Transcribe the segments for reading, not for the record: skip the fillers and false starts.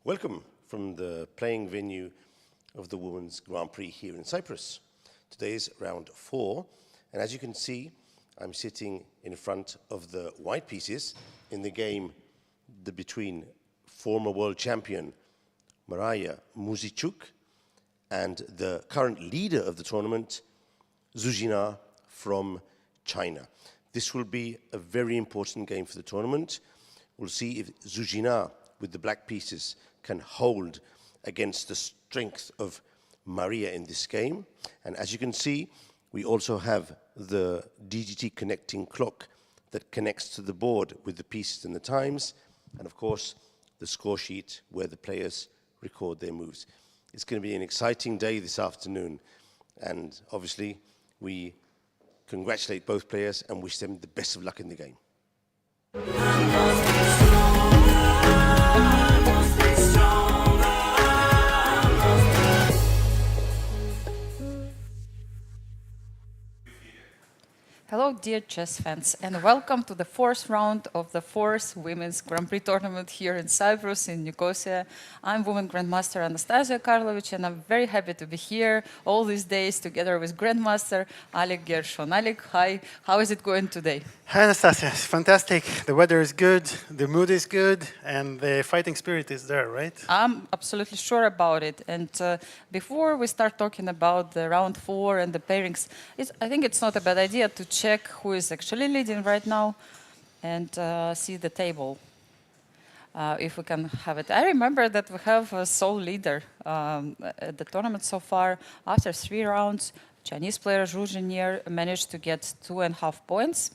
Welcome from the playing venue of the Women's Grand Prix here in Cyprus. Today's round 4, and as you can see, I'm sitting in front of the white pieces in the game between former world champion Mariya Muzychuk and the current leader of the tournament, Jiner from China. This will be a very important game for the tournament. We'll see if Jiner with the black pieces can hold against the strength of Mariya in this game. And as you can see, we also have the DGT connecting clock that connects to the board with the pieces and the times, and of course, the score sheet where the players record their moves. It's going to be an exciting day this afternoon, and obviously, we congratulate both players and wish them the best of luck in the game. Hello, dear chess fans, and welcome to the 4th round of the 4th Women's Grand Prix tournament here in Cyprus, in Nicosia. I'm Women Grandmaster Anastasiya Karlovich, and I'm very happy to be here all these days together with Grandmaster Alik Gershon. Alik, hi, how is it going today? Hi, Anastasiya. It's fantastic. The weather is good, the mood is good, and the fighting spirit is there, right? I'm absolutely sure about it. And before we start talking about the round 4 and the pairings, I think it's not a bad idea to check who is actually leading right now and see the table, if we can have it. I remember that we have a sole leader at the tournament so far. After 3 rounds, Chinese player Jiner managed to get 2.5 points.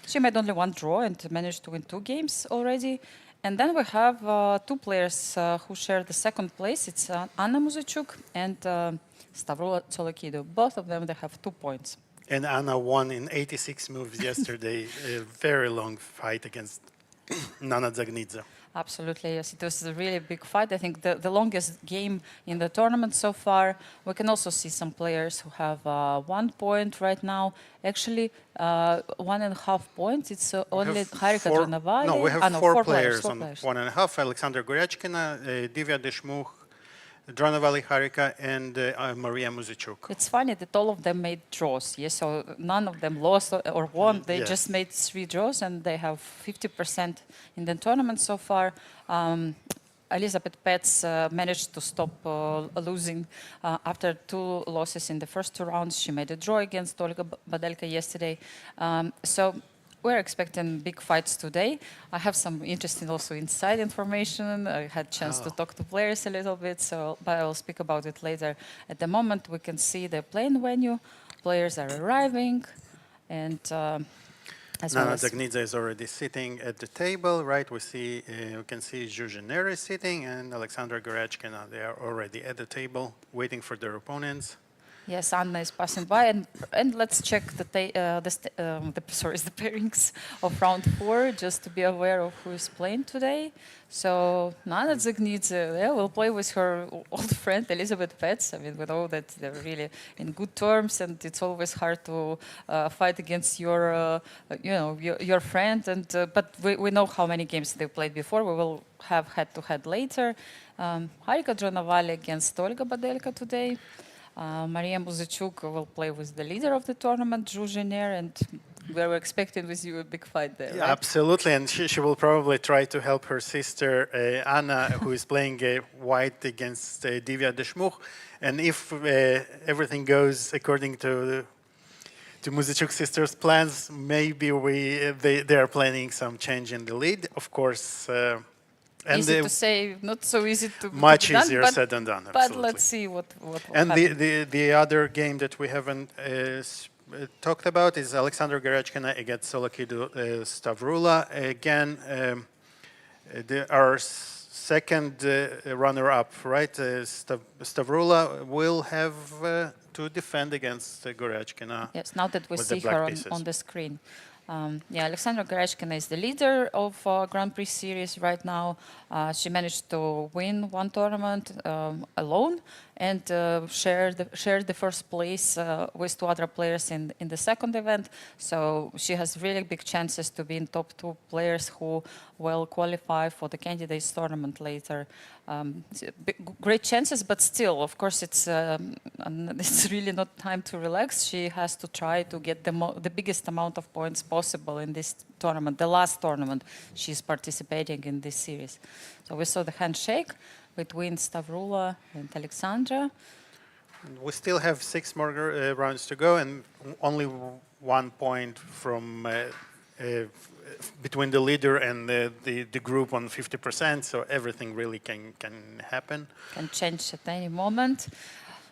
She made only 1 draw and managed to win 2 games already. And then we have 2 players who share the 2nd place. It's Anna Muzychuk and Stavroula Tsolakidou. Both of them, they have 2 points. And Anna won in 86 moves yesterday, a very long fight against Nana Dzagnidze. Absolutely, yes. It was a really big fight. I think the longest game in the tournament so far. We can also see some players who have 1 point right now. Actually, 1.5 points. It's only Harika, Dronavalli. No, we have 4 players four on players. 1.5. Aleksandra Goryachkina, Divya, Deshmukh, Dronavalli, Harika, and Mariya Muzychuk. It's funny that all of them made draws, yes, so none of them lost or won. They Yes. just made 3 draws, and they have 50% in the tournament so far. Elisabeth Paehtz managed to stop losing after 2 losses in the first 2 rounds. She made a draw against Olga Badelka yesterday. So we're expecting big fights today. I have some interesting also inside information. I had a chance to talk to players a little bit, but I will speak about it later. At the moment, we can see the playing venue. Players are arriving, and Nana Dzagnidze is already sitting at the table, right? We can see Jiner is sitting, and Aleksandra Goryachkina. They are already at the table, waiting for their opponents. Yes, Anna is passing by, and let's check the pairings of round 4, just to be aware of who is playing today. So Nana Dzagnidze will play with her old friend Elisabeth Paehtz. I mean, we know that they're really in good terms, and it's always hard to fight against your, your friend. And but we know how many games they played before. We will have head-to-head later. Harika Dronavalli against Olga Badelka today. Mariya Muzychuk will play with the leader of the tournament, Jiner, and we're expecting with you a big fight there, Yeah, right? absolutely, and she will probably try to help her sister Anna, who is playing white against Divya Deshmukh. And if everything goes according to Muzychuk's sister's plans, maybe they are planning some change in the lead. Of course. Easy to say, not so easy to much be done, easier said than done. But let's see what will and happen. the other game that we haven't talked about is Aleksandra Goryachkina against Tsolakidou Stavroula. Again, our second runner-up, right? Stavroula will have to defend against Goryachkina. Yes, now that we see her on the screen. Yeah, Aleksandra Goryachkina is the leader of Grand Prix series right now. She managed to win one tournament alone and share the first place with 2 other players in the second event. So she has really big chances to be in top 2 players who will qualify for the candidates tournament later. Great chances, but still, of course, it's really not time to relax. She has to try to get the biggest amount of points possible in this tournament, the last tournament she's participating in this series. So we saw the handshake between Stavroula and Aleksandra. We still have 6 more rounds to go, and only 1 point from between the leader and the group on 50%. So everything really can happen. Can change at any moment.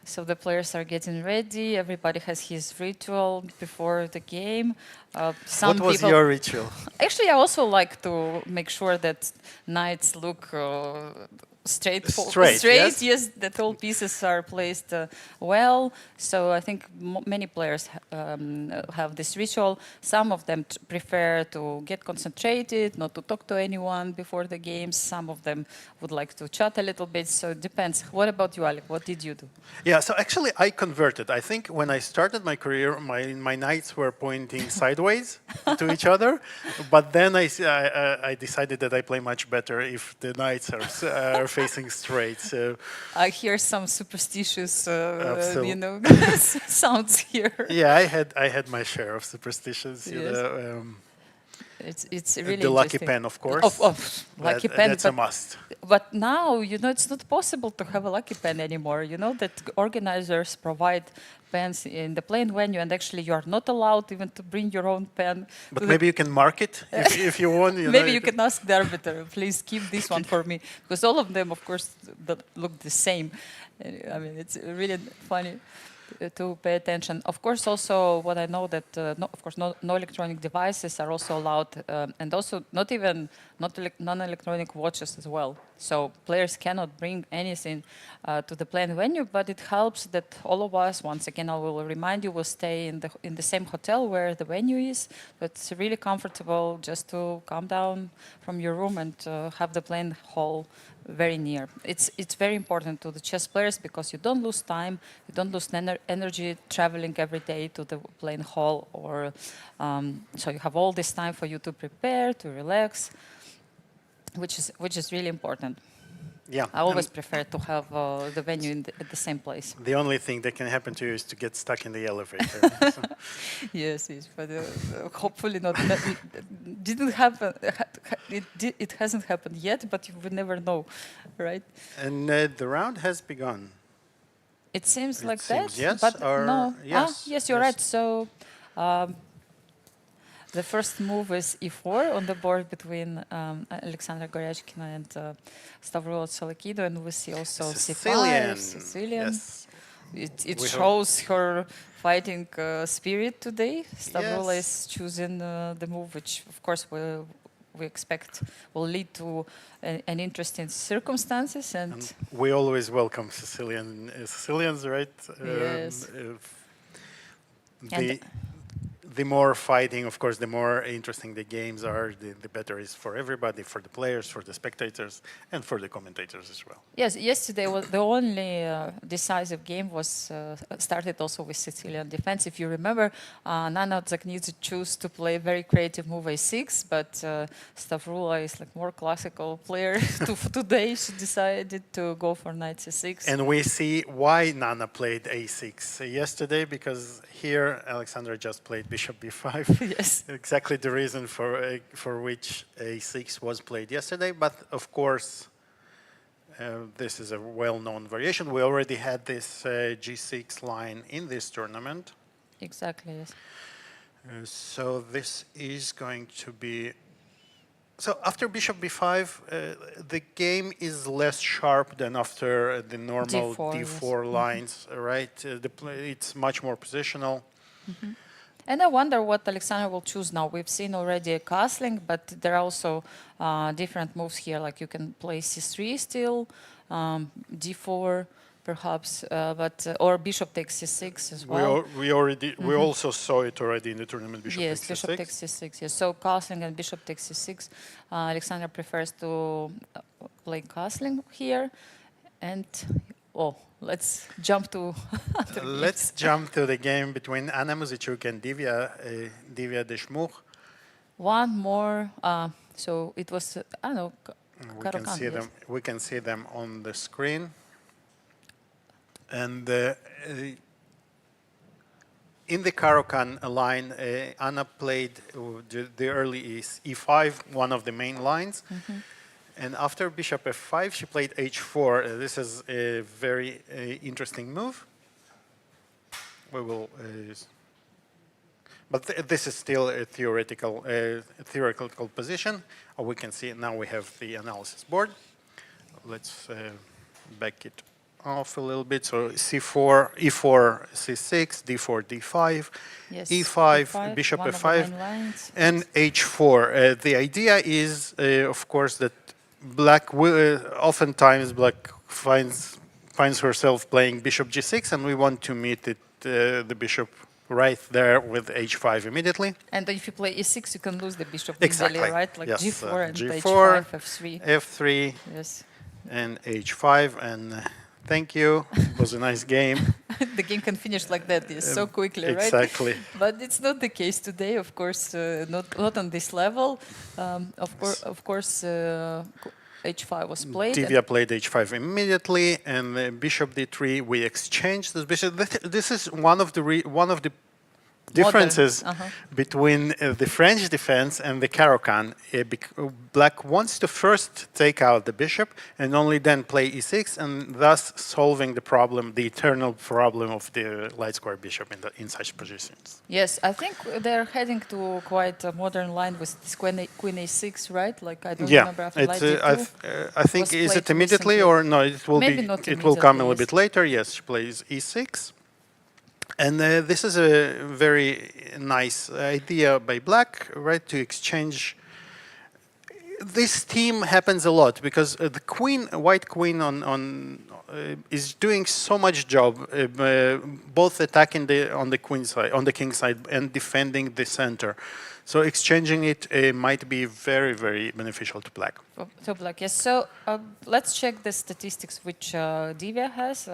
So the players are getting ready. Everybody has his ritual before the game. What was your ritual? Actually, I also like to make sure that knights look straight. Yes, that all pieces are placed well. So I think many players have this ritual. Some of them prefer to get concentrated, not to talk to anyone before the games. Some of them would like to chat a little bit. So it depends. What about you, Alik? What did you do? Yeah, so actually I converted. I think when I started my career, my knights were pointing sideways to each other. But then I decided that I play much better if the knights are facing straight. So I hear some superstitious, sounds here. Yeah, I had my share of superstitions. You know, it's really the lucky pen, of course. Lucky pen. That's a must. But now, it's not possible to have a lucky pen anymore. You know that organizers provide pens in the playing venue, and actually you are not allowed even to bring your own pen. But maybe you can mark it if you want. Maybe you can ask the arbiter, please keep this one for me. Because all of them, of course, look the same. I mean, it's really funny to pay attention. Of course, also what I know that no electronic devices are also allowed, and also non-electronic watches as well. So players cannot bring anything to the playing venue, but it helps that all of us, once again, I will remind you, will stay in the same hotel where the venue is. But it's really comfortable just to come down from your room and have the playing hall very near. It's very important to the chess players because you don't lose time, you don't lose energy traveling every day to the playing hall, or so you have all this time for you to prepare, to relax, which is really important. Yeah, I always prefer to have the venue at the same place. The only thing that can happen to you is to get stuck in the elevator. Yes, but hopefully not. That didn't happen. It hasn't happened yet, but you would never know, right? And the round has begun. It seems like seems, that, yes, but or no. yes, Yes, you're right. So. The first move is e4 on the board between Aleksandra Goryachkina and Stavroula Tsolakidou, and we see also c5, Sicilian. Yes. It shows her fighting spirit today. Stavroula is choosing the move, which of course we expect will lead to an interesting circumstances. And we always welcome Sicilians, right? Yes. The more fighting, of course, the more interesting the games are, the better is for everybody, for the players, for the spectators, and for the commentators as well. Yes, yesterday was the only decisive game was started also with Sicilian defense. If you remember, Nana Dzagnidze chose to play very creative move a6, but Stavroula is like more classical player. Today she decided to go for knight c6. And we see why Nana played a6 yesterday, because here Aleksandra just played bishop b5. Yes. Exactly the reason for which a6 was played yesterday. But of course, this is a well-known variation. We already had this g6 line in this tournament. Exactly, yes. So this is going to be... So after bishop b5, the game is less sharp than after the normal d4 lines, right? It's much more positional. Mm-hmm. And I wonder what Aleksandra will choose now. We've seen already a castling, but there are also different moves here. Like you can play c3 still, d4, perhaps, or bishop takes c6 as well. We also saw it already in the tournament. Bishop Yes, takes bishop c6. takes c6. Yes, so castling and bishop takes c6. Aleksandra prefers to play castling here, and let's jump to. Let's jump to the game between Anna Muzychuk and Divya Deshmukh. One more. So it was. I don't know. We can see them on the screen. And in the Caro-Kann line, Anna played the early e5, one of the main lines. And after bishop f5, she played h4. This is a very interesting move. We will, but this is still a theoretical position. We can see now we have the analysis board. Let's back it off a little bit. So c4, e4, c6, d4, d5, yes, e5, bishop f5, and h4. The idea is, of course, that black oftentimes black finds herself playing bishop g6, and we want to meet it, the bishop right there with h5 immediately. And if you play e6, you can lose the bishop exactly, easily, right? Like yes, g4 and g4, h5, f3. f3, yes, and h5, and thank you. It was a nice game. The game can finish like that, yes, so quickly, right? Exactly. But it's not the case today, of course, not on this level. Of course, h5 was played. Divya played h5 immediately, and bishop d3. We exchanged this bishop. This is one of the differences between the French defense and the Caro-Kann. Black wants to first take out the bishop and only then play e6, and thus solving the problem, the eternal problem of the light square bishop in such positions. Yes, I think they're heading to quite a modern line with this queen a6, right? Like I don't remember after light d2. I think is it immediately or no? It will Maybe be. Not it will come a little yes. bit later. Yes, she plays e6. And this is a very nice idea by black, right, to exchange. This theme happens a lot because the white queen is doing so much job, both attacking on the queen side, on the king side, and defending the center. So exchanging it might be very, very beneficial to black. To black, yes. So let's check the statistics which Divya has.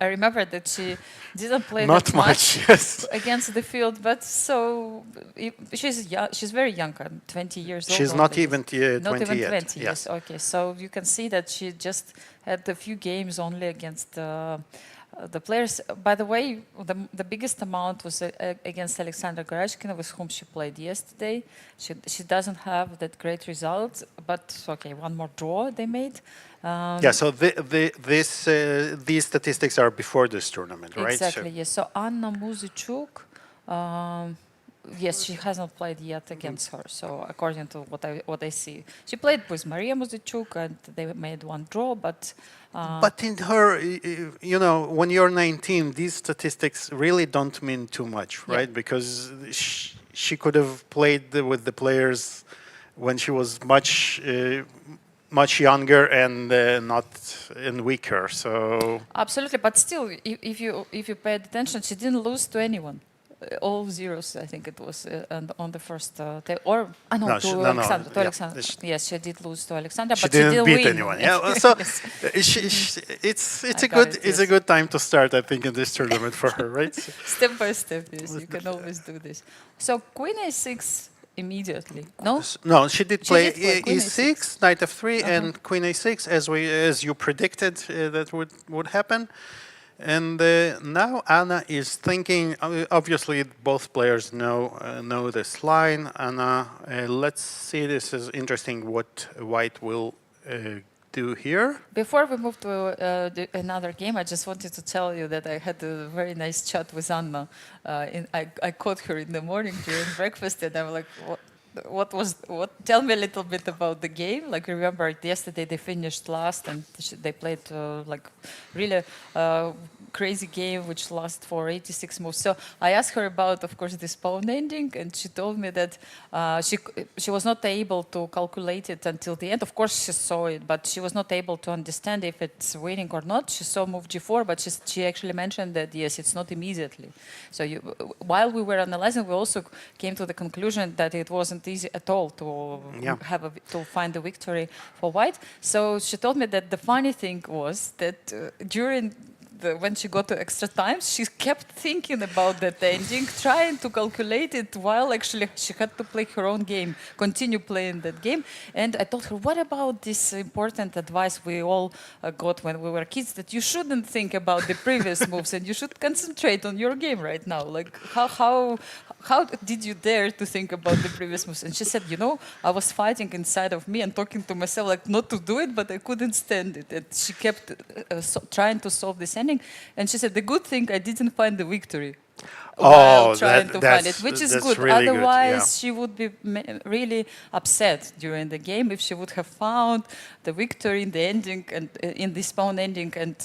I remember that she didn't play not much yes. against the field, but so she's young, she's very young, 20 years old. She's not even 20 not even yet. 20, yes. Okay, so you can see that she just had a few games only against the players. By the way, the biggest amount was against Aleksandra Goryachkina, with whom she played yesterday. She doesn't have that great result, but okay, one more draw they made. Yeah, so these statistics are before this tournament, right? Exactly, yes. So Anna Muzychuk, yes, she hasn't played yet against her. So according to what I see, she played with Mariya Muzychuk, and they made one draw. But in her, you know, when you're 19, these statistics really don't mean too much, right? Yeah. Because she could have played with the players when she was much younger and weaker. So absolutely, but still, if you paid attention, she didn't lose to anyone. All zeros, I think it was on the first to Aleksandra. Yeah. Aleksandra. Yes, she did lose to Aleksandra, she but she didn't beat win. anyone. Yeah, so it's a good time to start, I think, in this tournament for her, right? Step by step, yes, you can always do this. So Queen a6 immediately. No, no, she did play Queen e6, knight f3, and Queen a6, as you predicted that would happen. And now Anna is thinking. Obviously, both players know this line. Anna, let's see. This is interesting. What White will do here. Before we move to another game, I just wanted to tell you that I had a very nice chat with Anna. I caught her in the morning during breakfast, and I'm like, Tell me a little bit about the game. Like, remember yesterday they finished last and they played like really crazy game which lasted for 86 moves. So I asked her about, of course, this pawn ending, and she told me that she was not able to calculate it until the end. Of course, she saw it, but she was not able to understand if it's winning or not. She saw move g4, but she actually mentioned that yes, it's not immediately. So while we were analyzing, we also came to the conclusion that it wasn't easy at all to to find the victory for White. So she told me that the funny thing was that during when she got to extra time, she kept thinking about that ending, trying to calculate it while actually she had to play her own game, continue playing that game. And I told her, what about this important advice we all got when we were kids, that you shouldn't think about the previous moves and you should concentrate on your game right now? Like, how did you dare to think about the previous moves? And she said, you know, I was fighting inside of me and talking to myself like not to do it, but I couldn't stand it. And she kept trying to solve this ending. And she said, the good thing, I didn't find the victory while trying to find it, which is good. Really Otherwise, good, she would be really upset during the game if she would have found the victory in the ending and in this pawn ending and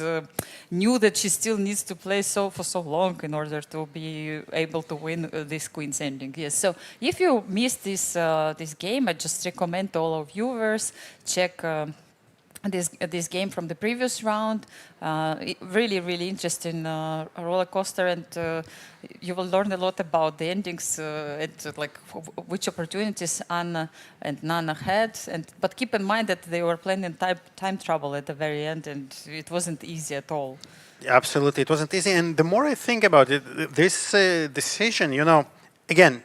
knew that she still needs to play for so long in order to be able to win this queen's ending. Yes. So if you missed this game, I just recommend to all of viewers check. This game from the previous round, really, really interesting roller coaster, and you will learn a lot about the endings and like which opportunities Anna and Nana had. But keep in mind that they were playing in time trouble at the very end, and it wasn't easy at all. Absolutely, it wasn't easy. And the more I think about it, this decision, you know, again,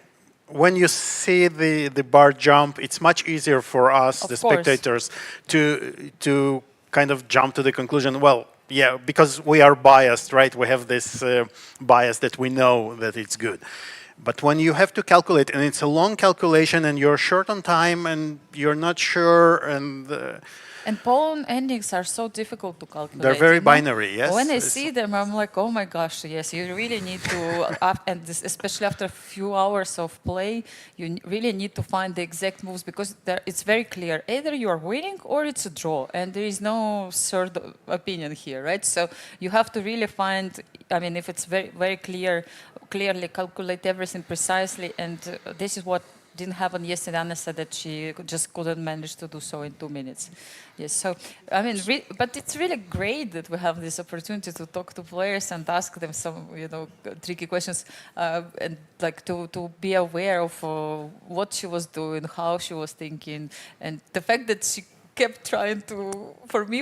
when you see the bar jump, it's much easier for us, the spectators, to kind of jump to the conclusion, well, yeah, because we are biased, right? We have this bias that we know that it's good. But when you have to calculate, and it's a long calculation, and you're short on time, and you're not sure, and pawn endings are so difficult to calculate. They're very binary, yes. When I see them, I'm like, oh my gosh, yes, you really need to, and especially after a few hours of play, you really need to find the exact moves, because it's very clear. Either you are winning or it's a draw, and there is no third opinion here, right? So you have to really find, I mean, if it's very, very clearly calculate everything precisely, and this is what didn't happen yesterday. Anna said that she just couldn't manage to do so in 2 minutes. Yes, so I mean, but it's really great that we have this opportunity to talk to players and ask them some, you know, tricky questions, and like to be aware of what she was doing, how she was thinking, and the fact that she kept trying to, for me,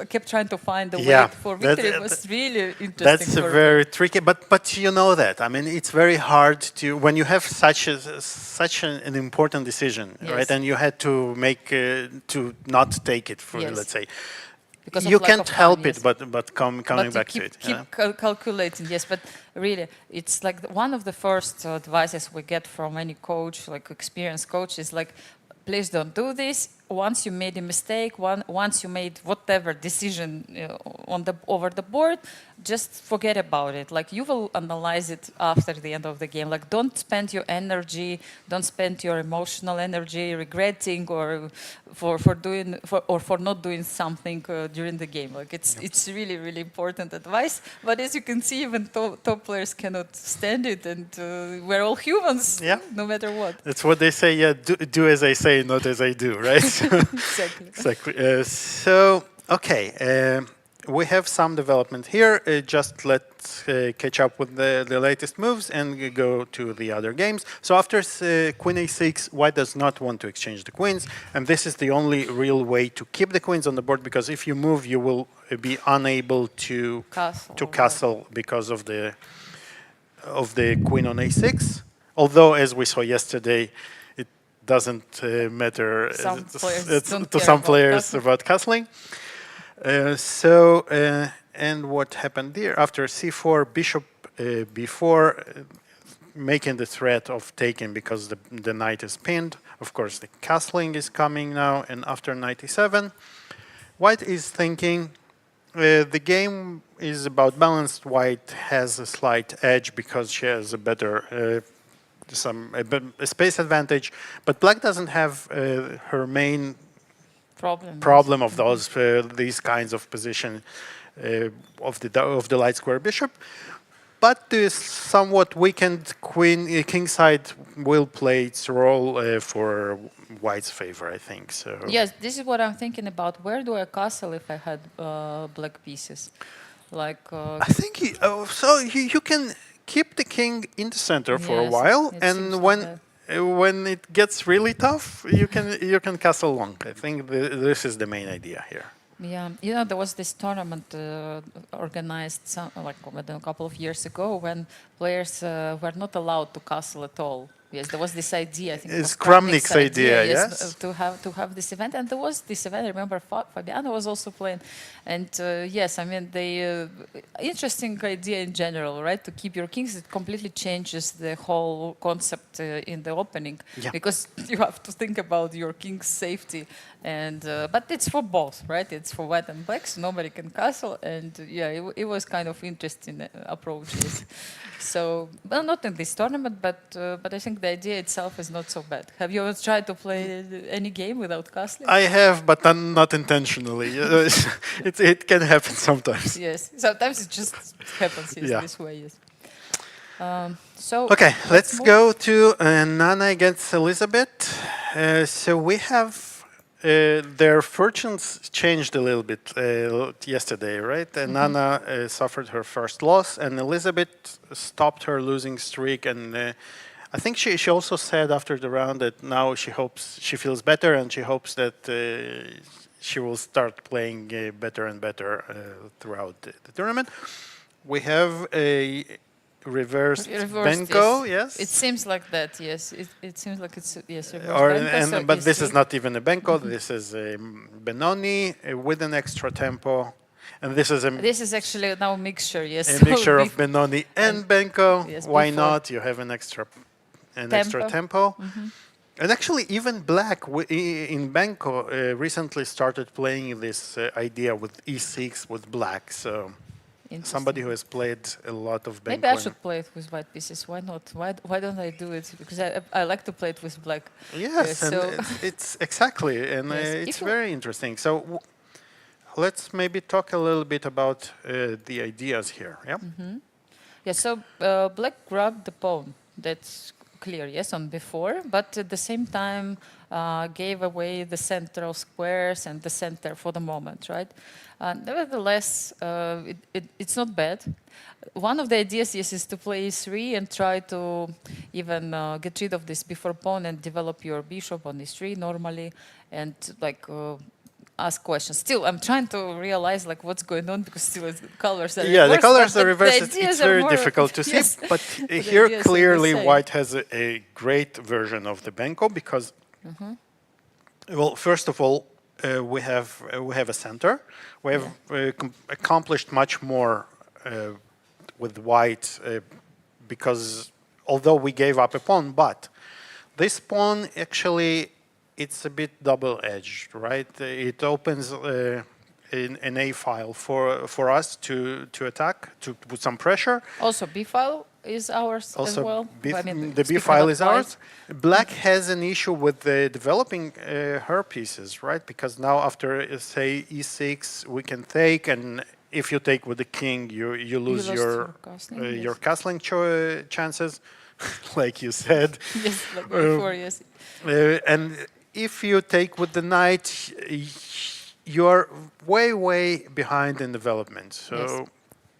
kept trying to find the way for victory was really interesting. That's very tricky, but you know that. I mean, it's very hard to, when you have such an important decision, right? And you had to make, to not take it for, let's say. Because you can't help it, but coming back to it. Keep calculating, yes, but really, it's like one of the first advices we get from any coach, like experienced coach, is like, please don't do this. Once you made a mistake, once you made whatever decision over the board, just forget about it. Like, you will analyze it after the end of the game. Like, don't spend your energy, don't spend your emotional energy regretting or for not doing something during the game. Like, it's really, really important advice. But as you can see, even top players cannot stand it, and we're all humans, no matter what. That's what they say. Yeah, do as I say, not as I do, right? Exactly. So, okay, we have some development here. Just let's catch up with the latest moves and go to the other games. So after queen a6, white does not want to exchange the queens, and this is the only real way to keep the queens on the board, because if you move, you will be unable to castle because of the queen on a6. Although, as we saw yesterday, doesn't matter to some players about castling. And what happened there? After c4, bishop b4, making the threat of taking because the knight is pinned. Of course, the castling is coming now, and after knight e7, white is thinking the game is about balanced. White has a slight edge because she has a better a space advantage, but black doesn't have her main Problem. of these kinds of position of the light square bishop. But the somewhat weakened king side will play its role for white's favor, I think. So Yes, this is what I'm thinking about. Where do I castle if I had black pieces? Like. I think you can keep the king in the center for a Yes, while, it seems and like when it gets really tough, you can castle long. I think this is the main idea here. Yeah, you know, there was this tournament organized a couple of years ago when players were not allowed to castle at all. Yes, there was this idea. I think It's it was Kramnik's idea, yes. to have this event, and there was this event. I remember Fabiano was also playing, and yes, I mean the interesting idea in general, right? To keep your kings, it completely changes the whole concept in the opening because you have to think about your king's safety, and but it's for both, right? It's for white and black, so nobody can castle, and yeah, it was kind of interesting approaches. So, well, not in this tournament, but I think the idea itself is not so bad. Have you ever tried to play any game without castling? I have, but not intentionally. It can happen sometimes. Yes, sometimes it just happens this way. Yes. Okay, let's go to Nana against Elisabeth. So we have their fortunes changed a little bit yesterday, right? And Nana suffered her first loss, and Elisabeth stopped her losing streak. And I think she also said after the round that now she feels better, and she hopes that she will start playing better and better throughout the tournament. We have a reversed Benko, yes. It seems like that, yes. It seems like it's reversed Benko. But this is not even a Benko. This is a Benoni with an extra tempo, and this is actually now a mixture, yes. A mixture of Benoni and Benko. Yes, why not? You have an extra tempo. And actually, even black in Benko recently started playing this idea with e6 with black. So. Somebody who has played a lot of Benko. Maybe I should play it with white pieces. Why not? Why don't I do it? Because I like to play it with black. Yes, and it's exactly, and it's very interesting. So let's maybe talk a little bit about the ideas here. Yeah. Yeah. So black grabbed the pawn. That's clear. Yes, on before, but at the same time gave away the central squares and the center for the moment, right? Nevertheless, it's not bad. One of the ideas is to play e3 and try to even get rid of this before pawn and develop your bishop on e3 normally, and ask questions. Still, I'm trying to realize what's going on because still the colors are reversed. The colors are reversed. It's very difficult to see, but here clearly white has a great version of the Benko because, well, first of all, we have a center. We have accomplished much more with white because although we gave up a pawn, but this pawn actually it's a bit double-edged, right? It opens an A file for us to attack, to put some pressure. Also, B file is ours as well. The B file is ours. Black has an issue with developing her pieces, right? Because now after, say, E6, we can take, and if you take with the king, you lose your castling chances, like you said. Yes, like before, yes. And if you take with the knight, you're way behind in development. So. Yes.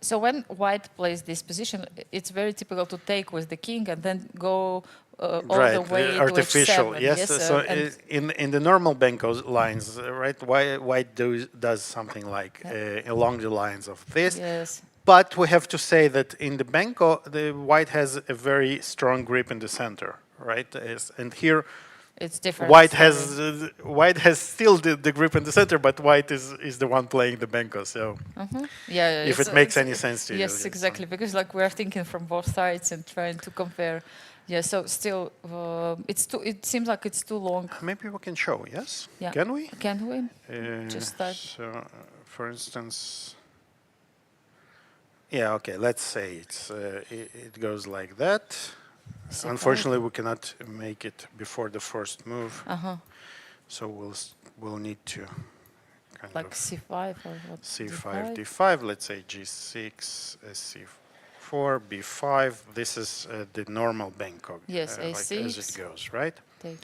So when white plays this position, it's very typical to take with the king and then go all the way artificial. to H7. Yes. So in the normal Benko lines, right? White does something like along the lines of this. Yes. But we have to say that in the Benko, the white has a very strong grip in the center, right? And here. It's different. White has still the grip in the center, but white is the one playing the Benko. So, if it makes any sense to you. Yes, exactly, because we're thinking from both sides and trying to compare. Yeah, so still, it seems like it's too long. Maybe we can show. Yes. Yeah. Can we? Can we? Just start. So, for instance. Yeah. Okay. Let's say it goes like that. C5. Unfortunately, we cannot make it before the first move. So we'll need to kind Like of C5 or what? C5, D5. Let's say G6, C4, B5. This is the normal Benko. Yes, like A6. as it goes, right? Take.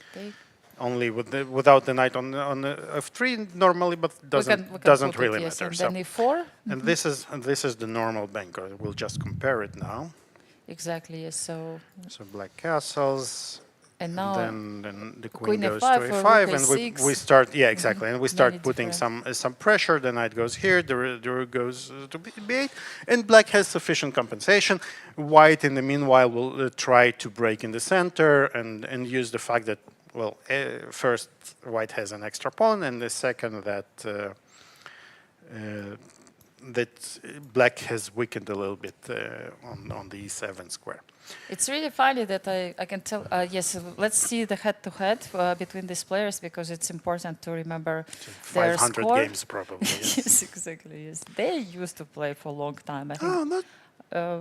Only without the knight on F3 normally, but We doesn't can put really it, yes, matter. and So, then E4. and this is the normal Benko. We'll just compare it now. Exactly, yes. So Black castles. and now Then the Queen queen goes F5 to or A5, Rook and A6. we start, yeah, exactly, and we start Many putting different. some pressure. The knight goes here, the rook goes to B8, and black has sufficient compensation. White, in the meanwhile, will try to break in the center and use the fact that, well, first white has an extra pawn, and the second that that black has weakened a little bit on the E7 square. It's really funny that I can tell, yes, let's see the head-to-head between these players because it's important to remember their 500 score. games probably. Yes. Yes, exactly, yes. They used to play for a long time. I think, Oh, not. uh,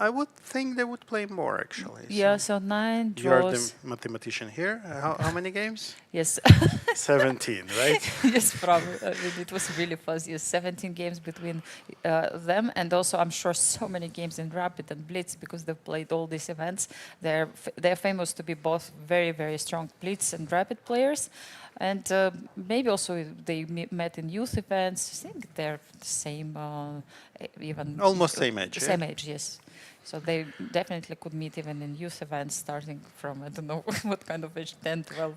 I would think they would play more actually. yeah, so 9 You're the draws. mathematician here. How many games? Yes, 17, right? yes, probably. I mean, it was really fast. Yes, 17 games between them, and also I'm sure so many games in Rapid and Blitz because they've played all these events. They're famous to be both very, very strong Blitz and Rapid players, and maybe also they met in youth events. I think they're the same, even Almost same age. Same age, yes. So they definitely could meet even in youth events, starting from, I don't know, what kind of age, 10, 12,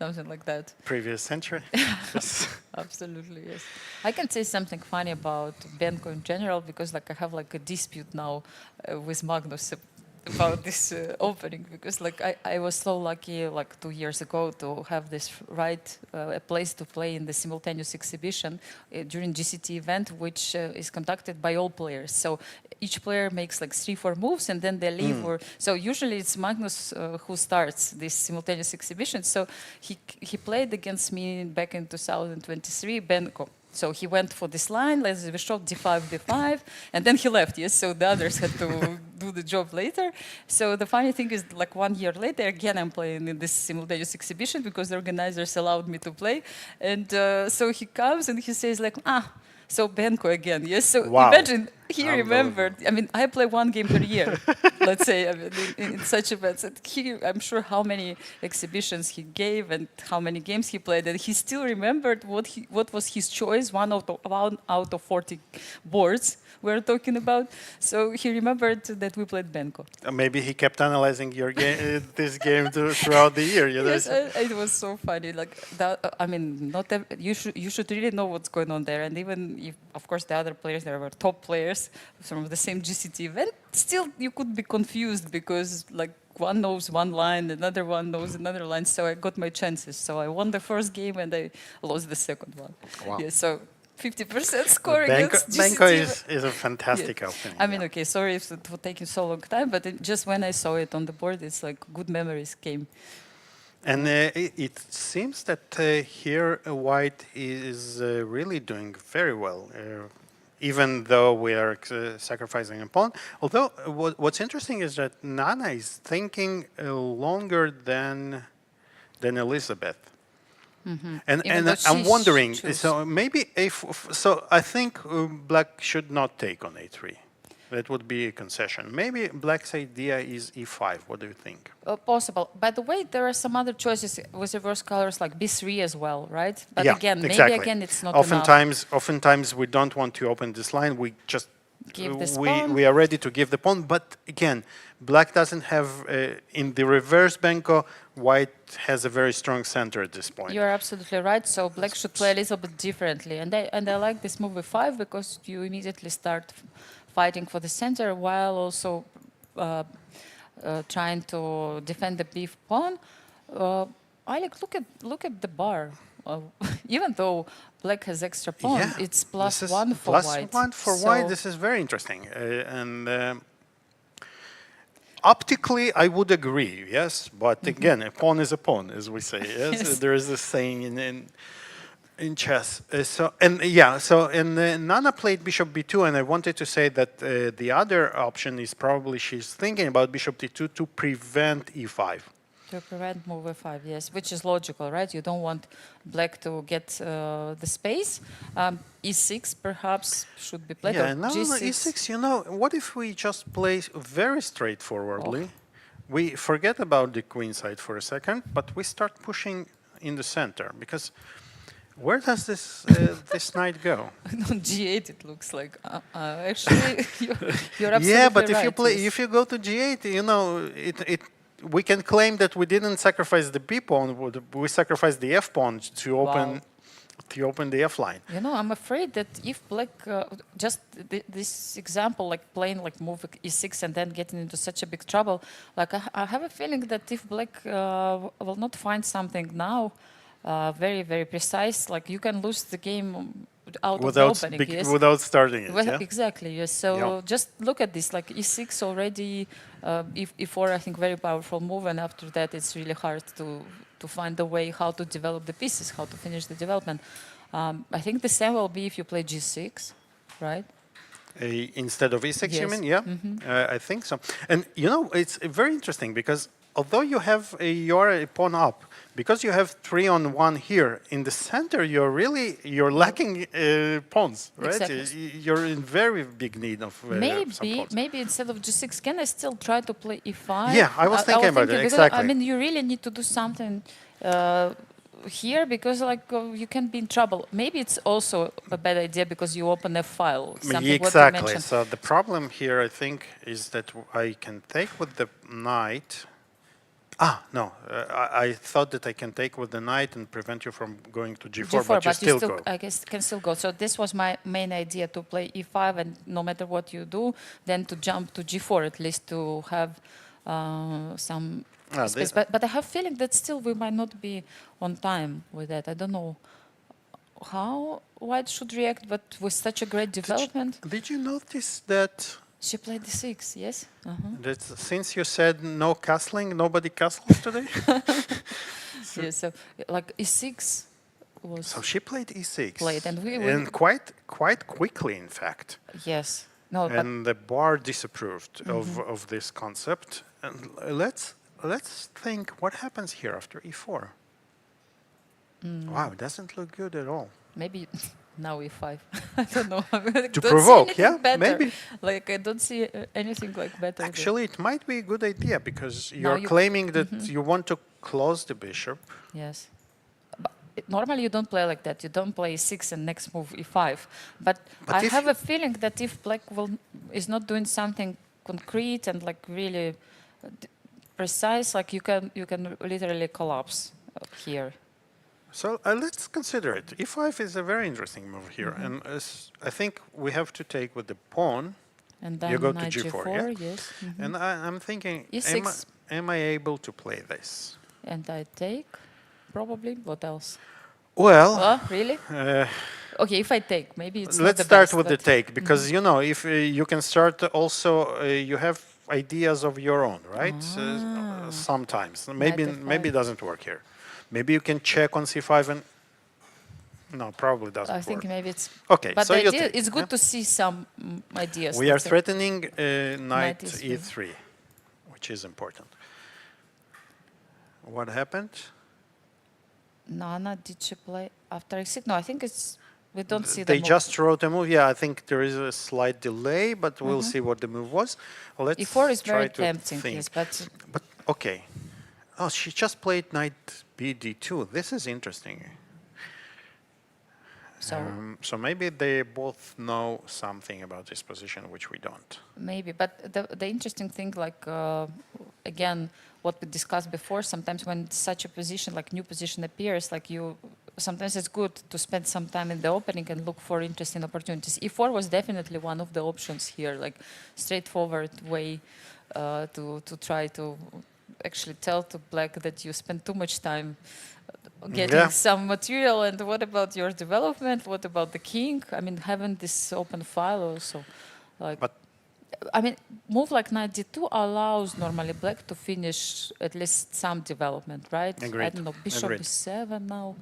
something like that. Previous century. Yes. Absolutely, yes. I can say something funny about Benko in general, because like I have like a dispute now with Magnus about this opening, because like I was so lucky like 2 years ago to have this a place to play in the simultaneous exhibition during GCT event, which is conducted by all players. So each player makes like 3-4 moves and then they leave. So usually it's Magnus who starts this simultaneous exhibition. So he played against me back in 2023, Benko. So he went for this line, we shot D5, D5, and then he left, yes, so the others had to do the job later. So the funny thing is, like 1 year later, again, I'm playing in this simultaneous exhibition because the organizers allowed me to play. And so he comes and he says like, so Benko again, yes. So imagine he remembered. I mean, I play 1 game per year, let's say, I mean, in such events. And I'm sure how many exhibitions he gave and how many games he played, and he still remembered what was his choice. One out of 40 boards we're talking about. So he remembered that we played Benko. Maybe he kept analyzing your game, this game throughout the year. You know? Yes, it was so funny. Like that, I mean, you should really know what's going on there. And even if, of course, the other players there were top players from the same GCT event, still you could be confused because like one knows one line, another one knows another line. So I got my chances. So I won the first game and I lost the second one. Wow. Yeah, so 50% score against GCT. Benko is a fantastic opening. I mean, okay, sorry for taking so long time, but just when I saw it on the board, it's like good memories came. And it seems that here White is really doing very well, even though we are sacrificing a pawn. Although what's interesting is that Nana is thinking longer than Elisabeth. And I'm wondering, so maybe so I think black should not take on A3. That would be a concession. Maybe black's idea is E5. What do you think? Possible. By the way, there are some other choices with reverse colors like B3 as well, right? But yeah, again, exactly. maybe again it's not oftentimes, enough. Oftentimes we don't want to open this line. We just give this pawn. We are ready to give the pawn. But again, black doesn't have in the reverse Benko. White has a very strong center at this point. You're absolutely right. So black should play a little bit differently. And I like this move E5 because you immediately start fighting for the center while also trying to defend the b pawn. Alik, look at the bar. Even though black has extra pawn, it's +1 for white. +1 for white. This is very interesting. Optically, I would agree, yes. But again, a pawn is a pawn, as we say. Yes, there is a saying in chess. Nana played bishop b2, and I wanted to say that the other option is probably she's thinking about bishop d2 to prevent e5. To prevent move e5, yes, which is logical, right? You don't want black to get the space. E6 perhaps should be played. Yeah, or no, G6. e6, you know, what if we just play very straightforwardly? We forget about the queen side for a second, but we start pushing in the center, because where does this this knight go? On G8 it looks like actually you're absolutely Yeah, but right, if you play, yes. if you go to G8, you know, we can claim that we didn't sacrifice the B pawn, we sacrificed the F pawn to open the F line. You know, I'm afraid that if black, just this example, like playing like move e6 and then getting into such a big trouble, like I have a feeling that if black will not find something now, very, very precise, like you can lose the game out of the opening. Yes? Without starting it, Well, yeah? exactly, yes. So just look at this, like e6 already, e4 I think very powerful move, and after that it's really hard to find a way how to develop the pieces, how to finish the development. I think the same will be if you play g6, right? Instead of e6, you Yes. mean? Yeah, I think so. And you know, it's very interesting because although you have your pawn up, because you have 3-on-1 here in the center, you're lacking pawns, right? Exactly. You're in very big need of some pawns. Maybe instead of g6, can I still try to play e5? Yeah, I was thinking about it, because, exactly. I mean, you really need to do something here, because like you can be in trouble. Maybe it's also a bad idea because you open a file. Exactly. So the problem here, I think, is that I can take with the knight. No, I thought that I can take with the knight and prevent you from going to g4, but you still go. I guess can still go. So this was my main idea, to play e5, and no matter what you do, then to jump to g4, at least to have some space. But I have a feeling that still we might not be on time with that. I don't know how white should react, but with such a great development. Did you notice that? She played d6, yes? That since you said no castling, nobody castles today? Yes, so like e6 was So she played e6. played, and and quite quickly, in fact. yes. No, but And the bar disapproved of this concept. And let's think what happens here after e4. Wow, it doesn't look good at all. maybe now e5. I don't know. To provoke, yeah, better. maybe. Like I don't see anything like better. Actually, it might be a good idea because Now you're claiming that you want to close the bishop. Yes. But normally you don't play like that. You don't play e6 and next move e5. But I have a feeling that if black is not doing something concrete and like really precise, like you can literally collapse here. So let's consider it. e5 is a very interesting move here, and I think we have to take with the pawn. And then you go to knight g4, g4, yeah? yes. And I'm thinking, e6. am I able to play this? And I take, probably. What else? Well, Oh, really? Okay, if I take, maybe it's not let's the start best, with the but take, because you know, if you can start also, you have ideas of your own, right? Sometimes, maybe it doesn't work here. Maybe you can check on c5 and no, probably doesn't work. I think maybe it's okay. But So the you idea, take, it's good to see some ideas. We are let's say. threatening knight e3. e3, which is important. What happened? Nana, did she play after e6? No, I think it's we don't see. They the just wrote a move. Yeah, I think there is a slight delay, but we'll see what the move was. Let's e4 is try very to tempting, think. yes, but Okay. Oh, she just played knight bd2. This is interesting. So maybe they both know something about this position which we don't. maybe. But the interesting thing, like again, what we discussed before, sometimes when such a position, like new position appears, like sometimes it's good to spend some time in the opening and look for interesting opportunities. e4 was definitely one of the options here, like straightforward way to try to actually tell to black that you spend too much time getting some material, and what about your development? What about the king? I mean, having this open file also, like. I mean, move like knight d2 allows normally black to finish at least some development, right? Agreed. I don't know, bishop e7 now.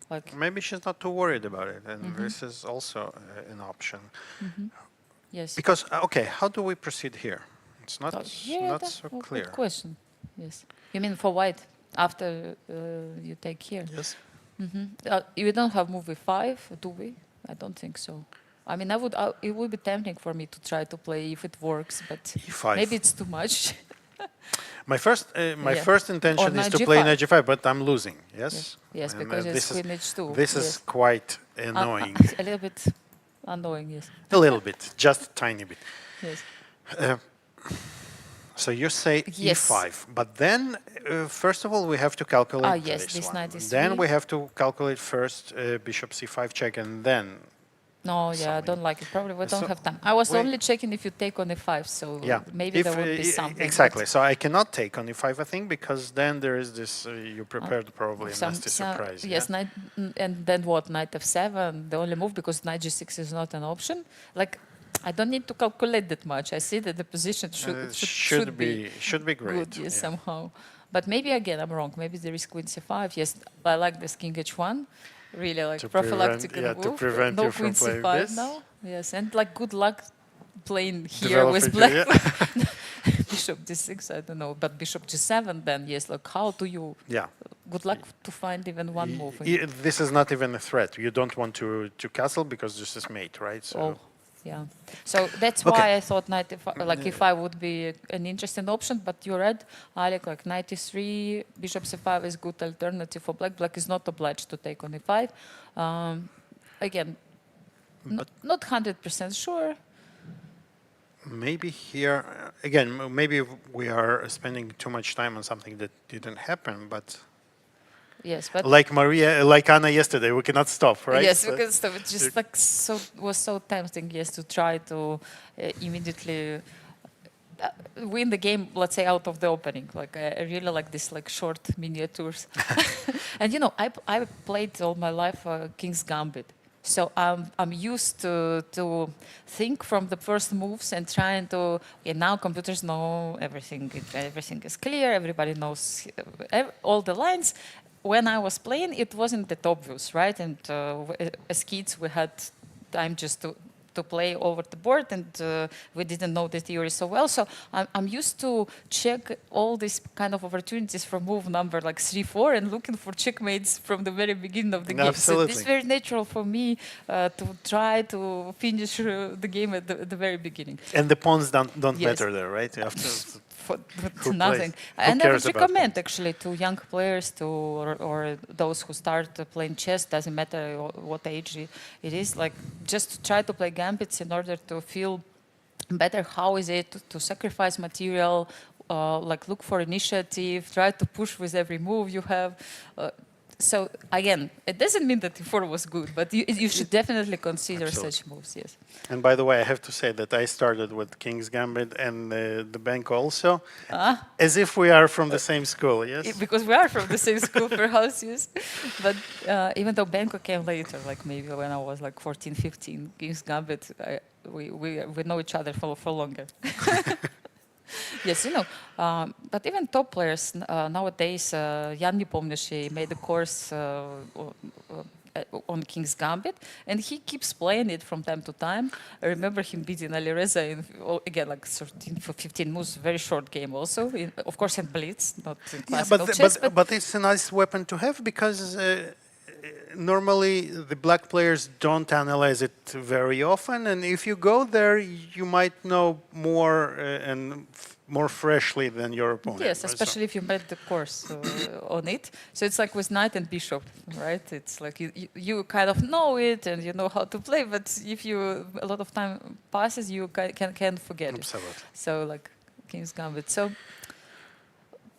Like, Maybe she's not too worried about it, and this is also an option. yes. Because okay, how do we proceed here? It's not Yeah, not that's so a clear. good question. Yes. You mean for white after you take here? Yes. We don't have move e5, do we? I don't think so. I mean, it would be tempting for me to try to play if it works, but E5. maybe it's too much. My first Yeah. first intention Or is knight to play G5. knight g5, but I'm losing. Yes. Yes, And, because it's this is queen h2. this is Yes. quite annoying. A little bit annoying, yes. A little bit, just a tiny bit. Yes. So you say Yes. e5, but then first of all we have to calculate yes, this this one. knight is Then free. we have to calculate first bishop c5 check, and then No, yeah, I something. don't like it. Probably we don't So have time. I was we- only checking if you take on e5, so yeah, maybe there would be something. exactly. So I cannot take on e5, I think, because then there is this. You prepared probably a nasty surprise. Yes, yeah? and then what? Knight f7, the only move, because knight g6 is not an option. Like, I don't need to calculate that much. I see that the position should be great. good, yes, yeah. somehow. But maybe again I'm wrong. Maybe there is queen c5. Yes, I like this king h1. Really, like To prophylactic prevent- yeah, to move. prevent no you from queen playing c5 this. now. Yes, and like good luck playing here with Developing, black. yeah. Bishop d6, I don't know, but bishop g7. Then yes, like how do you? Yeah. Good luck to find even one move. This is not even a threat. You don't want to castle because this is mate, right? So Oh, yeah. So that's Okay. why I thought knight if I would be an interesting option. But you're right, Alik. Like knight e3, bishop c5 is good alternative for black. Black is not obliged to take on e5. Again, not 100% sure. maybe here again, maybe we are spending too much time on something that didn't happen. But Yes, but like Mariya, like Anna yesterday, we cannot stop, right? yes, So- because so it just like was so tempting, yes, to try to immediately win the game. Let's say out of the opening. Like I really like this like short miniatures, and you know I played all my life King's Gambit, so I'm used to think from the first moves and trying to. And now computers know everything. Everything is clear. Everybody knows all the lines. When I was playing, it wasn't that obvious, right? And as kids, we had time just to play over the board, and we didn't know the theory so well. So I'm used to check all these kind of opportunities from move number like 3-4 and looking for checkmates from the very beginning of the game. Absolutely. So it's very natural for me to try to finish the game at the very beginning. And the pawns don't Yes. matter there, right? After, For Who nothing. plays? Who And I cares would about recommend that? actually to young players or those who start playing chess, doesn't matter what age it is, like just to try to play gambits in order to feel better how is it to sacrifice material, like look for initiative, try to push with every move you have. So again, it doesn't mean that e4 was good, but you should definitely consider Absolutely. such moves, yes. and by the way, I have to say that I started with King's Gambit and the bank also, as if we are from the same school, yes? Because we are from the same school, perhaps, yes. But even though Benko came later, like maybe when I was like 14, 15, King's Gambit, we know each other for longer. Yes, you know, but even top players nowadays, Jan Nepomniachtchi made a course on King's Gambit, and he keeps playing it from time to time. I remember him beating Alireza in, again, like 13 for 15 moves, very short game also, of course in Blitz, not in classical chess. But it's a nice weapon to have because normally the black players don't analyze it very often, and if you go there, you might know more and more freshly than your opponent. Yes, right? especially if you made the course on it. So it's like with knight and bishop, right? It's like you kind of know it and you know how to play, but if you a lot of time passes, you can forget Absolutely. it. So like King's Gambit. So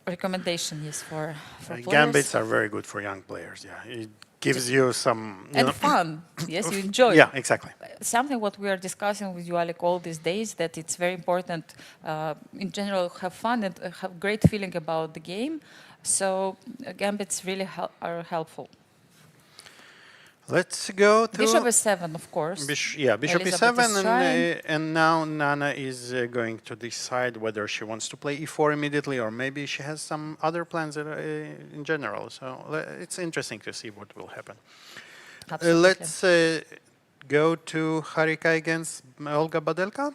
recommendation, yes, for players. Gambits are very good for young players. Yeah, it gives you some and fun. Yes, you enjoy. Yeah, exactly. Something what we are discussing with you, Alik, all these days, that it's very important, in general, have fun and have great feeling about the game. So gambits really are helpful. Let's go to Bishop is7, of course. Bishop Elisabeth is e7, and now Nana is going to decide whether she wants to play e4 immediately, or maybe she has some other plans in general. So it's interesting to see what will happen. Let's go to Harika against Olga Badelka.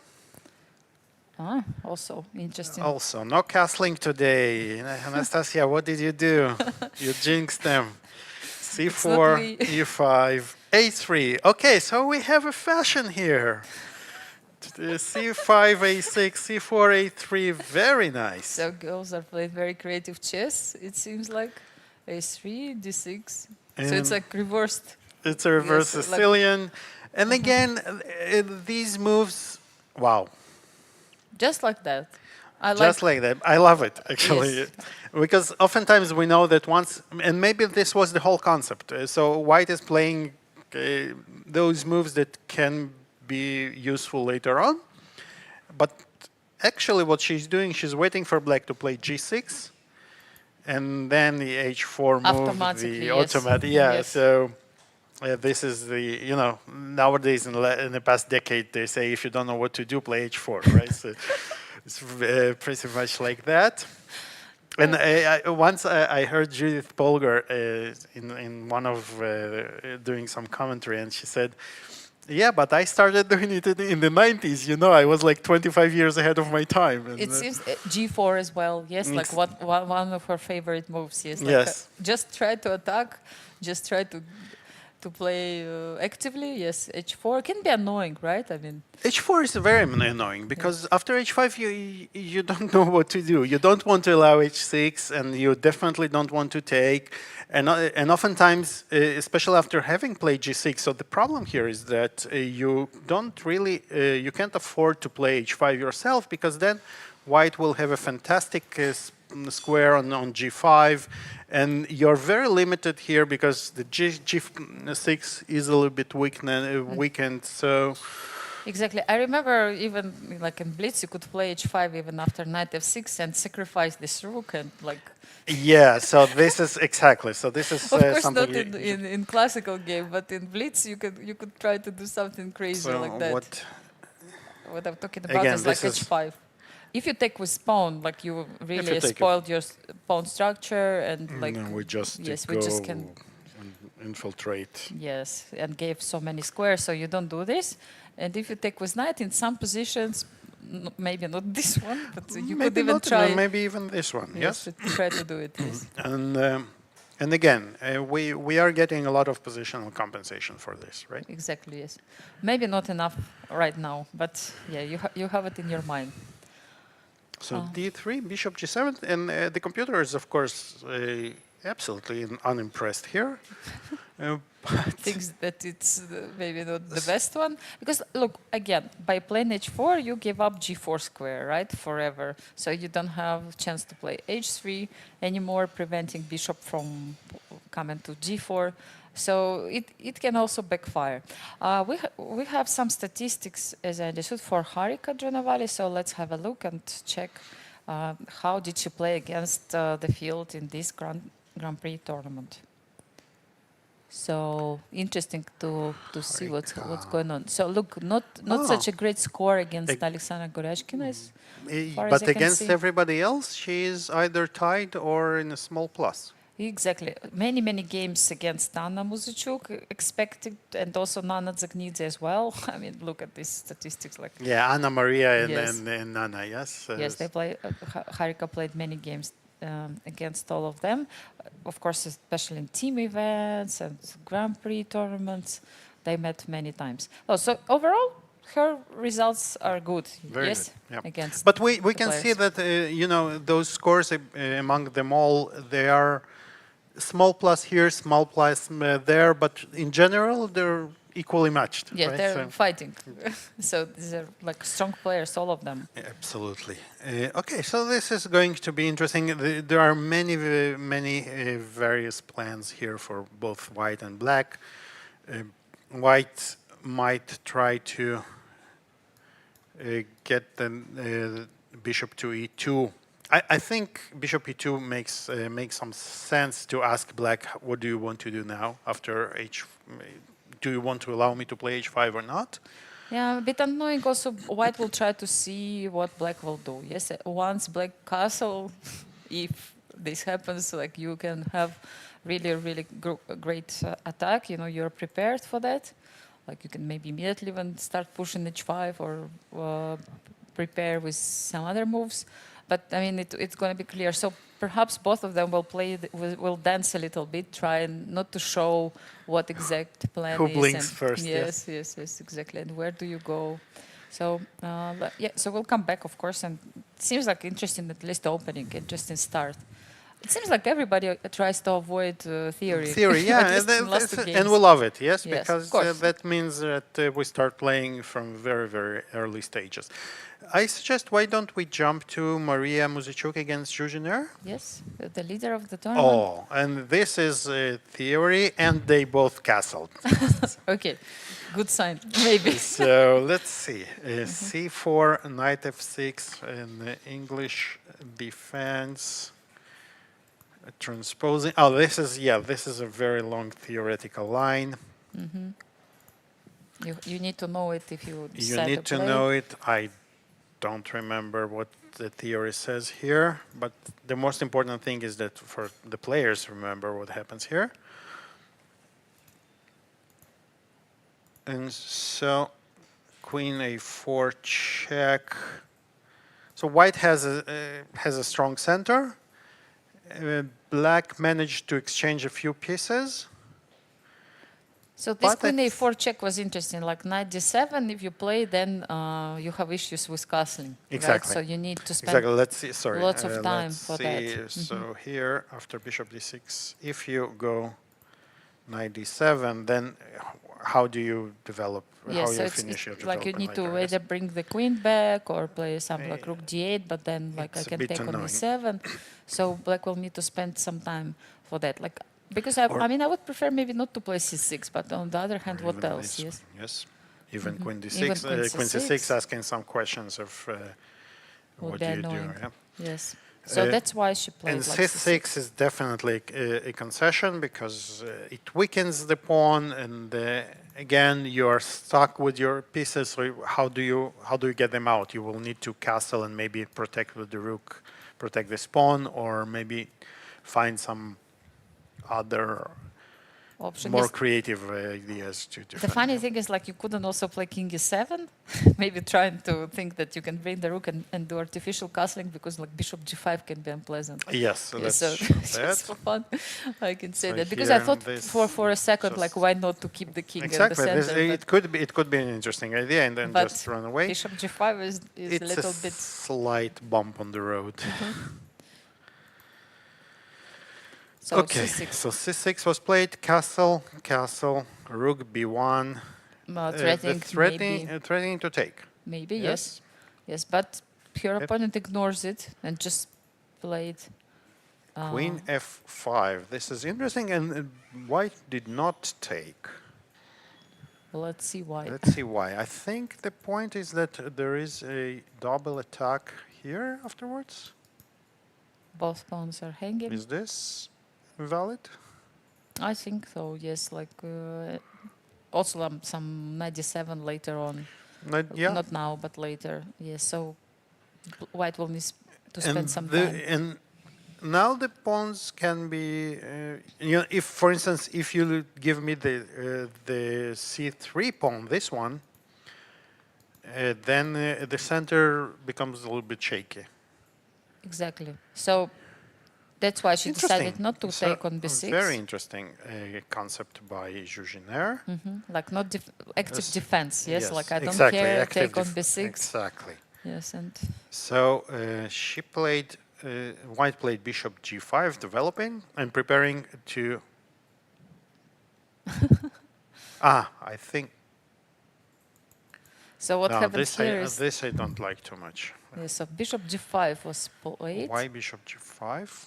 Also interesting. Also, no castling today. Anastasiya, what did you do? You jinxed them. C4, E5, A3. Okay, so we have a fashion here. C5, A6, C4, A3. Very nice. So girls are playing very creative chess, it seems like. A3, D6. And so it's like reversed. It's a reverse Sicilian. Like, and again, these moves, wow. Just like that. Just like that. I love it, actually. Yes. Because oftentimes we know that once, and maybe this was the whole concept. So white is playing those moves that can be useful later on. But actually what she's doing, she's waiting for black to play G6. And then the H4 move, the automatic. Yeah, yes. So this is the, you know, nowadays in the past decade, they say if you don't know what to do, play H4, right? So it's pretty much like that. And once I heard Judith Polgar in one of doing some commentary, and she said, yeah, but I started doing it in the 90s, you know, I was like 25 years ahead of my time. And it seems G4 as well, yes, like one of her favorite moves, yes. Like yes. Just try to attack, just try to play actively, yes. H4 can be annoying, right? I mean, H4 is very annoying because after H5 you don't know what to do. You don't want to allow H6, and you definitely don't want to take. And oftentimes, especially after having played G6, so the problem here is that you don't really, you can't afford to play H5 yourself, because then white will have a fantastic square on G5, and you're very limited here because the G6 is a little bit weakened, so... Exactly. I remember even like in Blitz, you could play H5 even after knight F6 and sacrifice this rook and like... Yeah, so this is exactly, so this is of course something... not in classical game, but in Blitz you could try to do something crazy so like that. What I'm talking about again, is like H5. If you take with pawn, like you really spoiled your pawn structure, and like we just we just can infiltrate. Yes, and gave so many squares, so you don't do this. And if you take with knight in some positions, maybe not this one, but you could even try. Maybe even this one. Yes. Try to do it. Yes. And again, we are getting a lot of positional compensation for this, right? Exactly. Yes. Maybe not enough right now, but yeah, you have it in your mind. So D3, Bishop G7, and the computer is, of course, absolutely unimpressed here. Thinks that it's maybe not the best one. Because, look, again, by playing H4, you give up G4 square, right, forever. So you don't have a chance to play H3 anymore, preventing bishop from coming to G4. So it can also backfire. We have some statistics, as I understood, for Harika Dronavalli. So let's have a look and check how did she play against the field in this Grand Prix tournament. So interesting to see what's going on. So look, not such a great score against Aleksandra Goryachkina, as far as I can against see. Everybody else, she is either tied or in a small plus. Exactly. Many games against Anna Muzychuk expected, and also Nana Dzagnidze as well. I mean, look at these statistics. Like yeah, Mariya yes. and Nana, yes. Yes, they play. Harika played many games against all of them. Of course, especially in team events and Grand Prix tournaments, they met many times. Oh, so overall, her results are good. Very yes, good. Yeah. Against. But we can see that you know, those scores among them all, they are small plus here, small plus there, but in general they're equally matched. Yeah, right? they're fighting. So these are like strong players, all of them. Absolutely. Okay, so this is going to be interesting. There are many various plans here for both white and black. White might try to get the bishop to e2 I think bishop e2 makes some sense to ask black, what do you want to do now after h? Do you want to allow me to play h5 or not? Yeah, a bit annoying also. White will try to see what black will do. Yes, once black castle, if this happens, like you can have really great attack. You know, you're prepared for that. Like you can maybe immediately even start pushing h5 or prepare with some other moves. But I mean, it's going to be clear. So perhaps both of them will play, will dance a little bit, try not to show what exact plan Who is. blinks and first? Yes, exactly. And where do you go? So yeah, so we'll come back, of course. And it seems like interesting, at least opening, interesting start. It seems like everybody tries to avoid theory. Theory, yeah, At least in last two and games. we love it, yes, Yes, because of course. that means that we start playing from very early stages. I suggest, why don't we jump to Mariya Muzychuk against Jiner? Yes, the leader of the tournament. Oh, and this is theory, and they both castled. Okay, good sign, maybe. So let's see. C4, knight f6, in English defense. Transposing. Oh, this is a very long theoretical line. You need to know it if you You decide need to play. know it. I don't remember what the theory says here, but the most important thing is that for the players remember what happens here. And so queen a4 check. So white has a strong center. Black managed to exchange a few pieces. So this But queen I a4 check was interesting. Like knight d7, if you play, then you have issues with castling. Exactly. Right? So you need to spend Exactly. Let's see. Sorry. lots of time let's for see. that. So here, after bishop d6, if you go knight d7, then how do you develop? Yes, how so you it's finish your like you development need to later, yes? either bring the queen back or play something like rook d8, but then like I It's a can bit take on annoying. e7. So black will need to spend some time for that. Like because I mean I would prefer maybe not to play c6, but on the other hand, Or what even else? this Yes. one, yes. Even queen d6. Even queen Queen c6 c6. asking some questions of Would what be do you annoying. do? Yeah. Yes. So that's why she played And like c6 is definitely a concession because it weakens the pawn, and again you are stuck with your pieces. So how do you get them out? You will need to castle and maybe protect with the rook, protect this pawn, or maybe find some other option. more Yes. creative ideas to defend. The funny thing is, like, you couldn't also play king e7, maybe trying to think that you can bring the rook and do artificial castling because, like, bishop g5 can be unpleasant. Yes, so Yes, let's so show just for that. fun, I can say So that because here I thought in this for a second, like, just- why not to keep the king Exactly, in the center? it could be an interesting idea, and then but just run away. bishop g5 is It's a little bit. slight bump on the road. So Okay, c6, so c6 was played, castle, rook b1. Threatening to take. maybe yes, but her opponent ignores it and just played. Queen f5. This is interesting, and white did not take. Let's see why. Let's see why. I think the point is that there is a double attack here afterwards. Both pawns are hanging. Is this valid? I think so. Yes, like also some knight d7 later on. Yeah. Not now, but later. Yes. So white will need to spend some the, time. And now the pawns can be, if, for instance, if you give me the c3 pawn, this one, then the center becomes a little bit shaky. Exactly. So that's why she decided not to So, take on b6. Very interesting concept by Jiner. Like not active defense. Yes, like I don't exactly, care. active Take on b6. Exactly. Yes, and So she played. White played bishop g5, developing and preparing to. I think. so what happens here is this I don't like too much. yes, so bishop g5 was played. Why bishop g5,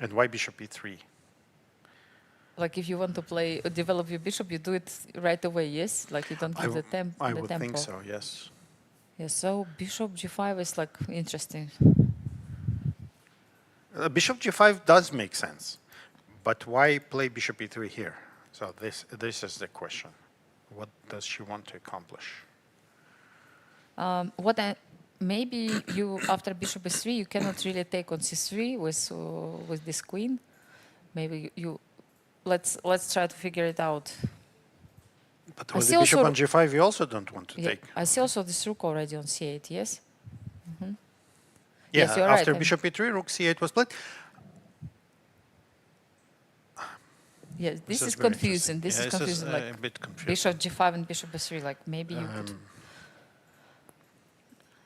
and why bishop e3? Like if you want to play develop your bishop, you do it right away. Yes, like you don't give the tempo. I would think so. Yes. Yes. So bishop g5 is like interesting. Bishop g5 does make sense, but why play bishop e3 here? So this is the question. What does she want to accomplish? Maybe you after bishop e3 you cannot really take on c3 with this queen. Maybe you let's try to figure it out. But with the bishop on g5, you also don't want to take. I see also this rook already on c8. Yes. Yeah, yes, you're after right. bishop e3, rook c8 was played. Yes, this is very confusing. This interesting. is confusing. Like a bit confusing. bishop g5 and bishop e3. Like maybe you could.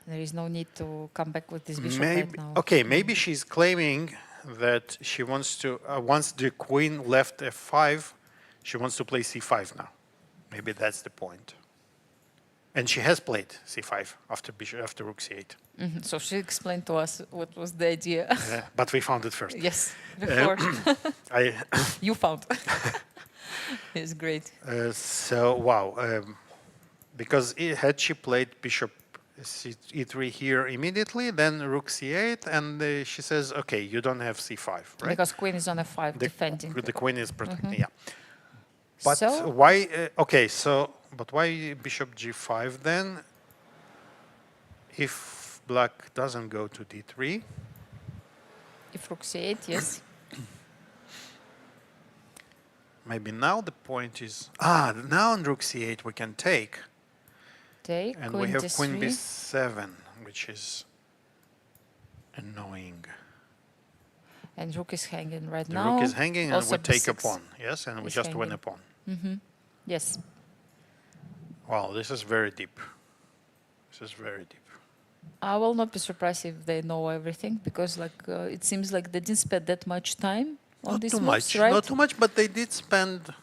There is no need to come back with this bishop right now. Okay, maybe she's claiming that she wants to, once the queen left f5, she wants to play c5 now. Maybe that's the point. And she has played c5 after rook c8. So she explained to us what was the idea. But we found it first. Yes, before you found. It's great. So, wow. Because had she played bishop e3 here immediately, then rook c8, and she says, okay, you don't have c5, right? Because queen is on f5 defending. The queen is protecting, yeah. But so, why, okay, so, but why bishop g5 then? If black doesn't go to d3. If rook c8, yes. Maybe now the point is, now on rook c8 we can take. And we have queen b7, which is annoying. And rook is hanging right now. The rook is hanging, and we take a b6 pawn. Yes, and we just win a pawn. Yes. Wow, this is very deep. This is very deep. I will not be surprised if they know everything, because like it seems like they didn't spend that much time on these moves, right? Not too much, but they did spend.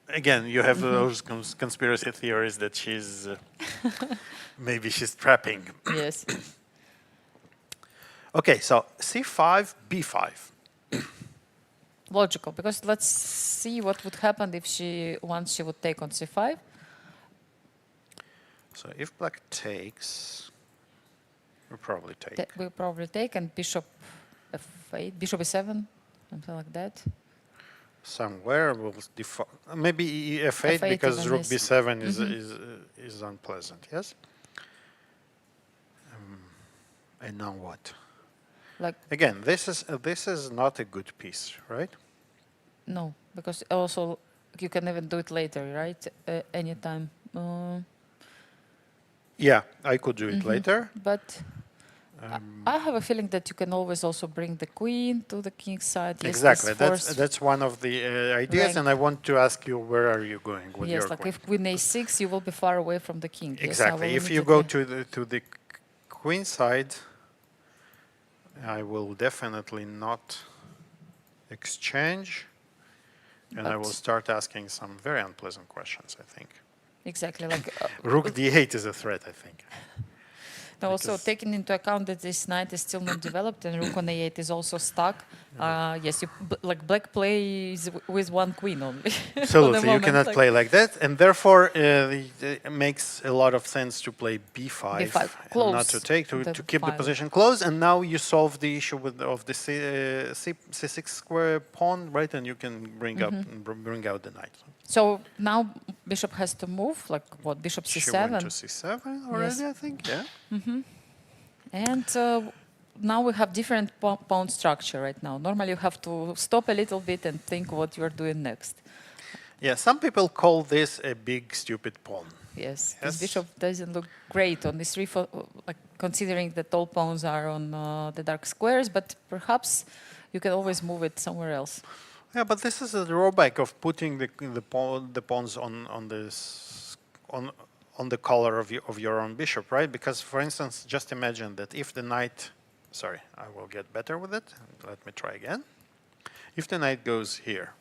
Again, you have those conspiracy theories that she's maybe she's trapping. Yes. Okay, so c5, b5. Logical, because let's see what would happen if once she would take on c5. So if black takes, we'll probably take. We'll probably take, and bishop f8, bishop e7, something like that. Somewhere we'll maybe f8 because rook b7 is unpleasant. Yes. And now what? Like again, this is not a good piece, right? No, because also you can even do it later, right? Anytime. Yeah, I could do it later. But I have a feeling that you can always also bring the queen to the king's side. Yes, exactly, that's one of the ideas, and I want to ask you, where are you going with your like queen? if queen a6, you will be far away from the king. Exactly. Yes, if you go to the queen side, I will definitely not exchange, and I will start asking some very unpleasant questions, I think. Exactly. Like rook d8 is a threat, I think. Now, also taking into account that this knight is still not developed and rook on a8 is also stuck. Yes, like black plays with one queen only. Absolutely, you cannot play like that, and therefore it makes a lot of sense to play b5, close, not to take, to keep the position close. And now you solve the issue of the c6 square pawn, right? And you can bring out the knight. So now bishop has to move, like what, bishop c7? She went to c7 already, I think, yeah. And now we have different pawn structure right now. Normally you have to stop a little bit and think what you're doing next. Yeah, some people call this a big stupid pawn. Yes, this bishop doesn't look great on this like considering that all pawns are on the dark squares, but perhaps you can always move it somewhere else. Yeah, but this is a drawback of putting the pawns on the color of your own bishop, right? Because, for instance, just imagine that if the knight, sorry, I will get better with it. Let me try again. If the knight goes here,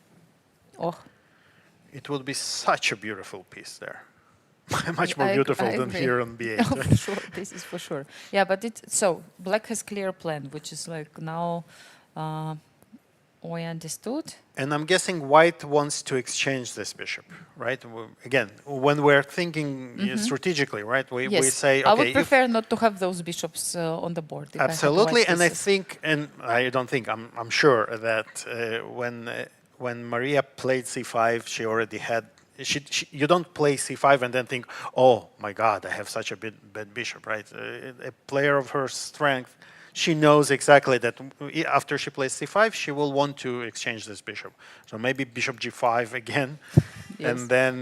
it would be such a beautiful piece there. Much more beautiful than here on b8. Oh, for sure, this is for sure. Yeah, but so black has clear plan, which is like now. We understood. And I'm guessing white wants to exchange this bishop, right? Again, when we're thinking strategically, right? We Yes. say, okay, I would prefer not to have those bishops on the board. If absolutely, I had and I pieces. think, and I don't think, I'm sure that when Mariya played c5, she already had. You don't play c5 and then think, oh my God, I have such a bad bishop, right? A player of her strength, she knows exactly that after she plays c5, she will want to exchange this bishop. So maybe bishop g5 again, Yes. and then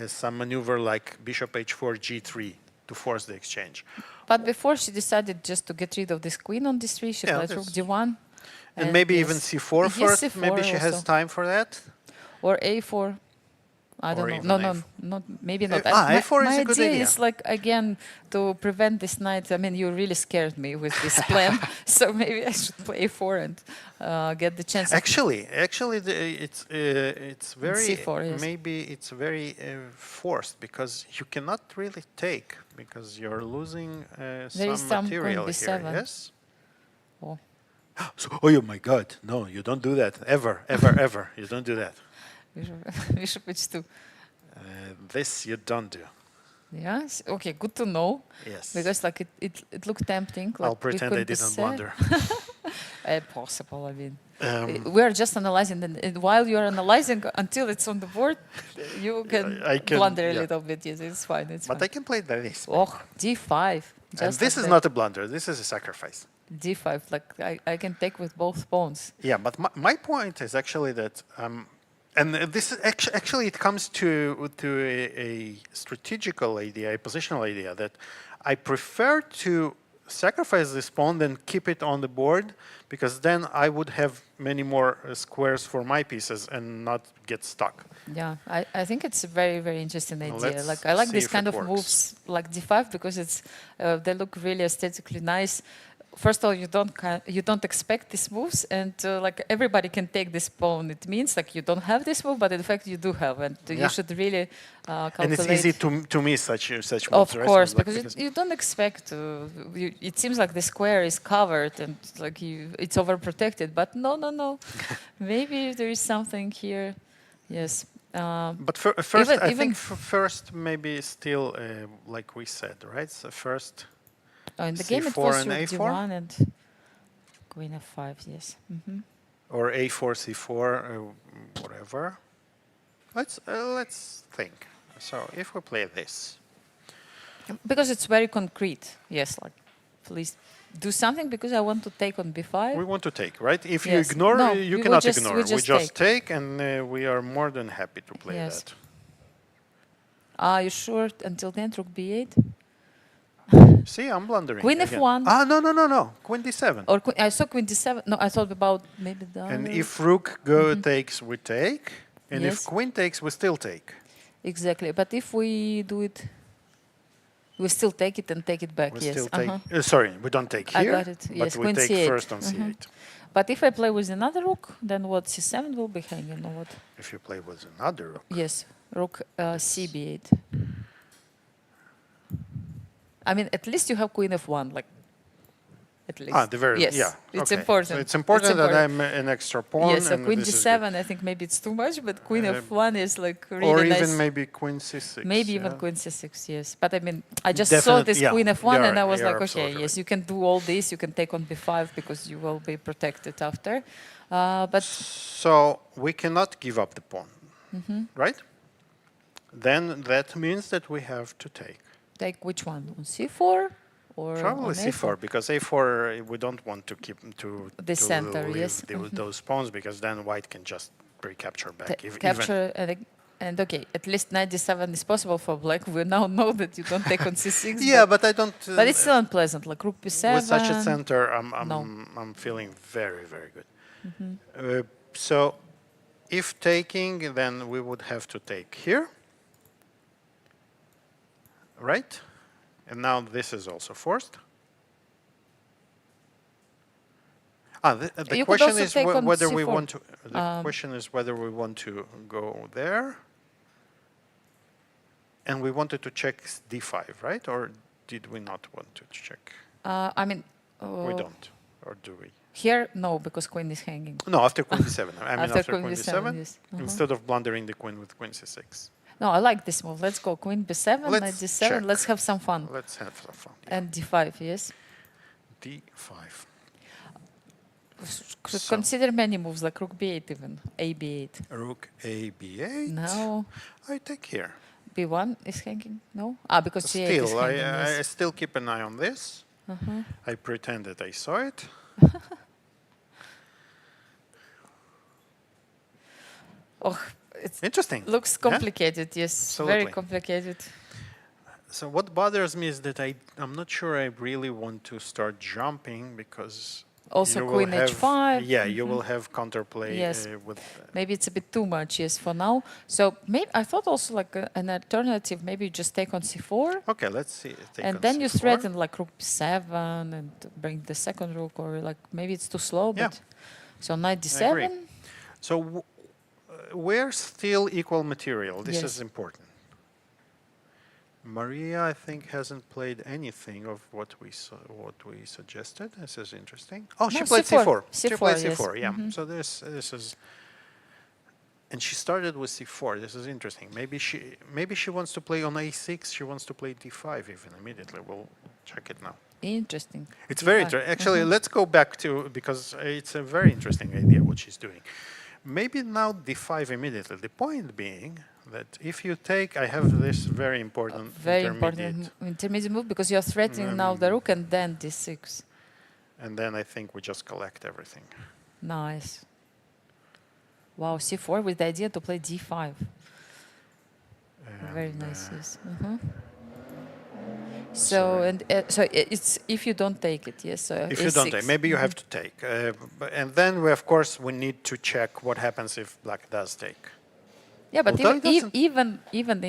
some maneuver like bishop h4, g3 to force the exchange. But before she decided just to get rid of this queen on d3, she played rook d1. And maybe yes. even c4 Yes, first. C4 maybe she has also. time for that. Or a4. I don't Or know. even No, not maybe not. a4 my is a good idea idea. is like again to prevent this knight. I mean, you really scared me with this plan, so maybe I should play a4 and get the chance. Actually, it's very C4, yes. maybe it's very forced because you cannot really take because you're losing some material queen b7. here. Yes. Oh. So, oh my God! No, you don't do that ever, ever, ever. You don't do that. Bishop h2. This you don't do. Yes. Okay. Good to know. Yes. Because like it looked tempting. Like I'll pretend I didn't blunder. Possible. I mean, we are just analyzing, and while you are analyzing, until it's on the board, you can, I can blunder a little bit. Yes, it's fine. It's But fine. I can play this. Oh, d5. And this is not a blunder. This is a sacrifice. d5. Like I can take with both pawns. Yeah, but my point is actually that, and this is actually it comes to a strategical idea, a positional idea that I prefer to sacrifice this pawn than keep it on the board because then I would have many more squares for my pieces and not get stuck. Yeah, I think it's a very, very interesting idea. Let's Like I like see this if kind it of works. moves like d5 because it's they look really aesthetically nice. First of all, you don't expect these moves, and like everybody can take this pawn. It means like you don't have this move, but in fact you do have, and you should really calculate. And it's easy to miss such moves, Of right? course, So, because you don't expect. It seems like the square is covered and like it's overprotected, but no. Maybe there is something here. Yes. But first, I even think first maybe still like we said, right? So first. In the game it C4 was and rook A4? d1 and queen f5, yes. Or a4, c4, whatever. Let's think. So if we play this, Because it's very concrete, yes. Like, please do something because I want to take on b5. we want to take, right? If you Yes. ignore, No, you we cannot just- ignore. we We just just take, and we are more than happy to play Yes. that. Are you sure until then rook b8? See, I'm blundering. Queen again. f1. Ah, no. Queen d7. Or I saw queen d7. No, I thought about maybe the And other. if rook takes, we take. And if Yes. queen takes, we still take. Exactly. But if we do it, we still take it and take it back, We yes. still take. Sorry, we don't take I here. got it. But Yes, we queen take c8. first on c8. But if I play with another rook, then what, c7 will be hanging or what? If you play with another rook. Yes, rook cb8. I mean, at least you have queen f1, like, at least. Ah, the very yes, yeah. it's okay. important. So it's important that I'm an extra pawn. Yes, so and queen this is good. d7, I think maybe it's too much, but queen f1 is like really Or nice. even maybe queen c6. Maybe even yeah. queen c6, yes. But I mean, I just saw this yeah, queen f1 and I was you're like, okay, absolutely yes, you can do all this. You can take on b5 because you will be protected after. But So we cannot give up the pawn, right? Then that means that we have to take. take which one? On c4 or Probably on c4 because a4 we don't want to keep The center, leave yes. those pawns because then white can just recapture back. Even capture and okay, at least knight d7 is possible for black. We now know that you don't take on c6. yeah, but I don't. but it's still unpleasant. Like rook b7. With such a center, No. I'm feeling very, very good. So if taking, then we would have to take here, right? And now this is also forced. The You could question also is take on whether we c4. want to. The question is whether we want to go there. And we wanted to check d5, right? Or did we not want to check? I mean, We don't. Or do we? Here, no, because queen is hanging. No, after queen b7. I mean, after queen b7, b7, yes. instead of blundering the queen with queen c6. No, I like this move. Let's go queen b7, knight Let's d7. check. Let's have some fun. Let's have some fun. Yeah. And d5, yes. d5. Could So- consider many moves, like rook b8 even, a b8. Rook a b8. No, I take here. b1 is hanging. No, because c8 is Still, hanging. I Yes. still keep an eye on this. I pretend that I saw it. Oh, it Interesting. looks Yeah? complicated. Yes, very Absolutely. complicated. So what bothers me is that I'm not sure I really want to start jumping because Also you will queen have, h5. Yeah, you will have counterplay Yes. with. Maybe it's a bit too much, yes, for now. So maybe I thought also like an alternative, maybe you just take on c4, Okay, let's see. Take and on then you c4. threaten like rook b7 and bring the second rook, or like maybe it's too slow. Yeah. But so knight I agree. d7. So we're still equal material. This Yes. is important. Mariya, I think, hasn't played anything of what we suggested. This is interesting. Oh, she No, played c4. c4. She played C4, yes. c4. Yeah. So this is, and she started with c4. This is interesting. Maybe she wants to play on a6. She wants to play d5 even immediately. We'll check it now. Interesting. It's very D5. interesting. Actually, let's go back to, because it's a very interesting idea what she's doing. Maybe now d5 immediately. The point being that if you take, I have this very important Very intermediate, important intermediate move, because you're threatening now the rook and then d6. and then I think we just collect everything. Nice. Wow, c4 with the idea to play d5. Very nice, yes. So it's if you don't take it, yes. So If you don't a6. take, maybe you have to take. And then, of course, we need to check what happens if black does take. Yeah, but Although it doesn't- even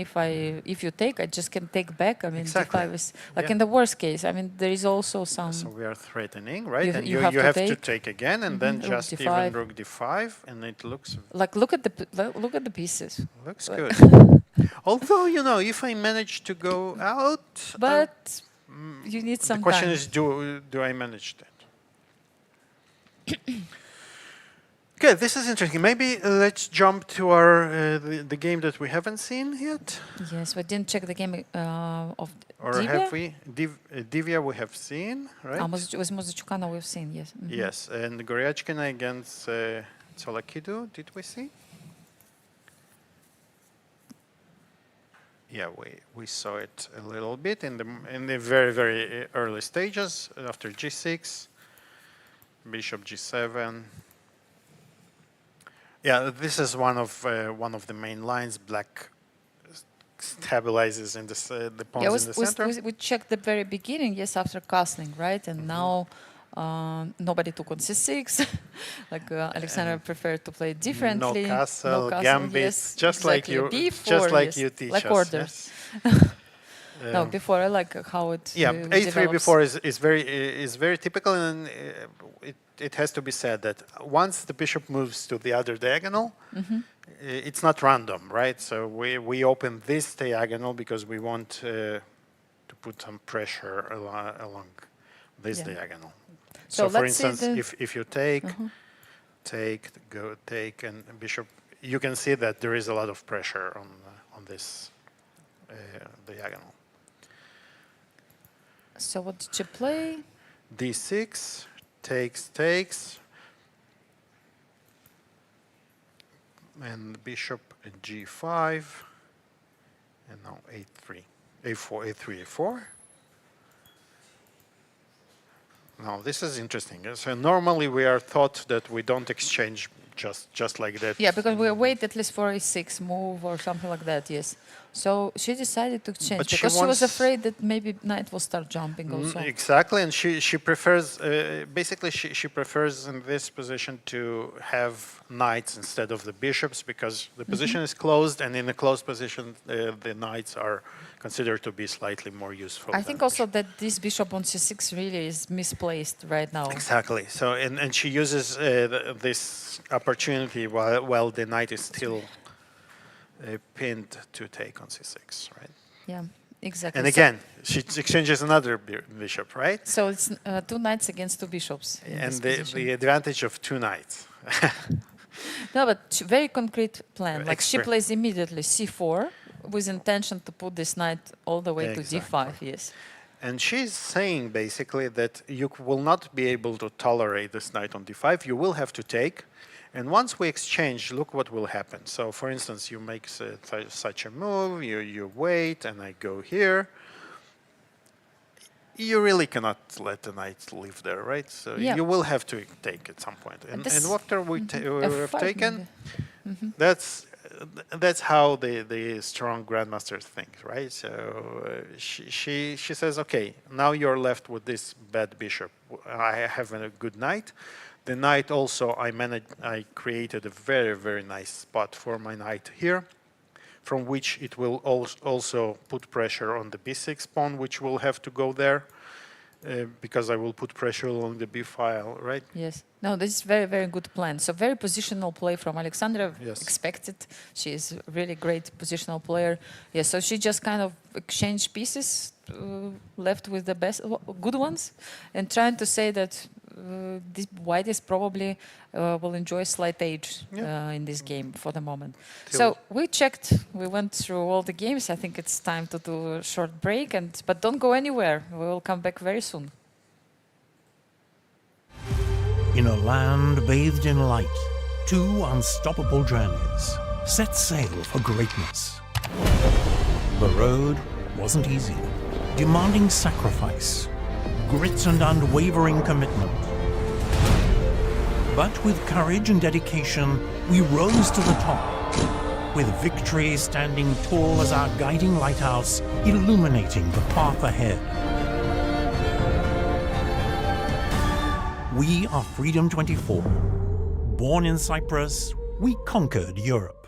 if you take, I just can take back. I mean, Exactly. d5 is like Yeah. in the worst case. I mean, there is also some. So we are threatening, right? You- And you you have to have to take. take again, and then Rook just d5. even rook d5, and it looks Look at the pieces. looks Like- good. Although, if I manage to go out, But you need some the question time. is, do I manage that? Okay, this is interesting. Maybe let's jump to our the game that we haven't seen yet. Yes, we didn't check the game of Or Divya. have we? Divya we have seen, right? With Muzychuk we've seen, yes. Mhm. Yes, and Goryachkina against Tsolakidou, did we see? Yeah, we saw it a little bit in the very, very early stages after g6, bishop g7. Yeah, this is one of the main lines. Black stabilizes in the pawns in the center. We checked the very beginning, yes, after castling, right? And now nobody took on c6. Like Aleksandra preferred to play differently. No castle, gambit, yes, just like exactly. you, B4, just like yes, you teach like us. orders. Yes. No, before I like how it Yeah, a3 develops. before is very typical, and it has to be said that once the bishop moves to the other diagonal, it's not random, right? So we open this diagonal because we want to put some pressure along this Yeah. diagonal. So for let's see instance, if you take, take, and bishop, you can see that there is a lot of pressure on this diagonal. So what did you play? d6, takes, and bishop at g5, and now a3, a4, a3, a4. Now this is interesting. So normally we are taught that we don't exchange just like that. Yeah, because we wait at least for a 6 move or something like that, yes. So she decided to exchange But she because she was wants- afraid that maybe knight will start jumping also. Exactly, and she prefers, basically she prefers in this position to have knights instead of the bishops because the position is closed, and in a closed position the knights are considered to be slightly more useful. I than think also bishops. that this bishop on c6 really is misplaced right now. Exactly. So and she uses this opportunity while the knight is still pinned to take on c6, right? Yeah. Exactly. And again, she exchanges another bishop, right? So it's 2 knights against 2 bishops. In And this the position. advantage of 2 knights. No, but very concrete plan. Like she Expert. plays immediately c4 with intention to put this knight all the way to Exactly. d5. Yes. And she's saying basically that you will not be able to tolerate this knight on d5. You will have to take. And once we exchange, look what will happen. So for instance, you make such a move, you wait, and I go here. You really cannot let the knight live there, right? So Yeah. you will have to take at some point. And after we have F5 taken, maybe. that's how the strong grandmasters think, right? So she says, okay, now you're left with this bad bishop. I have a good knight. The knight also, I created a very, very nice spot for my knight here, from which it will also put pressure on the b6 pawn, which will have to go there, because I will put pressure along the b file, right? Yes. No, this is very, very good plan. So very positional play from Aleksandra. Yes. Expected. She is a really great positional player. Yeah. So she just kind of exchanged pieces, left with the best, good ones, and trying to say that this white is probably will enjoy slight edge in this game for the moment. So we checked. We went through all the games. I think it's time to do a short break. But don't go anywhere. We will come back very soon. In a land bathed in light, 2 unstoppable journeys set sail for greatness. The road wasn't easy, demanding sacrifice, grit and unwavering commitment. But with courage and dedication, we rose to the top, with victory standing tall as our guiding lighthouse, illuminating the path ahead. We are Freedom 24. Born in Cyprus, we conquered Europe.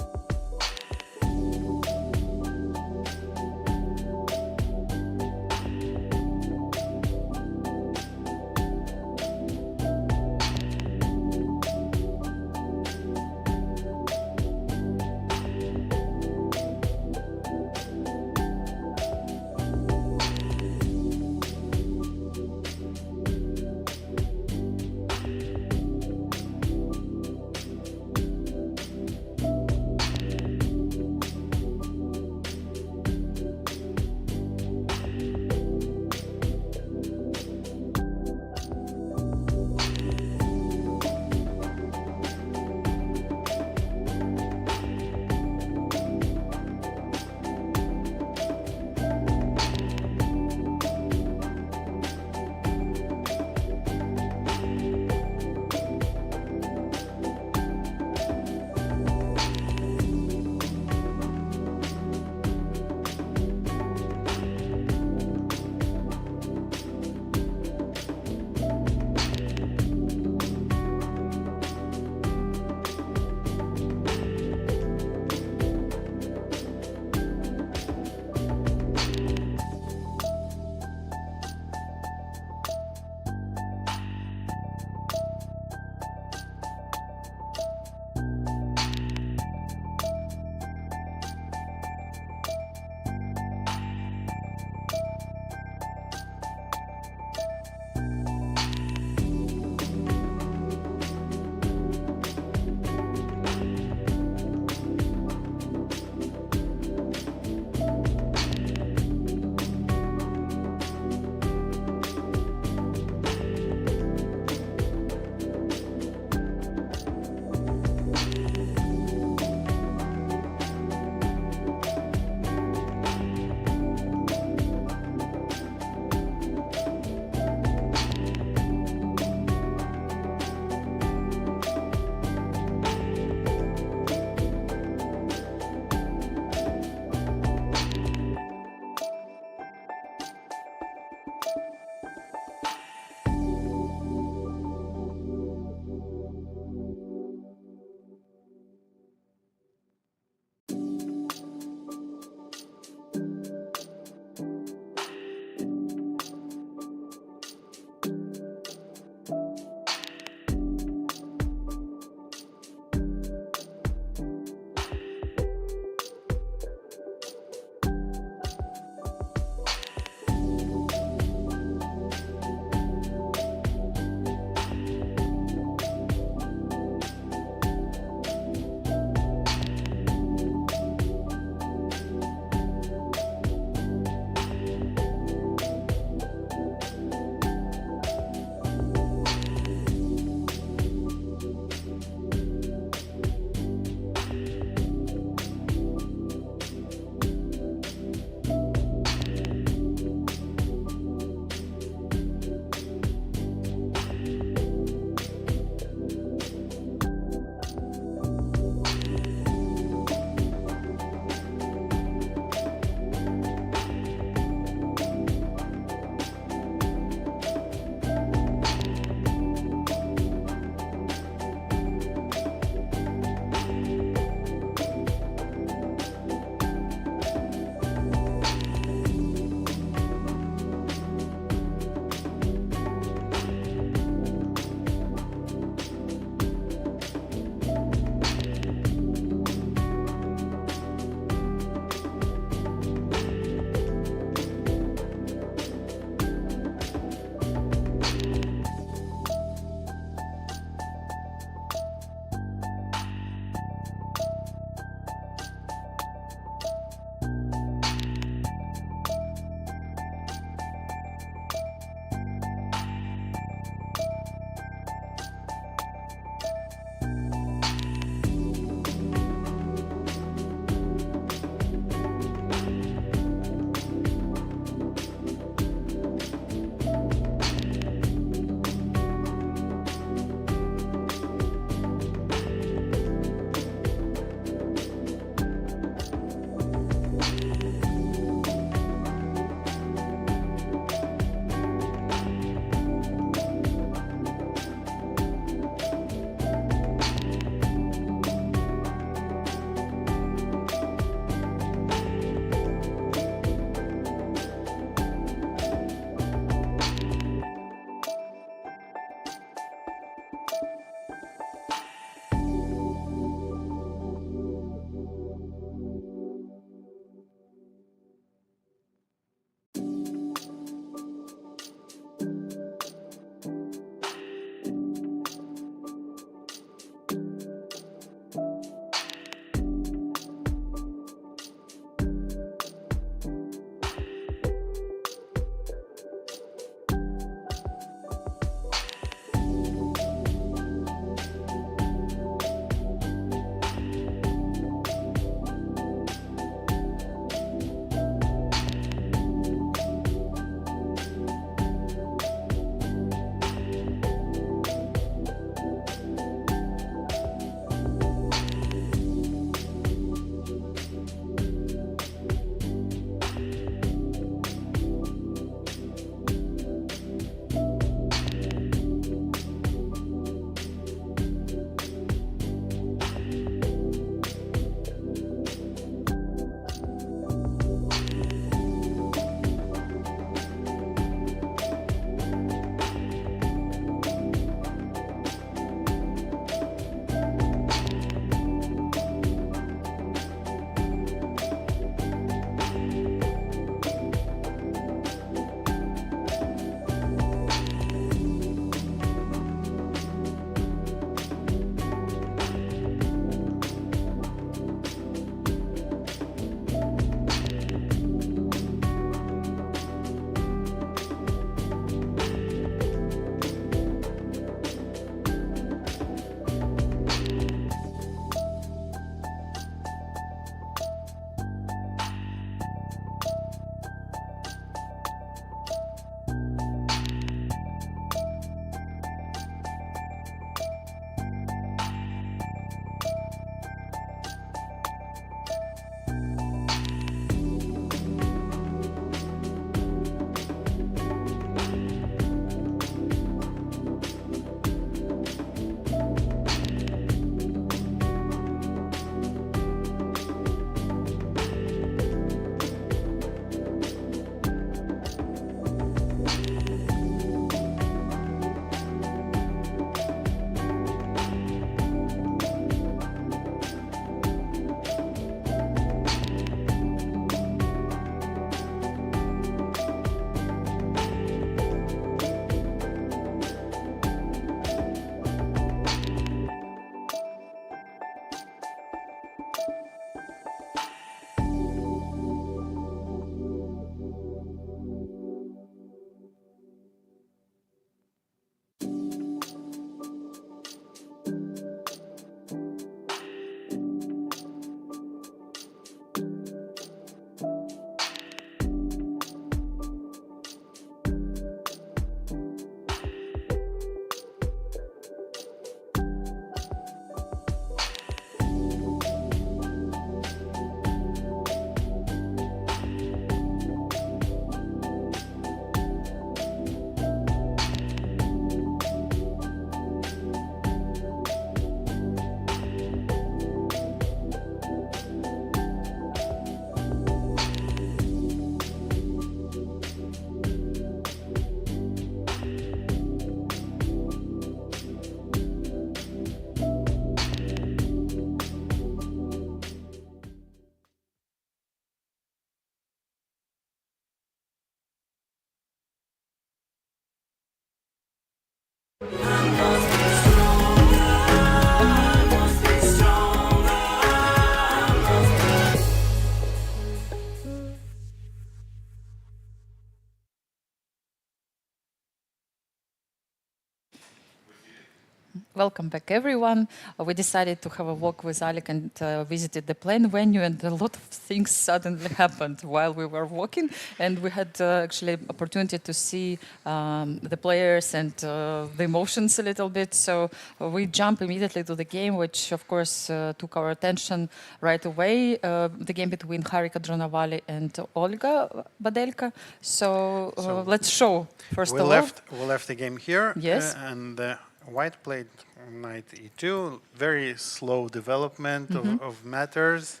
Welcome back, everyone. We decided to have a walk with Alik and visited the playing venue, and a lot of things suddenly happened while we were walking. And we had actually opportunity to see the players and the emotions a little bit. So we jumped immediately to the game, which of course took our attention right away. The game between Harika, Dronavalli and Olga, Badelka. So let's show first of all. We left the game here. Yes. And White played knight e2, very slow development of matters.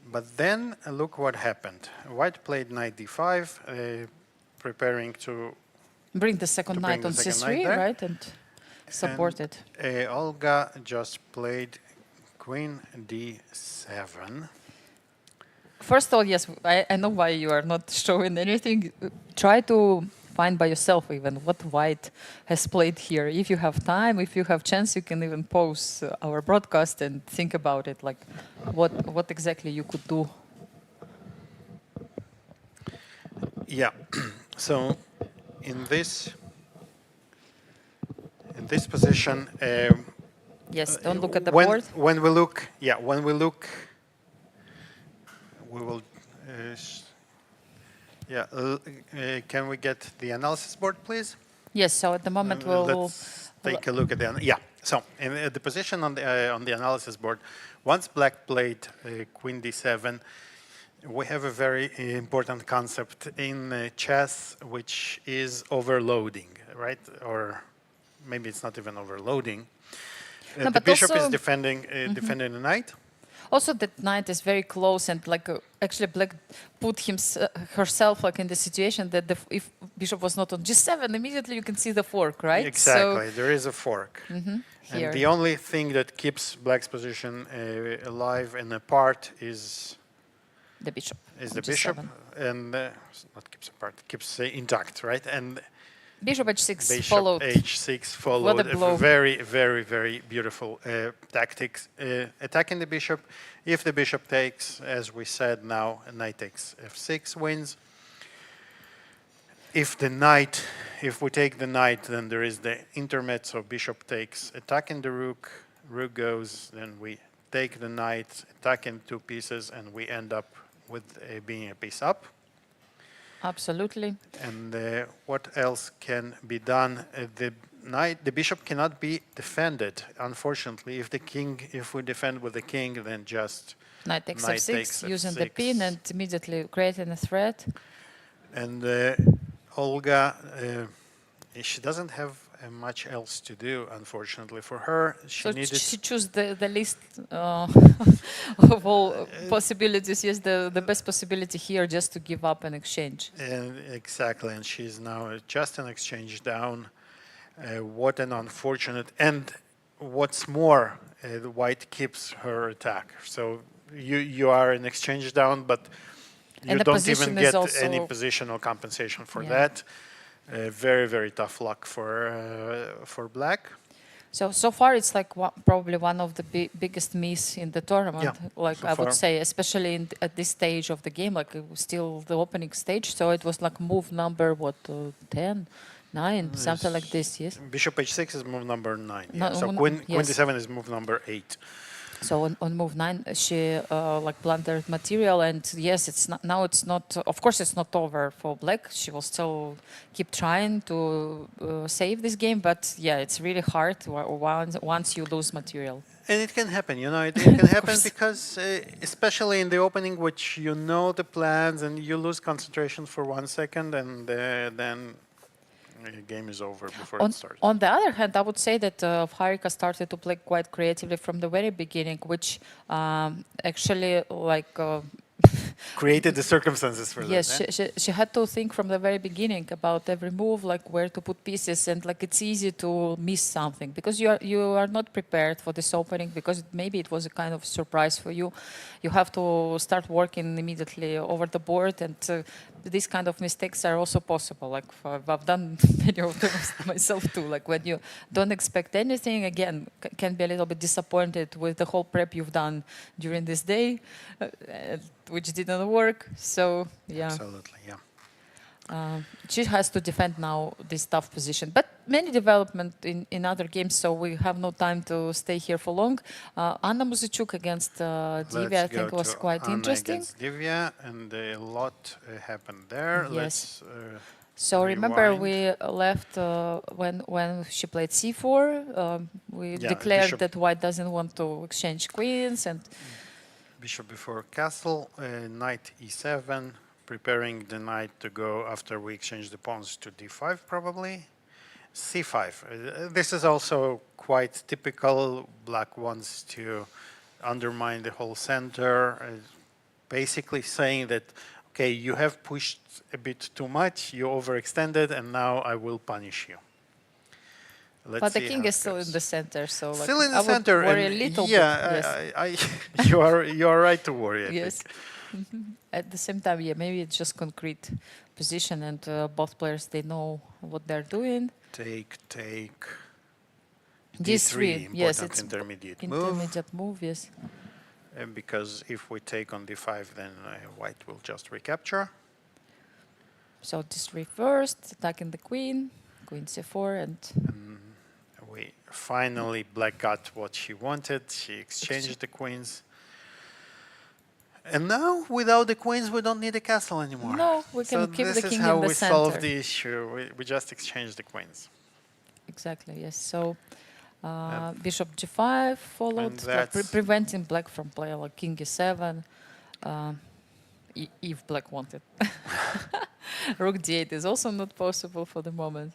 But then look what happened. White played knight d5, preparing to bring the second knight on c3, right? And support it. Olga just played queen d7. First of all, yes, I know why you are not showing anything. Try to find by yourself even what White has played here. If you have time, if you have chance, you can even pause our broadcast and think about it, like what exactly you could do. Yeah. So in this position, yes, don't look at the when, board. When we look, we will. Can we get the analysis board, please? Yes. So at the moment we'll let's take a look at the So in the position on the analysis board, once Black played Queen d7, we have a very important concept in chess, which is overloading, right? Or maybe it's not even overloading. No, the bishop also, is defending defending the knight. Also, that knight is very close, and like actually, Black put herself like in the situation that if bishop was not on g7, immediately you can see the fork, right? Exactly, there is a fork. Here. And the only thing that keeps Black's position alive and apart is the bishop. Is the bishop, and not keeps apart, keeps intact, right? And bishop h6 bishop followed. h6 followed. What a blow. Very, very, very beautiful tactics. Attacking the bishop. If the bishop takes, as we said now, knight takes f6 wins. If we take the knight, then there is the intermezzo. Bishop takes, attacking the rook. Rook goes, then we take the knight, attacking two pieces, and we end up with being a piece up. Absolutely. And what else can be done? The bishop cannot be defended. Unfortunately, if we defend with the king, then just knight takes knight f6, takes using f6. the pin and immediately creating a threat. And Olga, she doesn't have much else to do, unfortunately. For her, she chose the least of all possibilities. Yes, the best possibility here, just to give up an exchange. Exactly, and she's now just an exchange down. What an unfortunate, and what's more, the White keeps her attack. So you are an exchange down, but you don't even get any positional compensation for that. Very, very tough luck for Black. So far, it's like probably one of the biggest miss in the tournament. Yeah, like so I would far. say, especially at this stage of the game, like it was still the opening stage. So it was like move number 10, 9, something like this. Yes. Bishop h6 is move number 9. No, So queen d7 is move number 8. So on move 9, she like blundered material, and yes, it's not now. It's not. Of course, it's not over for Black. She will still keep trying to save this game, but yeah, it's really hard once you lose material. And it can happen, it can happen because, especially in the opening, which you know the plans, and you lose concentration for 1 second, and then the game is over before it starts. On the other hand, I would say that Harika started to play quite creatively from the very beginning, which actually like created the circumstances for that. Yes, she had to think from the very beginning about every move, like where to put pieces, and like it's easy to miss something because you are not prepared for this opening, because maybe it was a kind of surprise for you. You have to start working immediately over the board, and these kind of mistakes are also possible. Like I've done many of them myself too. Like when you don't expect anything, again, can be a little bit disappointed with the whole prep you've done during this day, which didn't work. So yeah. Absolutely, yeah. She has to defend now this tough position. But many development in other games, so we have no time to stay here for long. Anna Muzychuk against Divya, I think was quite Anna interesting. Against Divya, and a lot happened there. Yes. Let's So remember rewind. we left when she played c4. We declared bishop. that white doesn't want to exchange queens, and Bishop before castle, knight e7, preparing the knight to go after we exchange the pawns to d5 probably. c5. This is also quite typical. Black wants to undermine the whole center, basically saying that, okay, you have pushed a bit too much, you overextended, and now I will punish you. Let's but the see king how is it still goes. in the center, so like, Still in the I would center, worry and a little yeah, bit. Yes. you are right to worry. I Yes. think. At the same time, yeah, maybe it's just concrete position, and both players they know what they're doing. Take D3, yes, important it's intermediate intermediate move. Yes. and because if we take on d5, then white will just recapture. So D3 first, attacking the queen, queen c4, and We finally, black got what she wanted. She exchanged the queens. And now, without the queens, we don't need a castle anymore. No, we can keep the king in the This is how we solve center. the issue. We just exchange the queens. Exactly, yes. So bishop g5 followed, And like, that's- preventing black from playing like king e7, if black wanted. Rook d8 is also not possible for the moment.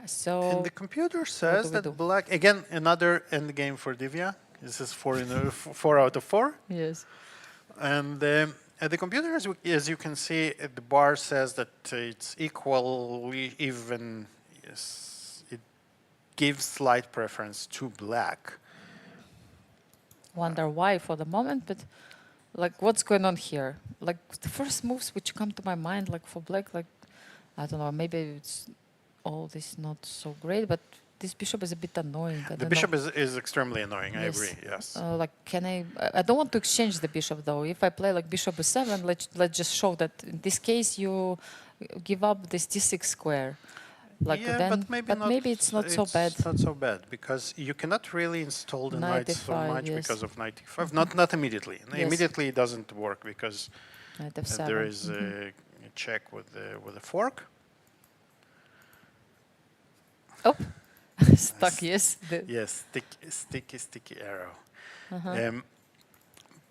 So And the computer says we that do? black, again, another endgame for Divya. This is 4 out of 4. yes, And at the computer, as you can see, the bar says that it's equally even. Yes, it gives slight preference to black. wonder why for the moment, but like what's going on here? Like the first moves which come to my mind, like for black, like I don't know, maybe it's all this not so great, but this bishop is a bit annoying. I The don't bishop know. is extremely annoying. I Yes. agree. Yes. Like, can I don't want to exchange the bishop though. If I play like bishop e7, let's just show that in this case you give up this d6 square. Like yeah, then, but maybe it's not so bad. It's not so bad because you cannot really install the knight so 95, much yes. because of knight e5. Not immediately. Yes. Immediately it doesn't work because Knight f7. there is a check with the fork. Oh, stuck. Yes. Yes, sticky arrow.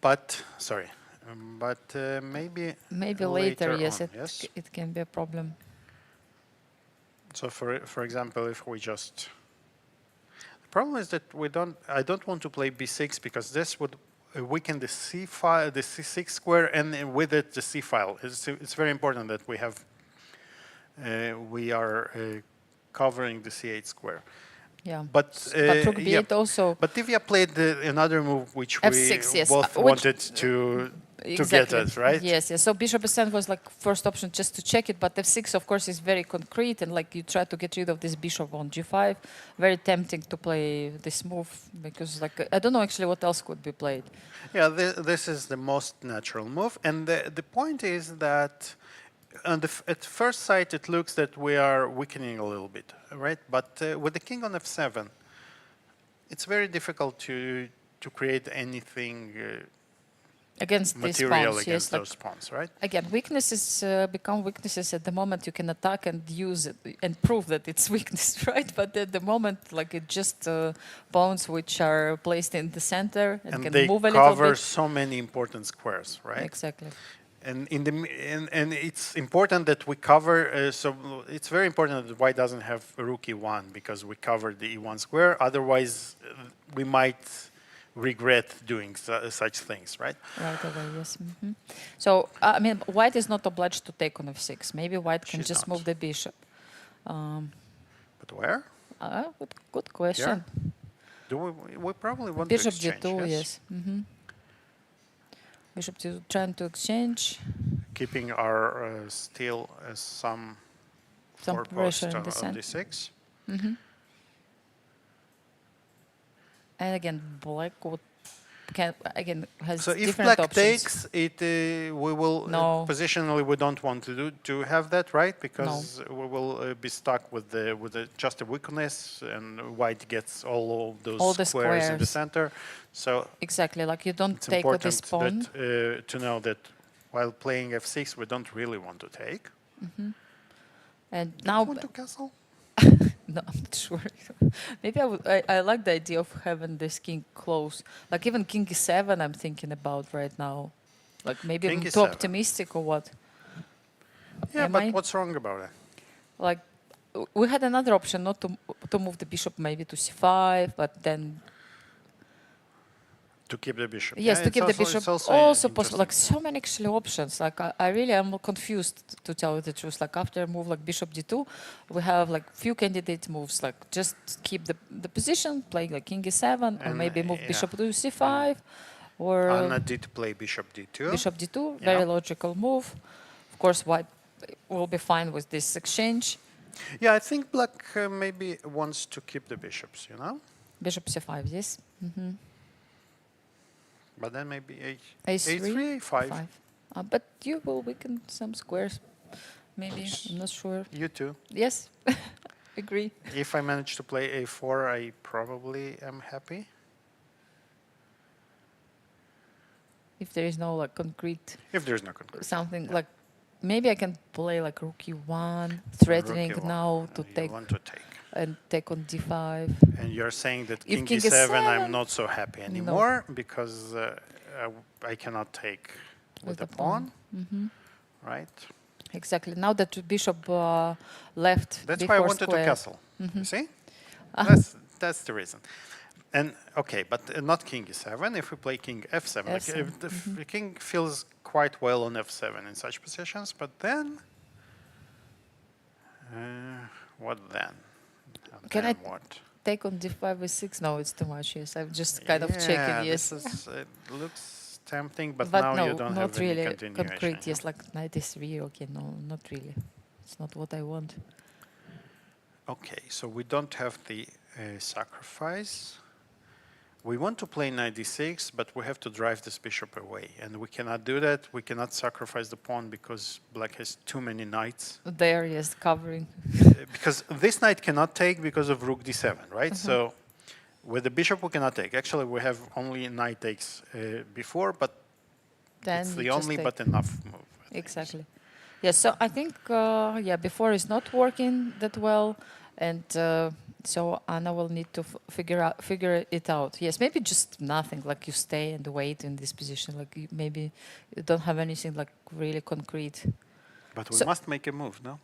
But sorry, maybe Maybe later, yes, on, yes. it can be a problem. So for example, if we just, the problem is that I don't want to play b6 because this would weaken the c file, the c6 square, and with it the c file. It's very important that we are covering the c8 square. Yeah. But rook b8 also. But Divya played another move which F6, we yes, both which- wanted to get us, right? Yes, yes. So bishop e7 was like first option just to check it, but f6 of course is very concrete, and like you try to get rid of this bishop on g5. Very tempting to play this move because like I don't know actually what else could be played. Yeah, this is the most natural move, and the point is that at first sight it looks that we are weakening a little bit, right? But with the king on f7, it's very difficult to create anything Against these material pawns, against yes. Like, those pawns, right? again, weaknesses become weaknesses at the moment you can attack and use it and prove that it's weakness, right? But at the moment, like it just pawns which are placed in the center and can they move a little cover bit. so many important squares, right? Exactly. And and it's important that we cover. So it's very important that white doesn't have rook e1 because we covered the e1 square. Otherwise, we might regret doing such things, right? Right away, yes. So, I mean, white is not obliged to take on f6. Maybe white can She's just not. move the bishop. But where? Good question. Do we probably want Bishop to exchange? d2, yes. Bishop d2, trying to exchange. Keeping our still some Pressure in on the center. d6. And again, black would can again has So if different black options. takes it, we will No. positionally we don't want to have that, right? Because we will be stuck with just a weakness, and white gets all of those All the squares in the squares. center. So Exactly, like you don't it's take with this important pawn. that, to know that while playing f6, we don't really want to take. And Do now, you want to castle? no, I'm not sure. Maybe I like the idea of having this king close. Like even king e7 I'm thinking about right now. Like maybe King I'm too e7. optimistic or what. Yeah, Am but I? what's wrong about it? Like we had another option not to move the bishop maybe to c5, but then To keep the bishop. yes, Yeah, to it's keep the also- bishop it's also also possible. Like interesting. so many actually options. Like I really am confused, to tell you the truth. Like after a move like bishop d2, we have like few candidate moves. Like just keep the position, play like king e7, or And, maybe move yeah. bishop to c5, or Anna did play bishop d2. bishop d2. Yeah. Very logical move. Of course, white will be fine with this exchange. Yeah, I think black maybe wants to keep the bishops, you know? Bishop c5, yes. But then maybe a3, a3, a5. But you will weaken some squares. Maybe, I'm not sure. You too. Yes, agree. If I manage to play a4, I probably am happy. If there is no like concrete If there's no concrete. something Yeah. like, maybe I can play like rook e1, threatening Rook e1, now to you take want to take. and take on d5. And you're saying that If king king e7, e7, I'm not so happy anymore because I cannot take with the pawn. Right? Exactly. Now that the bishop left That's before why I wanted square. to castle. You see? That's the reason. And okay, but not king e7. If we play king f7, like, F7, if the king feels quite well on f7 in such positions, but then what then? And Can then I what? Take on d5 with 6? No, it's too much. Yes, I'm just kind of checking. Yes, This is, it looks tempting, but, but now no, you don't not have any really continuation. concrete. Yes, like knight e3. Okay, no, not really. It's not what I want. Okay, so we don't have the sacrifice. We want to play knight d6, but we have to drive this bishop away. And we cannot do that. We cannot sacrifice the pawn because black has too many knights. There, yes, covering. Because this knight cannot take because of rook d7, right? So with the bishop, we cannot take. Actually, we have only knight takes before, but Then it's you the just only take. but enough move. I think. Exactly. Yeah, so I think, yeah, before is not working that well. And so Anna will need to figure it out. Yes, maybe just nothing, like you stay and wait in this position. Like maybe you don't have anything like really concrete. But we So- must make a move, no?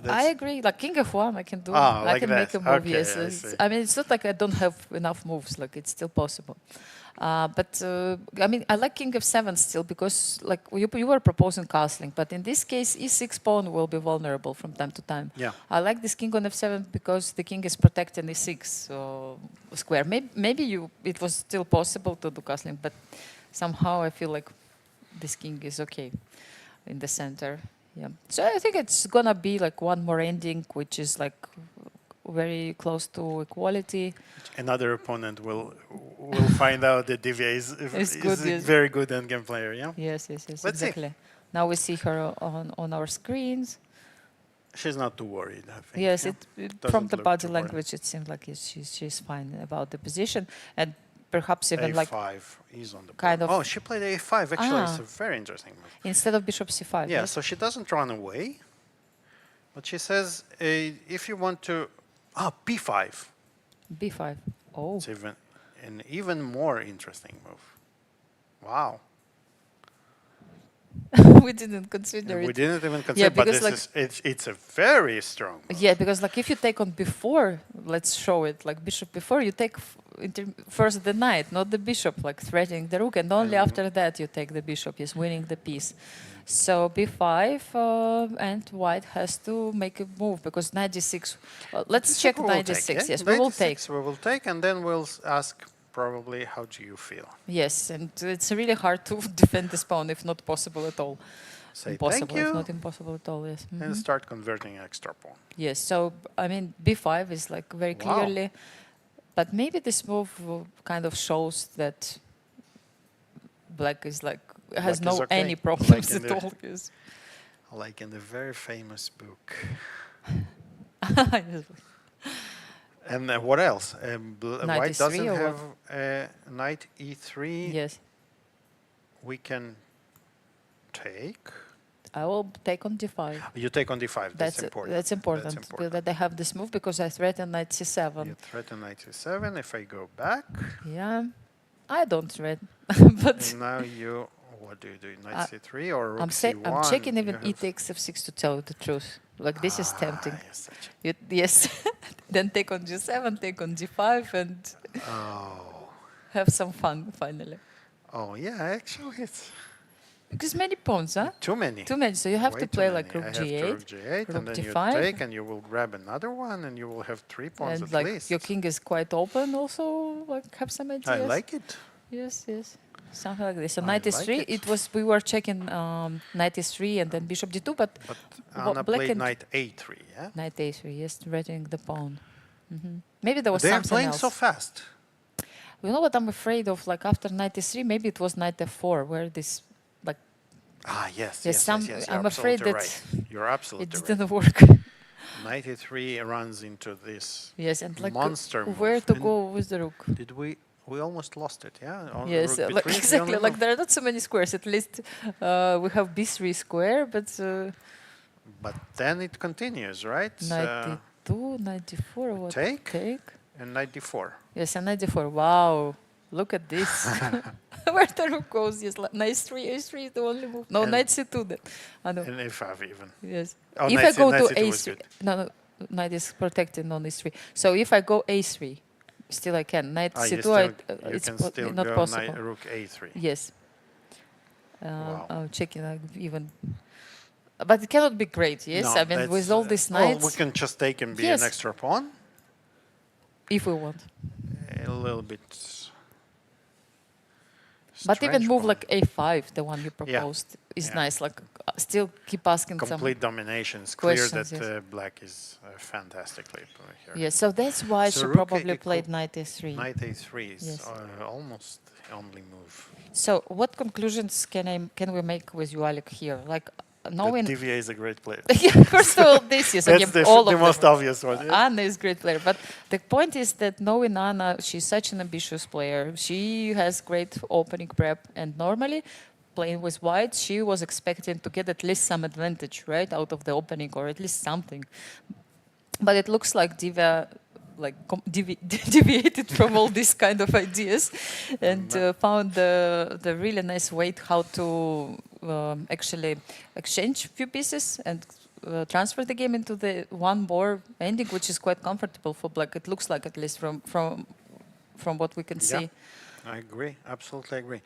I agree. Like king f1, I can do. Ah, I like can that. make a move. Okay, Yes, I see. I mean it's not like I don't have enough moves. Like it's still possible. But I mean I like king f7 still because like you were proposing castling, but in this case e6 pawn will be vulnerable from time to time. Yeah. I like this king on f7 because the king is protecting e6 square. Maybe it was still possible to do castling, but somehow I feel like this king is okay in the center. Yeah. So I think it's gonna be like one more ending, which is like very close to equality. Another opponent will find out that Divya is good, a yes. very good endgame player, yeah? Yes, Let's exactly. see. Now we see her on our screens. She's not too worried, I think. Yes, yeah? from Doesn't the look body too worried. language, it seems like she's fine about the position, and perhaps even like A5 is on the kind board. of- Oh, she played A5. Actually, it's a very interesting move. instead of bishop c5. Yeah, yes? so she doesn't run away, but she says if you want to, B5. b5. Oh, It's an even more interesting move. Wow. we didn't consider We it. didn't even consider, but because this it's a very strong move. Yeah, because like if you take on before, let's show it like bishop before, you take first the knight, not the bishop, like threatening the rook, and only after that you take the bishop, yes, winning the piece. So b5 and white has to make a move because knight d6. Let's check We will knight take, d6. yeah? Yes, we will take. We will take, and then we'll ask probably how do you feel. Yes, and it's really hard to defend this pawn, if not possible at all. Say Impossible, thank you, if not impossible at all. Yes. and start converting extra pawn. Yes, so I mean b5 is like very Wow. clearly, but maybe this move kind of shows that black is like has Black is no okay. any problems Like in at the- all. Yes. Like in the very famous book. Yes. And what else? Knight White E3 doesn't or have knight e3. Yes. We can take. I will take on d5. You take on d5. That's important. That's important. That's important. That I have this move because I threaten knight c7. You threaten knight e7. If I go back, Yeah, I don't threaten, but and now you. What do you do? Knight c3 or rook I'm c1? I'm checking even You e have- takes f6 to tell you the truth. Like this is tempting. Yes, such Yes. Then take on g7, take on d5, and Oh. have some fun finally. Oh yeah, actually it's Because many pawns, huh? too many. Too many. So you have Way to too play many. like rook I have to g8, rook g8, rook and then you d5, take, and you will grab another one, and you will have 3 pawns and at like least. your king is quite open. Also, like have some ideas. I like it. Yes, yes. Something like this. So I knight like e3. it. It was we were checking knight e3 and then bishop d2, but But Wha- Anna black played and- knight a3, yeah? knight a3. Yes, threatening the pawn. Maybe there was They are something playing else. so fast. You know what I'm afraid of? Like after knight e3, maybe it was knight f4, where this like Ah, yes, Yes, yes, some- yes, yes. I'm You're afraid absolutely that right. You're it absolutely right. didn't work. Knight e3 runs into this Yes, and like monster where move. to And go with the rook? Did we almost lost it, yeah? On the Yes, rook like, b3 is the exactly. only Like move. there are not so many squares. At least we have b3 square, but But then it continues, right? knight d2, knight d4. What take. Take. And knight d4. Yes, and knight d4. Wow, look at this. Where the rook goes? Yes, like knight 3, a3 is the only move. No, And- knight c2 then. I know. And f5 even. Yes. Oh, If knight I go knight to c2 was a3, good. no, knight is protected on a3. So if I go a3, still I can. Knight Ah, you c2, still, you it's can po- still not go possible. knight, rook a3. Yes. Wow. I'm checking even. But it cannot be great, yes? No, I mean, that's, with all these well, knights, we can just take and be Yes. an extra pawn. if we want. A little bit. But even strange move pawn. like a5, the one you proposed, is yeah. nice. Like, still keep asking Complete domination. It's clear questions, that yes. Black is fantastically played here. some. Yes, so that's why So she rook probably equal- played knight a3. Knight a3 is Yes. almost the only move. So, what conclusions can we make with you, Alik, here? Like, That knowing. Divya is a great player. Yeah, first of all, this is That's again, all the of most them. obvious one. Yeah? Anna is a great player, but the point is that knowing Anna, she's such an ambitious player. She has great opening prep, and normally playing with white, she was expecting to get at least some advantage, right, out of the opening, or at least something. But it looks like Divya deviated from all these kind of ideas and found the really nice way how to actually exchange few pieces and transfer the game into the one more ending, which is quite comfortable for Black. It looks like, at least from what we can see. I agree. Absolutely agree.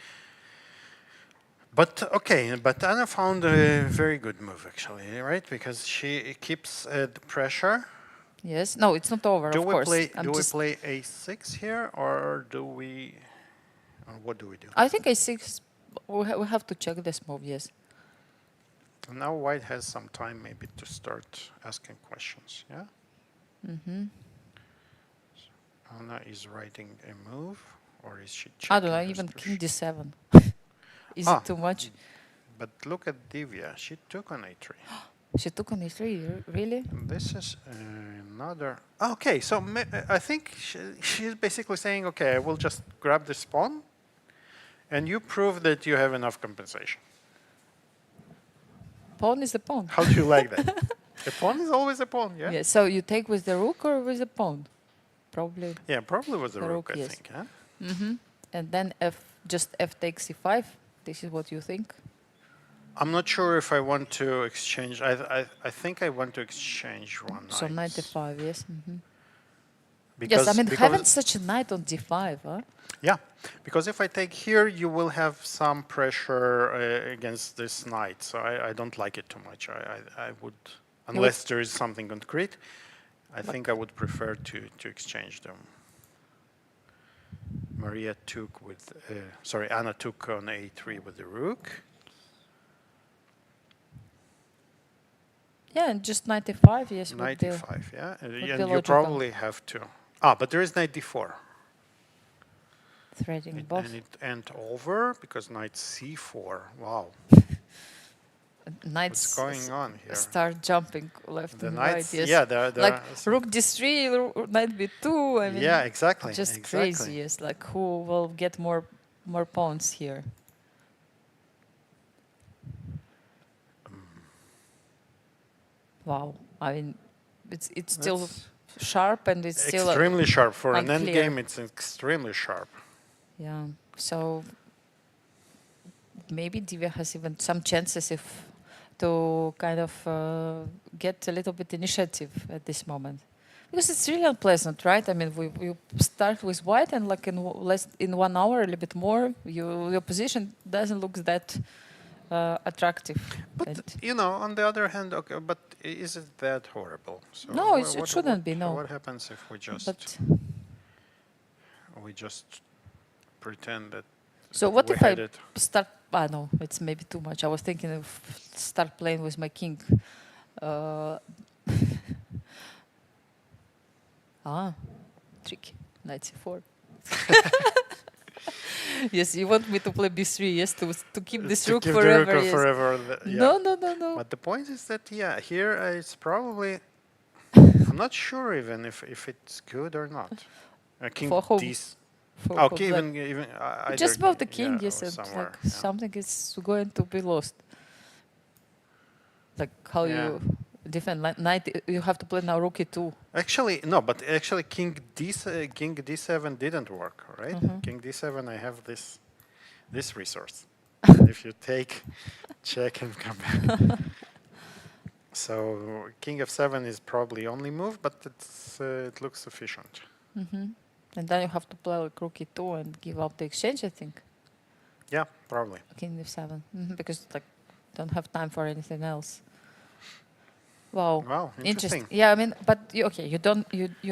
But okay, but Anna found a very good move actually, right? Because she keeps the pressure. Yes. No, it's not over. Do of we course. play? I'm Do we just- play a6 here, or do we? Or what do we do? I think a6. We have to check this move. Yes. Now White has some time maybe to start asking questions. Yeah. Anna is writing a move, or is she? I don't know. checking her Even king situation? d7. Is Ah. it too much? But look at Divya. She took on a3. She took on a3. Really? This is another. Okay, so I think she's basically saying, okay, I will just grab this pawn, and you prove that you have enough compensation. Pawn is a pawn. How do you like that? A pawn is always a pawn, yeah? Yeah. So you take with the rook or with the pawn? Probably. Yeah, probably with the The rook, rook, I yes. think. Huh? And then f takes e5. This is what you think? I'm not sure if I want to exchange. I think I want to exchange one knight. So knight e5. Yes. Because, Yes. I mean, because- having such a knight on d5, huh? Yeah, because if I take here, you will have some pressure against this knight. So I don't like it too much. I would, unless there is something concrete, I think I would prefer to exchange them. Mariya took with, Anna took on a3 with the rook. Yeah, and just knight e5. Yes. would Knight be- e5, yeah? And be you logical. probably have to. Ah, but there is knight d4. threatening both. And it end over because knight c4. Wow. Knights What's going on here? start jumping left The and knights, right. Yes. yeah, they're like rook d3, knight b2. I mean, yeah, exactly. just exactly. crazy. Yes, like who will get more pawns here? Wow. I mean, it's still That's sharp and it's still extremely sharp for an unclear. endgame. It's extremely sharp. Yeah. So maybe Divya has even some chances to kind of get a little bit initiative at this moment, because it's really unpleasant, right? I mean, we start with white and like in 1 hour, a little bit more, your position doesn't look that attractive. But And you know, on the other hand, okay, but is it that horrible? So No, it shouldn't be, no. What happens if we just pretend that? So what we if I had it? start? No, it's maybe too much. I was thinking of start playing with my king. Tricky. Knight c4. Yes, you want me to play b3? Yes, to keep this To rook keep forever. the rook Yes. forever. Yeah. No. But the point is that here it's probably I'm not sure even if it's good or not. King For whom? d. For Okay, black. even Just above the king, yeah, yes, or and somewhere, like yeah. something is going to be lost. Like how Yeah. you defend knight, you have to play now rook e2. Actually, no, but actually king d7 didn't work, right? Mm-hmm. King d7, I have this resource. If you take, check and come back. So king f7 is probably only move, but it looks sufficient. Mm-hmm. And then you have to play like rook e2 and give up the exchange, I think. Yeah, probably. King f7, because like don't have time for anything else. Wow. Wow, interesting. Yeah, I mean, but you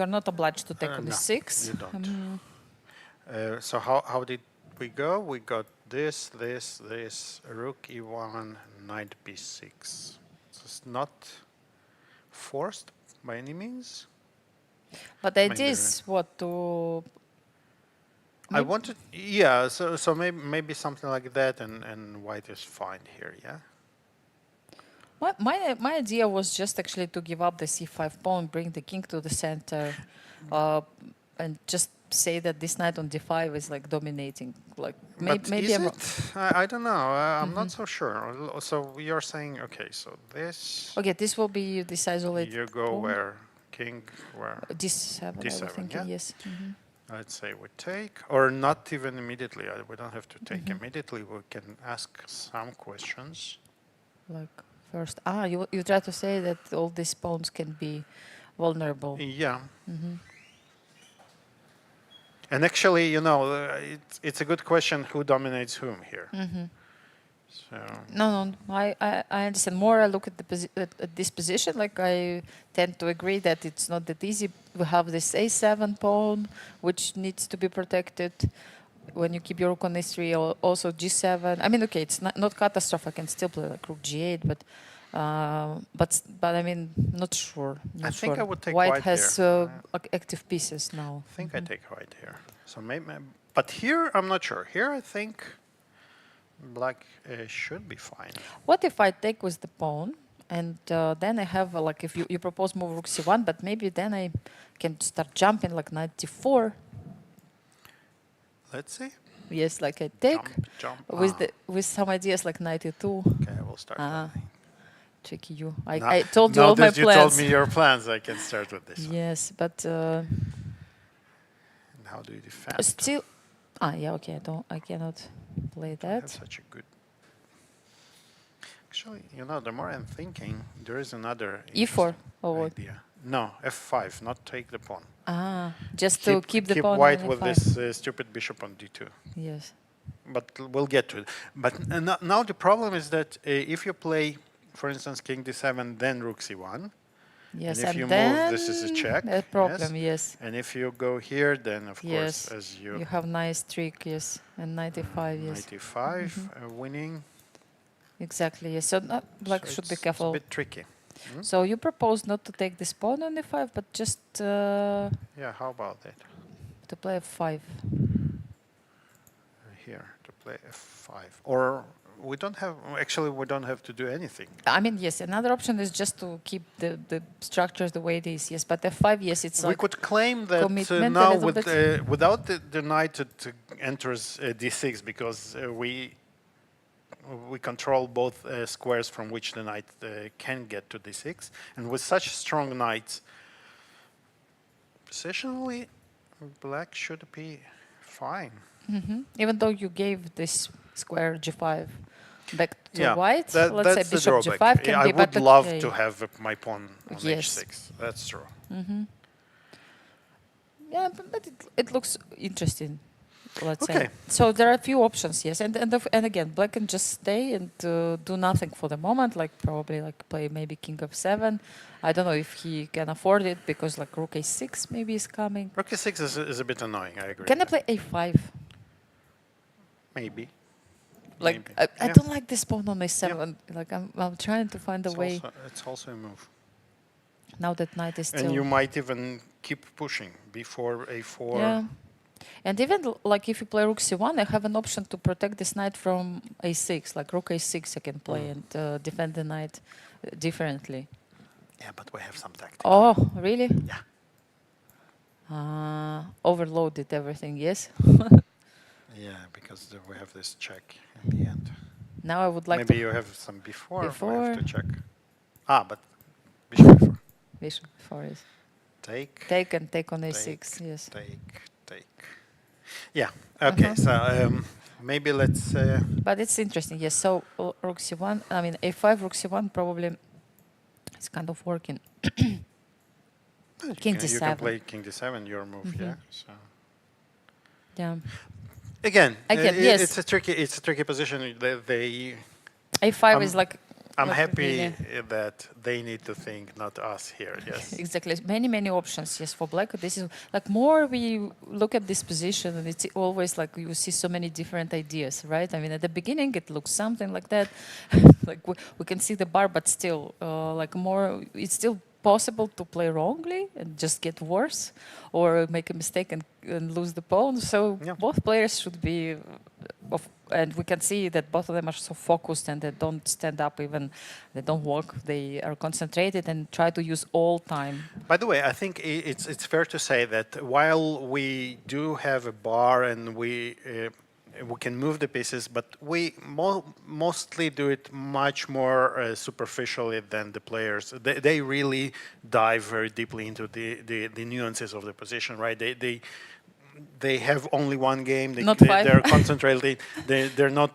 are not obliged to take on No, e6. you don't. So how did we go? We got this, rook e1, knight b6. So it's not forced by any means. But the idea Maybe. is what to. I wanted, yeah. So maybe something like that, and white is fine here, yeah. My idea was just actually to give up the c5 pawn, bring the king to the center, and just say that this knight on d5 is like dominating. Like But maybe is I'm it? I don't know. I'm not so sure. So you're saying, okay, so this. okay. This will be this isolated. You go pawn. where? King where? D7. I was D7, thinking, yeah? yes. Let's say we take, or not even immediately. We don't have to take Mm-hmm. immediately. We can ask some questions. Like first, you try to say that all these pawns can be vulnerable. Yeah. Mm-hmm. And actually, you know, it's a good question. Who dominates whom here? Mm-hmm. So No, I understand. More I look at at this position, like I tend to agree that it's not that easy. We have this a7 pawn, which needs to be protected. When you keep your rook on a3, or also g7. I mean, okay, it's not catastrophe. I can still play like rook g8, but I mean, not sure. I think I would take white white has here. active pieces now. I think I take white here. So maybe, but here I'm not sure. Here I think black should be fine. What if I take with the pawn, and then I have like if you propose move rook c1, but maybe then I can start jumping like knight d4. Let's see. Yes, like I take Jump. with some ideas like knight e2. Okay, I will start. Tricky you. Now- I told you now all my that you plans. told me your plans, I can start with this. one. Yes, but And how do you defend? still. Yeah. Okay. I cannot play That's that. such a good. Actually, you know, the more I'm thinking, there is another E4 interesting or what? idea. No, f5, not take the pawn. Just to keep the pawn white on with e5. this stupid bishop on d2. Yes. But we'll get to it. But now the problem is that if you play, for instance, king d7, then rook c1, Yes, and if you then move, this is a check. a problem. Yes. And if you go here, then of Yes. course, as you have nice trick. Yes, and 95. Yes. 95 winning. Exactly. Yes. So black So should be it's careful. a bit tricky. So you propose not to take this pawn on e5, but just Yeah, how about that? to play f5. here to play f5, or we don't have. Actually, we don't have to do anything. I mean, yes. Another option is just to keep the structures the way it is. Yes, but f5, yes, it's We like could claim that commitment a now little with, bit. without the knight it enters d6 because we control both squares from which the knight can get to d6, and with such strong knights, positionally, black should be fine. Even though you gave this square g5 back to Yeah, white, let's that's say the bishop drawback. g5 can I be, would but love okay. to have my pawn on Yes. h6. That's true. Yeah, but it looks interesting. Let's Okay. say. So there are a few options, yes, and again, black can just stay and do nothing for the moment, like probably like play maybe king f7. I don't know if he can afford it because like rook a6 maybe is coming. Rook e6 is a bit annoying. I agree. Can I play a5? Maybe. Like Maybe. I Yeah. don't like this pawn on a7. Like I'm trying to find a way. It's also a move. Now that knight is still. And you might even keep pushing before a4. Yeah. And even like if you play rook c1, I have an option to protect this knight from a6. Like rook a6 I can play and defend the knight differently. Yeah, but we have some tactics. Oh, really? Yeah. Overloaded everything, yes. Yeah, because we have this check in the end. Now I would like Maybe to you have some before. We have Before. to check. But bishop before. bishop for it. Take. Take and take on take, a6, yes. Take. Yeah. Okay. So maybe let's. But it's interesting, yes. So rook c1, I mean a5, rook c1 probably it's kind of working. King you d7. can play king d7. Your move. Yeah. So. Yeah. Again, yes. it's a tricky position. They a5 is like. I'm not happy really- that they need to think, not us here. Yes. Exactly. Many options. Yes, for black. This is like more we look at this position, and it's always like you see so many different ideas, right? I mean, at the beginning it looks something like that, like we can see the bar, but still, like more. It's still possible to play wrongly and just get worse, or make a mistake and lose the pawn. So Yeah. both players should be. And we can see that both of them are so focused and they don't stand up even, they don't walk, they are concentrated and try to use all time. By the way, I think it's fair to say that while we do have a bar and we can move the pieces, but we mostly do it much more superficially than the players. They really dive very deeply into the nuances of the position, right? They have only one game. They're concentrated. They're not,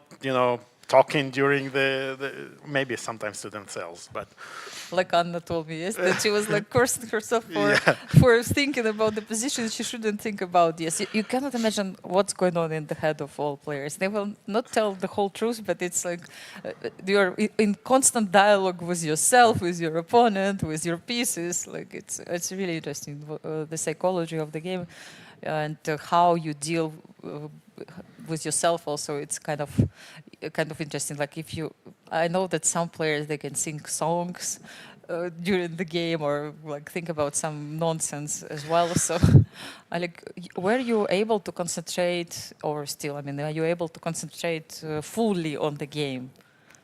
talking during the maybe sometimes to themselves, but. Like Anna told me, yes, that she was like cursing herself for thinking about the position she shouldn't think about. Yes, you cannot imagine what's going on in the head of all players. They will not tell the whole truth, but it's like you're in constant dialogue with yourself, with your opponent, with your pieces. Like it's really interesting, the psychology of the game. And how you deal with yourself also, it's kind of interesting. Like I know that some players, they can sing songs during the game or like think about some nonsense as well. So Alik, were you able to concentrate, or still, I mean, are you able to concentrate fully on the game?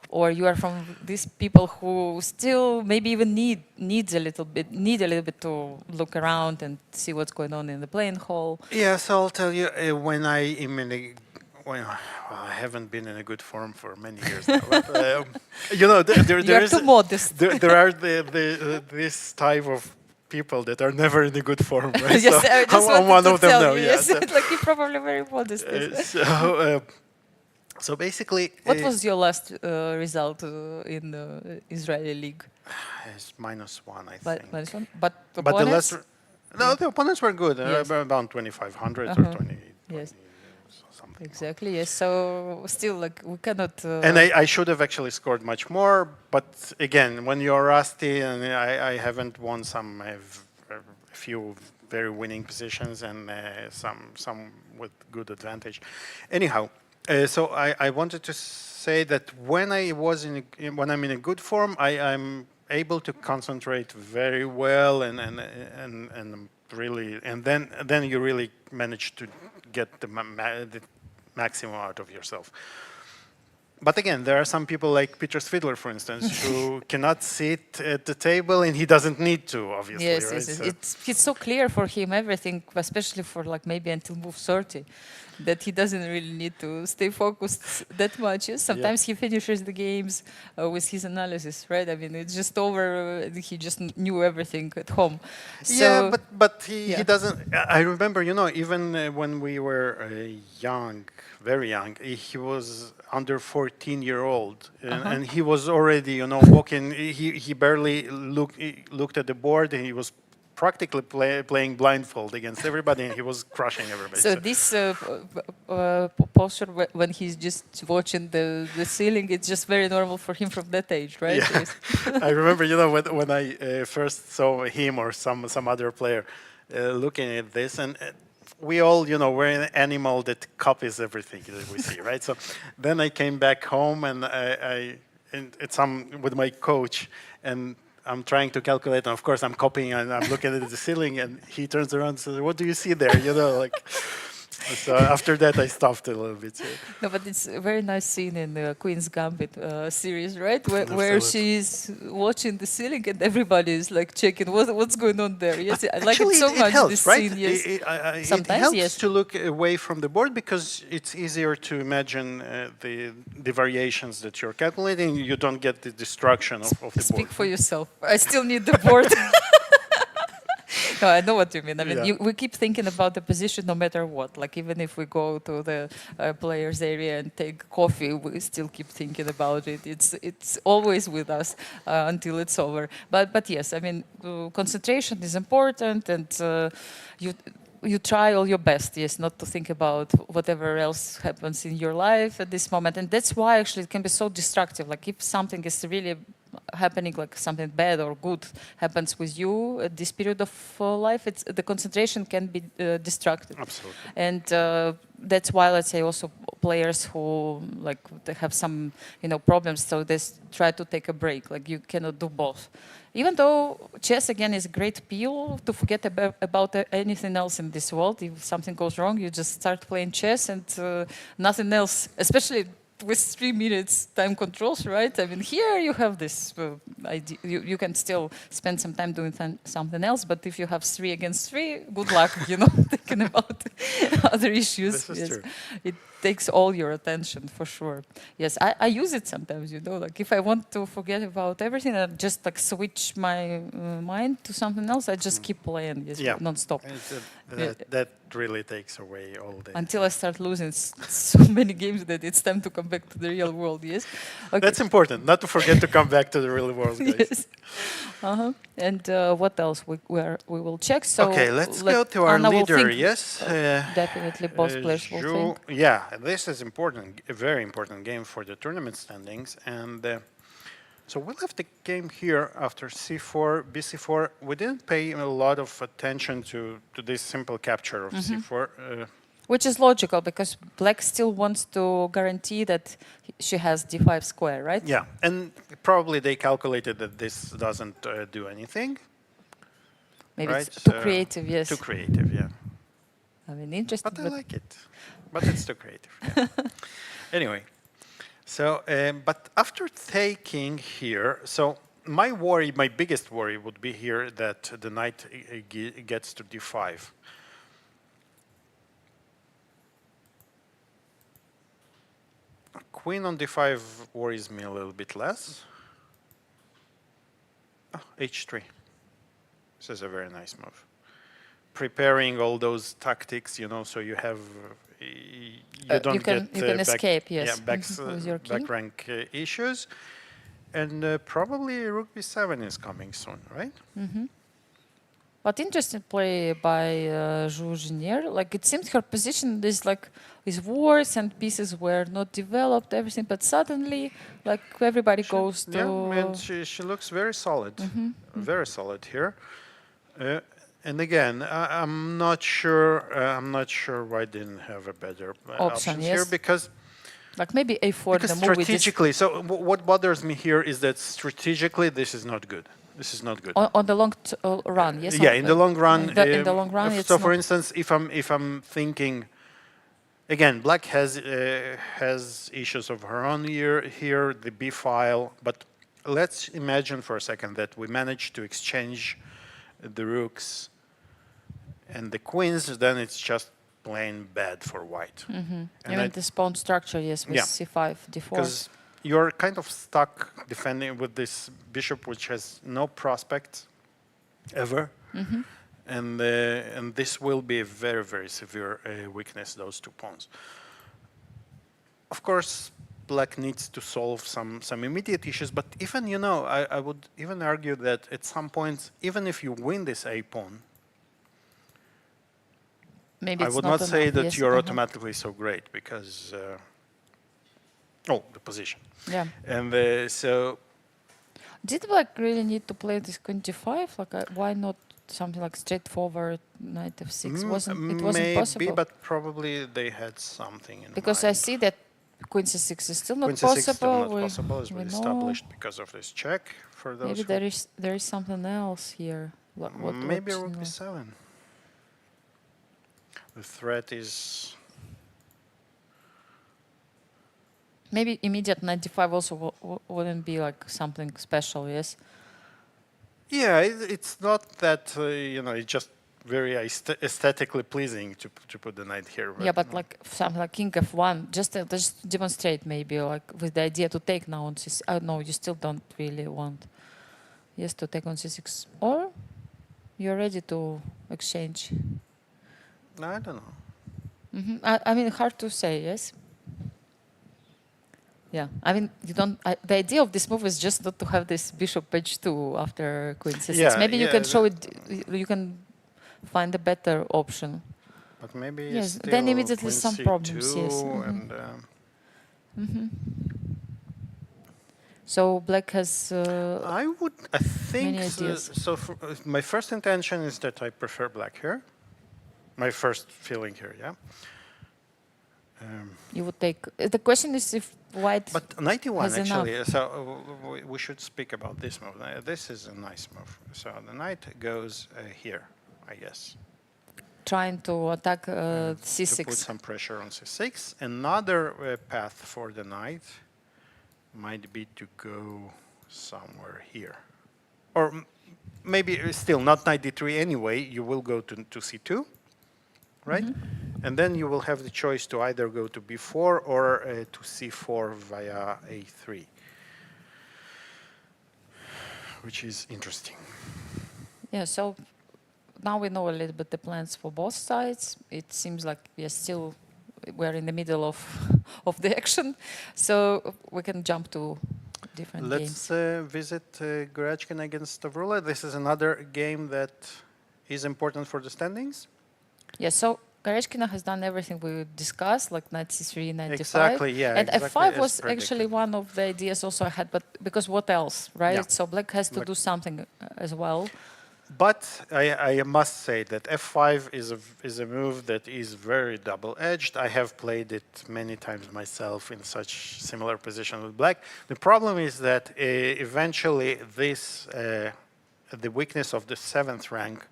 Or you are from these people who still maybe even need a little bit to look around and see what's going on in the playing hall. Yes, I'll tell you when I haven't been in a good form for many years now. But, there is too modest. There are this type of people that are never in a good form. Right? Yes, so I just I'm wanted one to of them tell now. you, Yes. yes. Like you're probably very modest. Yes. So basically, What was your last result in the Israeli league? It's -1, I But, think. but But the opponents? the opponents were good. Yes. Around 2,500 or 20. Yes. Something. Exactly. Yes. So still, like we cannot. And I should have actually scored much more, but again, when you're rusty, and I haven't won a few very winning positions and some with good advantage. Anyhow, so I wanted to say that when I'm in a good form, I'm able to concentrate very well and really, and then you really manage to get the maximum out of yourself. But again, there are some people like Peter Svidler, for instance, who cannot sit at the table, and he doesn't need to, obviously. Yes, right? yes, So it's so clear for him, everything, especially for like maybe until move 30, that he doesn't really need to stay focused that much. Yes? Sometimes he finishes the games with his analysis, right? I mean, it's just over, he just knew everything at home. yeah, So, but he yeah. doesn't. I remember, even when we were young, very young, he was under 14-year-old, and he was already, walking. He barely looked at the board, and he was practically playing blindfold against everybody, and he was crushing everybody. So this posture when he's just watching the ceiling, it's just very normal for him from that age, right? Yeah. Yes. I remember, when I first saw him or some other player looking at this, and we all, we're an animal that copies everything that we see, right? So then I came back home, and it's with my coach, and I'm trying to calculate, and of course I'm copying, and I'm looking at the ceiling, and he turns around and says, "What do you see there?" So after that I stopped a little bit. No, but it's a very nice scene in the Queen's Gambit series, right? Where she's watching the ceiling and everybody is like checking what's going on there. Yes, I like Actually, it so much. helps, This right? scene, yes. Sometimes it helps yes. to look away from the board, because it's easier to imagine the variations that you're calculating. You don't get the destruction of the board. Speak for yourself. I still need the board. No, I know what you mean. I mean, we keep thinking about the position no matter what. Like, even if we go to the players' area and take coffee, we still keep thinking about it. It's always with us until it's over. But yes, I mean, concentration is important, and you try all your best, yes, not to think about whatever else happens in your life at this moment. And that's why actually it can be so destructive. Like, if something is really happening, like something bad or good happens with you at this period of life, the concentration can be destructive. Absolutely. And that's why, let's say, also players who they have some problems, so they try to take a break. Like, you cannot do both. Even though chess, again, is a great peel to forget about anything else in this world. If something goes wrong, you just start playing chess, and nothing else, especially with 3 minutes time controls, right? I mean, here you have this idea. You can still spend some time doing something else, but if you have 3 against 3, good luck, thinking about other issues. This is true. It takes all your attention, for sure. Yes, I use it sometimes, like if I want to forget about everything, I just switch my mind to something else, I just keep playing, non-stop. That really takes away all the... Until I start losing so many games that it's time to come back to the real world, yes? Okay. That's important, not to forget to come back to the real world, guys. Yes. And what else we will check? So okay, let's go to our Anna leader, yes? Definitely both players will think. Yeah, this is important, a very important game for the tournament standings. And so we left the game here after c4, bc4. We didn't pay a lot of attention to this simple capture of c4. Which is logical, because black still wants to guarantee that she has d5 square, right? Yeah, and probably they calculated that this doesn't do anything. Maybe right? it's too creative, yes. Too creative, yeah. I mean, interesting. But I like it. But it's too creative. Yeah. Anyway, so, but after taking here, so my biggest worry would be here that the knight gets to d5. Queen on d5 worries me a little bit less. Oh, h3. This is a very nice move. Preparing all those tactics, so you have you don't get you can escape, yes, with your back rank issues, and probably rook b7 is coming soon, right? But interesting play by Jiner. Like, it seems her position is is worse and pieces were not developed, everything, but suddenly, like, everybody goes to... Yeah, and she looks very solid, very solid here. And again, I'm not sure why I didn't have a better option here, because like maybe a4. Because strategically, so what bothers me here is that strategically this is not good. This is not good. On the long run, yes. Yeah, in the long run. In the long run, it's so, for instance, if I'm thinking, Again, black has issues of her own here, the b file, but let's imagine for a second that we manage to exchange the rooks and the queens, then it's just plain bad for white. And Even this pawn structure, yes, with c5, d4. Because you're kind of stuck defending with this bishop, which has no prospect ever. And this will be a very, very severe weakness, those two pawns. Of course, black needs to solve some immediate issues, but even, you know, I would even argue that at some points, even if you win this a pawn, Maybe I it's would not say enough, that yes, you're automatically so great, because, the position. Yeah. And so... Did black really need to play this queen d5? Like, why not something like straightforward knight f6? It wasn't possible? Maybe, but probably they had something in Because mind. I see that queen c6 is still not Queen c6 is still possible. not possible, as we know. established because of this check for those. Maybe there is something else here. Maybe rook b7. The threat is... Maybe immediate knight d5 also wouldn't be like something special, yes? Yeah, it's not that, it's just very aesthetically pleasing to put the knight here. Yeah, but like something like king f1, just to demonstrate maybe, like with the idea to take now on c6. Oh, no, you still don't really want, yes, to take on c6. Or you're ready to exchange. I don't know. I mean, hard to say, yes? Yeah, I mean, you don't. The idea of this move is just not to have this bishop h2 after queen c6. Yeah, Maybe you can show it. You can find a better option. But maybe Yes, still then immediately queen some c2 problems. Yes. And So black has. I think many ideas. so. My first intention is that I prefer black here. My first feeling here, yeah. You would take. The question is if white. But 91 has actually. enough. So we should speak about this move. This is a nice move. So the knight goes here, I guess. Trying to attack c6. To put some pressure on c6. Another path for the knight might be to go somewhere here, or maybe still not knight d3 anyway. You will go to c2, right? And then you will have the choice to either go to b4 or to c4 via a3, which is interesting. Yeah. So now we know a little bit the plans for both sides. It seems like we're in the middle of the action, so we can jump to different games. Let's visit Goryachkina against Stavroula. This is another game that is important for the standings. Yeah, so Goryachkina has done everything we discussed, like knight c3, knight d5. Exactly, yeah. And exactly f5 as was predicted. actually one of the ideas also I had, but because what else, right? Yeah. So black has to do something as well. But I must say that f5 is a move that is very double-edged. I have played it many times myself in such similar position with black. The problem is that eventually this, the weakness of the 7th rank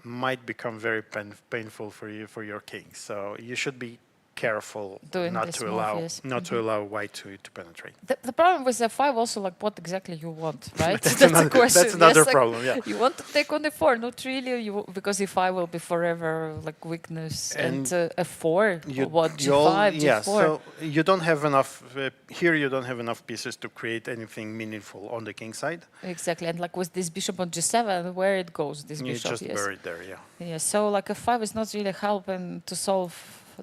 might become very painful for you, for your king. So you should be careful not to allow white to penetrate. The problem with f5 also, like what exactly you want, right? That's the another, question. that's another Yes, like, problem, yeah. You want to take on f4, not really, because f5 will be forever like weakness, and f4, what, g5, yeah, g4. so you don't have enough, here you don't have enough pieces to create anything meaningful on the king side. Exactly, and like with this bishop on g7, where it goes, this You're bishop, just yes. buried there, yeah. Yeah, so like f5 is not really helping to solve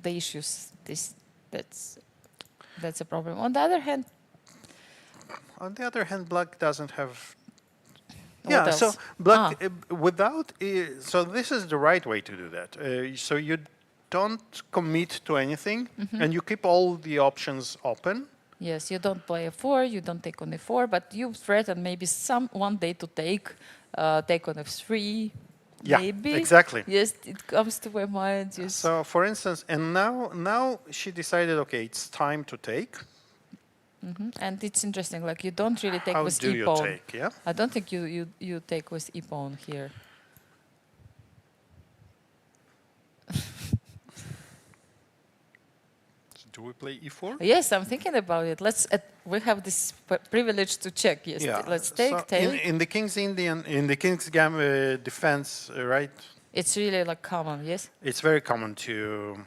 the issues. That's a problem. On the other hand, black doesn't have. What Yeah, else? so black so this is the right way to do that. So you don't commit to anything, and you keep all the options open. yes, you don't play f4, you don't take on f4, but you threaten maybe one day to take on f3. Yeah, maybe. exactly. Yes, it comes to my mind. Yes. So, for instance, and now she decided, okay, it's time to take. And it's interesting, like you don't really take How with do you e-pawn. take? Yeah. I don't think you take with e-pawn here. Do we play e4? Yes, I'm thinking about it. We have this privilege to check. Yes, let's take. So in the King's defense, right? It's really like common, yes? It's very common to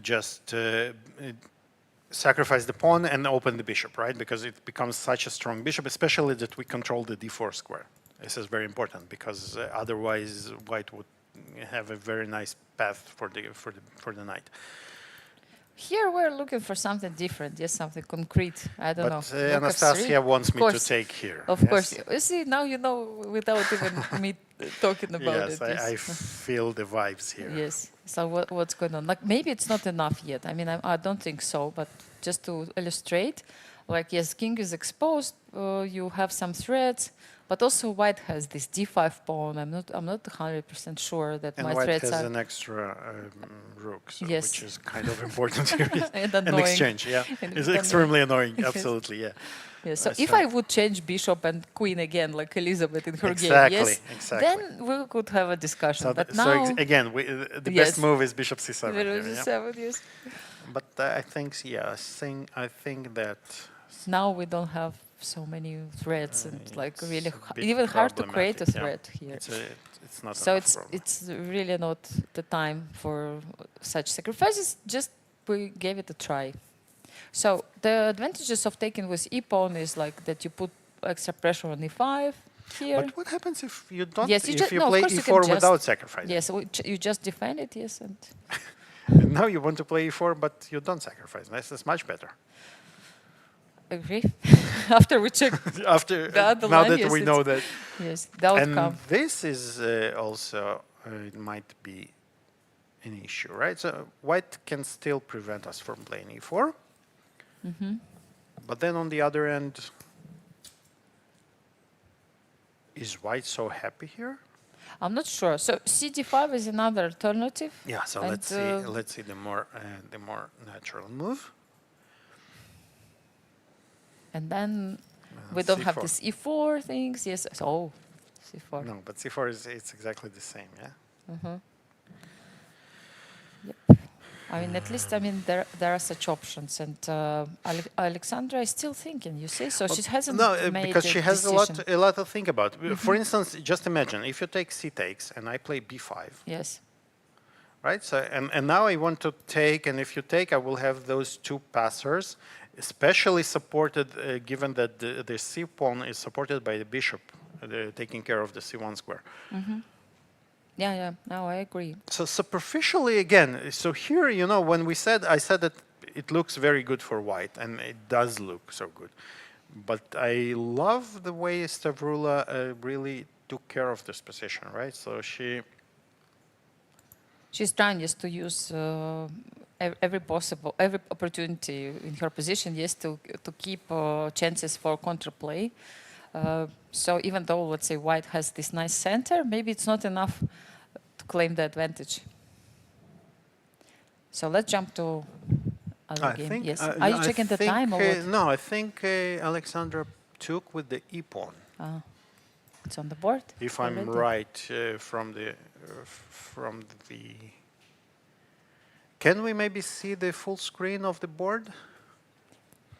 just sacrifice the pawn and open the bishop, right? Because it becomes such a strong bishop, especially that we control the d4 square. This is very important because otherwise white would have a very nice path for the knight. Here we're looking for something different, yes, something concrete. I don't know. But Anastasiya wants me to take here. Of course. You see, now you know without even me talking about it. Yes, I feel the vibes here. Yes. So what's going on? Like maybe it's not enough yet. I mean, I don't think so. But just to illustrate, like yes, king is exposed. You have some threats. But also white has this d5 pawn. I'm not 100% sure that and my white threats has are. an extra rook, so Yes. which is kind of important here. And An annoying. exchange, yeah. It's extremely annoying, absolutely, yeah. Yeah, so if I would change bishop and queen again, like Elisabeth in her Exactly, game, yes, exactly. then we could have a discussion. So, but now, again, the Yes. best move is bishop c7. Here, yeah. yes. But I think, I think that Now we don't have so many threats and like it's really a bit even hard to create a problematic, yeah. threat here. it's not So enough problem. it's really not the time for such sacrifices. Just we gave it a try. So the advantages of taking with e-pawn is like that you put extra pressure on e5 here. But what happens if you don't? Yes, if you of play course you can e4 just- without sacrificing? Yes, you just defend it, yes, and And now you want to play e4, but you don't sacrifice. This is much better. agree. After we check, After The other now line, that yes, we know that, yes, the outcome. and this is also it might be an issue, right? So white can still prevent us from playing e4, but then on the other end, is white so happy here? I'm not sure. So CD5 is another alternative. Yeah. So And, let's see the more natural move. And then we don't have C4. this E4 things. Yes. So C4. No, but c4 it's exactly the same, yeah. I mean, at least there are such options, and Aleksandra is still thinking. You see, so she hasn't made because she has decision. a lot to think about. For instance, just imagine if you take c takes and I play b5, Yes. right? So and now I want to take, and if you take, I will have those two passers, especially supported, given that the c pawn is supported by the bishop, taking care of the c1 square. Yeah. No, I agree. So superficially, again, so here, you know, when I said that it looks very good for white, and it does look so good. But I love the way Stavroula really took care of this position, right? So She's trying just to use every opportunity in her position, yes, to keep chances for counterplay. So even though, let's say, white has this nice center, maybe it's not enough to claim the advantage. So let's jump to other game. Yes. Are you checking the time or what? No, I think Aleksandra took with the e pawn. It's on the board. If I'm already? right, from the. Can we maybe see the full screen of the board?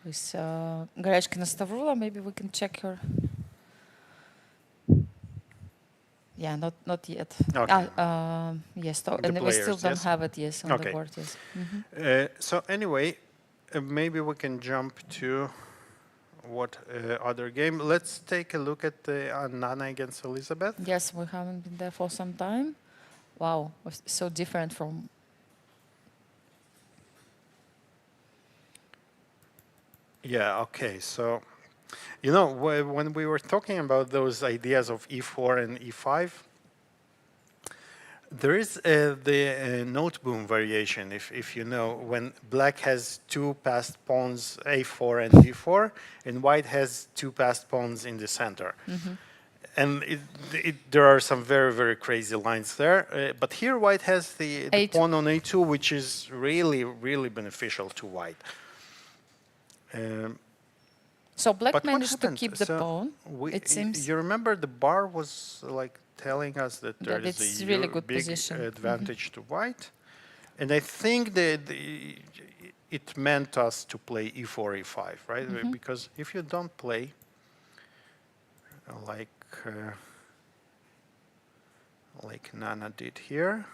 With Goryachkina Stavroula, maybe we can check her. Yeah, not yet. Okay. Yes, The and we still players, don't yes? have it, yes, on Okay. the board, yes. So anyway, maybe we can jump to what other game. Let's take a look at Nana against Elisabeth. Yes, we haven't been there for some time. Wow, was so different from. Yeah, okay. So, you know, when we were talking about those ideas of e4 and e5, there is the note boom variation, if you know, when black has two passed pawns, a4 and d4, and white has two passed pawns in the center. And there are some very, very crazy lines there. But here white has the pawn on a2, which is really, really beneficial to white. So black But what managed to happened? keep the So pawn. It seems. You remember the bar was like telling us that That there is it's a really good big position. advantage to white. And I think that it meant us to play e4, e5, right? Because if you don't play like Nana did here,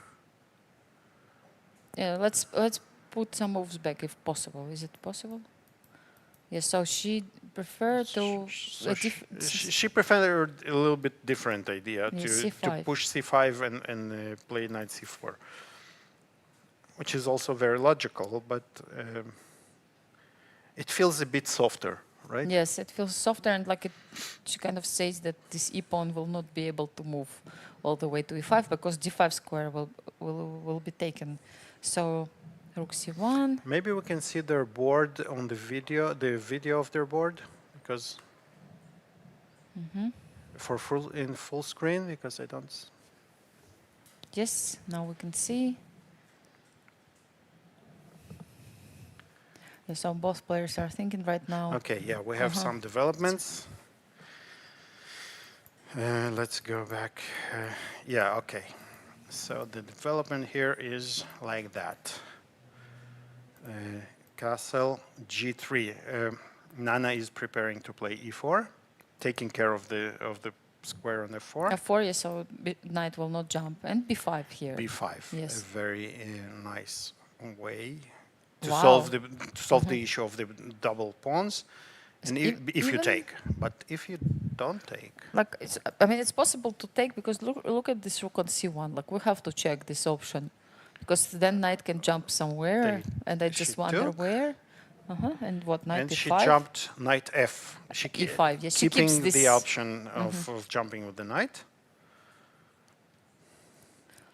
Yeah, let's put some moves back if possible. Is it possible? Yes. So she preferred to. so she preferred a little bit different idea Yeah, to C5. push c5 and play knight c4, which is also very logical, but it feels a bit softer, right? Yes, it feels softer and like it. She kind of says that this e pawn will not be able to move all the way to e5 because d5 square will be taken. So rook c1. Maybe we can see their board on the video of their board, because for full screen, because I don't. Yes, now we can see. Yeah, so both players are thinking right now. Okay, yeah, we have some developments. Let's go back. Yeah, okay. So the development here is like that. Castle G3. Nana is preparing to play e4, taking care of the square on f4. f4, yes, so knight will not jump, and b5 here. b5. Yes. A very nice way to Wow. solve the issue of the double pawns. And if you even- take, but if you don't take, Like I mean, it's possible to take because look at this rook on c1. Like we have to check this option because then knight can jump somewhere, and I just she wonder took. where. And what knight and e5? she jumped knight f. She E5, yes, she keeps keeping this- the option of jumping with the knight.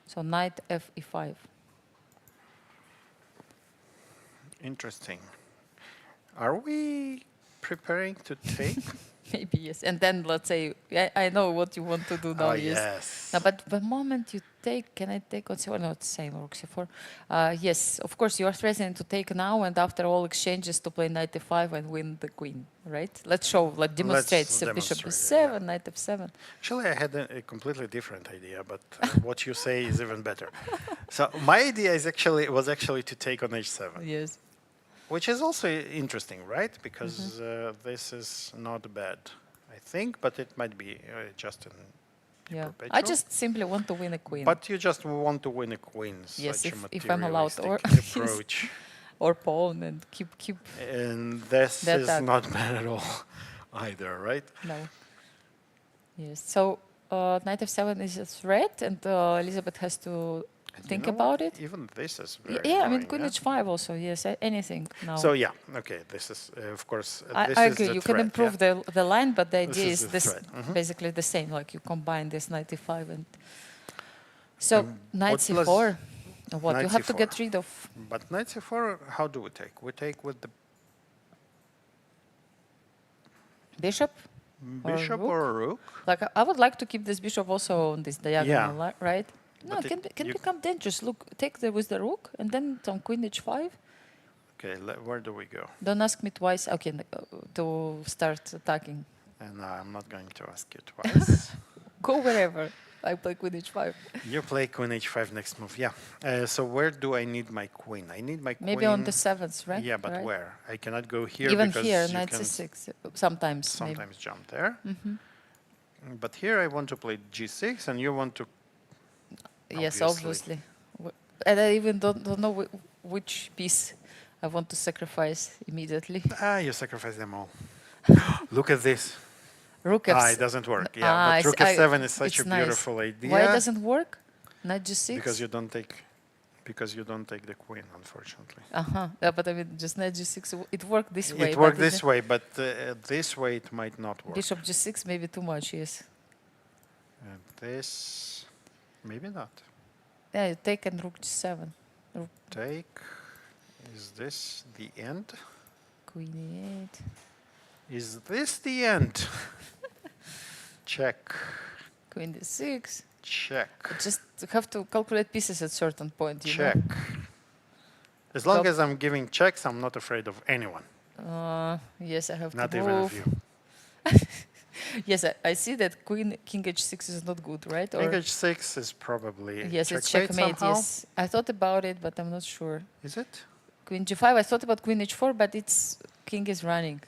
So knight f e5. Interesting. Are we preparing to take? Maybe yes. And then let's say I know what you want to do now. Oh, yes. yes. No, but the moment you take, can I take on c4? No, it's the same rook c4. Yes, of course you are threatening to take now, and after all exchanges to play knight e5 and win the queen, right? Let's show, let's demonstrate. So bishop demonstrate, b7, knight f7. Actually, I had a completely different idea, but what you say is even better. So my idea was actually to take on h7. Yes. Which is also interesting, right? Because this is not bad, I think, but it might be just an Yeah. perpetual. I just simply want to win a queen. But you just want to win a queen. Yes, such if a I'm allowed, or materialistic approach. or pawn and keep. And this That is attack. not bad at all either, right? No. Yes. So knight f7 is a threat, and Elisabeth has to think You know about what? it. Even this is very Yeah, I mean annoying, queen yeah? h5 also. Yes, anything now. So yeah, okay. This is of course. I This agree. is the You threat, can improve yeah? the line, but the This idea is is the this threat. basically the same. Like you combine this knight e5 and so knight what plus c4. What you knight have to c4. get rid of But knight c4, how do we take? We take with the bishop. bishop rook? or rook. Like I would like to keep this bishop also on this diagonal, right? No, But it can you- become dangerous. Look, take with the rook and then on queen h5. Okay, where do we go? Don't ask me twice. Okay, to start attacking. And I'm not going to ask you twice. Go wherever. I play queen h5. You play queen h5 next move, yeah. So where do I need my queen? I need my queen. Maybe on the seventh, right? Yeah, but Right? where? I cannot go here Even because here, you knight can c6. Sometimes. sometimes jump there. But here I want to play g6, and you want to. Maybe. Yes, obviously. obviously. And I even don't know which piece I want to sacrifice immediately. You sacrifice them all. Look at this. Rook It f6. doesn't work. Yeah, but rook f7 is such a beautiful idea. Why it doesn't work? Knight g6. Because you don't take. Because you don't take the queen, unfortunately. Yeah, but I mean, just knight g6. It worked this way. It worked but this way, but this way it might not work. Bishop g6 maybe too much. Yes. And this, maybe not. Yeah, you take and rook g7. Take. Is this the end? Queen e8. Is this the end? Check. Queen d6. Check. Just have to calculate pieces at certain point. You Check. As long as I'm giving checks, I'm not afraid of anyone. know? Yes, I have Not to even of move. you. Yes, I see that king h6 is not good, right? King h6 is probably yes, it's checkmate checkmate. somehow. Yes, I thought about it, but I'm not sure. Is it? Queen g5. I thought about queen h4, but it's king is running.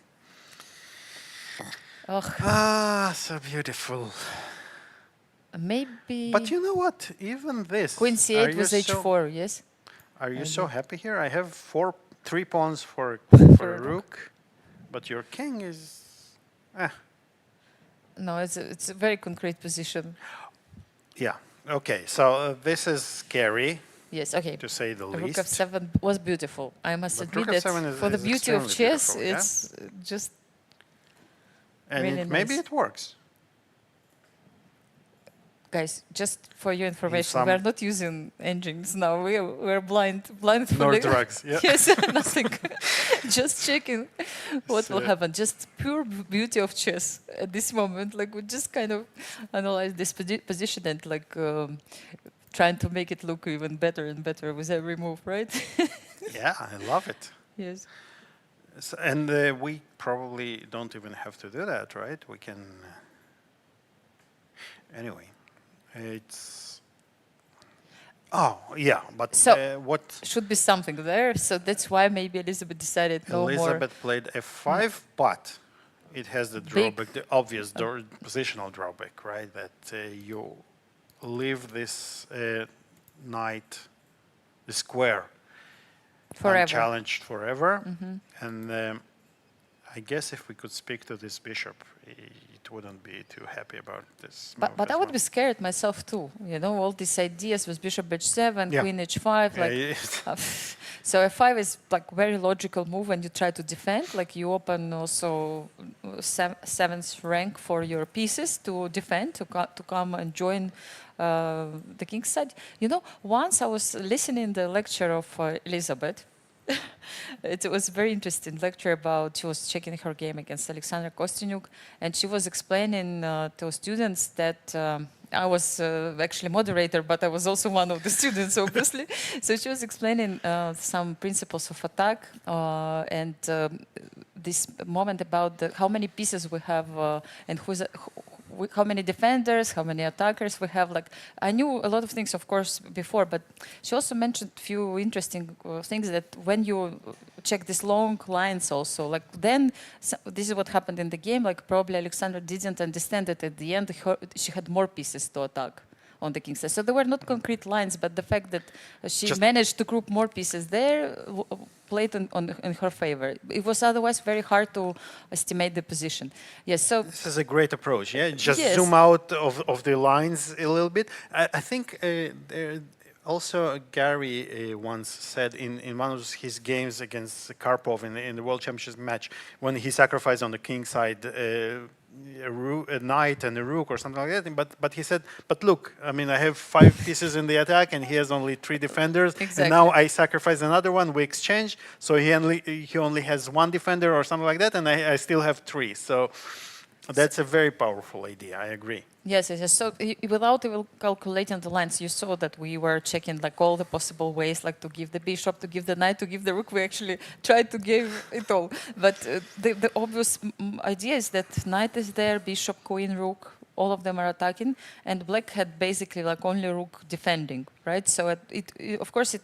Ugh. Ah, so beautiful. Maybe. But you know what? Even this. Queen c8 with h4. Yes. Are you so happy here? I have 3 pawns for a rook, but your king is. No, it's a very concrete position. Yeah. Okay. So this is scary. Yes. Okay. To say the Rook least. f7 was beautiful. I must admit that for the beauty of chess, it's just. And really maybe nice. it works. Guys, just for your information, we are not using engines now. We're blindfolded. No drugs. Yeah. Yes, nothing. Just checking what will happen. Just pure beauty of chess at this moment. Like we just kind of analyze this position and like trying to make it look even better and better with every move, right? Yeah, I love it. Yes. So, and we probably don't even have to do that, right? We can. Anyway. It's yeah, but so what should be something there. So that's why maybe Elisabeth decided no more. Elisabeth played f5, but it has the drawback, the obvious positional drawback, right? That you leave this knight, the square, forever, unchallenged forever, and I guess if we could speak to this bishop, it wouldn't be too happy about this. But I would be scared myself too. You know, all these ideas with bishop h7, queen h5, like. So f5 is like very logical move when you try to defend. Like you open also 7th rank for your pieces to defend, to come and join the king's side. You know, once I was listening the lecture of Elisabeth. It was a very interesting lecture about, she was checking her game against Aleksandra Kostyniuk, and she was explaining to students that I was actually moderator, but I was also one of the students, obviously. So she was explaining some principles of attack and this moment about how many pieces we have and how many defenders, how many attackers we have. Like I knew a lot of things, of course, before, but she also mentioned a few interesting things that when you check these long lines also, like then this is what happened in the game. Like probably Aleksandra didn't understand that at the end she had more pieces to attack on the king's side. So there were not concrete lines, but the fact that she managed to group more pieces there played in her favor. It was otherwise very hard to estimate the position. Yes, so this is a great approach. Yeah, just zoom out of the lines a little bit. I think also Gary once said in one of his games against Karpov in the World Championship match, when he sacrificed on the king side a knight and a rook or something like that. But he said, but look, I mean, I have 5 pieces in the attack and he has only 3 defenders. Exactly. And now I sacrifice another one, we exchange. So he only has 1 defender or something like that, and I still have 3. So that's a very powerful idea, I agree. Yes, yes, yes. So without even calculating the lines, you saw that we were checking like all the possible ways, like to give the bishop, to give the knight, to give the rook. We actually tried to give it all. But the obvious idea is that knight is there, bishop, queen, rook, all of them are attacking, and black had basically like only rook defending, right? So of course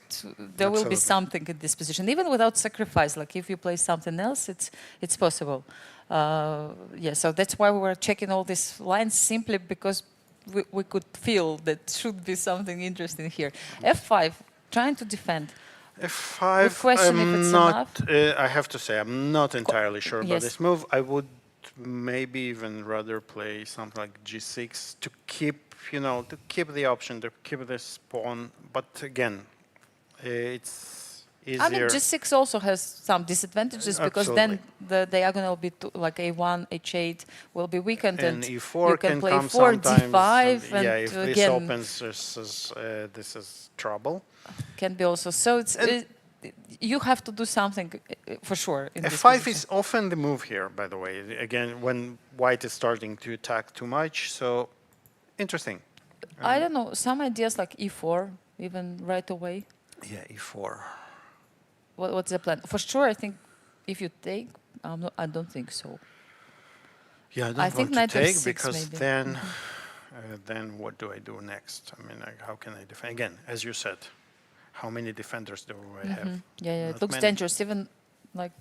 there will be something in this position, even without sacrifice. Like if you play something else, it's possible. Yeah, so that's why we were checking all these lines, simply because we could feel that should be something interesting here. F5, trying to defend. F5, I'm not, I have to say, I'm not entirely sure about this move. I would maybe even rather play something like G6 to keep, to keep the option, to keep this pawn. But again, it's easier. I mean, G6 also has some disadvantages because then the diagonal like A1, H8 will be weakened, and E4 you can play come E4, sometimes, D5, and yeah, if this again, opens, this is trouble. Can be also. So you have to do something for sure. In F5 is often the move here, by the way. Again, when white is starting to attack too much, so interesting. I don't know, some ideas like E4, even right away. Yeah, E4. What's the plan? For sure, I think if you take, I don't think so. Yeah, I don't I think want to knight take f6 because maybe. then what do I do next? I mean, like, how can I defend? Again, as you said, how many defenders do I have? Yeah, Not it looks many. dangerous. Even like,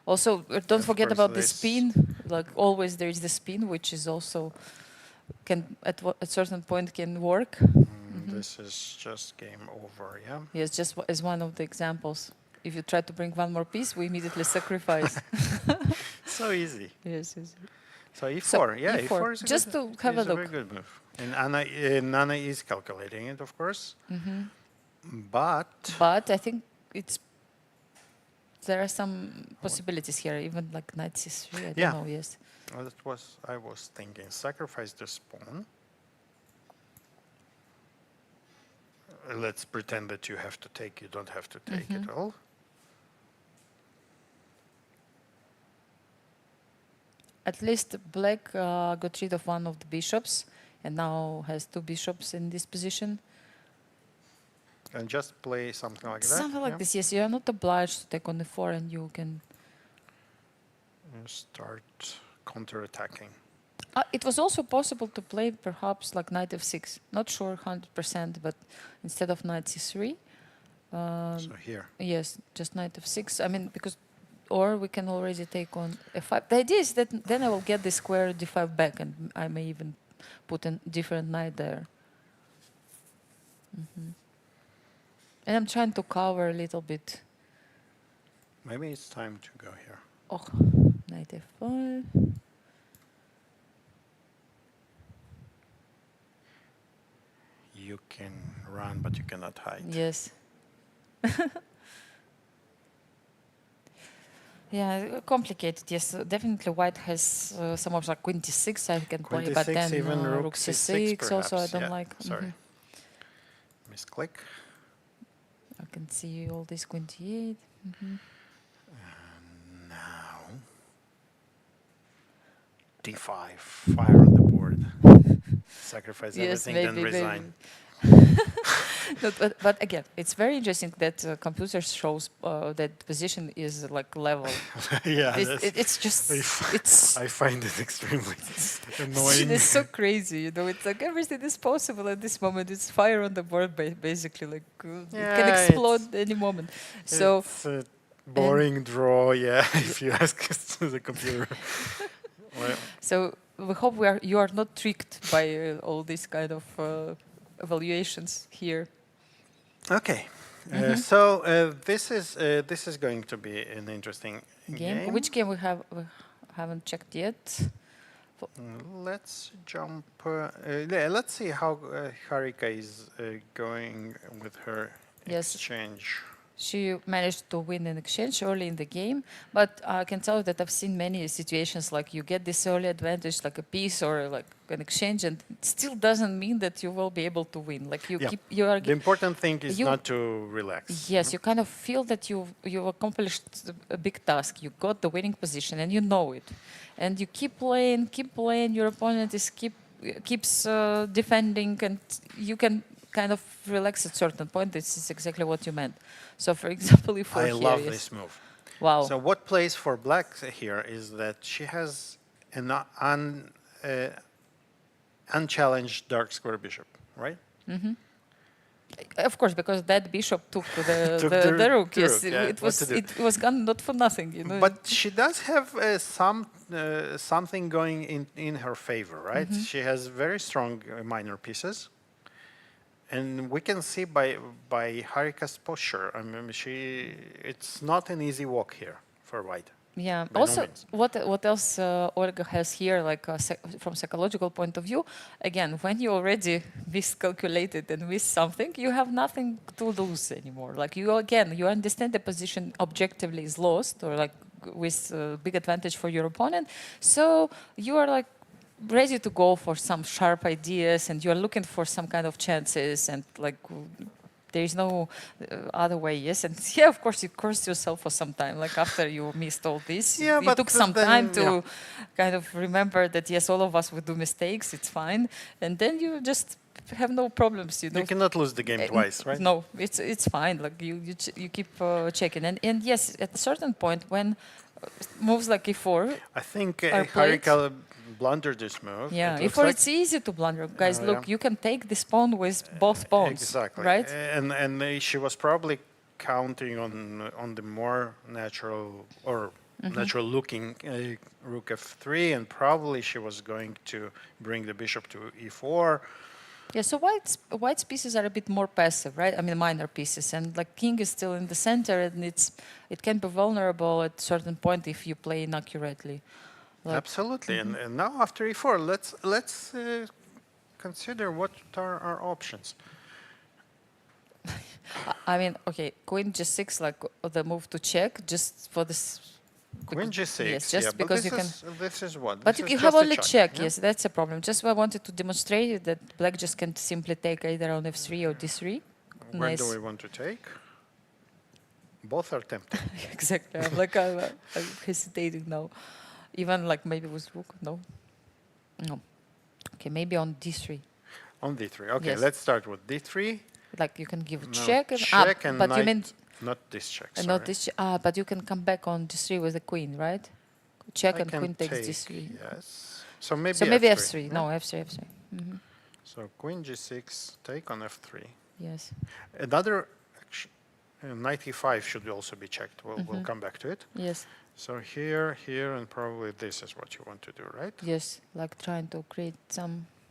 also don't Of forget course, about the this- spin. Like always, there is the spin, which is also can at certain point can work. This is just game over, yeah? Yes, just as one of the examples. If you try to bring one more piece, we immediately sacrifice. So easy. Yes, yes. So e4, So, yeah, e4. e4 is a Just good, to have a is look. very good move. And Nana is calculating it, of course. But But I think there are some possibilities here, even like knight c3. I don't Yeah. know. Yes. well, I was thinking, sacrifice the pawn. Let's pretend that you have to take. You don't have to take it all. At least black got rid of one of the bishops and now has two bishops in this position. And just play something like that. Something like this, yes. You are not obliged to take on e4 and you can... And start counter-attacking. it was also possible to play perhaps like knight f6. Not sure 100%, but instead of knight c3. So here. Yes, just knight f6. I mean, because... Or we can already take on f5. The idea is that then I will get the square d5 back and I may even put a different knight there. And I'm trying to cover a little bit. Maybe it's time to go here. Oh, knight f5. You can run, but you cannot hide. Yes. Yeah, complicated. Yes, definitely white has some of like queen d6 I can play, but 26, then even rook c6 also I perhaps. don't Yeah, like. Sorry. Misclick. I can see all this queen d8. Now. D5. Fire on the board. Sacrifice Yes, everything, maybe, then resign. No, but again, it's very interesting that computer shows that position is like level. Yeah, It's just it's I find it extremely annoying. it's so crazy, you know. It's like everything is possible at this moment. It's fire on the board, basically. Like it Yeah, can explode any moment. So It's a boring draw, yeah, if you ask us to the computer. Well, so we hope you are not tricked by all these kind of evaluations here. okay. So this is going to be an interesting game. Which game we haven't checked yet? Let's jump. Let's see how Harika is going with her Yes. exchange. She managed to win an exchange early in the game, but I can tell you that I've seen many situations like you get this early advantage, like a piece or like an exchange, and it still doesn't mean that you will be able to win. Like you The important thing is you- not to relax. Yes, you kind of feel that you accomplished a big task. You got the winning position, and you know it, and you keep playing. Your opponent keeps defending, and you can kind of relax at certain point. This is exactly what you meant. So, for example, if I love this move. Wow. So what plays for black here is that she has an unchallenged dark square bishop, right? Of course, because that bishop took the Took the, the rook. Yes, rook, yeah. What to do? it was gone not for nothing, you know. But she does have something going in her favor, right? She has very strong minor pieces. And we can see by Harika's posture, I mean, it's not an easy walk here for white. Yeah. By no Also, means. what else Olga has here, like from psychological point of view? Again, when you already miscalculated and missed something, you have nothing to lose anymore. Like you understand the position objectively is lost, or like with big advantage for your opponent. So you are like ready to go for some sharp ideas, and you are looking for some kind of chances, and like there is no other way. Yes, and yeah, of course you cursed yourself for some time. Like after you missed all this, Yeah, it but took some then, time to kind of remember that yes, all of us would do mistakes. It's fine, and then you just have no problems. You know, You cannot lose the game twice, right? No, it's fine. Like you keep checking, and yes, at a certain point when moves like e4. I think Are played. Harika blundered this move. Yeah, It looks e4 like. it's easy to blunder. Guys, Yeah. look, you can take this pawn with both pawns, Exactly. right? And she was probably counting on the more natural or natural looking rook f3, and probably she was going to bring the bishop to e4. Yeah, so white's pieces are a bit more passive, right? I mean, minor pieces, and like king is still in the center, and it can be vulnerable at a certain point if you play inaccurately. Like, Absolutely. And now after e4, let's consider what are our options. I mean, okay, queen g6, like the move to check, just for this. Queen g6. Yes, just yeah, because but you can. This is what? But This you is have just a only check, yeah? yes, that's a problem. Just I wanted to demonstrate that black just can simply take either on f3 or d3. Where Nice. do we want to take? Both are tempting. Exactly. I'm like, I'm hesitating now. Even like maybe with rook, no. No. Okay, maybe on d3. On d3. Okay, Yes. let's start with d3. Like you can give a No, check and check and but knight, you mean not this check. not sorry. this. But you can come back on d3 with the queen, right? Check I and can queen takes take, d3. Yes. So maybe So maybe f3. f3. yeah? No, f3, f3. So queen g6, take on f3. Yes. Another knight e5 should also be checked. We'll come back to it. Yes. So here, and probably this is what you want to do, right? Yes. Like trying to create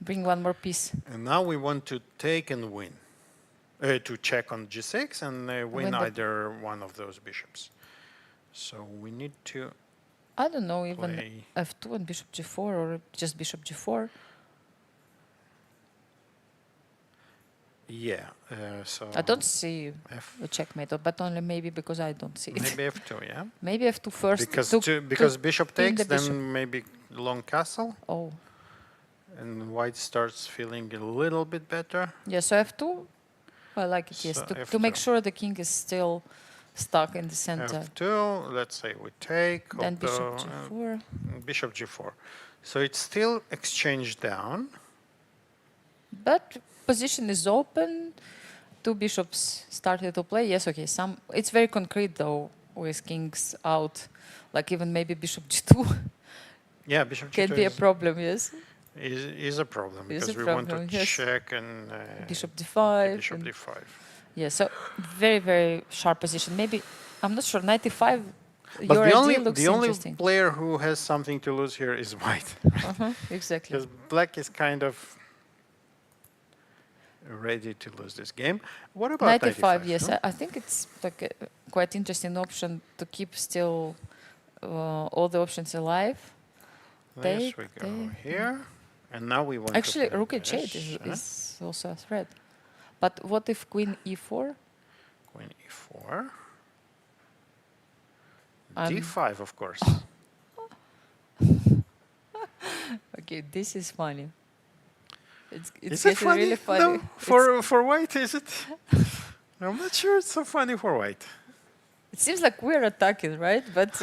bring one more piece. And now we want to take and win. To check on g6 and win Win the- either one of those bishops. So we need to I don't know, even play. f2 and bishop g4 or just bishop g4. Yeah. So I don't see F, a checkmate, but only maybe because I don't see it. maybe f2, yeah. Maybe f2 first. Because bishop pin takes, the bishop. then maybe long castle, Oh, and white starts feeling a little bit better. yeah. So f2. I like it. Yes, So to make F2. sure the king is still stuck in the center. F2, let's say we take. Then bishop although, g4. Bishop g4. So it's still exchange down. But position is open. Two bishops started to play. Yes, okay. It's very concrete though, with kings out. Like even maybe bishop g2 Yeah, bishop can g2 be a problem. Yes. is a problem Is because a we problem, want to yes. check and Bishop d5. bishop and- d5. Yeah. So very very sharp position. Maybe I'm not sure. 95. But your the idea only looks the only interesting. player who has something to lose here is white, Exactly. because black is kind of ready to lose this game. What about 95, yes. no? I think it's like a quite interesting option to keep still all the options alive. Yes, take, we go take. here, and now we want Actually, to play rook h8 this, is also a threat. But what if queen e4? Queen e4. I'm- d5, of course. Okay, this is funny. It's Is it getting funny? really funny. No, for white, is it? I'm not sure it's so funny for white. It seems like we're attacking, right? But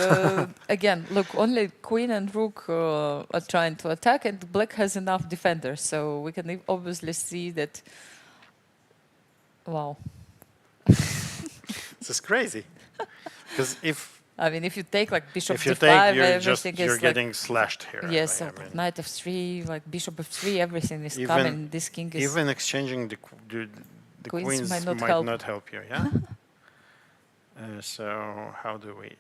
again, look, only queen and rook are trying to attack, and black has enough defenders, so we can obviously see that. Wow. This is crazy. Because if If you take like bishop you d5, take, everything is you're like getting slashed here. yes, I so mean, knight f3, like bishop f3, everything is Even- coming. This king is even exchanging the Queens queens might might not not, help. help you. Yeah. So how do we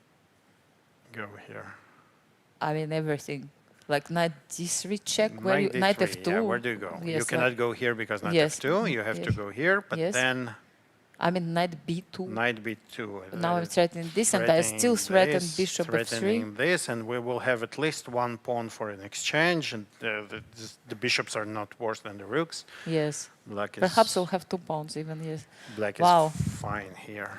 go here? everything. Like knight d3 check, where you d3, knight f2. Yeah, where do you go? Yes, You cannot go here because knight yes, f2. You have to yes, go here, but yes. then knight b2. knight b2. Now I'm threatening this, and I still threaten this, bishop f3. threatening this, and we will have at least one pawn for an exchange, and the bishops are not worse than the rooks. Yes. Black is Perhaps we'll have 2 pawns even, yes. black Wow. is fine here.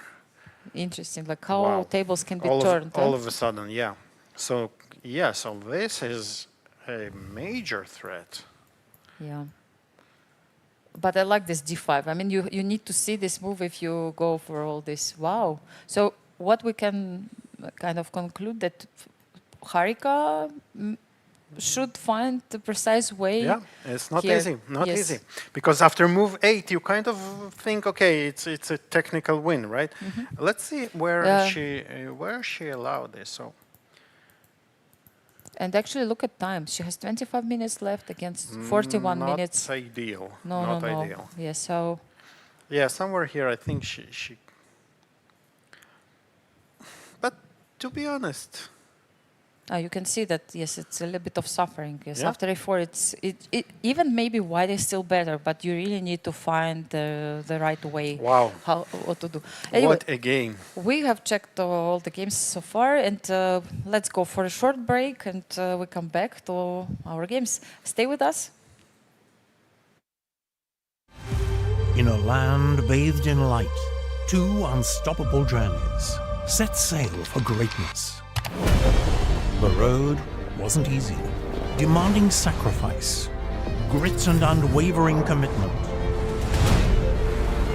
Interesting, like how Wow. tables can be all turned. all of a sudden, yeah. So yeah, so this is a major threat. Yeah. But I like this d5. You need to see this move if you go for all this. Wow. So what we can kind of conclude that Harika should find the precise way. Yeah, it's not here. easy, not Yes. easy. Because after move 8, you kind of think, okay, it's a technical win, right? Let's see where she allowed this. So And actually, look at time. She has 25 minutes left against 41 minutes. Not ideal. No, Not no, no. ideal. Yeah, so Yeah, somewhere here I think she. But to be honest, you can see that, yes, it's a little bit of suffering. Yes, Yeah. after a4, it even maybe white is still better, but you really need to find the right way. Wow. What to do. Anyway, what a game! we have checked all the games so far, and let's go for a short break, and we come back to our games. Stay with us. In a land bathed in light, two unstoppable journeys set sail for greatness. The road wasn't easy, demanding sacrifice, grit and unwavering commitment.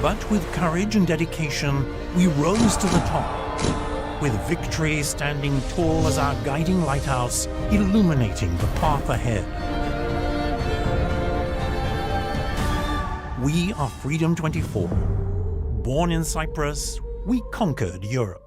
But with courage and dedication, we rose to the top, with victory standing tall as our guiding lighthouse, illuminating the path ahead. We are Freedom 24. Born in Cyprus, we conquered Europe.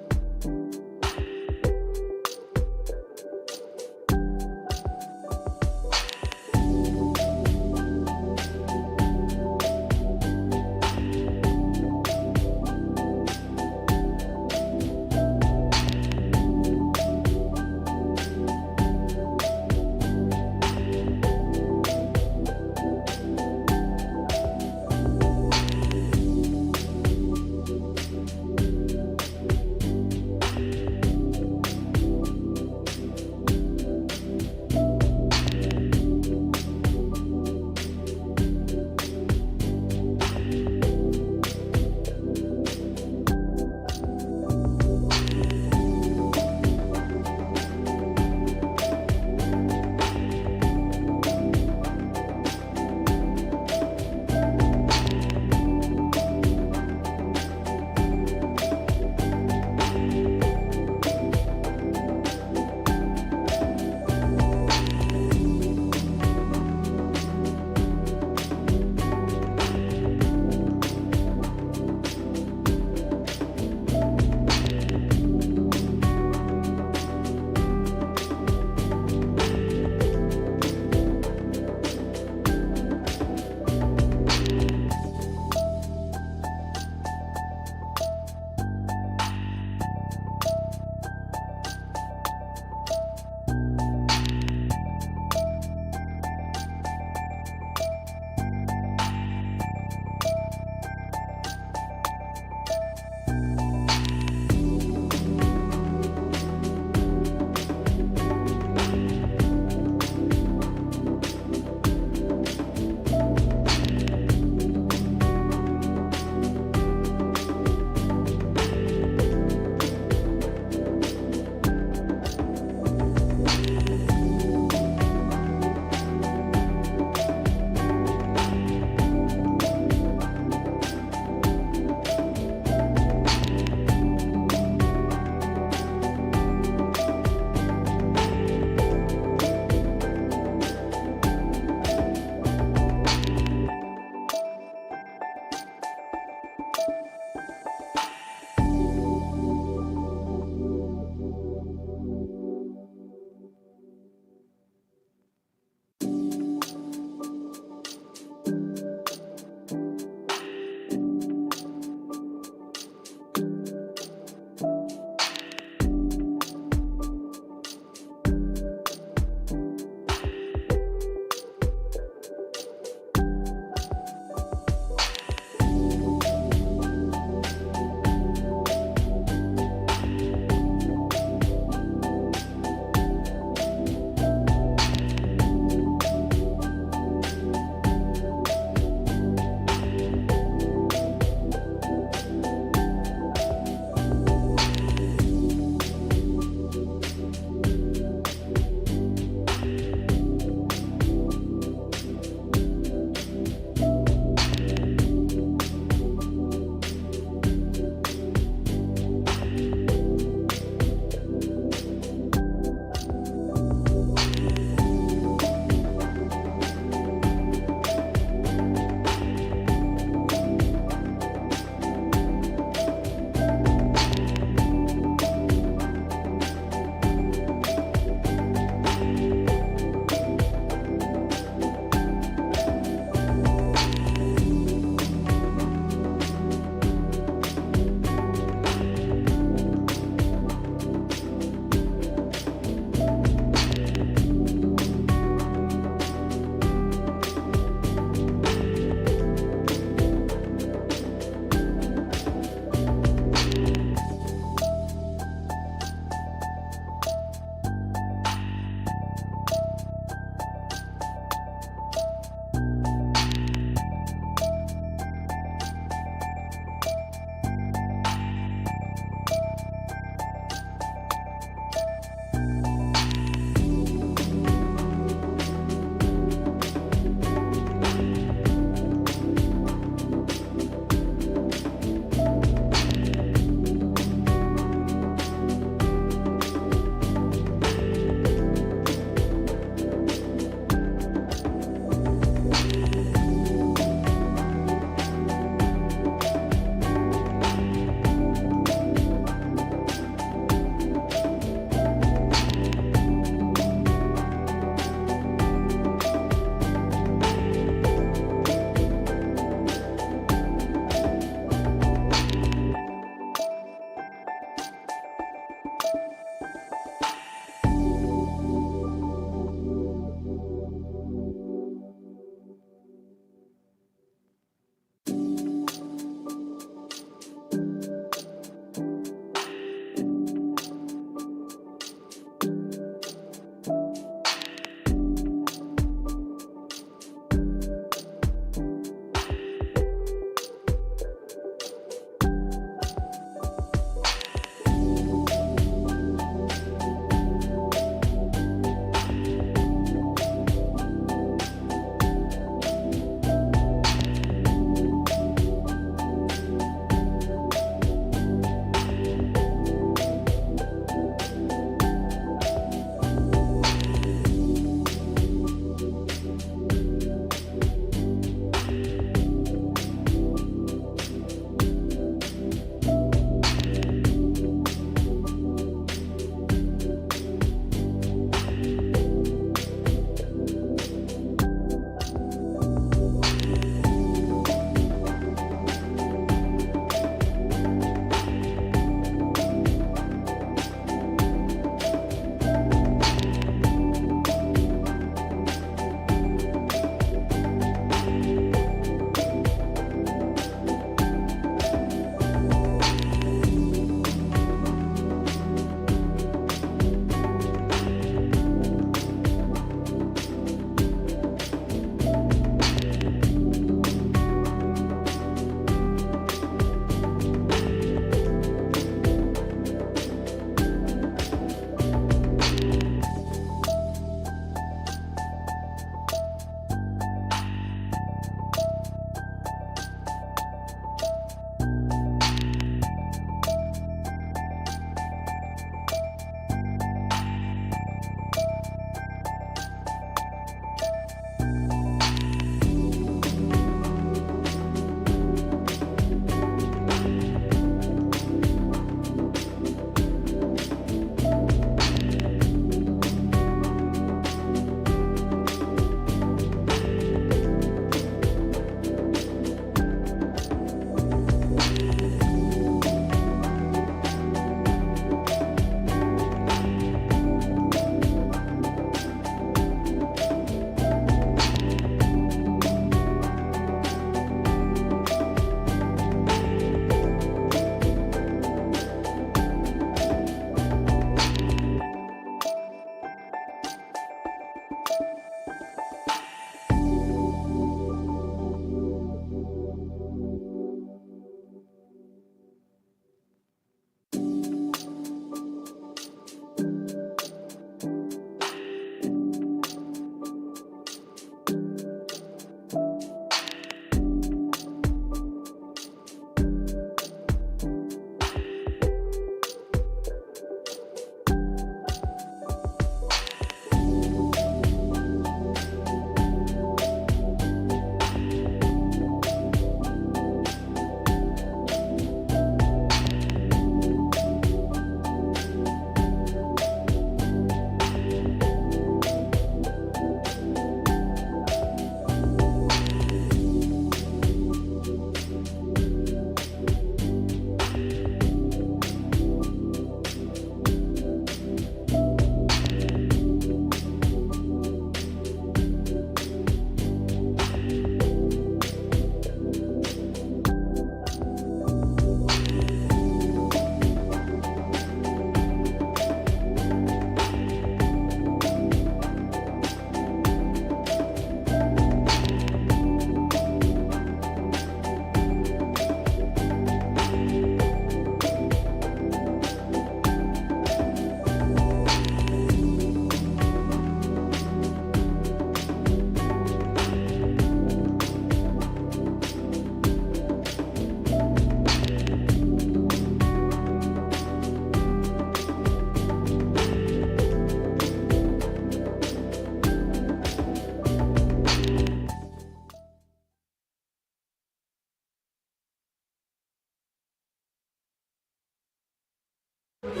Welcome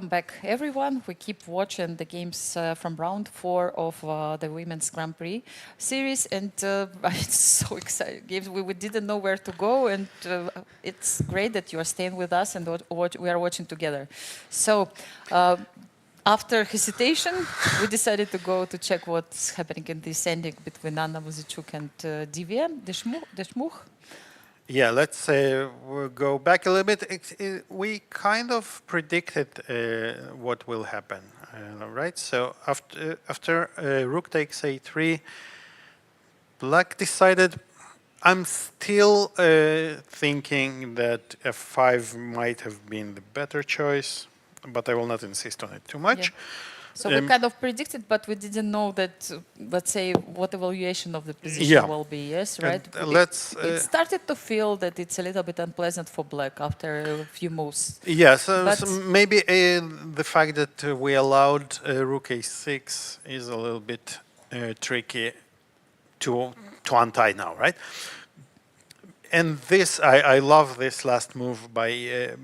back, everyone. We keep watching the games from round 4 of the Women's Grand Prix series, and it's so exciting. Games we didn't know where to go, and it's great that you are staying with us and we are watching together. So, after hesitation, we decided to go to check what's happening in this ending between Anna Muzychuk and Divya Deshmukh. Yeah, let's we'll go back a little bit. We kind of predicted what will happen, right? So after rook takes a3, black decided. I'm still thinking that f5 might have been the better choice, but I will not insist on it too much. Yeah. So we kind of predicted, but we didn't know that, let's say, what evaluation of the position will be, yes, right? It started to feel that it's a little bit unpleasant for black after a few moves. Yes, so maybe the fact that we allowed rook a6 is a little bit tricky to untie now, right? And this, I love this last move by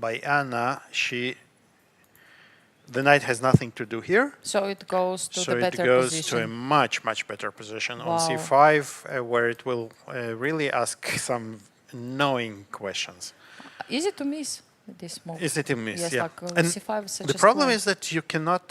Anna. The knight has nothing to do here. So it goes to the better position. So it goes to a much, much better position on c5, where it will really ask some knowing questions. Easy to miss this move. Easy to miss, yes, yeah. like And c5 is such the problem is that you cannot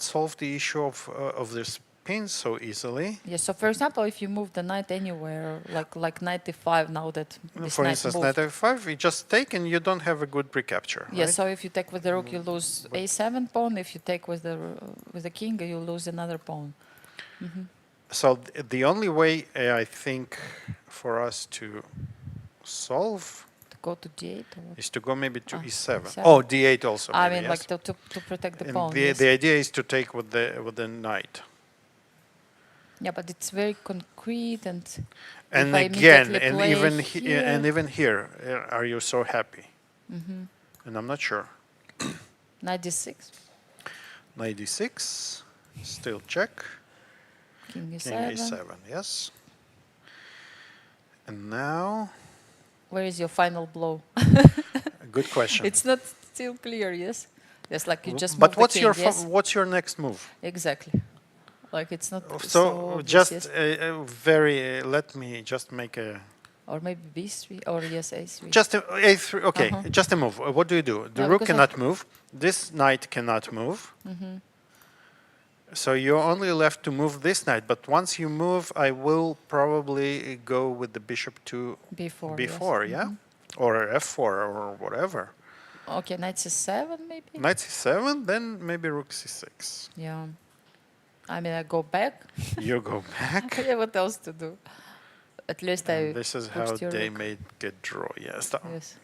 solve the issue of this pin so easily. Yes, so for example, if you move the knight anywhere, like knight d5, now that this for instance, knight f5, you just take and you don't have a good recapture. Yes, right? so if you take with the rook, you lose a7 pawn. If you take with the king, you lose another pawn. So the only way I think for us to solve go to d8 is to go maybe to e7. e7. Oh, d8 also. I maybe, mean, yes. like to protect the and pawn. the idea is to take with the knight. Yeah, but it's very concrete and again, and even here, are you so happy? And I'm not sure. Knight d6. Knight d6, still check. King e7. King a7, yes. And now, where is your final blow? good question. It's not still clear, yes. Yes, like you just. But what's your next move? Exactly. Like it's not so just let me just make a, or maybe b3 or yes a3. Just a3. Okay, just a move. What do you do? The rook cannot move. This knight cannot move. So you're only left to move this knight. But once you move, I will probably go with the bishop to b4, yeah, or f4 or whatever. Okay, knight c7 maybe. Knight c7, then maybe rook c6. Yeah. I mean, I go back. You go back. Yeah, what else to do? At least this is how they made get draw. Yes. Yes.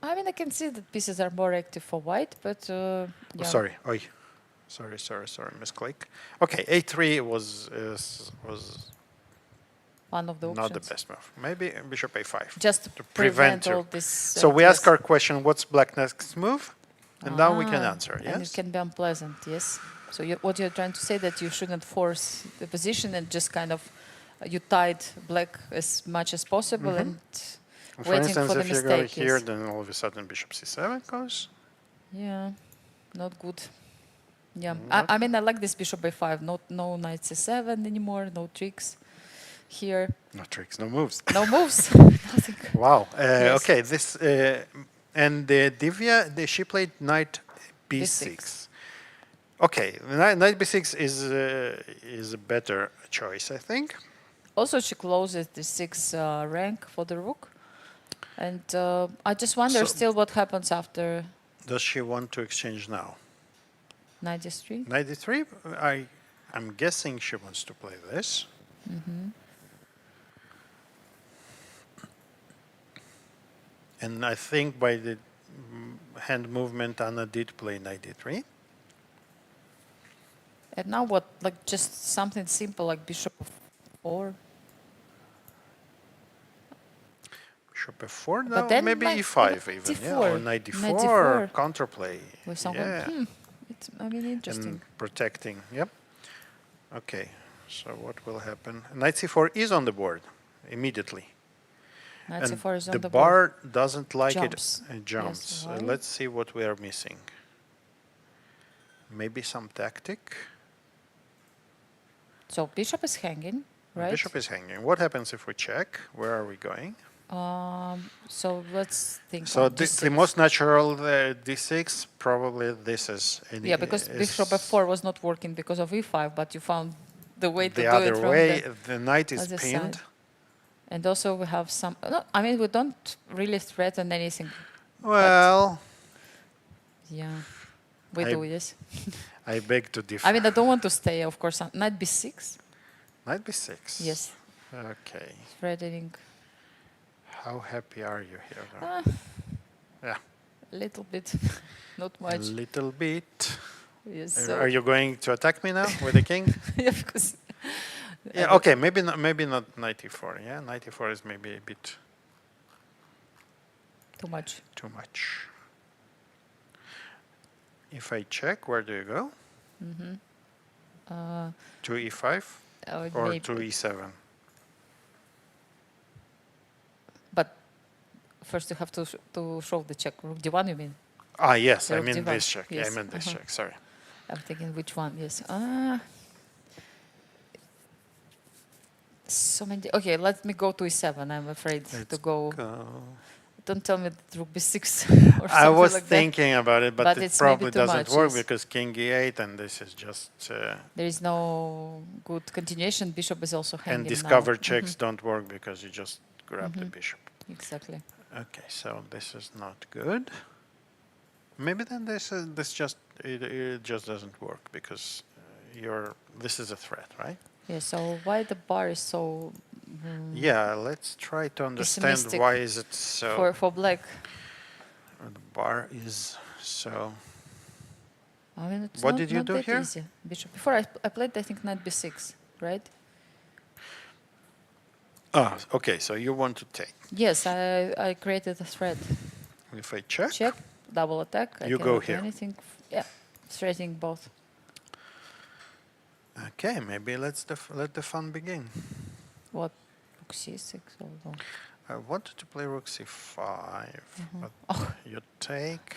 I mean, I can see that pieces are more active for white, but yeah. Sorry. Sorry. Misclick. Okay, a3 was one of the options. Not the best move. Maybe bishop a5. Just to prevent all this. So we ask our question: what's black next move? And now we can answer, yes? And it can be unpleasant, yes? So what you're trying to say that you shouldn't force the position and just kind of, you tied black as much as possible and waiting for the mistake. For instance, if you go here, then all of a sudden bishop c7 goes. Yeah, not good. Yeah, I mean, I like this bishop a5, no knight c7 anymore, no tricks here. No tricks, no moves. No moves, nothing. Wow, okay, this... and Divya, she played knight b6. Okay, knight b6 is a better choice, I think. Also, she closes the 6 rank for the rook. And I just wonder still what happens after. Does she want to exchange now? Knight d3? Knight d3? I'm guessing she wants to play this. And I think by the hand movement, Anna did play knight d3. And now what? Like just something simple like bishop 4? Bishop f4, no, But then maybe knight e5 even, yeah, or d4. knight d4, Knight d4. counterplay. With some, Yeah, it's, I mean, interesting. and protecting, yep. Okay, so what will happen? Knight c4 is on the board immediately. Knight And c4 is on the the bar board. doesn't like Jumps. it. It jumps. Yes, why? Let's see what we are missing. Maybe some tactic. So bishop is hanging, right? Bishop is hanging. What happens if we check? Where are we going? So let's think. So on the d6. most natural d6, probably this is. Yeah, because bishop f4 was not working because of e5, but you found the way to the do other it from way. The knight is other pinned. side. And also we have some. No, I mean we don't really threaten anything. Well, Yeah, we I- do this. I beg to differ. I mean I don't want to stay, of course. Knight b6. Knight b6. Yes, Okay. threatening How happy are you here? Though? Yeah. a little bit, not A much. little bit. Yes. Are you going to attack me now with the king? Yeah, because. Yeah. Okay. Maybe not knight e4. Yeah. Knight e4 is maybe a bit Too much. too much. If I check, where do you go? To e5 or Maybe. to e7? But first you have to show the check. Rook d1, you mean? Ah, yes. I Rook mean d1. this check. Yeah, I Yes, meant this check. Sorry. I'm thinking which one. Yes. So many. Okay, let me go to e7. I'm afraid to go. Don't tell me that rook b6 or something I was like thinking about it, but But it it's maybe probably too doesn't much, work yes. because king e8, and this is just that. There is no good continuation. Bishop is also hanging and discover now. checks don't work because you just grab the bishop. Exactly. Okay, so this is not good. Maybe then this just it just doesn't work because this is a threat, right? Yeah. So why the bar is so Yeah, let's try to understand Pessimistic why is it so. for black? The bar is so. I mean, it's What not, did you not do that here? Easy. Bishop. Before I played, I think knight b6, right? Ah, okay. So you want to take. Yes, I created a threat. If I check, Check, double attack. I You go cannot do here. anything. Yeah, threatening both. okay, maybe let the fun begin. What? Rook c6. Hold on. I wanted to play rook c5, but you take.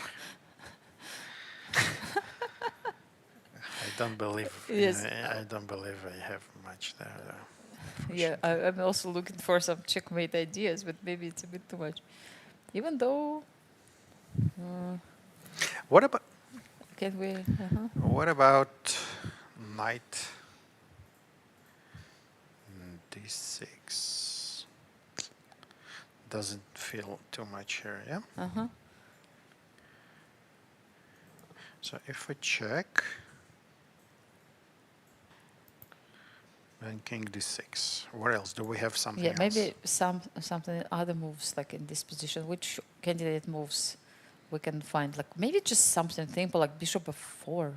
I don't believe. Yes. I don't believe I have much there. Yeah, I'm also looking for some checkmate ideas, but maybe it's a bit too much. Even though, What about can we? what about knight d6? Doesn't feel too much here, yeah. So if we check, then king d6. Where else do we have something Yeah, else? maybe something other moves like in this position. Which candidate moves we can find? Like maybe just something simple like bishop f4.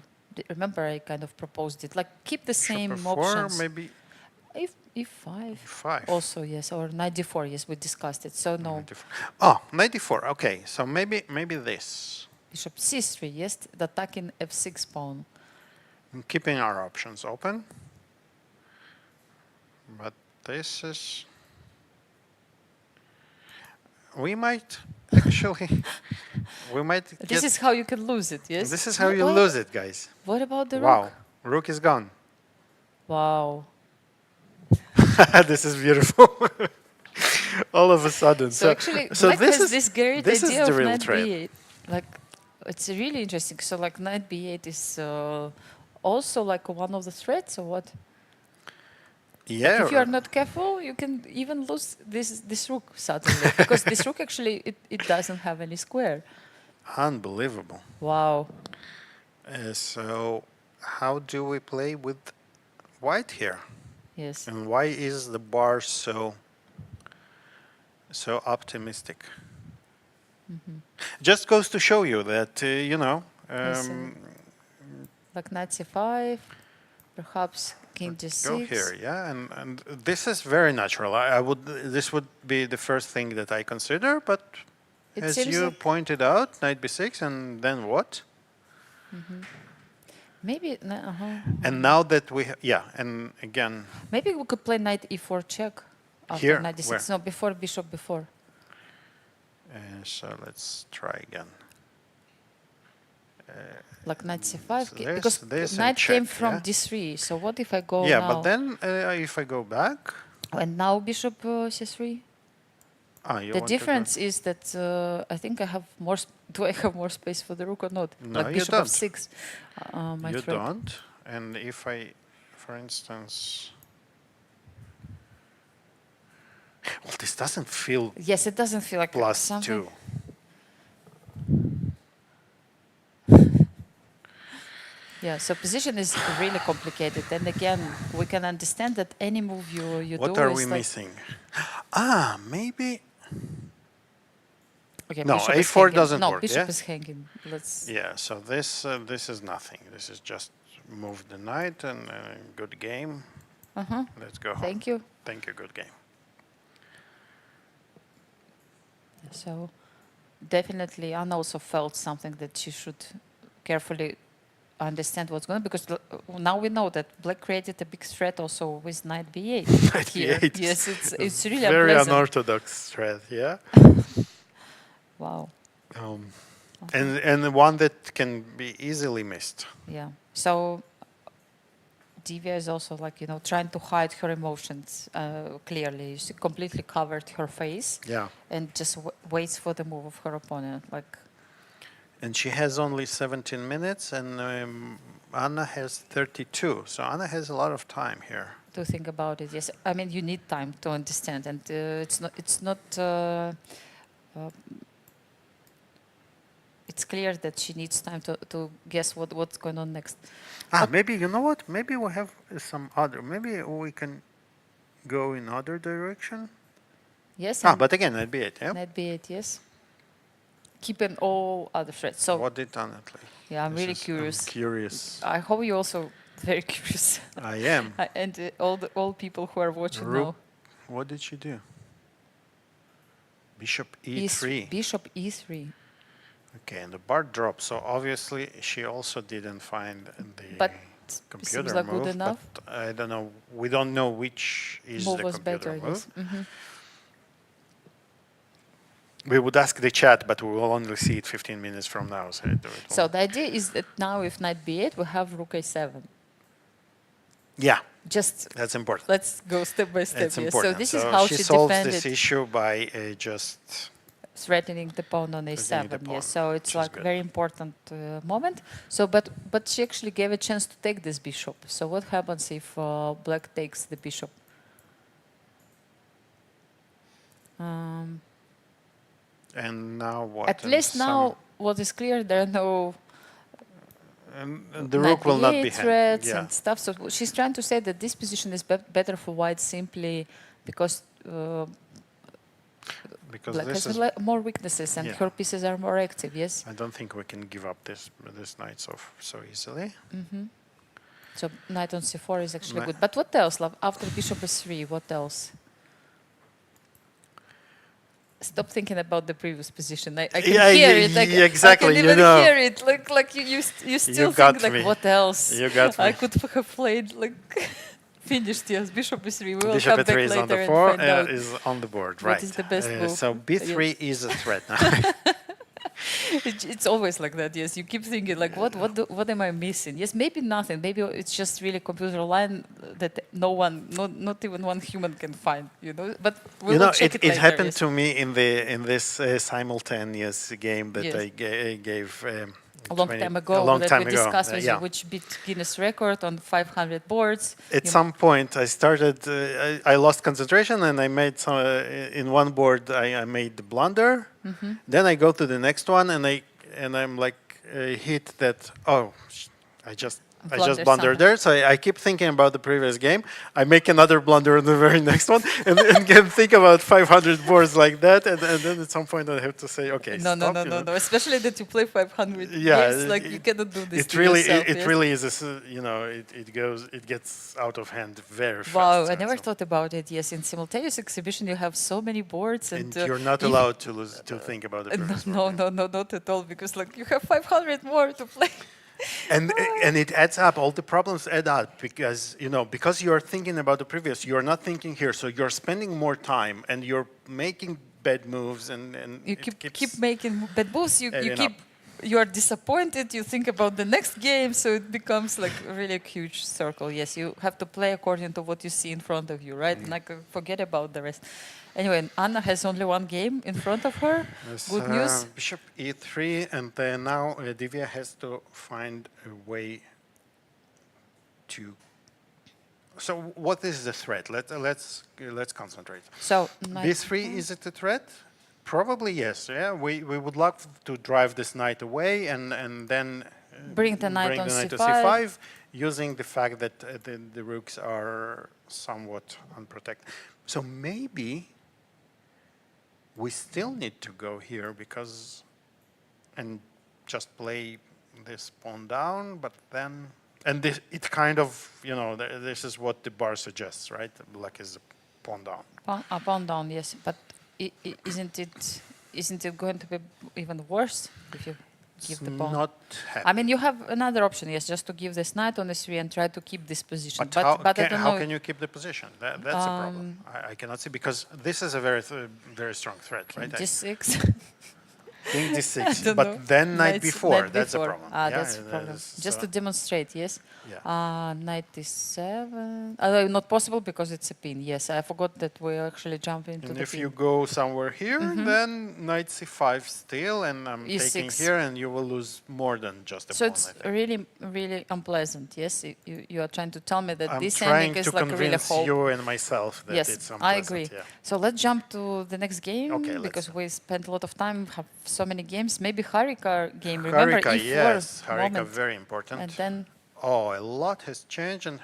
Remember, I kind of proposed it. Like keep the same Bishop f4, options. maybe If e5. e5. Also yes, or knight d4. Yes, we discussed it. So no, Knight d4. Oh, knight d4. Okay, so maybe this. bishop c3. Yes, the attacking f6 pawn. Keeping our options open. But this is. We might actually. We might. This is how you can lose it. Yes. This is how you lose it, guys. What about the Wow, rook? rook is gone. Wow. This is beautiful. All of a sudden. So actually, black this has is this great this is idea the of real knight trap. b8. Like, it's really interesting. So like knight b8 is also like one of the threats, or what? Yeah. If you are not careful, you can even lose this rook suddenly, because this rook actually it doesn't have any square. Unbelievable. Wow. So, how do we play with white here? Yes. And why is the bar so optimistic? Just goes to show you that Yes, like knight c5, Perhaps king d6. Go here, yeah, and this is very natural. I would. This would be the first thing that I consider, but It as seems you like- pointed out, knight b6, and then what? Maybe, And now that we, and again, maybe we could play knight e4 check after Here? knight d6. Where? No, before bishop before. so let's try again. Like knight c5, So there's because this and knight came check, from yeah? d3. So what if I go Yeah, now? but then if I go back, And now bishop c3. you The want difference is that I think I have more. Do I have more space for the rook or not? No, like you bishop don't. f6. My you friend. don't. And if I, for instance, well, this doesn't feel Yes, it doesn't feel like plus something. 2. Yeah, so position is really complicated. And again, we can understand that any move you What do are is we like, missing? Maybe. Okay, No, bishop is A4 hanging. doesn't no, work, bishop yeah? is hanging. Let's. Yeah. So this is nothing. This is just move the knight and good game. Let's go home. Thank you. Thank you. Good game. So definitely, Anna also felt something that she should carefully understand what's going on, because now we know that black created a big threat also with knight b8 here. B8. Yes, it's really Very unpleasant. unorthodox threat. Yeah. Wow. And one that can be easily missed. Yeah. So Divya is also like, trying to hide her emotions clearly. She completely covered her face Yeah. and just waits for the move of her opponent. Like, And she has only 17 minutes, and Anna has 32. So Anna has a lot of time here. to think about it. Yes. I mean, you need time to understand, and it's not. It's clear that she needs time to guess what's going on next. Maybe, you know what? Maybe we have some other. Maybe we can go in other direction. Yes. But again, knight b8, yeah? Knight b8, yes. Keeping all other threats. So What did Anna play? yeah, I'm really curious. I'm curious. I hope you're also very curious. I am. And all people who are watching Rook. now. What did she do? Bishop e3. Bishop e3. Okay, and the bar dropped. So obviously she also didn't find the But computer seems like move. good enough. But I don't know. We don't know which is Move the was computer better. move. Yes. Mhm. We would ask the chat, but we will only see it 15 minutes from now. So the idea is that now if knight b8, we have rook a7. Yeah, Just that's important. let's go step by step. That's Yes. important. So this is how she solves defended, this issue by just threatening the pawn on Threatening the a7. pawn, Yes. So it's which is like good. very important moment. So but she actually gave a chance to take this bishop. So what happens if black takes the bishop? and now what? At And least now, what is clear, there are no and the rook will not be threats yeah. and stuff. So she's trying to say that this position is better for white simply because Because black this has is. more weaknesses and Yeah. her pieces are more active. Yes. I don't think we can give up this knight so easily. So knight on c4 is actually Knight- good. But what else? After bishop s3, what else? Stop thinking about the previous position. I can Yeah, hear yeah, it. I yeah, exactly, I can you even know. hear it. Like you still got think like me. what else? You got I me. could have played like finished. Yes, bishop e3. We will Bishop come back e3 is later on the and 4 find out. is on the board, what right? is the best move. So b3 is a threat now. It's always like that. Yes, you keep thinking like what am I missing? Yes, maybe nothing. Maybe it's just really computer line that no one, not even one human can find. But we You will know, check it it later. happened Yes. to me in this simultaneous game that Yes. I gave A long 20 time ago a long that time we ago. discussed with Yeah. you, which beat Guinness record on 500 boards. At You- some point, I started. I lost concentration, and I made some. In one board, I made the blunder. Then I go to the next one, and I'm like hit that. Oh, I just I just Blunder blundered something. there, so I keep thinking about the previous game. I make another blunder in the very next one, and can think about 500 boards like that, and then at some point I have to say, okay, No, stop. no. Especially that you play 500 Yeah, games, like you cannot do this It to really, yourself. it yes? really is. It gets out of hand very fast. Wow, I and never so- thought about it. Yes, in simultaneous exhibition you have so many boards, And and you're not if- allowed to think about the previous no, one. not at all, because like you have 500 more to play. And it adds up. All the problems add up because because you're thinking about the previous, you're not thinking here. So you're spending more time and you're making bad moves, and You it keep making bad moves. You adding keep. up. You are disappointed. You think about the next game, so it becomes like really a huge circle. Yes, you have to play according to what you see in front of you, right? And like forget about the rest. Anyway, Anna has only one game in front of her. Yes, Good news. Bishop e3, and now Divya has to find a way to. So what is the threat? Let's concentrate. So knight B3, is it a threat? Probably yes. Yeah, we would love to drive this knight away and then Bring the knight bring on the knight to c5. c5, using the fact that the rooks are somewhat unprotected. So maybe we still need to go here and just play this pawn down, but then, and this, it kind of, this is what the bar suggests, right? Black is a pawn down. Pawn down, yes, but isn't it going to be even worse if you give the pawn? Not happy. I mean, you have another option, yes, just to give this knight on the3 and try to keep this position. But, how, I don't how know. can you keep the position? That's a problem. I cannot see, because this is a very strong threat, right? G6. King I d6, don't but know. then knight Knight b4, that's a b4. problem. That's a problem. Just to demonstrate, yes. Yeah. Knight d7. Not possible because it's a pin. Yes, I forgot that we actually jump into And the if pin. you go somewhere here, then knight c5 still, and I'm taking E6. here, and you will lose more than just a So pawn, it's I think. really, really unpleasant. Yes, you are trying to tell me that I'm this trying ending to is like a really convince hope. you and myself that Yes, it's I unpleasant. agree. Yeah. So let's jump to the next game, Okay, let's because do. we spent a lot of time, have so many games. Maybe Harika game. Remember Harika, E4 yes, Harika, moment. very important. And then Oh, a lot has changed, and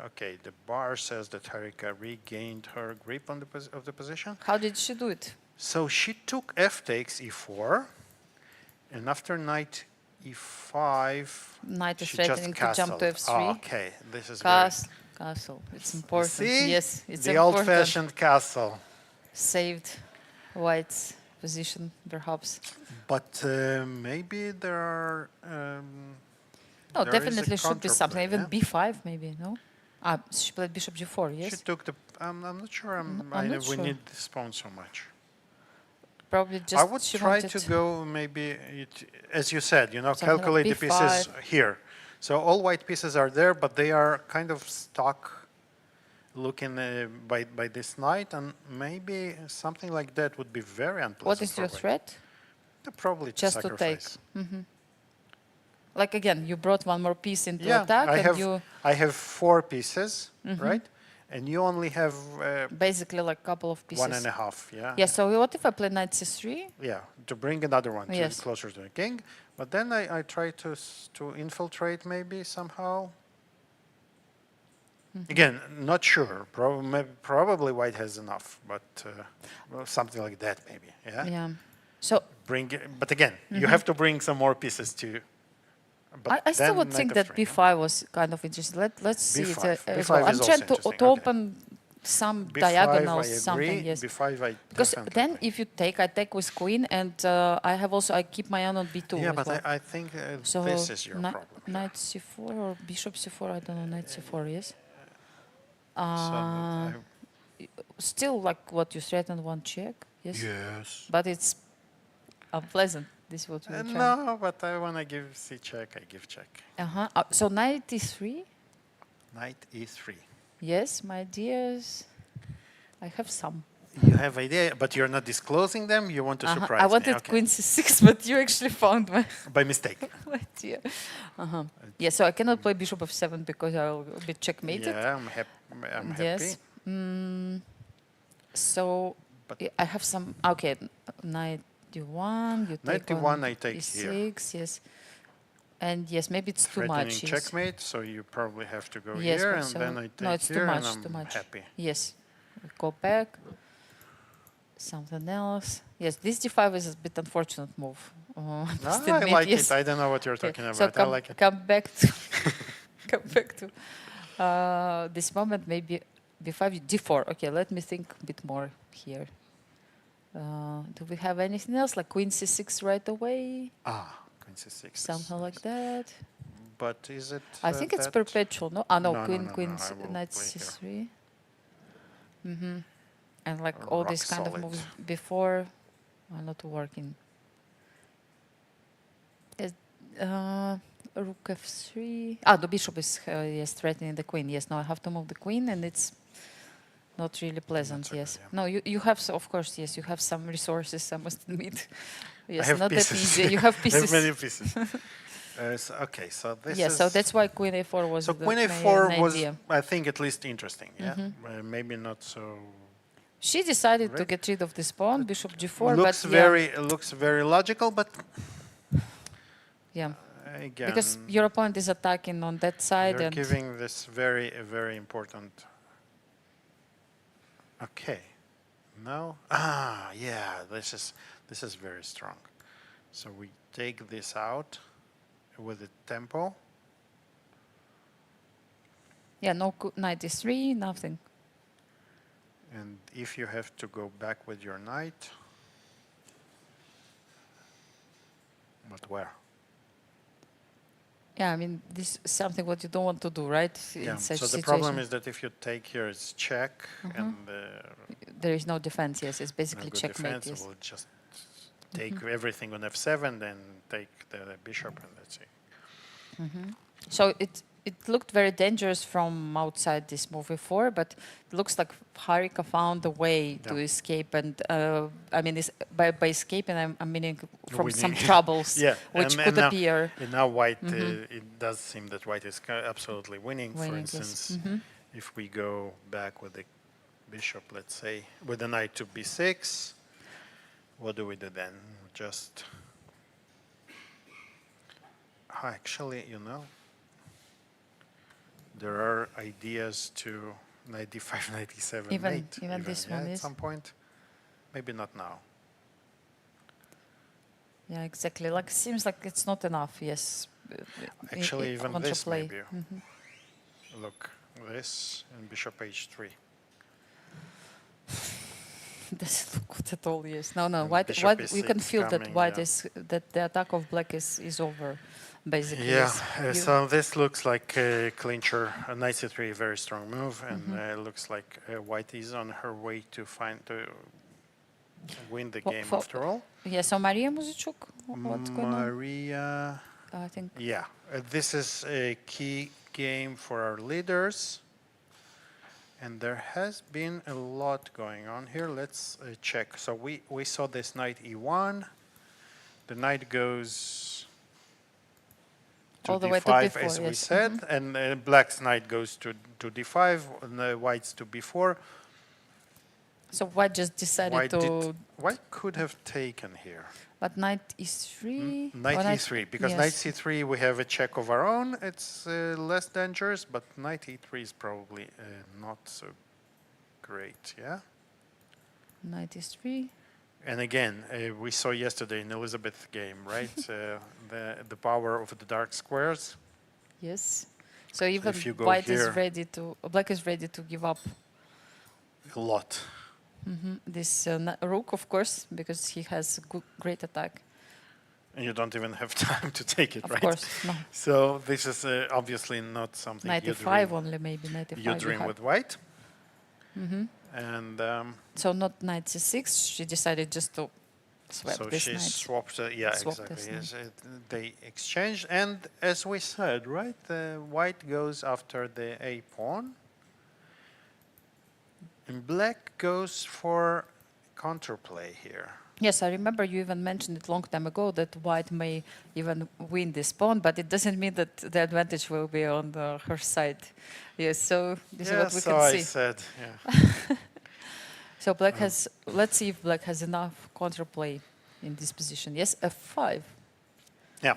okay, the bar says that Harika regained her grip on the position. how did she do it? So she took f takes e4, and after knight e5, Knight is she threatening just to jump to castled. f3. Oh, okay, this is very, Castle. It's important. see? Yes, it's the important. old-fashioned castle. Saved White's position, perhaps. But maybe there are. No, there is a definitely should be something. counterplay, Even yeah? b5, maybe. No. She played bishop g4. Yes. She took the. I'm not sure. I'm I not we sure. need this pawn so much. Probably just. I would she try wanted to go maybe, as you said, Something like calculate the pieces b5. here. So all white pieces are there, but they are kind of stuck looking by this knight, and maybe something like that would be very unpleasant. What is for your white. threat? Probably to Just to take. sacrifice. Like again, you brought one more piece into Yeah, attack, and I have 4 pieces, right? And you only have basically like a couple of pieces. 1.5, yeah? Yeah. So what if I play knight c3? Yeah, to bring another one Yes. closer to the king. But then I try to infiltrate maybe somehow. Again, not sure. Probably white has enough, but well, something like that maybe. Yeah. Yeah. So But again, you have to bring some more pieces to. But I still then would knight think that f3, b5 was kind of interesting. Let's see it B5. as B5 well. I'm is trying also to interesting, okay. open some B5, diagonals, I something. agree. Yes. B5, I Because definitely then play. if you take, I take with queen, and I keep my own on b2 Yeah, as but well. I think So this is your problem. knight c4 or bishop c4, I don't know, knight c4, yes. So, Still like what you threatened, one check, yes. yes. But it's unpleasant. This is what we're trying. No, but I want to give c check. I give check. So knight e3, Knight e3. yes, my dears. I have some. You have idea, but you're not disclosing them. You want to surprise I me. wanted Okay. queen c6, but you actually found my By mistake. idea. Yeah, so I cannot play bishop f7 because I'll be checkmated. Yeah, I'm happy. Yes. So But- I have some. Okay, knight d1. You Knight take d1, I take here. e6. Yes. And yes, maybe it's too threatening much. Yes. checkmate, so you probably have to go Yes, here, but and so then I take no, it's here, too much. and I'm Too much. happy. Yes. We go back. Something else. Yes, this d5 is a bit unfortunate move. Must I admit, like yes. it. I don't know what you're Okay, talking so about. I like it. come back to come back to this moment. Maybe b5, d4. Okay, let me think a bit more here. Do we have anything else like queen c6 right away? Queen c6. Something like that. But is it? I think it's that- perpetual. No, no, No, queen, no, queen, no, I will knight play here. c3. And like all Rock these kind solid. of moves before are not working. Yes, rook f3. The bishop is yes, threatening the queen. Yes, now I have to move the queen, and it's not really pleasant. so Yes, good, yeah. no, you have of course. Yes, you have some resources. I must admit. Yes, have not pieces. that easy. You have I pieces. have many pieces. Okay, so this Yes, is. so that's why queen a4 was So the queen main a4 was, idea. I think, at least interesting. Yeah, maybe not so. She decided to Right. get rid of this pawn, bishop g4, looks but looks very logical, but yeah, again, because your opponent is attacking on that side, you're and giving this very important. Okay, now yeah, this is very strong. So we take this out with the tempo. yeah, no knight e3, nothing. And if you have to go back with your knight, but where? Yeah, I mean, this is something what you don't want to do, right? In such So the situation. problem is that if you take here, it's check, and There is no defense, yes, it's no basically good checkmate, defense. yes. We'll just take everything on f7, then take the bishop, and that's it. So it looked very dangerous from outside this move before, but it looks like Harika found a way to Yeah. escape, and I mean, by escaping, I'm meaning from some Winning. troubles, Yeah, which and could now, appear. And now white, it does seem that white is absolutely winning. For Winning, yes. instance, if we go back with the bishop, let's say, with the knight to b6, what do we do then? Just actually, you know, there are ideas to knight d5, knight d7, Even mate. this yeah, one at is. some point. Maybe not now. Yeah, exactly. Like seems like it's not enough. Yes. Actually, even this contraplay. maybe. Look, this and bishop h3. Doesn't look good at all. Yes. No. And White. bishop White. You can e6 feel that coming, white yeah. is that the attack of black is over, basically. Yeah, Yes. so this looks like a clincher, a knight c3, a very strong move, and it looks like white is on her way to win the game after all. Yeah. So Mariya Muzychuk, what's going on? Mariya, I think. yeah, this is a key game for our leaders, and there has been a lot going on here. Let's check. So we saw this knight e1, the knight goes to All the way to d5 b4, as we yes. said, and black's knight goes to d5, and white's to b4. So white just decided to. White could have taken here. But knight e3. Knight or e3, because yes. knight c3 we have a check of our own. It's less dangerous, but knight e3 is probably not so great, yeah? Knight e3. And again, we saw yesterday in Elisabeth's game, right? The power of the dark squares. Yes. So even if you go white here- is ready to. Black is ready to give up A lot. this rook, of course, because he has great attack. And you don't even have time to take it, Of right? course, no. So this is obviously not something Knight you e5 dream, only, maybe knight e5. you dream have. with white. And So not knight c6. She decided just to swap so this she knight. swapped, yeah, Swapped exactly. this Yes, they exchanged, and as we said, right, white goes after the a pawn, and black goes for counterplay here. Yes, I remember you even mentioned it long time ago that white may even win this pawn, but it doesn't mean that the advantage will be on her side. Yes, so this is what we so can I see. said, yeah. So black has, let's see if black has enough counterplay in this position. Yes, f5. Yeah.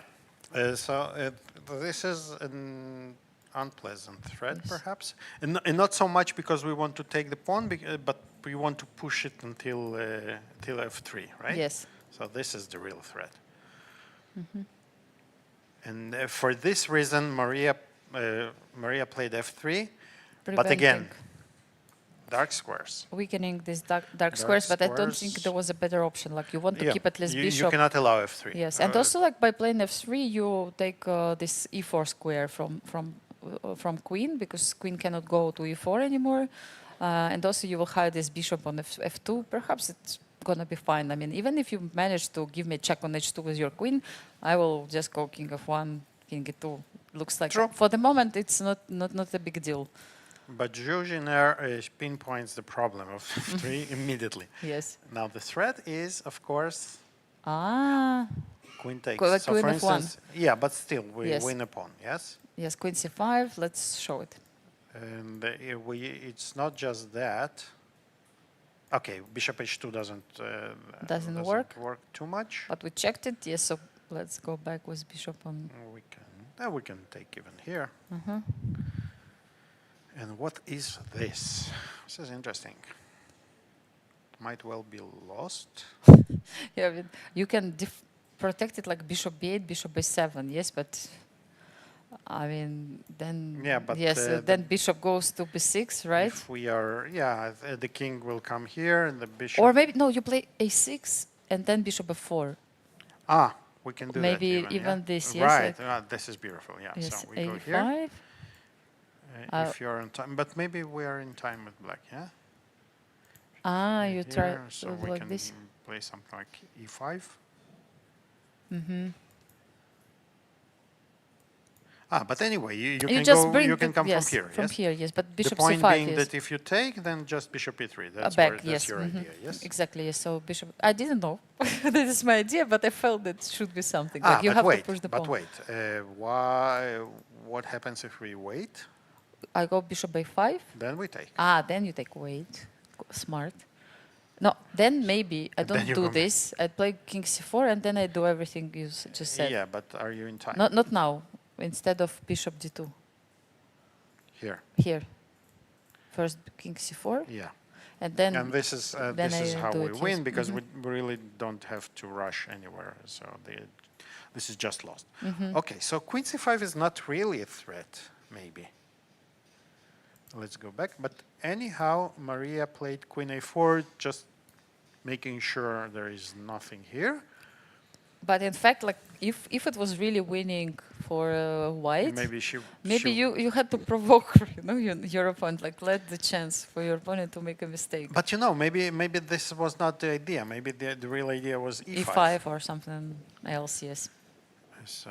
This is an unpleasant threat, perhaps, and not so much because we want to take the pawn, but we want to push it until f3, right? Yes. So this is the real threat. And for this reason, Mariya played f3, but again, dark squares. Weakening these dark squares, but I don't think there was a better option. Like you want to keep at least bishop. You cannot allow f3. Yes, and also like by playing f3, you take this e4 square from queen, because queen cannot go to e4 anymore, and also you will hide this bishop on f2. Perhaps it's gonna be fine. I mean, even if you manage to give me a check on h2 with your queen, I will just go king f1, king e2. Looks like for the moment it's not a big deal. But Jiner pinpoints the problem of f3 immediately. Yes. Now the threat is, of course, queen takes. Like so queen for f1. instance, yeah, but still we Yes. win a pawn. Yes. Yes, queen c5. Let's show it. And it's not just that. Okay, bishop h2 doesn't work too much. But we checked it. Yes, so let's go back with bishop on. We can take even here. And what is this? This is interesting. Might well be lost. Yeah, you can protect it like bishop b8, bishop b7. Yes, but I mean then. Yeah, but then bishop goes to b6, right? If we are, the king will come here and the bishop. Or maybe no, you play a6 and then bishop f4. We can do maybe that even this. Yes, right. This is beautiful. Yeah. Yes, So we go a5. here. If you're on time, but maybe we are in time with black. Yeah. You try so we like can this. play something like e5. But anyway, you can just go. bring You can come yes, from here. From yes? here, yes. But The bishop point c5. being Yes. that if you take, then just bishop e3. That's Back, that's your idea. Yes. Exactly. Yes. So bishop. I didn't know that is my idea, but I felt that should be something. Ah, Like you but have wait, to push the but pawn. wait. Why? What happens if we wait? I go bishop a5. Then we take. Then you take wait. Smart. No, then maybe I don't you do go- this. I play king c4 and then I do everything you just said. Yeah, but are you in time? Not now. Instead of bishop d2. Here. Here. First king c4. Yeah. And then. And this is then I how do we it, win yes. because we really don't have to rush anywhere. So this is just lost. Okay, so queen c5 is not really a threat, maybe. Let's go back. But anyhow, Mariya played queen a4, just making sure there is nothing here. But in fact, like if it was really winning for white, Maybe you had to provoke your opponent, like let the chance for your opponent to make a mistake. But maybe this was not the idea. Maybe the real idea was e5. e5 or something else, yes. So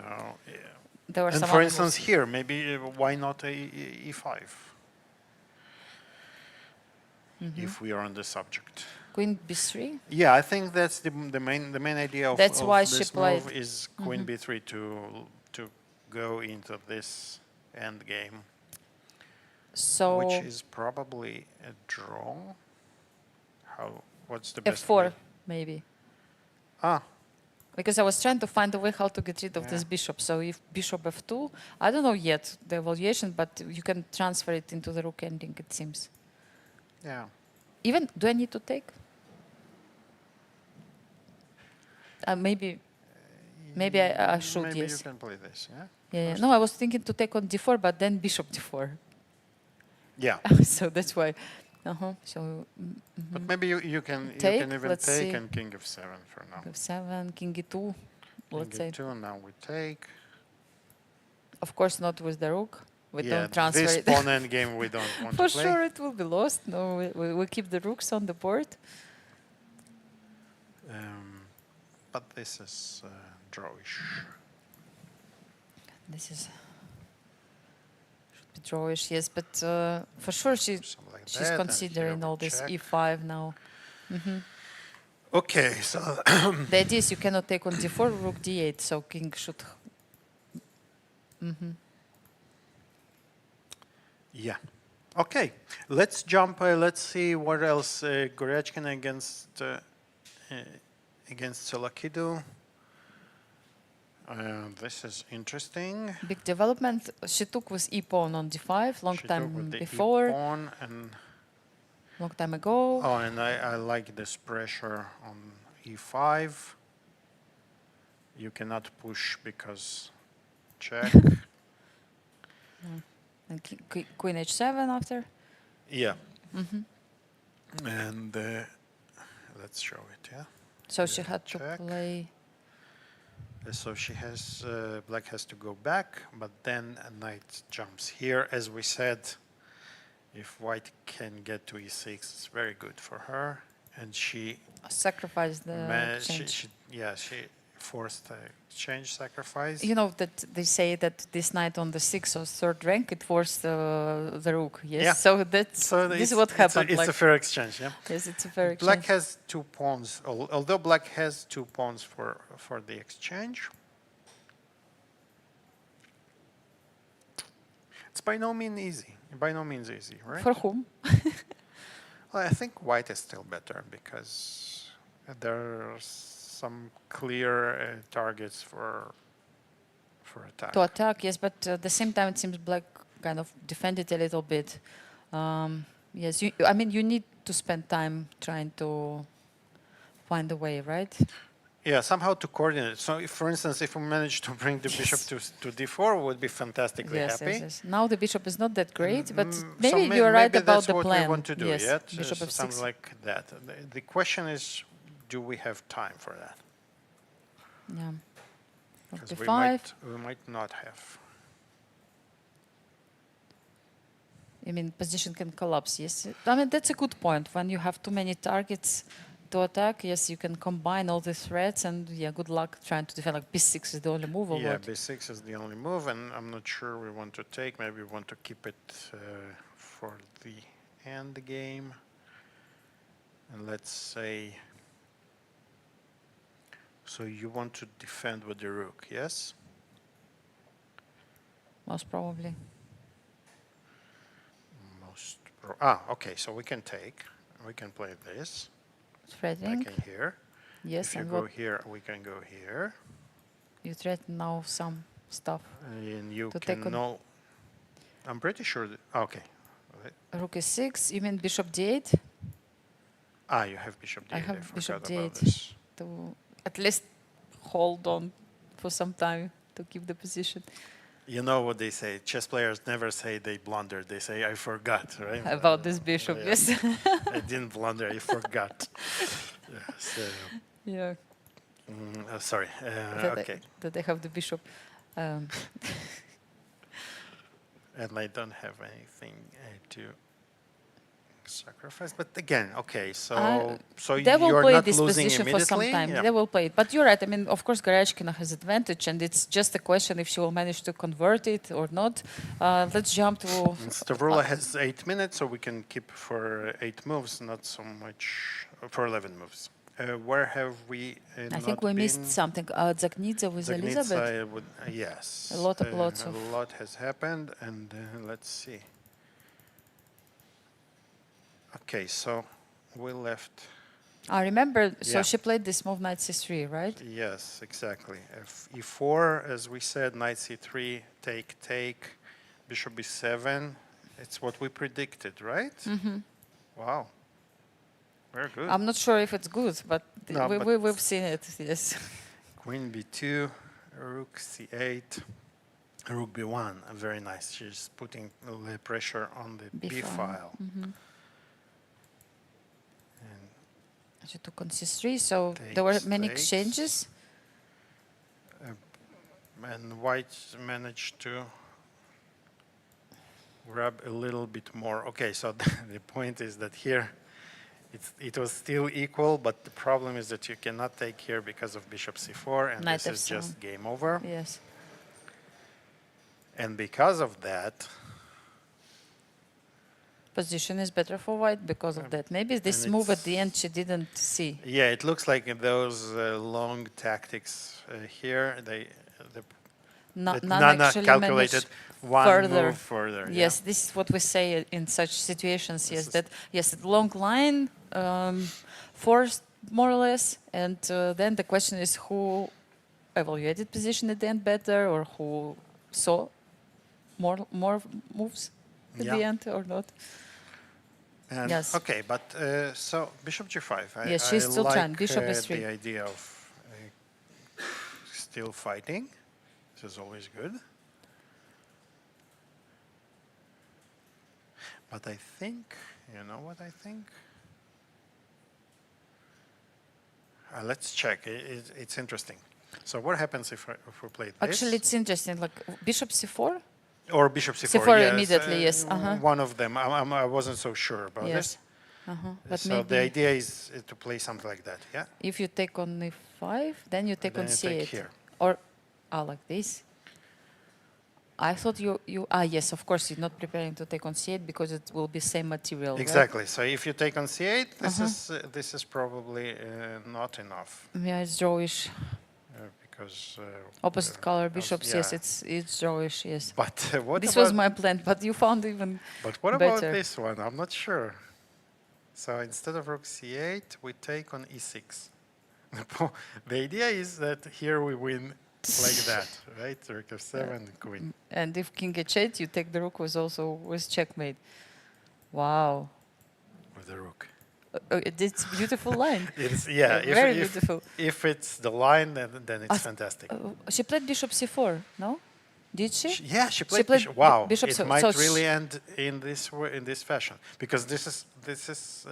There were and some for other instance moves. here, maybe why not e5? If we are on the subject. Queen b3. Yeah, I think that's the main idea of, That's why this she played. move is queen b3 to go into this end game, So which is probably a draw. What's the best f4 way? maybe. Ah, Because I was trying to find a way how to get rid of this bishop. So if bishop f2, I don't know yet the evaluation, but you can transfer it into the rook ending, it seems. yeah. Even, do I need to take? Maybe I should, Maybe yes. you can play this, yeah? Yeah. No, I was thinking to take on d4, but then bishop d4. Yeah. So that's why. So But maybe you can Take, even let's take see. and king f7 for now. f7, king e2, let's say. King e2, now we take. Of course, not with the rook. We Yeah, don't transfer this it. pawn end game we don't want For to play. sure, it will be lost. No, we keep the rooks on the board. But this is drawish. This is should be drawish, yes, but for sure she's that, and considering here all we this check. e5 now. Okay, so The idea is you cannot take on d4, rook d8, so king should. yeah. Okay, let's jump. Let's see what else Goryachkina against Tsolakidou. This is interesting. Big development. She took with e-pawn on d5 long She took time with the before, e-pawn and long time ago. oh, and I like this pressure on e5. You cannot push because check. And queen h7 after. Yeah. And let's show it. Yeah. So she had to check. play. So she has black has to go back, but then a knight jumps here. As we said, if white can get to e6, it's very good for her. And she Sacrifice the exchange. she forced the exchange sacrifice. You know that they say that this knight on the 6th or 3rd rank, it forced the rook. Yes. Yeah. So that's this is what happened. It's a fair exchange. Yeah. Yes, it's a fair exchange. Black has 2 pawns. Although black has 2 pawns for the exchange, it's by no means easy. By no means easy, right? For whom? Well, I think white is still better because there are some clear targets for attack. To attack, yes, but at the same time, it seems black kind of defended a little bit. Yes, I mean, you need to spend time trying to find a way, right? Yeah, somehow to coordinate. So, if, for instance, if we manage to bring the bishop to d4, we would be fantastically Yes, happy. yes, yes. Now the bishop is not that great, but So maybe you're right maybe about that's the what plan. we want to do. Yes, Yeah, bishop f6. something like that. The question is, do we have time for that? Yeah. Because d5. we might not have. I mean, position can collapse. Yes, I mean that's a good point. When you have too many targets to attack, yes, you can combine all the threats, and yeah, good luck trying to defend. Like b6 is the only move, or Yeah, what? b6 is the only move, and I'm not sure we want to take. Maybe we want to keep it for the end game. And let's say, so you want to defend with the rook, yes? Most probably. Okay, so we can take. We can play this. Threatening. Like in here. Yes, If you and go what here, we can go here. you threaten now some stuff. And you To can take on- know. I'm pretty sure. Okay. Rook e6. You mean bishop d8 You have bishop d8. I have bishop forgot about d8. this. to at least hold on for some time to keep the position. You know what they say. Chess players never say they blundered. They say, I forgot, right? About this bishop, yeah. yes. I didn't blunder. I forgot. Yes, Yeah. sorry. That Okay. that I have the bishop. And I don't have anything to sacrifice. But again, okay. So They will you're play not this losing position for some immediately. time. Yeah. They will play it. But you're right. I mean, of course, Goryachkina has advantage, and it's just a question if she will manage to convert it or not. Let's jump to... Stavroula has 8 minutes, so we can keep for 8 moves, not so much for 11 moves. Where have we I think we missed something. Dzagnidze with Elisabeth. Yes. A lot has happened, and let's see. Okay, so we left. I remember, so Yeah. she played this move knight c3, right? Yes, exactly. E4, as we said, knight c3, take, bishop b7. It's what we predicted, right? Mm-hmm. Wow. Very good. I'm not sure if it's good, but, No, but we've seen it, yes. Queen b2, rook c8, rook b1. Very nice. She's putting the pressure on the b file. Mm-hmm. And She took on c3, so there were many takes. exchanges. And white managed to grab a little bit more. Okay, so the point is that here it was still equal, but the problem is that you cannot take here because of bishop c4, and Knight this is f7. just game over. Yes. And because of that, Position is better for white because of that. Maybe this and move at it's- the end she didn't see. yeah, it looks like in those long tactics here, that None Nana actually calculated managed one further. move further. Yes, this is what we say in such situations. This Yes, is- that yes, long line, forced more or less, and then the question is who evaluated position at the end better, or who saw more moves at the end, or not? And Yes. Okay, but so bishop g5. Yes, she's I still like, trying. Bishop s3. the idea of still fighting. This is always good. But I think, you know what I think? Let's check. It's interesting. So what happens if we play this? Actually, it's interesting. Like bishop c4. Or bishop c4. c4 yes, immediately. Yes. One of them. I wasn't so sure about Yes. this. But So maybe the idea is to play something like that. Yeah. if you take on e5, then you take Then on you c8, take here. or like this. I thought you yes, of course you're not preparing to take on c8 because it will be same material. Right? Exactly. So if you take on c8, this is probably not enough Yeah, it's drawish. because Opposite color bishops. yeah. Yes, it's drawish. Yes. But what This about, was my plan, but you found even But what about better. this one? I'm not sure. So instead of rook c8, we take on e6. The idea is that here we win like that, right? Rook f7, queen. And if king h8, you take the rook was checkmate. Wow. With the rook. It's a beautiful line. It's Very beautiful. If it's the line, then it's fantastic. She played bishop c4, no? Did she? She played played bishop. Wow, bishop, it so- might so really end in this fashion because this is.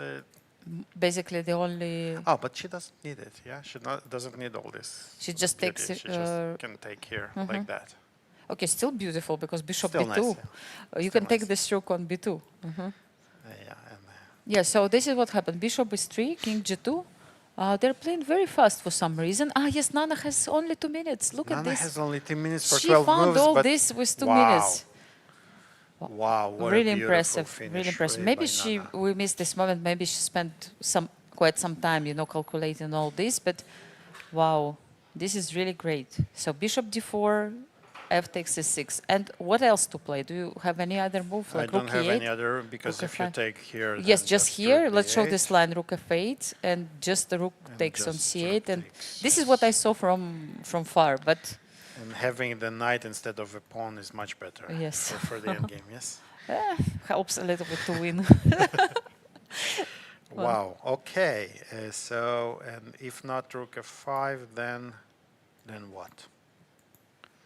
Basically, the only Oh, but she doesn't need it. Yeah, she doesn't need all this. she just beauty. takes. She just can take here like that. Okay, still beautiful because bishop Still b2. nice, You Still can take nice. this rook on b2. Yeah, and Yeah, so this is what happened. Bishop is3, king g2. They're playing very fast for some reason. Yes, Nana has only 2 minutes. Look at Nana this. has only 10 minutes for She 12 found moves, all but this with 2 wow. minutes. Wow, what Really a beautiful impressive. finish Really impressive. by Maybe Nana. we missed this moment. Maybe she spent quite some time, calculating all this. But wow, this is really great. So bishop d4, f takes e6. And what else to play? Do you have any other move I like don't rook have e8? any other because Rook if you f5. take here, Yes, then just here. rook Let's show d8. this line, rook f8, and just the rook And takes on just c8. rook And takes, this is what I saw from far. But And having the knight instead of a pawn is much better. Yes. For the endgame. Yes. helps a little bit to win. Wow. Okay. So, and if not rook f5, then what?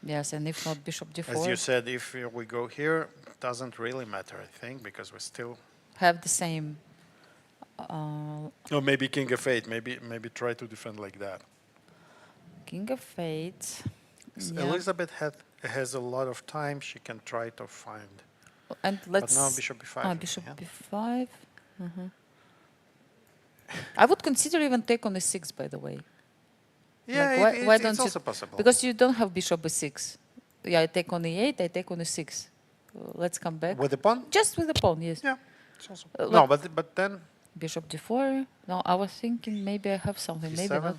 Yes, and if not bishop d4, As you said, if we go here, doesn't really matter, I think, because we still. have the same. Or maybe king f8. Maybe try to defend like that. King of Fate. Yeah. Elisabeth has a lot of time. She can try to find. And let's. But now bishop b5. Bishop yeah. b5. I would consider even take on e6, by the way. Yeah, Like, why don't it's you? also possible. Because you don't have bishop e6. Yeah, I take on e8. I take on e6. Let's come back. With the pawn? Just with the pawn, yes. Yeah. It's also no, but then Bishop d4. No, I was thinking maybe I have something. Maybe e7? not.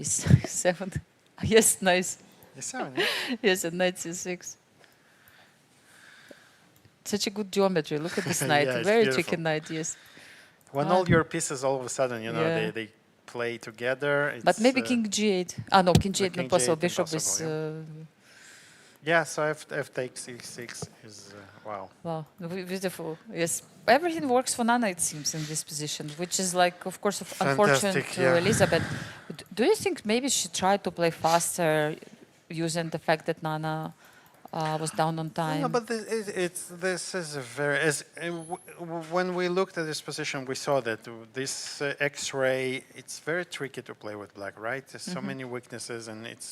E7. Yes, nice. e7. Yeah? Yes, and knight c6. Such a good geometry. Look at this knight. Yeah, it's Very beautiful. chicken knight, yes. When all your pieces all of a sudden, Yeah. they play together. But it's, maybe king g8. No, king g8 king not possible. G8 Bishop impossible, is... Yeah, so f takes e6 is wow. Wow, beautiful. Yes, everything works for Nana, it seems, in this position, which is like, of course, unfortunate Fantastic, to yeah. Elisabeth. Do you think maybe she tried to play faster, using the fact that Nana was down on time? No, but this is a very when we looked at this position, we saw that this X-ray. It's very tricky to play with black, right? There's so many weaknesses, and it's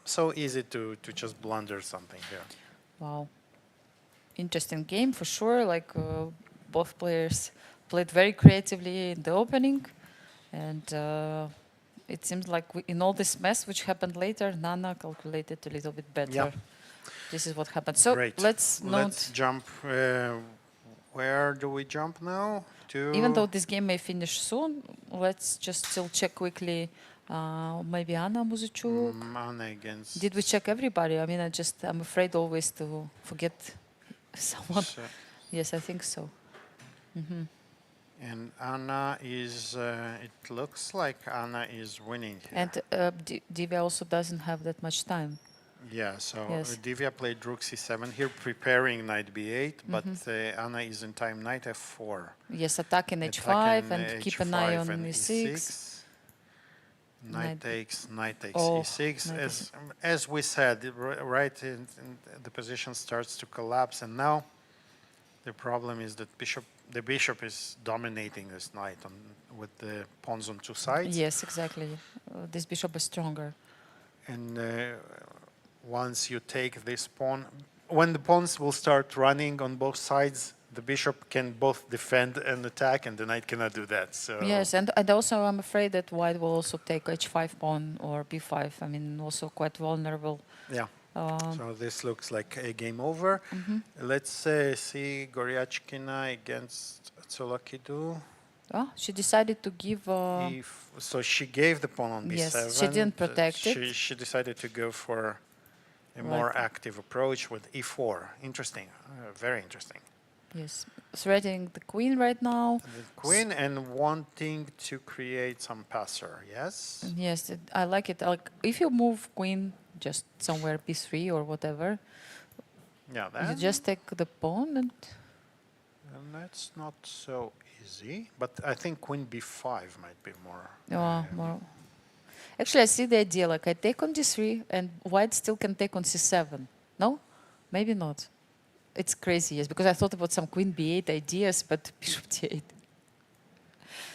so easy to just blunder something here. Wow, interesting game for sure. Like both players played very creatively in the opening, and it seems like in all this mess which happened later, Nana calculated a little bit better. Yeah. This is what happened. So Great. let's jump. Where do we jump now? To even though this game may finish soon, let's just still check quickly. Maybe Anna Muzychuk. Anna against. Did we check everybody? I mean, I'm afraid always to forget someone. So Yes, I think so. And Anna is, it looks like Anna is winning here. And Divya also doesn't have that much time. Yeah, so Yes. Divya played rook c7 here, preparing knight b8, but Anna is in time knight f4. Yes, attack in h5 Attacking, and keep an eye on and e6. Knight takes Oh, e6. knight As we said, right in the position starts to collapse, and now the problem is that the bishop is dominating this knight with the pawns on two sides. Yes, exactly. This bishop is stronger. And once you take this pawn, when the pawns will start running on both sides, the bishop can both defend and attack, and the knight cannot do that. So Yes, and also I'm afraid that white will also take h5 pawn or b5. I mean, also quite vulnerable. yeah. So this looks like a game over. Let's see Goryachkina against Tsolakidou. Oh, she decided to give. So she gave the pawn on b7. Yes, she didn't protect it. She decided to go for a more active approach with e4. Interesting, very interesting. Yes, threatening the queen right now. The queen and wanting to create some passer, yes? Yes, I like it. Like if you move queen just somewhere b3 or whatever, Yeah, you just take the pawn and that's not so easy. But I think queen b5 might be more. more. Actually, I see the idea. Like I take on d3 and white still can take on c7. No, maybe not. It's crazy, yes, because I thought about some queen b8 ideas, but bishop d8.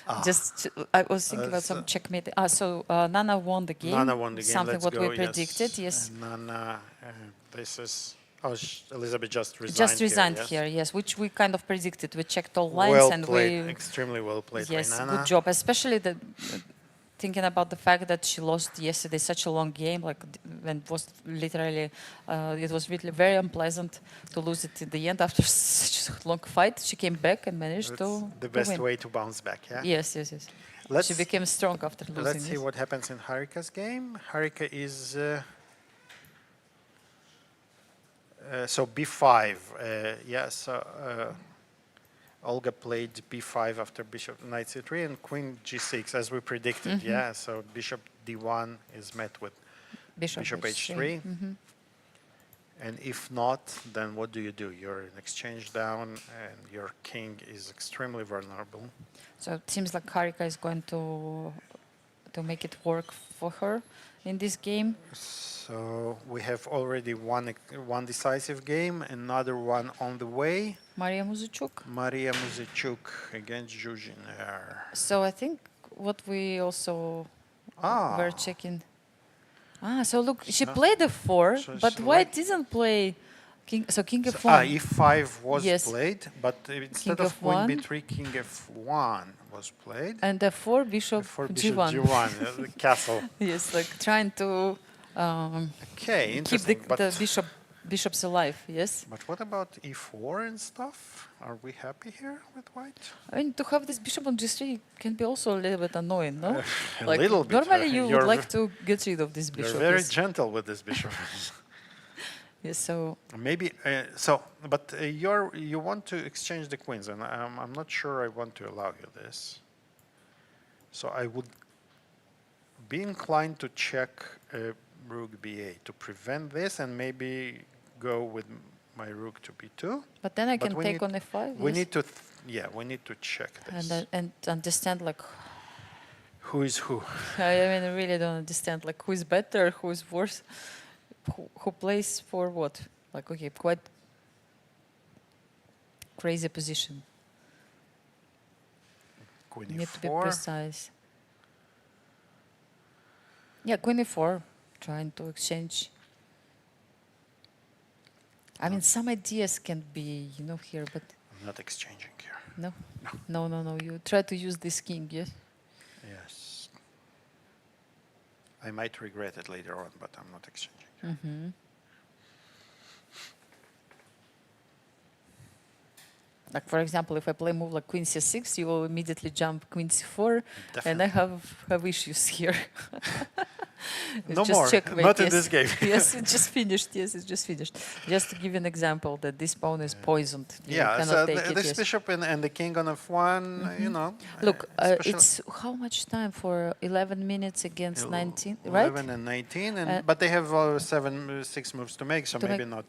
I was thinking about some checkmate. So Nana won the game. Nana won the game. Something Let's what go, we predicted, yes. And Nana, this is. Oh, Elisabeth just resigned. Just resigned yes. here, yes, which we kind of predicted. We checked all lines Well and played, we. extremely well played Yes, by Nana. good job. Especially thinking about the fact that she lost yesterday such a long game, like when it was literally, it was really very unpleasant to lose it in the end after such a long fight. She came back and managed That's to the best win. way to bounce back, yeah? Yes. She became strong after losing. Let's see yes. what happens in Harika's game. Harika is so b5. Olga played b5 after bishop knight c3 and queen g6 as we predicted. Yeah, so bishop d1 is met with bishop h3. And if not, then what do? You're in exchange down and your king is extremely vulnerable. So it seems like Harika is going to make it work for her in this game. So we have already one decisive game, another one on the way. Mariya Muzychuk against Jiner. So I think what we also were checking. So look, she played f4, So but she white didn't play king. So king f1. e5 was Yes. played, but instead King of queen f1. b3, king f1 was played. And f4, bishop For bishop g1. g1, the castle. Yes, like trying to Okay, keep interesting. the bishops alive. Yes. But what about e4 and stuff? Are we happy here with white? I mean, to have this bishop on g3 can be also a little bit annoying, no? A Like, little bit. normally you would You're like to get rid of this You're bishop. very yes. gentle with this bishop. Yes, so Maybe but you want to exchange the queens, and I'm not sure I want to allow you this. So I would be inclined to check rook b8 to prevent this, and maybe go with my rook to b2. but then I But can we take need- on f5. We yes. need to, we need to check this. and understand like Who is who? I mean, I really don't understand like who is better, who is worse, who plays for what. Like okay, quite crazy position. Queen You need to be e4. precise. Yeah, queen e4, trying to exchange. I mean, some ideas can be, here, but I'm not exchanging here. no. No. You try to use this king, yes? Yes. I might regret it later on, but I'm not exchanging here. Mm-hmm. Like, for example, if I play move like queen c6, you will immediately jump queen c4, and I have issues here. No just more. checkmate, Not in yes. this game. Yes, it's just finished. Yes, it's just finished. Just to give you an example that this pawn is poisoned. You Yeah, cannot so take it, this yes. bishop and the king on f1, you know. Look, especially it's how much time for 11 minutes against 19, 11 right? and 19, and but they have 6 moves to make, so to maybe make- not.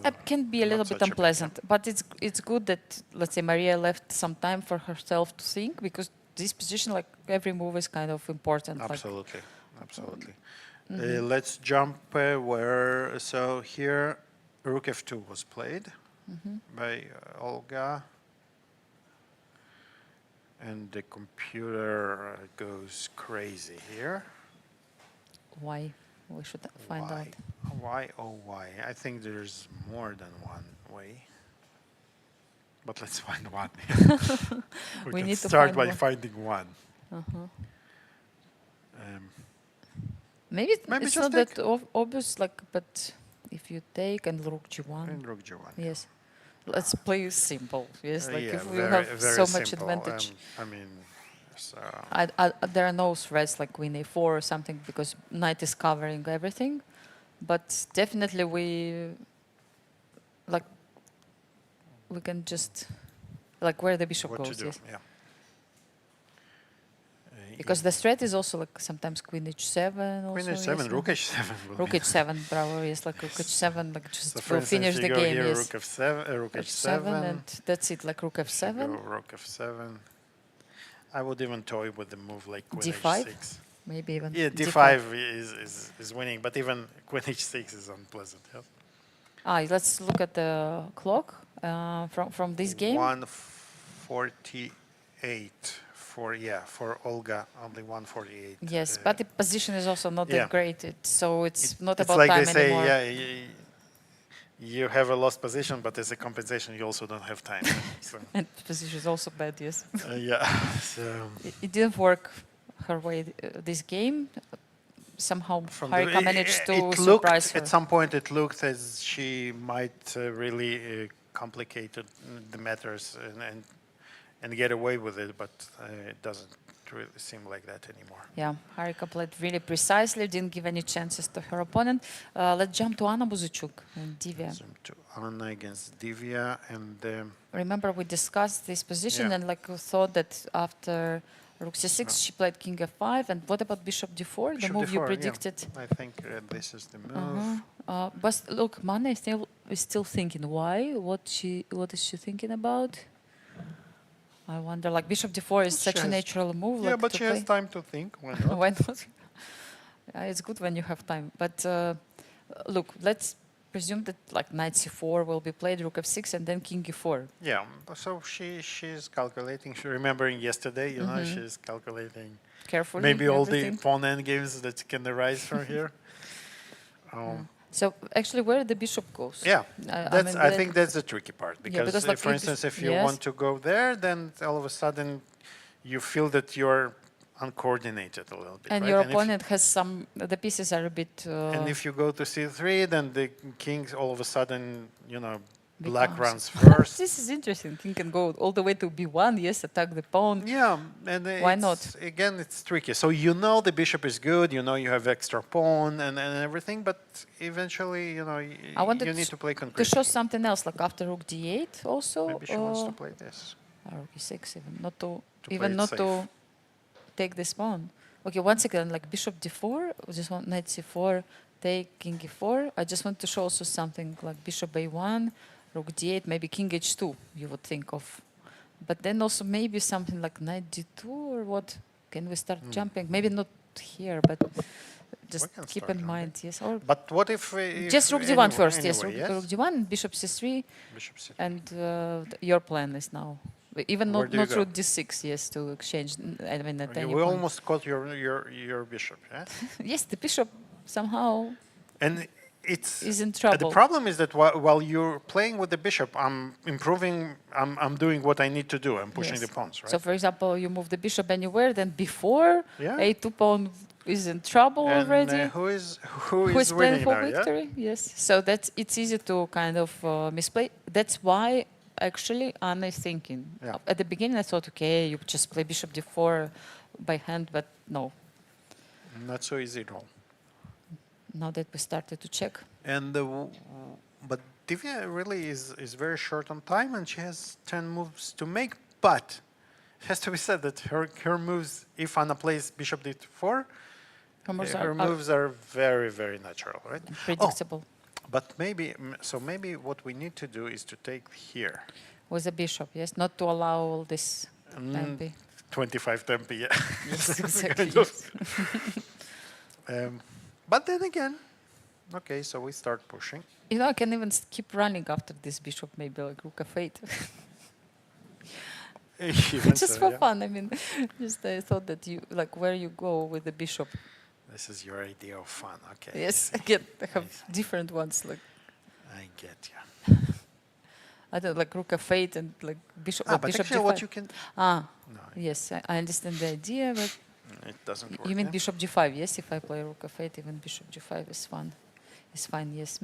It can be a not little such bit a big unpleasant, but it's good that, let's say, Mariya left some time for herself to think, because this position, like every move, is kind of important. Absolutely, absolutely. Let's jump so here rook f2 was played by Olga, and the computer goes crazy here. Why? We should find Why? out. Why? Oh, why? I think there's more than one way. But let's find one. we can need to start find by one. finding one. Maybe Maybe it's just not that obvious, like, but if you take and rook g1, And rook g1. yes. Let's play simple, yes, like yeah, if we very, have very so much simple. advantage. I mean, so There are no threats like queen a4 or something, because knight is covering everything. But definitely we can just where the bishop what to goes, do? yes. Yeah. Because the threat is also like sometimes queen h7 also. Queen h7, yes, rook h7. will Rook be- h7, bravo, yes, like rook h7, like just So for will instance, finish you the go game, here, yes. rook f7, rook h7, and that's it, like rook you f7. go rook f7. I would even toy with the move like queen D5? h6. Maybe even Yeah, d5 is winning, but even queen h6 is unpleasant. Yes. Let's look at the clock from this game. 1:48 for Olga, only 1:48. Yes, but the position is also not yeah. that great, so it's not It's about like time they say, anymore. yeah, you have a lost position, but as a compensation, you also don't have time. So, And the position is also bad, yes. yeah, so It didn't work her way this game. Somehow Harika managed to surprise her. at some point, it looked as she might really complicate the matters and get away with it, but it doesn't really seem like that anymore. Yeah, Harika played really precisely, didn't give any chances to her opponent. Let's jump to Anna Muzychuk and Divya. So to Anna against Divya, and Remember, we discussed this position Yeah. and we thought that after rook c6, she played king f5. And what about bishop d4, the bishop move you d4, yeah. predicted? I think this is the move. But look, Mana is still thinking. Why? What is she thinking about? I wonder. Like bishop d4 is such a has- natural move. Yeah, like, but to she play. has time to think. Why not? Why not? It's good when you have time. But look, let's presume that like knight c4 will be played, rook f6, and then king e4. Yeah, so she's calculating. Remembering yesterday, you know, she's calculating Carefully. maybe all everything. the pawn endgames that can arise from here. So actually, where the bishop goes? Yeah, mean, I think that's the tricky part because, because, like, for if instance, if you yes. want to go there, then all of a sudden you feel that you're uncoordinated a little bit. And right? your And if- opponent has some. The pieces are a bit. And if you go to c3, then the king all of a sudden, you know, black becomes- runs first. This is interesting. King can go all the way to b1. Yes, attack the pawn. Yeah, and Why it's- not? Again, it's tricky. So you know the bishop is good, you know you have extra pawn and everything, but eventually, you know, I wanted you need to play to concretely. show something else, like after rook d8 also. Maybe she wants to play this. Rook e6, even not to, To even play it not safe. to take this pawn. Okay, once again, like bishop d4, we just want knight c4, take king e4. I just want to show also something like bishop a1, rook d8, maybe king h2, you would think of. But then also maybe something like knight d2 or what? Can we start jumping? Maybe not here, but just can keep start in mind, yes. Or But what if... just rook d1 anyway, first, yes. anyway, Rook d1, bishop c3, Bishop c3. and your plan is now. Even Where not, do you not go? rook d6, yes, to exchange. I mean, at Okay, any we point. almost caught your bishop, yeah? Yes, the bishop somehow And it's... is in The trouble. problem is that while you're playing with the bishop, I'm improving, I'm doing what I need to do. I'm pushing Yes. the pawns, right? So, for example, you move the bishop anywhere, then before Yeah. a2 pawn is in trouble And already. who is Who is playing winning for now, yeah? victory? Yes. So it's easy to kind of misplay. That's why actually Anna is thinking. Yeah. At the beginning, I thought, okay, you just play bishop d4 by hand, but no. Not so easy at all. now that we started to check. And but Divya really is very short on time, and she has 10 moves to make. But it has to be said that her moves, if Anna plays bishop d4, her moves are very, very natural, right? Predictable. Oh, but maybe what we need to do is to take here. With a bishop, yes, not to allow all this tempi. 25 tempi, yeah. Yes, exactly. But then again, okay, so we start pushing. You know, I can even keep running after this bishop, maybe like rook f8. Just for fun. I mean, just I thought that you like where you go with the bishop. This is your idea of fun, okay? Yes, I have different ones. Like I get you. I don't like rook f8 and like bishop. But bishop actually, d5. what you can. No, yes, I understand the idea, but it doesn't work. You mean bishop g5? Yes, if I play rook f8, even bishop g5 is fun. It's fine. Yes.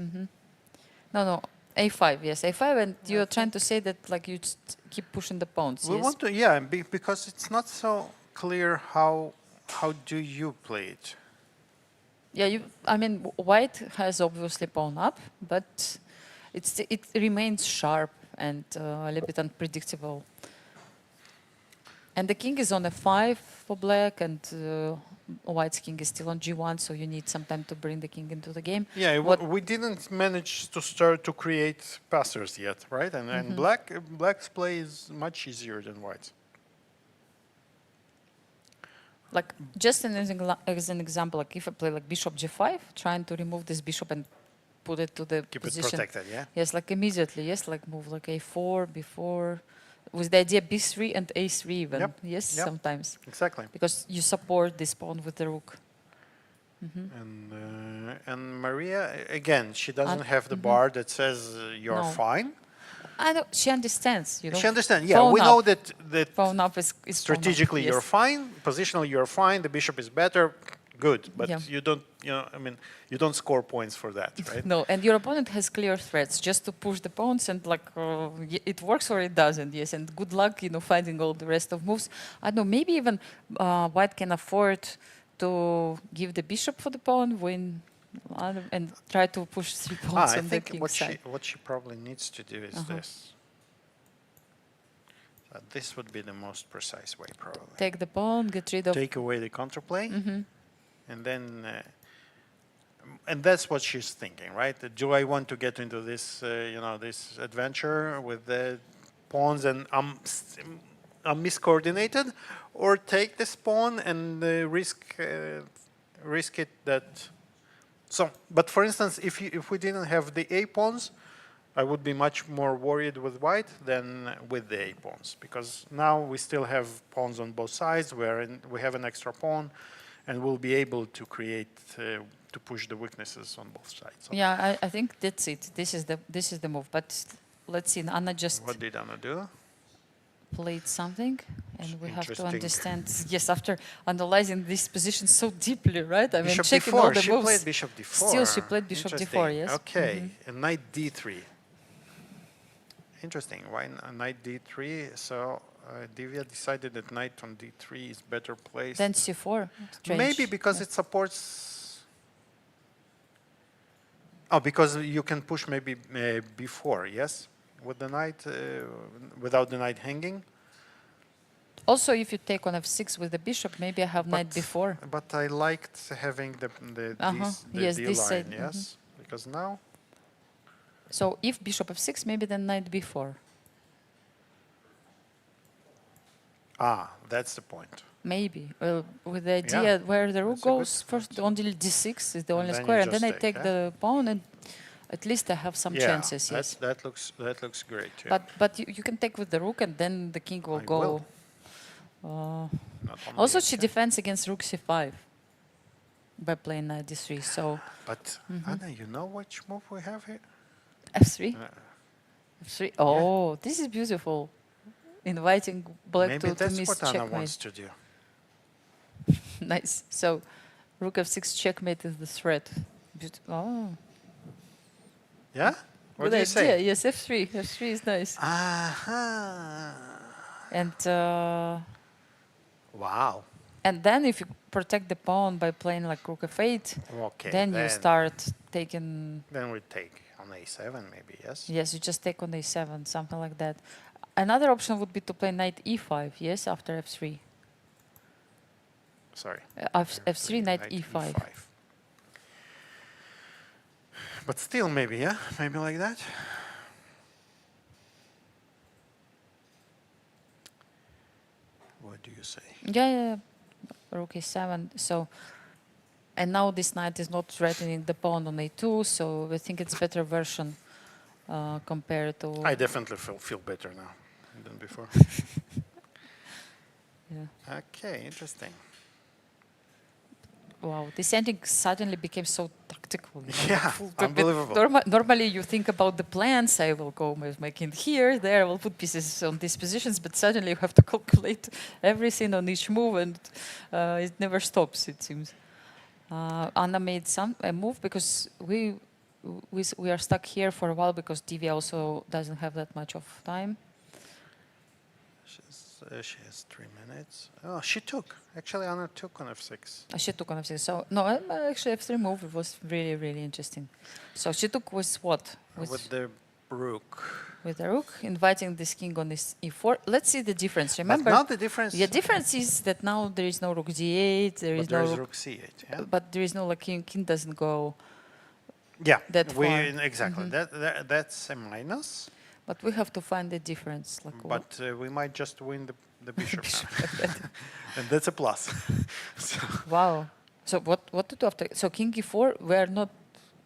No, a5. Yes, a5, and you are trying to say that like you just keep pushing the pawns. We want to, because it's not so clear how do you play it. Yeah, I mean, white has obviously pawn up, but it remains sharp and a little bit unpredictable. And the king is on f5 for black, and white's king is still on g1, so you need some time to bring the king into the game. Yeah, we didn't manage to start to create passers yet, right? And black's play is much easier than white's. Like just as an example, like if I play like bishop g5, trying to remove this bishop and put it to the position. Keep it protected, yeah? Yes, like immediately, yes, like move like a4, b4, with the idea b3 and a3 even, yes, sometimes. Exactly. Because you support this pawn with the rook. And Mariya, again, she doesn't have the bar that says you're fine. I know, she understands, you know. She understands, yeah. We know that pawn up is strategically pawn up, you're fine, positionally you're fine, the bishop is better, good. But you don't, you don't score points for that, right? No, and your opponent has clear threats just to push the pawns, and like it works or it doesn't, yes. And good luck, finding all the rest of moves. I don't know, maybe even white can afford to give the bishop for the pawn, win, and try to push 3 pawns on the king's side. What she probably needs to do is this. This would be the most precise way, probably. Take the pawn, get rid of... Take away the counterplay, and then... and that's what she's thinking, right? Do I want to get into this, this adventure with the pawns and I'm miscoordinated, or take this pawn and risk it that... So, but for instance, if we didn't have the A pawns, I would be much more worried with white than with the A pawns, because now we still have pawns on both sides, we have an extra pawn, and we'll be able to create to push the weaknesses on both sides. So yeah, I think that's it. This is the move. But let's see, Anna just... What did Anna do? Played something, and we have to understand. Yes, after analyzing this position so deeply, right? I mean, bishop checking d4. all the She moves. played bishop d4. Still, she played bishop d4. Yes. Okay, and knight d3. Interesting. Why knight d3? So Divya decided that knight on d3 is better placed. Then c4. Strange. Maybe because it supports. Oh, because you can push maybe b4. Yes. With the knight, without the knight hanging. Also, if you take on f6 with the bishop, maybe I have knight b4. But I liked having the yes, D this line, side. yes, because now. So if bishop f6, maybe then knight b4. Ah, that's the point. Maybe with the idea where the rook goes first, only d6 is the only square, and then I take the pawn and. At least I have some chances. Yes, that looks great. Yeah. But you can take with the rook, and then the king will go. Also, she defends against rook c5 by playing knight d3. So. But Anna, you know which move we have here? f3. f3. Oh, this is beautiful. Inviting black Maybe to that's miss what Anna checkmate. wants to do. Nice. So, rook f6 checkmate is the threat. Oh. Yeah? What do you idea. say? Yes, f3. f3 is nice. Aha. And wow. And then if you protect the pawn by playing like rook f8, Okay, then you start taking... Then we take on a7 maybe, yes? Yes, you just take on a7, something like that. Another option would be to play knight e5, yes, after f3. Sorry. F3, knight e5. But still maybe, yeah? Maybe like that? What do you say? Yeah, rook a7. So, and now this knight is not threatening the pawn on a2, so I think it's better version compared to... I definitely feel better now than before. Yeah. Okay, interesting. Wow, this ending suddenly became so tactical. You know, Yeah, unbelievable. Normally you think about the plans. I will go with my king here, there, I will put pieces on these positions, but suddenly you have to calculate everything on each move, and it never stops, it seems. Anna made a move because we are stuck here for a while because Divya also doesn't have that much of time. She has 3 minutes. Oh, she took. Actually, Anna took on f6. She took on f6. So, no, actually f3 move, it was really, really interesting. So she took with what? With the rook. With the rook, inviting this king on this e4. Let's see the difference. Remember? But now the difference... The difference is that now there is no rook d8, there is no rook c8, yeah? But there is no, like, king doesn't go that far. Exactly. That's a minus. But we have to find the difference. Like but we might just win the bishop now. And that's a plus. So wow. So what to do after? So king e4, we are not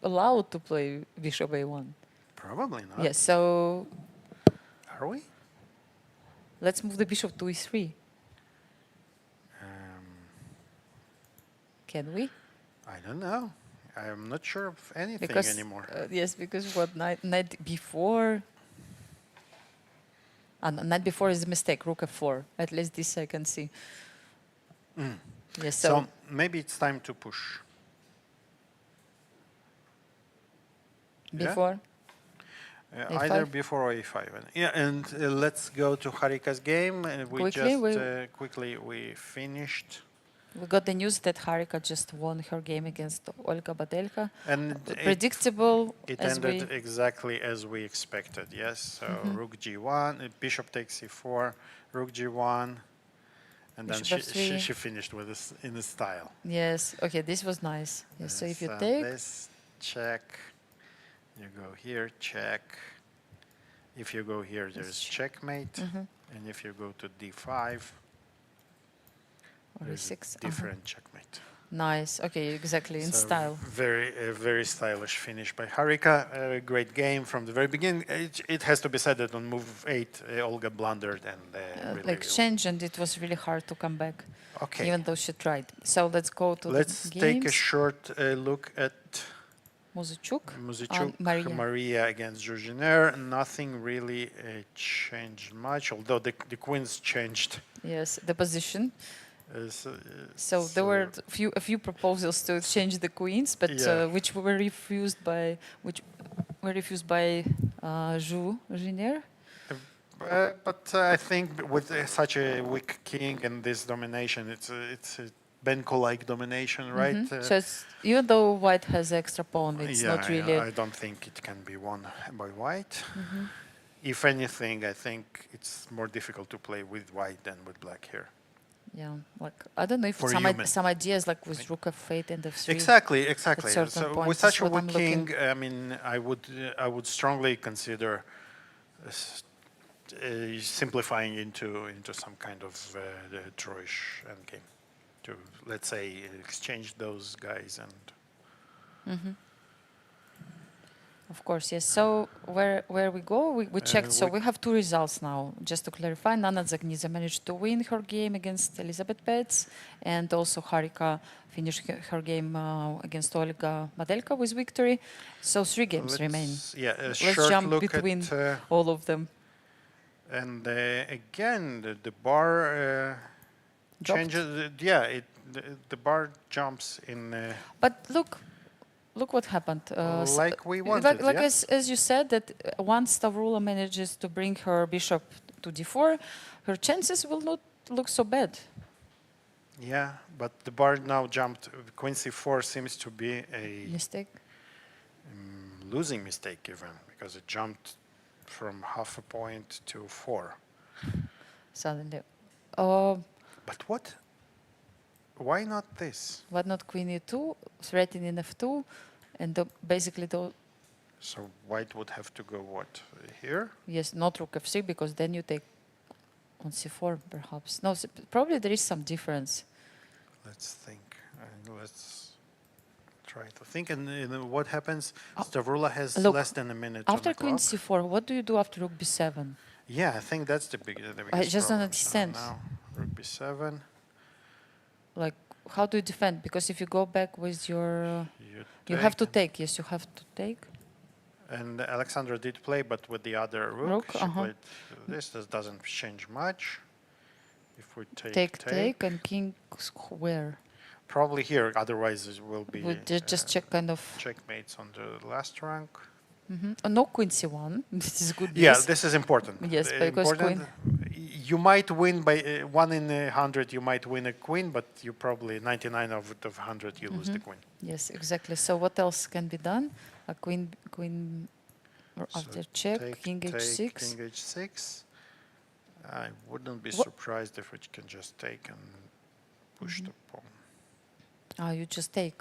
allowed to play bishop a1. Probably not. Yes, so... Are we? Let's move the bishop to e3. Can we? I don't know. I'm not sure of anything anymore. Yes, because what, knight b4... knight b4 is a mistake, rook f4. At least this I can see. Yes, so maybe it's time to push. Before? Yeah? Either before or a5. Yeah, and let's go to Harika's game. Quickly we finished. We got the news that Harika just won her game against Olga Badelka. And predictable. It ended exactly as we expected, yes. So rook g1, bishop takes e4, rook g1, and then she finished with this in the style. Yes, okay, this was nice. Yes, so if you take... This, check, you go here, check. If you go here, there's checkmate. And if you go to d5, there's a different checkmate. Nice. Okay, exactly, in style. Very stylish finish by Harika. A great game from the very beginning. It has to be said that on move 8, Olga blundered and really exchange, and it was really hard to come back. Okay. Even though she tried. So let's go to the games. Let's take a short look at Muzychuk, Mariya against Jiner. Nothing really changed much, although the queens changed. Yes, the position. So there were a few proposals to change the queens, but which were refused by Jiner. But I think with such a weak king and this domination, it's a Benko-like domination, right? So it's, even though White has extra pawn, it's not really. I don't think it can be won by White. If anything, I think it's more difficult to play with White than with Black here. Yeah, like I don't know if some ideas like with rook f8 and f3. Exactly. So with such a weak king, I mean, I would strongly consider simplifying into some kind of Troyish endgame to, let's say, exchange those guys and. Of course, yes. So where we go, we checked. So we have two results now. Just to clarify, Dzagnidze managed to win her game against Elisabeth Paehtz, and also Harika finished her game against Olga Badelka with victory. So 3 games remain. Yeah, let's jump between all of them. And again, the bar changes. Yeah, the bar jumps in. But look what happened. Like we wanted, as you said, that once Stavroula manages to bring her bishop to d4, her chances will not look so bad. Yeah, but the bar now jumped. Queen c4 seems to be a Mistake. losing mistake even, because it jumped from half a point to 4. Suddenly. But what? Why not this? What not queen e2, threatening f2, and basically So white would have to go what? Here? yes, not rook f3, because then you take on c4 perhaps. No, probably there is some difference. Let's think. Let's try to think. And what happens? Stavroula has Look, less than a minute After on the queen clock. c4, what do you do after rook b7? Yeah, I think that's the biggest I just don't problem. understand. So now rook b7. Like, how do you defend? Because if you go back with your... you take have to take, yes, you have to take. And Aleksandra did play, but with the other rook. Rook, She played this. This doesn't change much. If we Take, and king square. Probably here, otherwise it will be We'll just check kind of... checkmates on the last rank. no queen c1. This is good Yeah, news. this is important. Yes, because queen... You might win by 1 in 100. You might win a queen, but you probably 99 of 100 you lose the queen. Yes, exactly. So what else can be done? A queen or So after check, king h6. King h6. I wouldn't be surprised if it can just take and push the pawn. Ah, you just take,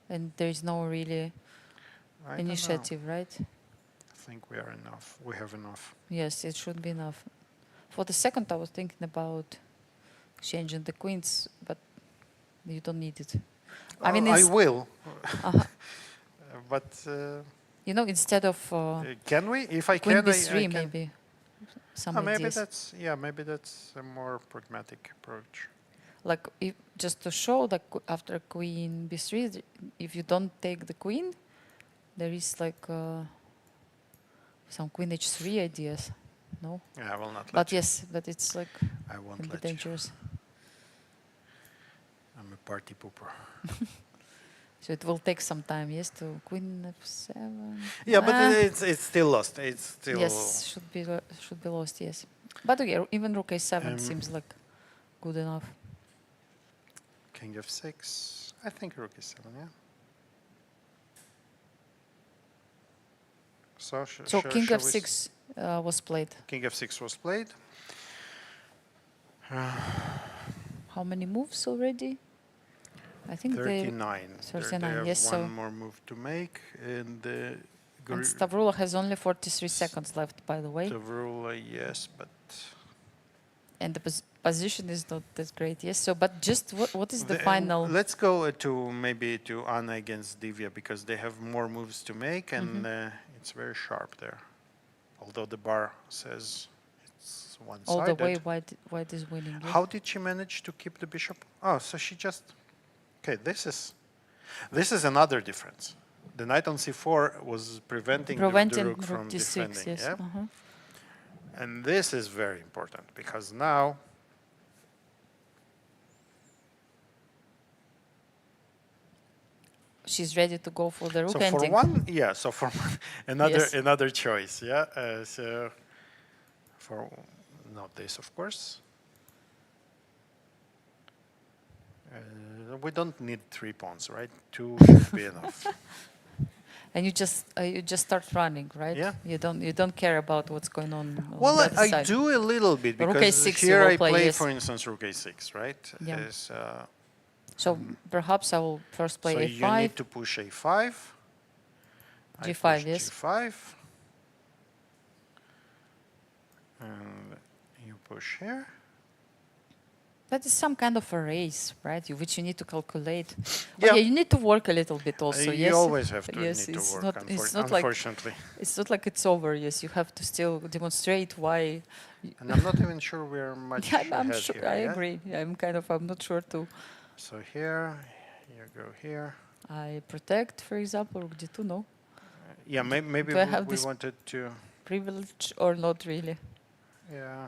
and there is no really I don't know. initiative, right? I think we are enough. We have enough. Yes, it should be enough. For the second, I was thinking about changing the queens, but you don't need it. I mean, I will. But you know, instead of can we? If I queen can, b3, I can. maybe some Maybe ideas. maybe that's a more pragmatic approach. Like, just to show that after queen b3, if you don't take the queen, there is like some queen h3 ideas. No? Yeah, I will not let But you. yes, but it's like I won't can be let you. dangerous. I'm a party pooper. So it will take some time, yes, to queen f7. Yeah, but Ah, it's still lost. It's still yes, should be lost, yes. But okay, even rook a7 seems like good enough. king f6. I think rook e7. Yeah. So, So king shall we f6 was played. King f6 was played. How many moves already? I think 39. 39, They have yes, one so- more move to make, and and Stavroula has only 43 seconds left, by the way. Stavroula, yes, but And the position is not that great, yes. So, but just what is the final? Let's go to maybe to Anna against Divya, because they have more moves to make, and it's very sharp there. Although the bar says it's one-sided. All the way, white is winning. Yes? How did she manage to keep the bishop? Oh, so she just... Okay, this is another difference. The knight on c4 was preventing the rook from d6, defending. yes. Yeah? And this is very important, because now she's ready to go for the rook so ending. for one, yeah. So for another Yes. another choice, yeah. So for not this, of course. We don't need 3 pawns, right? 2 should be enough. And you just start running, right? Yeah. You don't care about what's going on. Well, the other I side. do a little bit, Rook because a6 you here will I play, play, yes. for instance, rook a6, right? Yeah. Is, So perhaps I will first play so a5. you need to push a5. I G5, push yes. G5. And you push here. That is some kind of a race, right? Which you need to calculate. Yeah. Okay, you need to work a little bit also. You yes. always have to Yes, need it's to work, not. It's not like unfortunately. it's not like it's over. Yes, you have to still demonstrate why. And I'm not even sure we're much Yeah, I'm ahead sure. here, I yeah? agree. Yeah, I'm not sure too. So here, you go here. I protect, for example, rook d2. No Yeah, maybe Do I have we this- wanted to... privilege or not really. Yeah.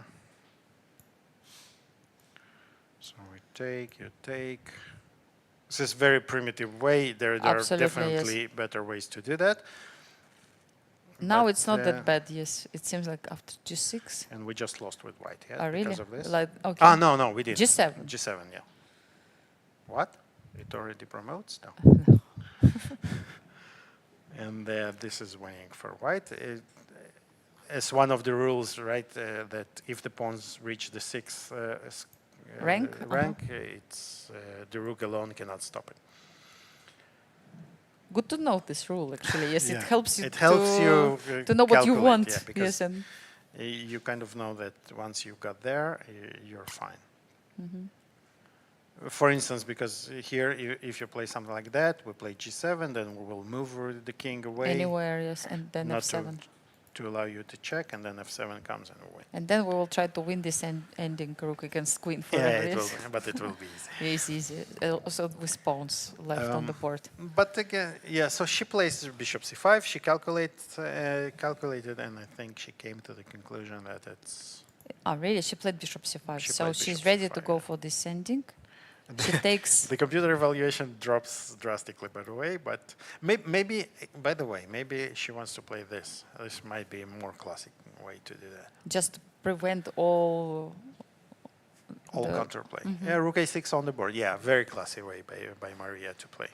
So we take, you take. This is very primitive way. There are Absolutely, yes. definitely better ways to do that. Now But, it's not that bad. Yes, it seems like after g6. And we just lost with white, yeah, Oh, really? because of this. Like okay. No, we didn't. G7. G7, yeah. What? It already promotes? No. And this is winning for white. As one of the rules, right, that if the pawns reach the 6th Rank? it's the rook alone cannot stop it. Good to know this rule, actually. Yes, Yeah. it helps you, It helps you to know what you calculate, want. yeah, because Yes, and you kind of know that once you got there, you're fine. For instance, because here, if you play something like that, we play g7, then we will move the king away. anywhere, yes, and then not f7. to allow you to check, and then f7 comes and we win. And then we will try to win this ending rook against queen Yeah, forever. it will, Yes, but it will be easy. yes, easy. Also with pawns left on the board. But again, yeah, so she plays bishop c5, she calculated, and I think she came to the conclusion that it's... Oh, really? She played bishop c5. She So played she's bishop ready c5, to go yeah. for this ending. She takes... The computer evaluation drops drastically, by the way, but maybe, by the way, maybe she wants to play this. This might be a more classic way to do that. just to prevent all All the- counterplay. Yeah, rook a6 on the board. Yeah, very classy way by Mariya to play.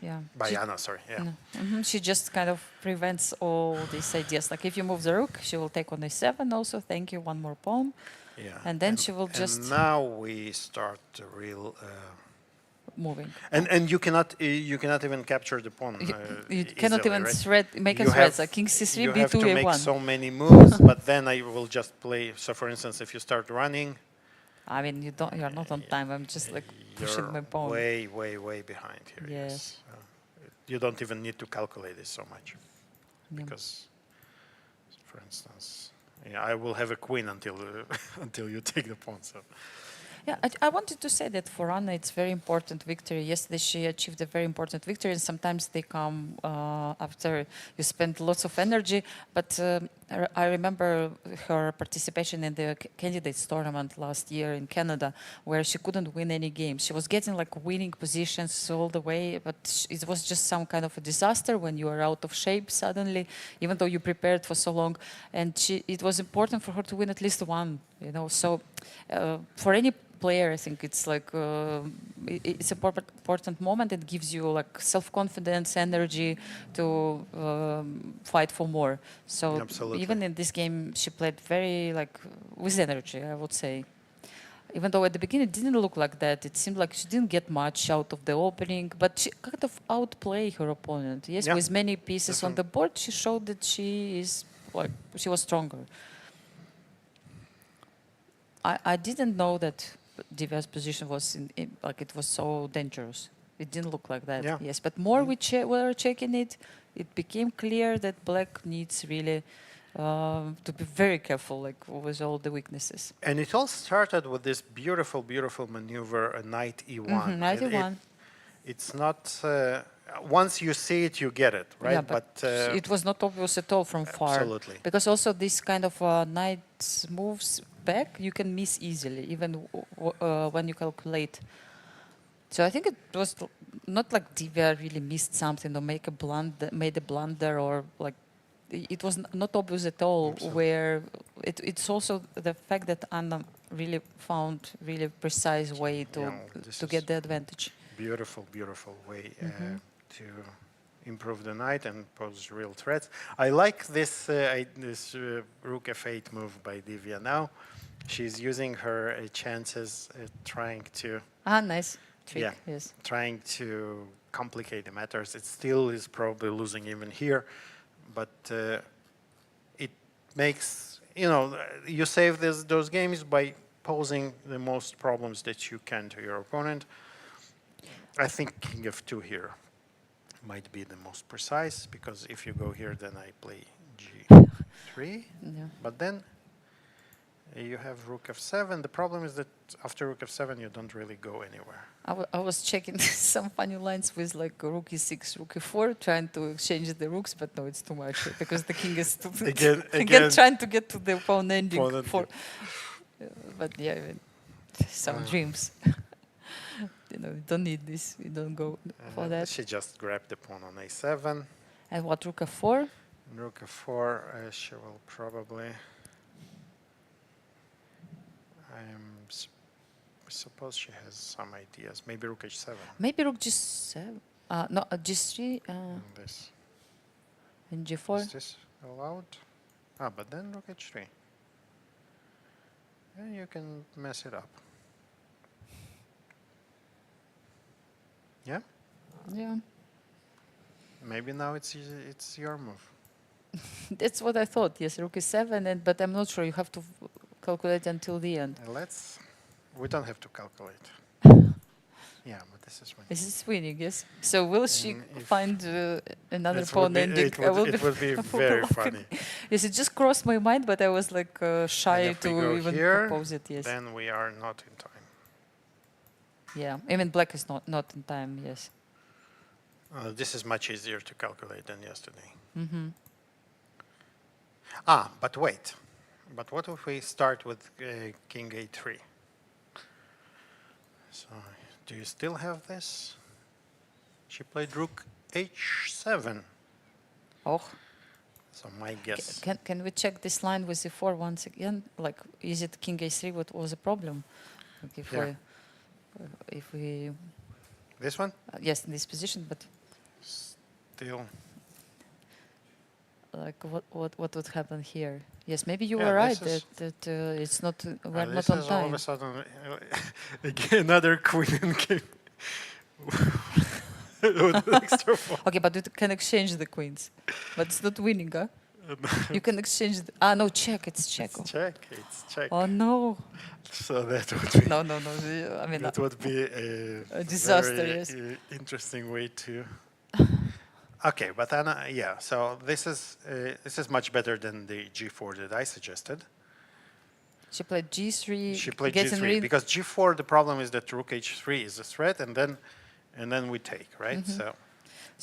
Yeah. By Anna, sorry. Yeah. No. She just kind of prevents all these ideas. Like if you move the rook, she will take on a7 also. Thank you, one more pawn. Yeah. And then she will just- And now we start the real. Moving. And you cannot even capture the pawn. You cannot easily, even right? make a You threat. have- Like king c3, You b2, have to make a1. so many moves, but then I will just play. So, for instance, if you start running, I mean, you're not on time. I'm just like pushing you're my pawn. way behind here. Yes. You don't even need to calculate this so much, Yeah. because, for instance, I will have a queen until until you take the pawn. So. Yeah, I wanted to say that for Anna, it's very important victory. Yesterday, she achieved a very important victory, and sometimes they come after you spend lots of energy. But I remember her participation in the candidates tournament last year in Canada, where she couldn't win any games. She was getting like winning positions all the way, but it was just some kind of a disaster when you are out of shape suddenly, even though you prepared for so long. And it was important for her to win at least one, you know. So for any player, I think it's like it's an important moment. It gives you like self-confidence, energy to fight for more. So Absolutely. even in this game, she played very like with energy, I would say. Even though at the beginning it didn't look like that, it seemed like she didn't get much out of the opening, but she kind of outplayed her opponent. Yes, Yeah. with many pieces on the board, she showed that she was stronger. I didn't know that Divya's position was like it was so dangerous. It didn't look like that. Yeah. Yes, but more we were checking it, it became clear that Black needs really to be very careful, like with all the weaknesses. And it all started with this beautiful, beautiful maneuver, a knight e1. Knight e1. It's not. Once you see it, you get it, right? Yeah, but it was not obvious at all from far. Absolutely. Because also this kind of knight moves back, you can miss easily, even when you calculate. So I think it was not like Divya really missed something or made a blunder, or like it was not obvious at all. Absolutely. Where it's also the fact that Anna really found really precise way to get the advantage. Beautiful, beautiful way to improve the knight and pose real threats. I like this rook f8 move by Divya now. She's using her chances, trying to... Nice trick, Yeah, yes. trying to complicate the matters. It still is probably losing even here, but it makes, you save those games by posing the most problems that you can to your opponent. I think king f2 here might be the most precise, because if you go here, then I play g3. Yeah. But then you have rook f7. The problem is that after rook f7, you don't really go anywhere. I was checking some funny lines with like rook e6, rook e4, trying to exchange the rooks, but no, it's too much because the king is again trying to get to the pawn ending. But yeah, some dreams. You don't need this. You don't go for that. She just grabbed the pawn on a7. And what, rook f4? Rook f4, she will probably... suppose she has some ideas. Maybe rook h7. Maybe rook g7. No, g3 And this. and g4. Is this allowed? But then rook h3. And you can mess it up. Yeah? Yeah, Maybe now it's your move. that's what I thought. Yes, rook e7, but I'm not sure. You have to calculate until the end. We don't have to calculate. Yeah, but this is when. This is winning, yes. So will she If find another It pawn would be- ending? it I will would be very funny. Yes, it just crossed my mind, but I was like shy And if we to go even here, propose it. Yes. Then we are not in time. Yeah. Even black is not in time. Yes. This is much easier to calculate than yesterday. Mm-hmm. But wait. But what if we start with king a3? So, do you still have this? She played rook h7. Oh. So my guess. Can we check this line with e4 once again? Like, is it king a3? What was the problem? Like if we This one? yes, in this position, but Still. like what would happen here? Yes, maybe you Yeah, were right this that it's not we're This not on is all of time. a sudden again, another queen in game. With extra pawn. Okay, but you can exchange the queens, but it's not winning, huh? You can exchange. No, check. It's check. It's check. It's check. Oh no! So that would be. No. I mean, That would be a disaster, very, yes. Interesting way to. Okay, but Anna, yeah. So this is much better than the g4 that I suggested. she played g3. She played gets in g3 ring- because g4. The problem is that rook h3 is a threat, and then we take, right?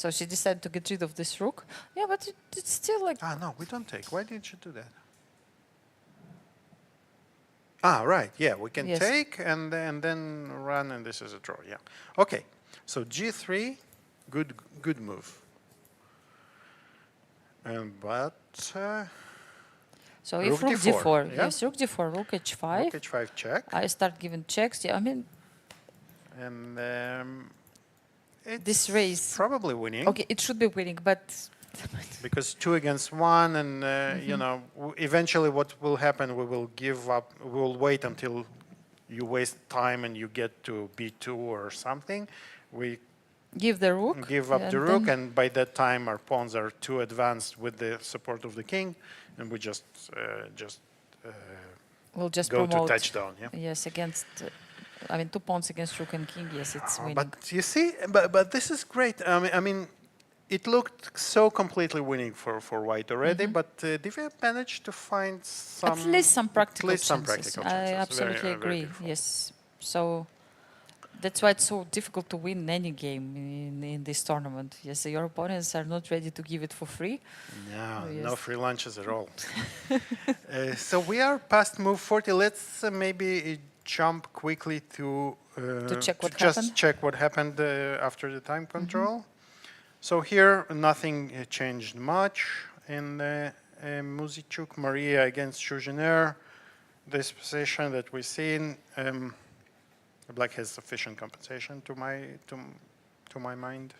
So she decided to get rid of this rook. Yeah, but it's still like No, we don't take. Why did you do that? Right. Yeah, we can Yes. take and then run, and this is a draw. Yeah. Okay. So g3, good move. But so if rook rook d4, d4, yeah? yes, rook d4, rook h5. rook h5 check, I start giving checks. Yeah, I mean and it's this race. probably winning. Okay, it should be winning, but Because 2 against 1, and you know, eventually what will happen? We will give up. We will wait until you waste time and you get to b2 or something. We give the rook. give up and the rook, then and by that time our pawns are too advanced with the support of the king, and we just we'll just go to promote. touchdown. Yeah. Yes, against. I mean, 2 pawns against rook and king. Yes, it's winning. But you see, but this is great. I mean, it looked so completely winning for white already, but Divya managed to find some At least some practical at least some chances. practical I chances. absolutely Very agree. beautiful. Yes. So that's why it's so difficult to win any game in this tournament. Yes, your opponents are not ready to give it for free. No, Oh, no yes. free lunches at all. So we are past move 40. Let's maybe jump quickly to check what just happened? check what happened after the time control. So here nothing changed much in Muzychuk, Mariya against Jiner. This position that we've seen, black has sufficient compensation to my mind.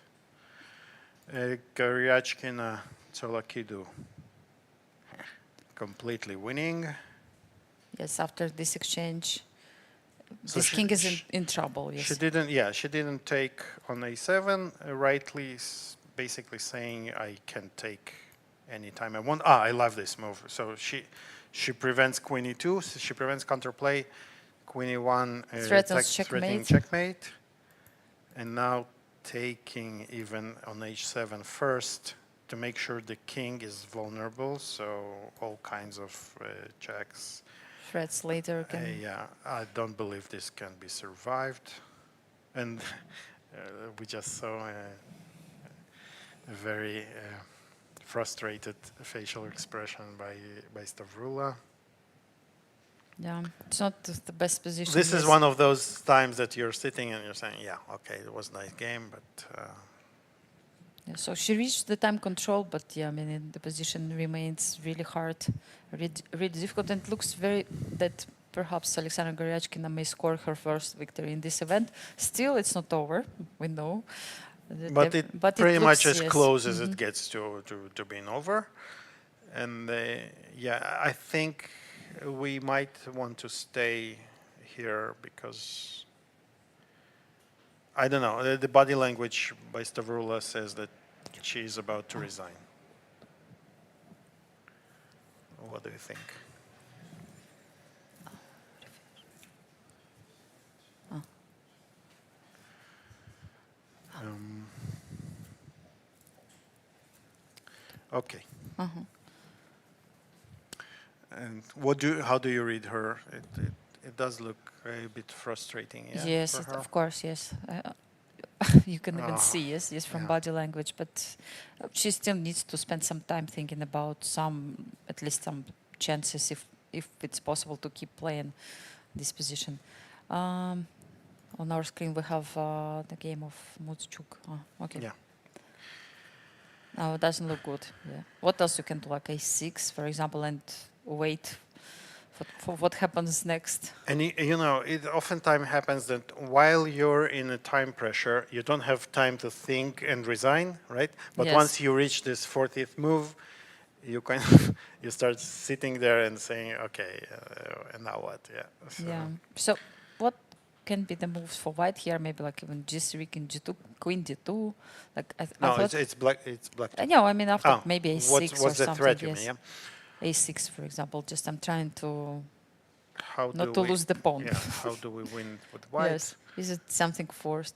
Goryachkina, Tsolakidou, completely winning. Yes, after this exchange, So this king is in trouble. Yes. She didn't take on a7, rightly basically saying I can take any time I want. I love this move. So she prevents queen e2, so she prevents counterplay. Queen e1 Threatens threatening checkmate. And now taking even on h7 first to make sure the king is vulnerable. So all kinds of checks. Threats later can. Yeah, I don't believe this can be survived. And we just saw a very frustrated facial expression by Stavroula. Yeah, it's not the best position. This is yes. one of those times that you're sitting and you're saying, yeah, okay, it was a nice game, but... Yeah, so she reached the time control, but yeah, I mean, the position remains really hard, really difficult, and it looks that perhaps Aleksandra Goryachkina may score her first victory in this event. Still, it's not over. We know. But it But pretty looks, much as yes. close as it gets to being over. And yeah, I think we might want to stay here because I don't know. The body language by Stavroula says that she is about to resign. What do you think? Okay. And how do you read her? It does look a bit frustrating. Yeah, Yes, for her? of course, yes. You can even see, yes, from body language. But she still needs to spend some time thinking about at least some chances, if it's possible to keep playing this position. On our screen, we have the game of Muzychuk. Okay. Yeah. No, it doesn't look good. Yeah. What else you can do, like a6, for example, and wait for what happens next? And you know, it oftentimes happens that while you're in a time pressure, you don't have time to think and resign, right? But Yes. once you reach this 40th move, you kind of you start sitting there and saying, okay, and now what? Yeah. So Yeah. So what can be the moves for white here? Maybe like even G3, King G2, Queen D2. Like I no, thought, it's black. It's black. no, I mean after Oh, maybe a6 what's or the something. threat you Yes. mean? Yeah. A6, for example. Just I'm trying to How not do to we, lose the pawn. Yeah. How do we win with white? Yes. Is it something forced?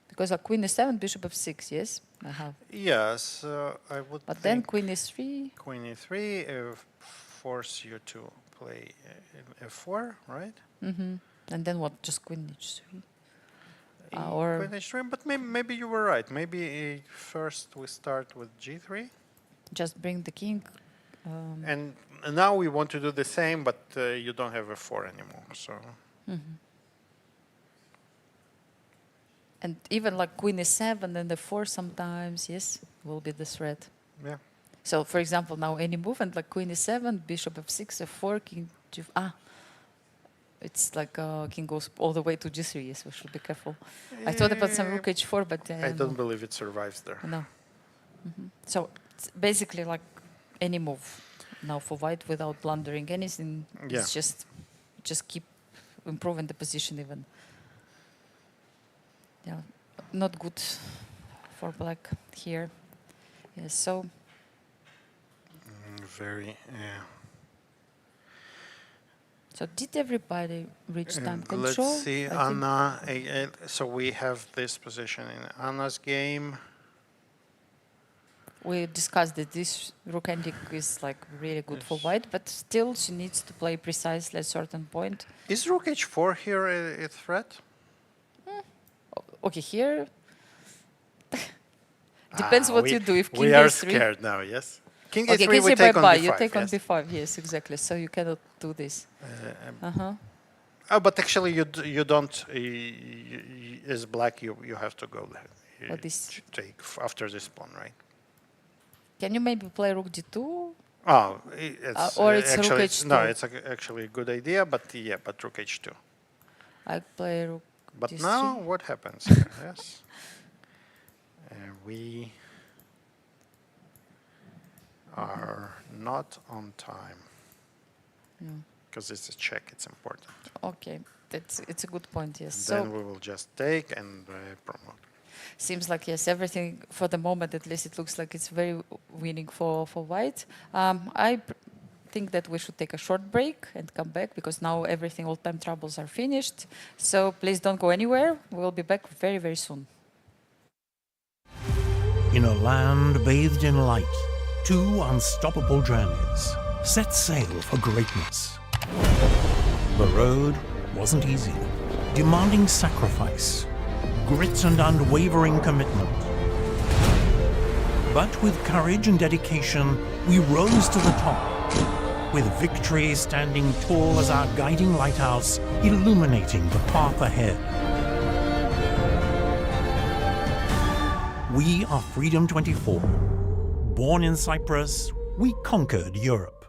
Because like Queen is7, Bishop f6. Yes, I have. Yes, I would. But then think Queen is3. Queen e3 force you to play f4, right? And then what? Just Queen h3. Or Queen h3, but maybe you were right. Maybe first we start with g3. just bring the king. And now we want to do the same, but you don't have f4 anymore. So And even like Queen is7 and the 4 sometimes, yes, will be the threat. yeah, So, for example, now any move and like Queen is7, Bishop f6, f4, King g. It's like king goes all the way to g3. Yes, we should be careful. I thought about some rook h4, but I don't believe it survives there. No. So it's basically like any move now for white without blundering anything. Yeah. It's just keep improving the position even. Yeah, not good for black here. Yes, so Very, yeah. so did everybody reach time control? Let's see, I think- Anna. So we have this position in Anna's game. We discussed that this rook ending is like really good for white, but still she needs to play precisely at a certain point. Is rook h4 here a threat? Okay, here depends what you do. If king we are a3, scared now, yes? King okay, a3, king we c take on by b5, you take on yes? b5. Yes, exactly. So you cannot do this. Oh, but actually you don't, as black, you have to go there. You What is- take after this pawn, right? Can you maybe play rook d2? Oh, it's or it's rook actually, h2. no, it's actually a good idea, but yeah, but rook h2. I play rook But d3. now what happens here? Yes, we are not on time because it's a check. It's important. Okay, it's a good point. Yes. Then So we will just take and promote. seems like yes, everything for the moment at least it looks like it's very winning for white. I think that we should take a short break and come back because now everything, all time troubles are finished. So please don't go anywhere. We'll be back very, very soon. In a land bathed in light, two unstoppable journeys set sail for greatness. The road wasn't easy, demanding sacrifice, grit and unwavering commitment. But with courage and dedication, we rose to the top, with victory standing tall as our guiding lighthouse, illuminating the path ahead. We are Freedom 24. Born in Cyprus, we conquered Europe.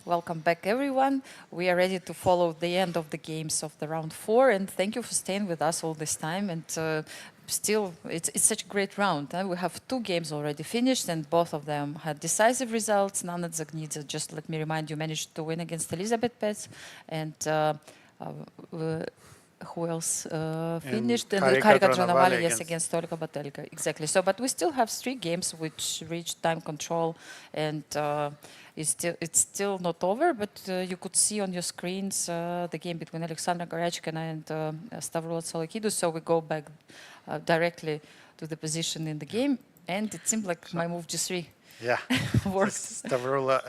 Welcome back, everyone. We are ready to follow the end of the games of the round 4, and thank you for staying with us all this time. And still, it's such a great round. We have 2 games already finished, and both of them had decisive results. Nana Dzagnidze, just let me remind you, managed to win against Elisabeth Paehtz, and who else finished? And Harika Dronavalli, yes, against Olga Badelka. Exactly. So, but we still have 3 games which reached time control, and it's still not over. But you could see on your screens the game between Aleksandra, Goryachkina, and Stavroula, Tsolakidou. So we go back directly to the position in the game, and it seemed like my move G3. Yeah, worked. Stavroula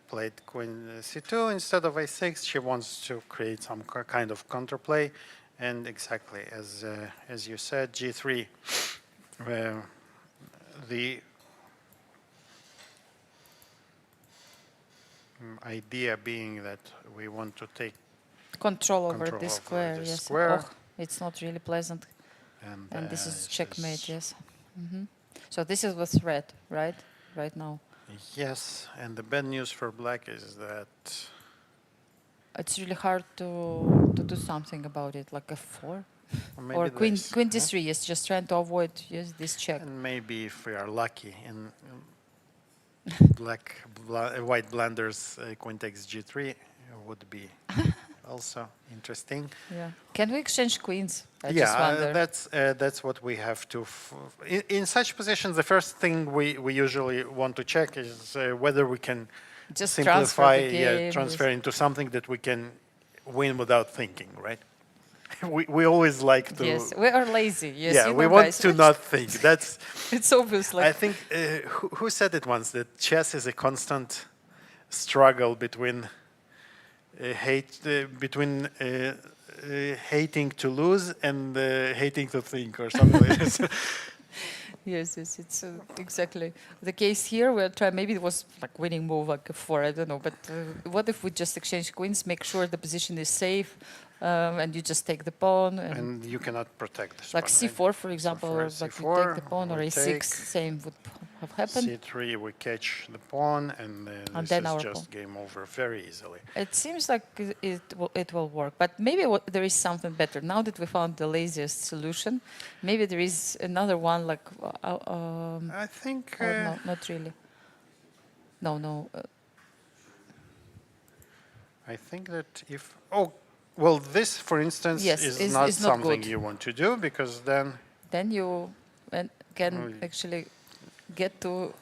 played Queen C2 instead of A6. She wants to create some kind of counterplay, and exactly as you said, G3. The idea being that we want to take control over this square. Yes, square. Oh, it's not really pleasant, and this is checkmate. Yes. So this is what's red, right? Right now. Yes, and the bad news for black is that it's really hard to do something about it, like F4 or Queen D3. Yes, just trying to avoid this check. And maybe if we are lucky, and white blunders Queen takes G3 would be also interesting. Yeah. Can we exchange queens? I just wonder. That's what we have to. In such positions, the first thing we usually want to check is whether we can just simplify, transfer into something that we can win without thinking, right? we always like to. Yes, we are lazy. Yes, yeah, we want to not think. That's. It's obvious. Like I think who said it once that chess is a constant struggle between. Hating to lose and hating to think, or something like this. Yes, it's exactly the case here. We'll try. Maybe it was like winning move, like F4. I don't know. But what if we just exchange queens, make sure the position is safe, and you just take the pawn, and you cannot protect this. Like C4, right? For example, or like you take the pawn, or A6, same would have happened. C3, we catch the pawn, and this is just game over very easily. It seems like it will work, but maybe there is something better. Now that we found the laziest solution, maybe there is another one. Like I think no, not really. No. I think that if well, this, for instance, is not something you want to do, because then you can actually get to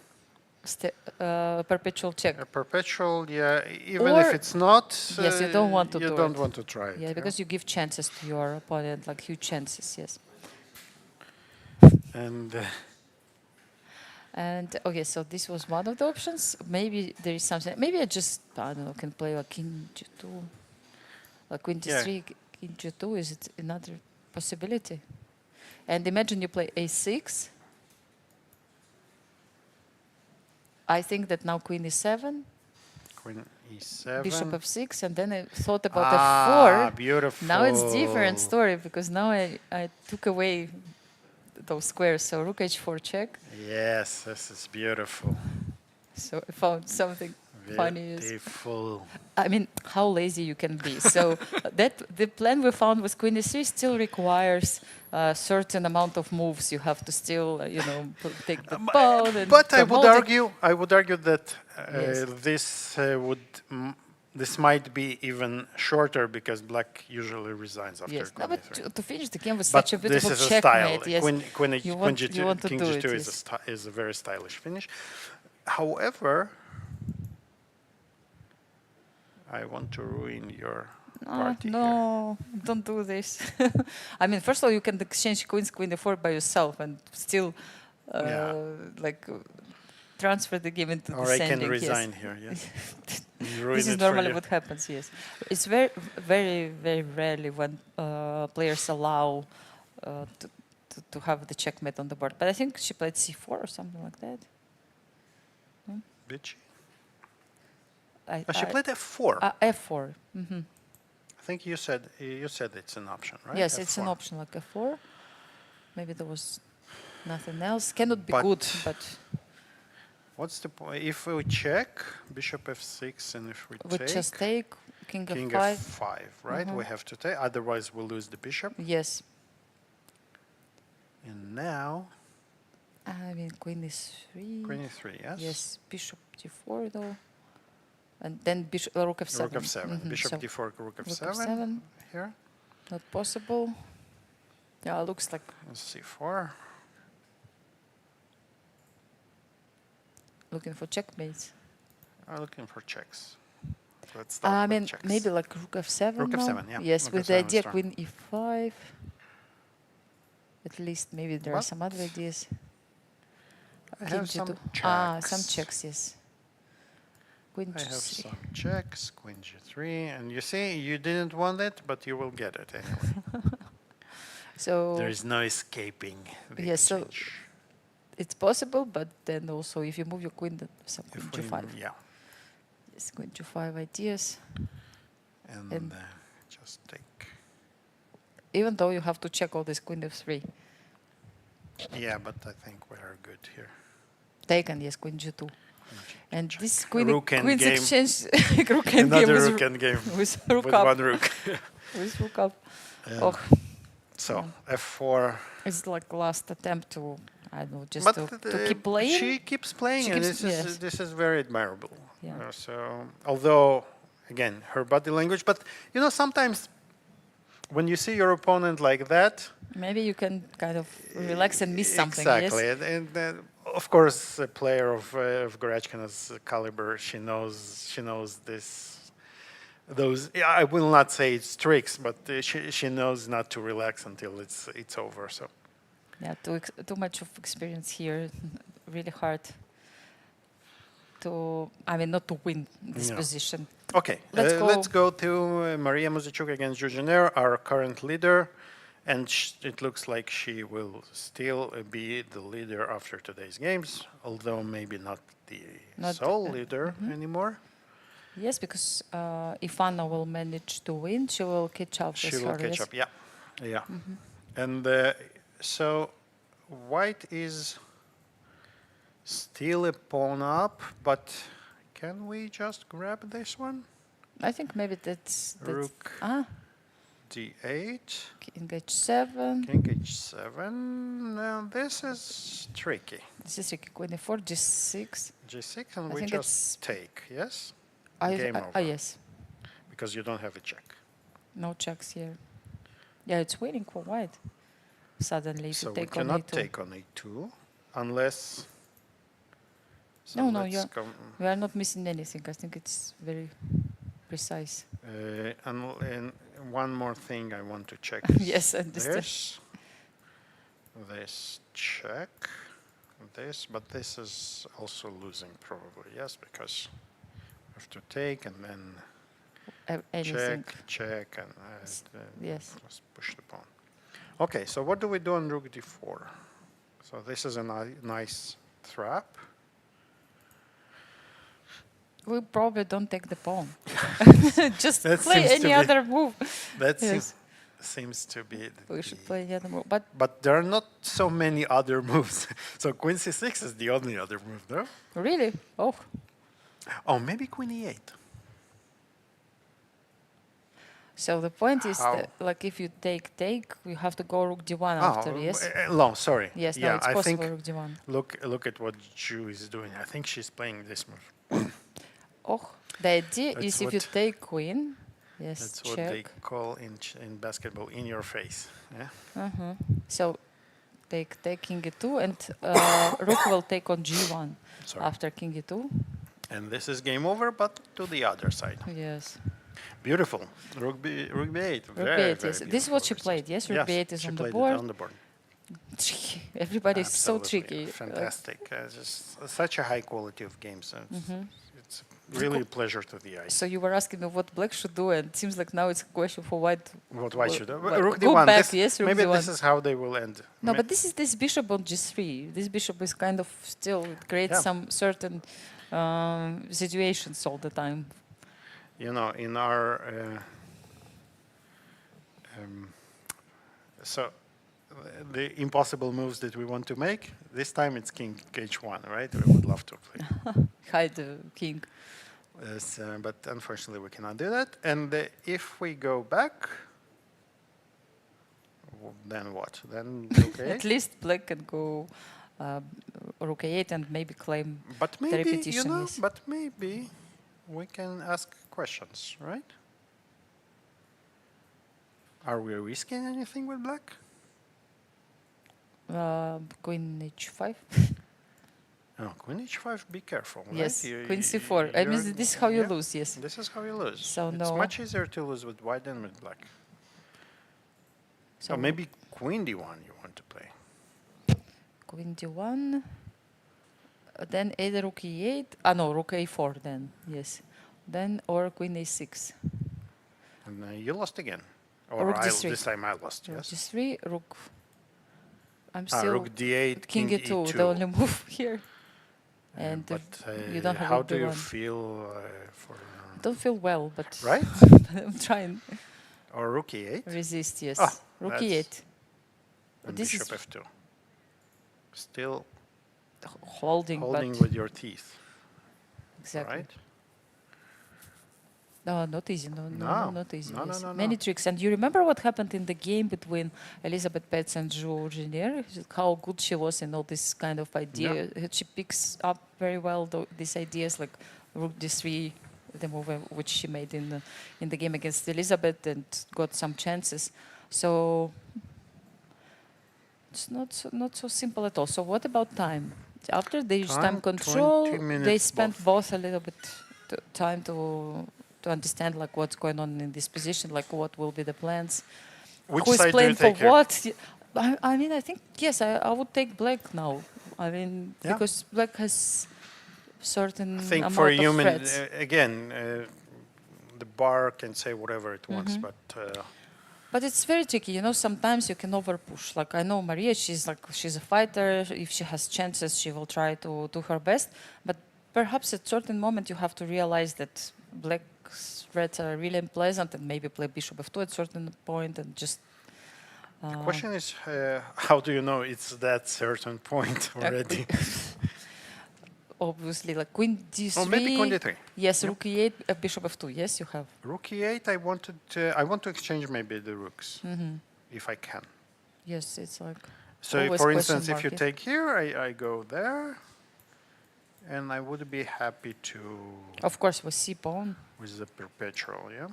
perpetual check. A perpetual, yeah. Even if it's not, yes, you don't want to you don't want to try it. Yeah, because you give chances to your opponent, like huge chances. Yes. And okay, so this was one of the options. Maybe there is something. Maybe I don't know, can play like King G2. Like Queen D3, King G2, is it another possibility? And imagine you play A6. I think that now Queen E7. Queen E7. Bishop F6, and then I thought about F4. Beautiful. Now it's different story, because now I took away those squares. So Rook H4 check. Yes, this is beautiful. So I found something funny. Beautiful. I mean, how lazy you can be. So the plan we found with Queen E3 still requires a certain amount of moves. You have to still, take the pawn. But I would argue that this might be even shorter, because black usually resigns after Queen E3. To finish the game with such a beautiful this is checkmate, a style. yes, Queen G2 King G2 is a very stylish finish. However, I want to ruin your party. No, don't do this. I mean, first of all, you can exchange Queen E4 by yourself and still transfer the game into or descending. I can resign here, yes. This is normally what happens, yes. It's very, very, very rarely when players allow to have the checkmate on the board. But I think she played C4 or something like that. Did she? She played F4. F4. Mm-hmm. I think you said it's an option, right? Yes, F4. it's an option, like F4. Maybe there was nothing else. Cannot be good, but What's the point? If we check bishop f6, and if we We take just take king king f5. f5, right? We have to take. Otherwise, we'll lose the bishop. Yes. And now I mean, queen is 3. queen e3. Yes. Yes, bishop d4 though. And then bishop, rook f7. Rook f7. Bishop So d4. Rook f7. rook f7. Here. Not possible. Yeah, looks like c4. looking for checkmates. I'm looking for checks. Let's start I with mean, checks. maybe like rook f7. Rook now? f7, yeah. Yes, Rook with the f7 is idea strong. queen e5. At least maybe there are But some other ideas. I King have some g2. checks. Ah, some checks, yes. Queen I have g3. some checks. Queen g3, and you see, you didn't want it, but you will get it anyway. So There is no escaping the Yes, so exchange. it's possible, but then also if you move your queen, then some queen If we- g5. yeah, Yes, queen g5 ideas. and And- just take. Even though you have to check all this queen f3. Yeah, but I think we are good here. Taken, yes, queen g2. And this queen Rook end queen's game. exchange, rook end game Another with, rook endgame with rook with up. one rook. With rook up. Yeah. Oh, So f4. it's like last attempt to, I don't know, just But to keep playing. she keeps playing, She and keeps- yes. this is very admirable. Yeah. So although again her body language, but you know sometimes when you see your opponent like that, Maybe you can kind of relax and miss something. exactly, Yes. and of course a player of Goryachkina's caliber, she knows those. I will not say it's tricks, but she knows not to relax until it's over. So. Yeah, too much of experience here. Really hard to, I mean, not to win this Yeah. position. Okay, let's go to Mariya Muzychuk against Jiner, our current leader, and it looks like she will still be the leader after today's games, although maybe not the sole leader anymore. Yes, because if Anna will manage to win, she will catch up She with will her. catch Yes. up, yeah. And so White is still a pawn up, but can we just grab this one? I think maybe that's Rook d8, king h7. king h7. Now this is tricky. This is tricky. Queen e4, g6. G6, and I we think just take, yes? Ah, Game over. yes. Because you don't have a check. No checks here. Yeah, it's waiting for white. Suddenly, So to we take on cannot e2. take on a2 unless. So No, no, let's we are not missing anything. I think it's very precise. and one more thing I want to check. Yes, I understand. This check, but this is also losing probably, yes, because we have to take and then Anything. check, and Yes. just push the pawn. Okay, so what do we do on rook d4? So this is a nice trap. We probably don't take the pawn. Just That play seems to any be- other move. That Yes. seems to be We should play any other move. But But there are not so many other moves. So queen c6 is the only other move, no? really? Oh, Oh, maybe queen e8. so the point is How? that, like, if you take, you have to go rook d1 after, yes? No, sorry. Yes, yeah, no, it's I possible think rook d1. look at what Ju is doing. I think she's playing this move. Oh, the idea That's is if you what- take queen, yes, That's what they check. call in basketball in your face. Yeah. So take king e2, and rook will take on g1 Sorry. after king e2. And this is game over, but to the other side. Yes. Beautiful. Rook b8. Rook Very, b8, very yes. This is what she beautiful played, yes? Rook Yes, b8 is she on the played it board. on the board. Everybody is so Absolutely. tricky. Fantastic. Just such a high quality of games. It's really a pleasure to the eye. So you were asking me what black should do, and it seems like now it's a question for white. What white should do? Well, Rook go d1. back, This- yes, rook maybe d1. this is how they will end. No, but this is this bishop on g3. This bishop is kind of still, it creates Yeah. some certain situations all the time. You know, in our so the impossible moves that we want to make. This time it's king h1, right? We would love to play. Hide the king. Yes, but unfortunately we cannot do that. And if we go back, then what? Then okay. At least black can go rook a8 and maybe claim But the maybe, repetition. Yes. but maybe we can ask questions, right? Are we risking anything with black? Queen h5. Oh, queen h5, be careful, right? Yes, queen c4. I mean, this is how you yeah, lose, yes. This is how you lose. So it's no. much easier to lose with white than with black. So Or maybe queen d1 you want to play. queen d1. Then either rook e8. No, rook a4 then, yes. Then, or queen a6. And you lost again. Rook Or d3. this time I lost, Rook yes. d3, rook. I'm still Rook d8, king e2, the only move here. And but you don't have how rook do you d1. feel for... I don't feel well, but right? I'm trying Or rook e8? resist, yes. Ah, rook that's- e8. And This bishop is f2. Still holding, holding but with your teeth, exactly. right? No, not easy. No, No. not easy. No, no, yes. no, Many no. tricks. And you remember what happened in the game between Elisabeth Paehtz and Jiner? How good she was in all this kind of idea. She picks up very well these ideas like rook d3, the move which she made in the game against Elisabeth, and got some chances. So it's not so simple at all. So what about time? After they use time 20 control, they minutes spent both. both a little bit time to understand like what's going on in this position, like what will be the plans, Which who is side do playing you for take here? what. I mean, I think yes, I would take black now. I mean, Yeah. because black has certain I think amount for a of human, threats. again, the bar can say whatever it wants, Mm-hmm. but But it's very tricky, you know. Sometimes you can overpush. Like I know Mariya, she's a fighter. If she has chances, she will try to do her best. But perhaps at certain moment you have to realize that black's threats are really unpleasant, and maybe play bishop f2 at certain point and just. the question is, how do you know it's that certain point already? Obviously, like queen d3. Oh, maybe queen d3. Yes, Yeah. rook e8, bishop f2. Yes, you have. Rook e8, I want to exchange maybe the rooks, if I can. Yes, it's like. So, always for question instance, if you mark, yes. take here, I go there, and I would be happy to Of course, with c pawn. with the perpetual, yeah.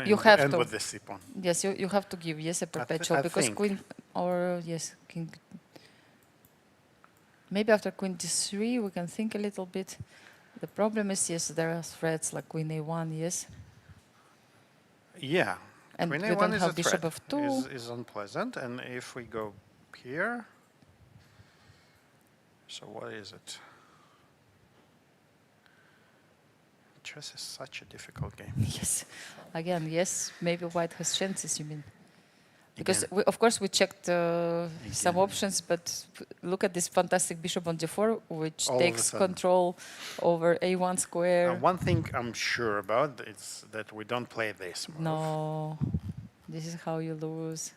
You And- have and to. with the c pawn. Yes, you have to give yes a perpetual I because think. queen or yes king. Maybe after queen d3 we can think a little bit. The problem is yes there are threats like queen a1 yes. Yeah. And Queen we a1 don't is have a bishop threat, f2. is unpleasant, and if we go here, so what is it? Chess is such a difficult game. Yes, again yes maybe white has chances you mean. Because Again. of course we checked some Again. options, but look at this fantastic bishop on d4, which All of a takes sudden. control over a1 square. One thing I'm sure about is that we don't play this move. No, this is how you lose.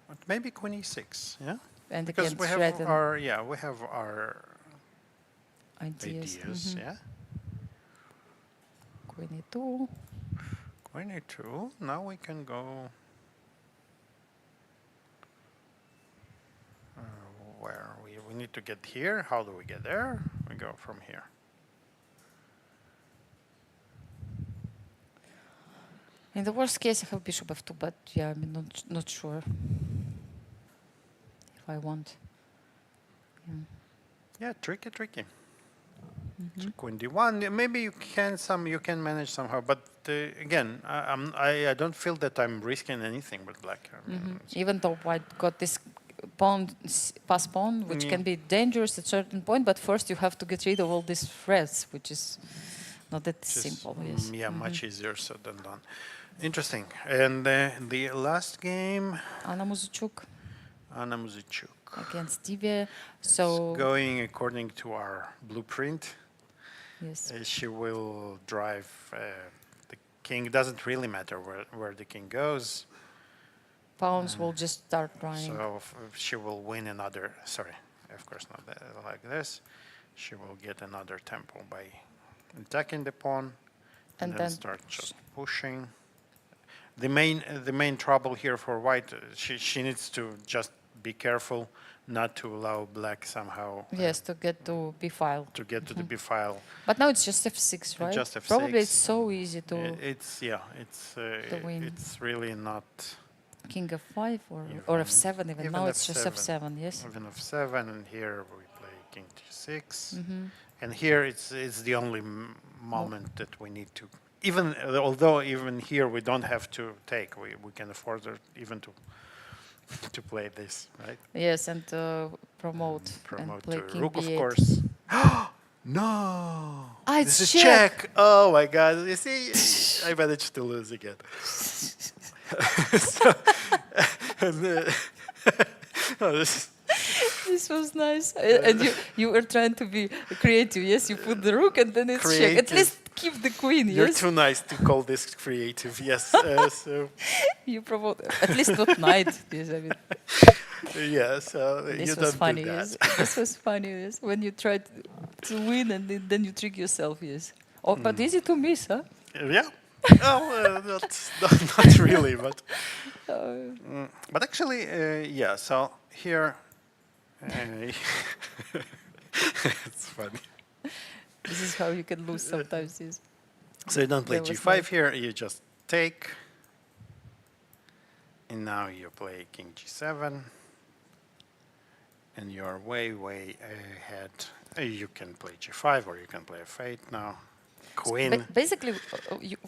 But maybe queen e6, yeah? And Because again, we have threaten our ideas. ideas, Mhm. yeah? Queen e2. Queen e2, now we can go... where we need to get here. How do we get there? We go from here. In the worst case, I have bishop f2, but yeah, I mean, not sure if I want. Yeah, tricky. So queen d1. Maybe you can manage somehow, but again, I don't feel that I'm risking anything with black. I mean, Even though white got this pawn, pass pawn, which can be dangerous at certain point, but first you have to get rid of all these threats, which is not that simple. Yes. Yeah, much easier said than done. Interesting. And the last game, Muzychuk Muzychuk. against Divya. So Going according to our blueprint, yes, she will drive the king. Doesn't really matter where the king goes. pawns will just start running. So she will win another, sorry, of course not like this. She will get another tempo by attacking the pawn and then start just pushing. The main trouble here for white, she needs to just be careful not to allow black somehow. Yes, to get to b file. To get to the b file. But now it's just f6, right? Just f6. Probably it's so easy to. Win. It's really not. King f5 or f7 even. Now it's just f7, yes. Even f7, and here we play king g6, and here it's the only moment that we need to. Although even here we don't have to take, we can afford even to play this, right? Yes, and promote and play to king rook, b8. of course. No! It's this is check! Oh my god, you see, I managed to lose again. This was nice. And you were trying to be creative, yes? You put the rook and then it's check. At least keep the queen, yes? You're too nice to call this creative, yes. So you promote, at least not knight, yes, I mean. Yeah, so This you was don't funny, do that. yes. This was funny, yes. When you try to win and then you trick yourself, yes. Oh, but easy to miss, huh? Yeah. Oh, not really, but actually, yeah. So here, it's funny. This is how you can lose sometimes, yes. So you don't play That was g5 nice. here. You just take, and now you play king g7, and you're way ahead. You can play g5 or you can play f8 now. Queen. Basically,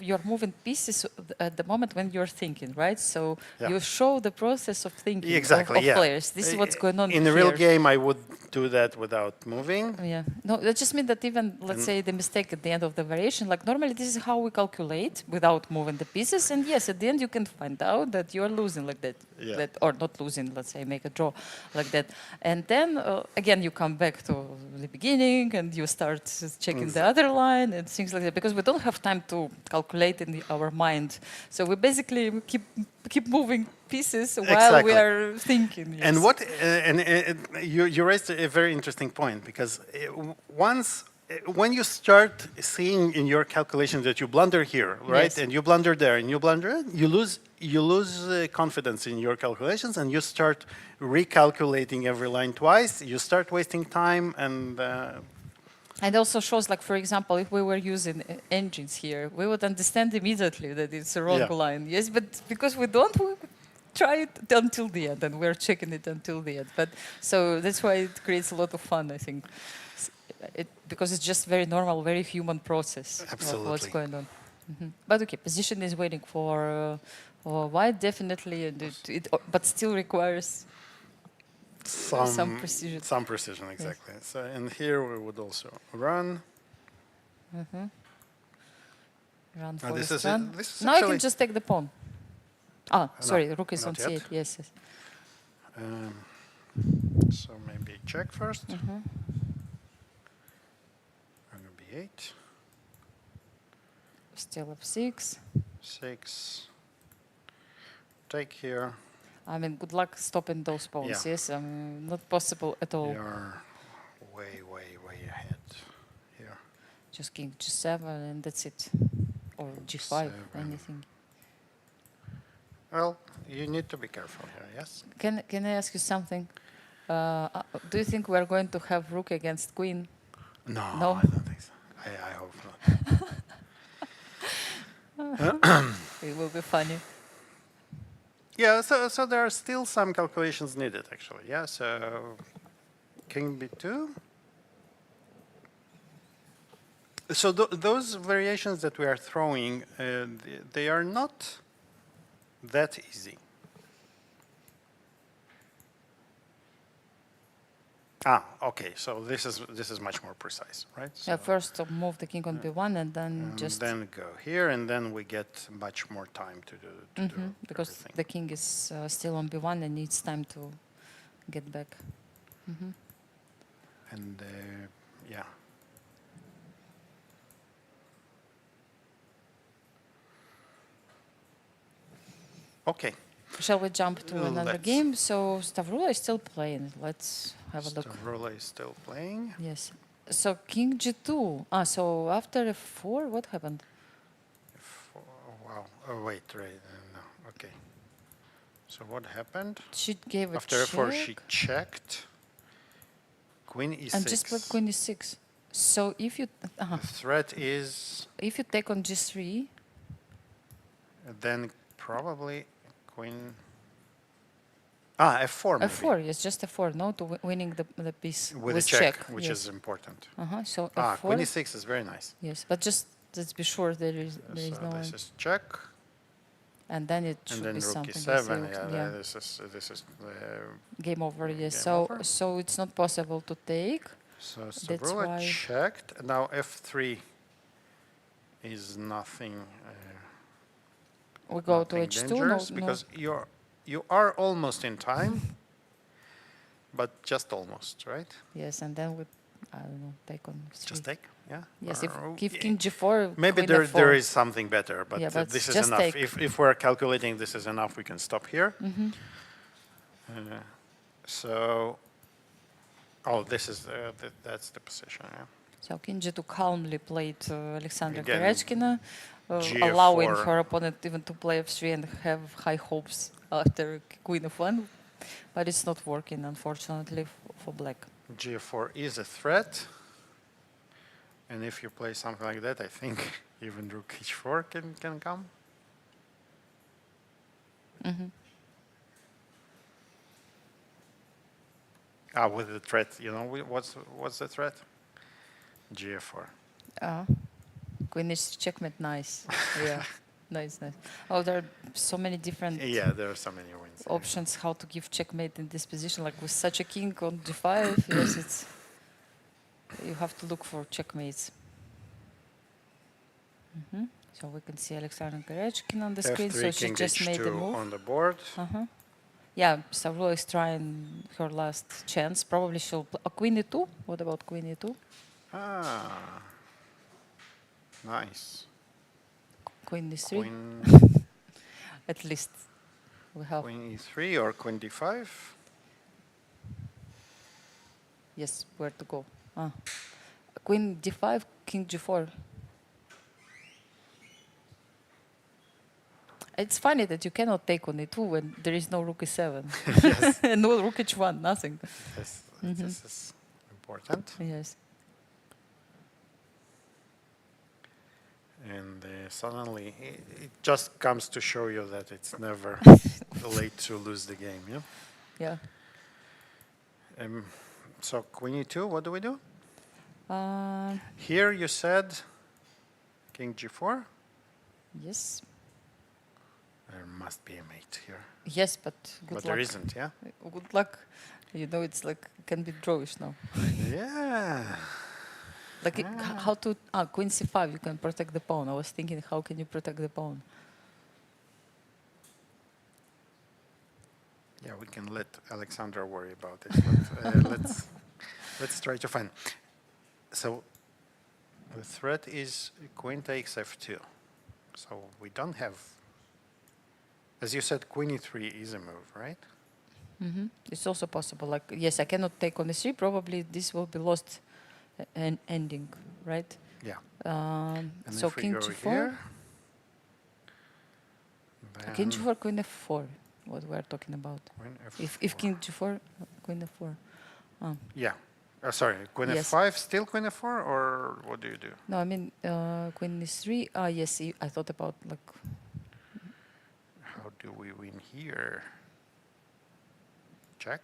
you're moving pieces at the moment when you're thinking, right? So Yeah. you show the process of thinking Exactly, of yeah. players. This is what's going on in here. a real game. I would do that without moving. Yeah. No, that just means that even, let's say, the mistake at the end of the variation, like normally this is how we calculate without moving the pieces. And yes, at the end you can find out that you're losing like that. Yeah. Or not losing, let's say, make a draw like that. And then, again, you come back to the beginning and you start checking the other line and things like that. Because we don't have time to calculate in our mind. So we basically keep moving pieces while we are thinking. Yes. And what? You raised a very interesting point, because when you start seeing in your calculations that you blunder here, right, Yes. and you blunder there, and you blunder, you lose confidence in your calculations, and you start recalculating every line twice. You start wasting time, and it also shows, like, for example, if we were using engines here, we would understand immediately that it's a wrong line. Yes, but because we don't, we try it until the end, and we're checking it until the end. But so that's why it creates a lot of fun, I think. Because it's just very normal, very human process of what's going on. But okay, position is waiting for white, definitely, and but still requires some precision. Some precision, exactly. Yes. So, and here we would also run. Run for This this is run. this is Now I can actually- just take the pawn. Ah, sorry, rook is on not yet. c8. Yes, yes. So maybe check first. And b8. Still f6. 6. Take here. I mean, good luck stopping those pawns. Yeah. Yes, not possible at all. You're way ahead here. Just king g7 and that's it, or g5, Seven. anything. Well, you need to be careful here, yes? Can I ask you something? Do you think we're going to have rook against queen? No, No? I don't think so. I hope not. It will be funny. Yeah, so there are still some calculations needed, actually. Yeah, so king b2. So those variations that we are throwing, they are not that easy. Okay. So this is much more precise, right? So, Yeah, first move the king on b1 and then just then go here, and then we get much more time to do because everything. the king is still on b1 and needs time to get back. And yeah. Okay. Shall we jump to another Let's. game? So Stavroula is still playing. Let's have a look. Stavroula is still playing. Yes. So King G2. So after F4, what happened? Oh, wow. Oh, wait, right. No. Okay. So what happened? She gave a After check. F4, she checked. Queen E6. And just played Queen E6. So if you The threat is take on G3, then probably Queen. F4 maybe. F4, yes, just F4, no, to winning the piece With a check, which yes. is important. So F4. Queen E6 is very nice. Yes, but just let's be sure there is So no, this is check, and then it and should then be rook something. E7. Yes, Yeah, this is game over. Yes, Game so over. so it's not possible to take. so That's Stavroula why- checked. Now F3 is nothing. We go to nothing H2. dangerous No, because you are almost in time, but just almost, right? yes, and then we, I don't know, take on 3. Just take, yeah. Yes, if Or- give King G4. Maybe Queen there F4. is something better, but, Yeah, but this is just enough. take. If we're calculating this is enough, we can stop here. So, this is that's the position. Yeah. So King G2 calmly played Aleksandra Again, Goryachkina, G4. allowing her opponent even to play F3 and have high hopes after Queen F1, but it's not working, unfortunately, for black. G4 is a threat, and if you play something like that, I think even Rook H4 can come. With the threat, what's the threat? G4. Queen is checkmate, nice. Yeah, nice. Oh, there are so many different Yeah, there are so many wins. options how to give checkmate in this position, like with such a king on G5. Yes, you have to look for checkmates. So we can see Aleksandra Goryachkina on the screen. F3, So she King just made the H2 move. on the board. Yeah, Stavroula is trying her last chance. Probably she'll Queen E2. What about Queen E2? Nice. Queen D3. Queen, At least we have. Queen E3 or Queen D5. Yes, where to go? Queen D5, King G4. It's funny that you cannot take on E2 when there is no Rook E7. Yes. No Rook H1, nothing. This is important. Yes. And suddenly, it just comes to show you that it's never late to lose the game. Yeah. Yeah. So Queen E2, what do we do? Uh, Here you said King G4. yes. There must be a mate here, Yes, but good but luck. there isn't. Yeah. Good luck. It's like can be drawish now. Yeah. Like how to Queen C5 you can protect the pawn. I was thinking how can you protect the pawn? Yeah, we can let Aleksandra worry about it. But, let's try to find. So the threat is Queen takes F2. So we don't have. As you said, Queen E3 is a move, right? It's also possible. Like yes, I cannot take on E3. Probably this will be lost ending, right? Yeah. And so if we King go G4, here, King then G4, Queen F4. What we are talking about? Queen If King G4, Queen F4. Yeah. Sorry, Queen Yes. F5, still Queen F4, or what do you do? No, I mean Queen E3. Yes, I thought about like. How do we win here? Check.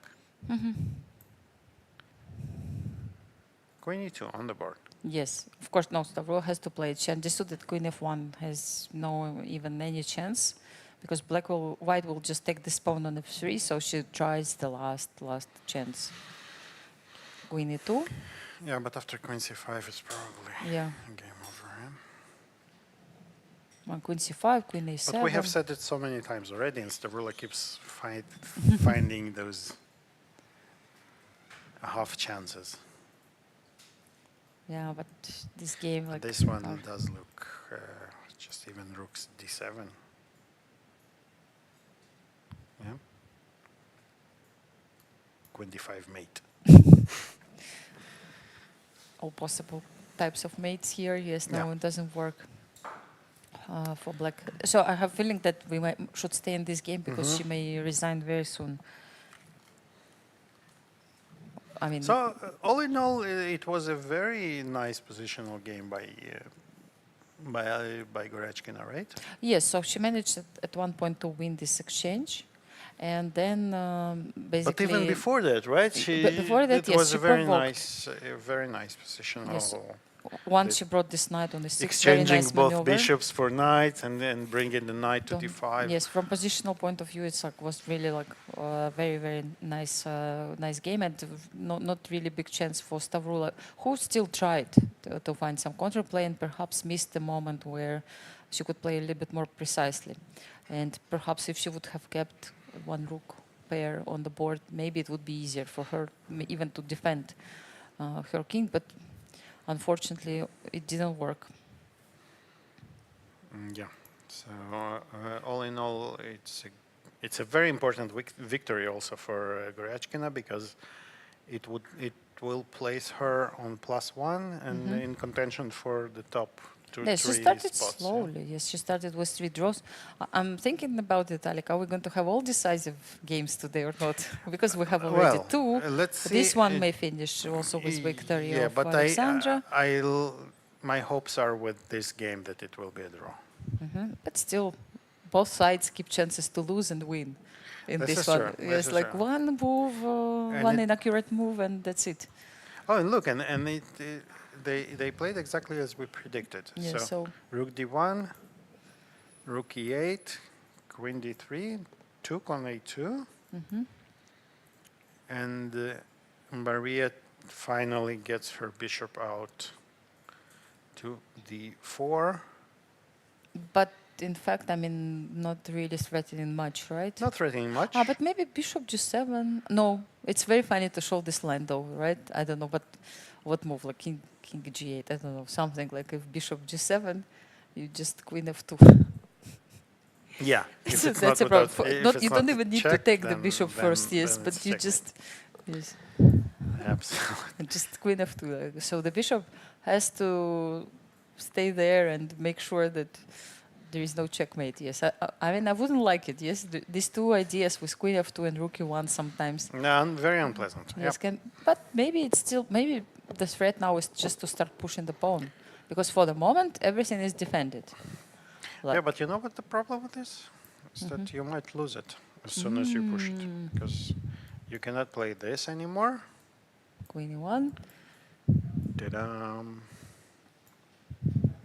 Queen E2 on the board. Yes, of course. No, Stavroula has to play it. She understood that Queen F1 has no even any chance, because white will just take this pawn on F3. So she tries the last chance. Queen E2. Yeah, but after Queen C5, it's probably Yeah. game over. Queen C5, Queen A7. But we have said it so many times already, and Stavroula keeps finding those half chances. Yeah, but this game, like This one does look just even Rook's D7. Yeah. Queen d5 mate. All possible types of mates here. Yes, no, Yeah. it doesn't work for black. So I have a feeling that we should stay in this game because she may resign very soon. I mean, So all in all, it was a very nice positional game by Goryachkina, right? yes, so she managed at one point to win this exchange. And then basically... But even before that, right? Before that, it yes, was she a very provoked. very nice positional. Yes. Once she brought this knight on the 6th, very Exchanging nice both maneuver. bishops for knights and then bringing the knight to d5. Yes, from positional point of view, it's like was really like very very nice nice game, and not really big chance for Stavroula, who still tried to find some counterplay and perhaps missed the moment where she could play a little bit more precisely, and perhaps if she would have kept one rook pair on the board, maybe it would be easier for her even to defend her king, but unfortunately it didn't work. Yeah. So all in all, it's a very important victory also for Goryachkina, because it will place her on +1 and in contention for the top 2, Yes, 3 she started spots. slowly. Yes, she started with 3 draws. I'm thinking about it, Alik. Are we going to have all decisive games today or not? Because we have already 2. Let's see. This one may finish also with victory Yeah, of but Aleksandra. my hopes are with this game that it will be a draw. But still, both sides keep chances to lose and win in This this is one. true. This Yes, is like true. one move, one inaccurate move, and that's it. Oh, and look, and they played exactly as we predicted. Yeah, so rook d1, rook e8, queen d3, took on a2, and Mariya finally gets her bishop out to d4. but in fact, I mean, not really threatening much, right? Not threatening much. But maybe bishop g7. No, it's very funny to show this line though, right? I don't know, but what move, like king g8, I don't know, something like if bishop g7, you just queen f2. Yeah. So that's a problem. You don't even need to take the bishop first, yes, then but it's you checkmate. just, yes, Absolutely. just queen f2. So the bishop has to stay there and make sure that there is no checkmate. Yes, I mean, I wouldn't like it. Yes, these 2 ideas with queen f2 and rook e1 sometimes. No, very unpleasant. Yes, Yep. but maybe it's still, maybe the threat now is just to start pushing the pawn, because for the moment everything is defended. Yeah, but you know what the problem with this is? That you might lose it as soon as you push it, because you cannot play this anymore. Queen e1, Ta-da.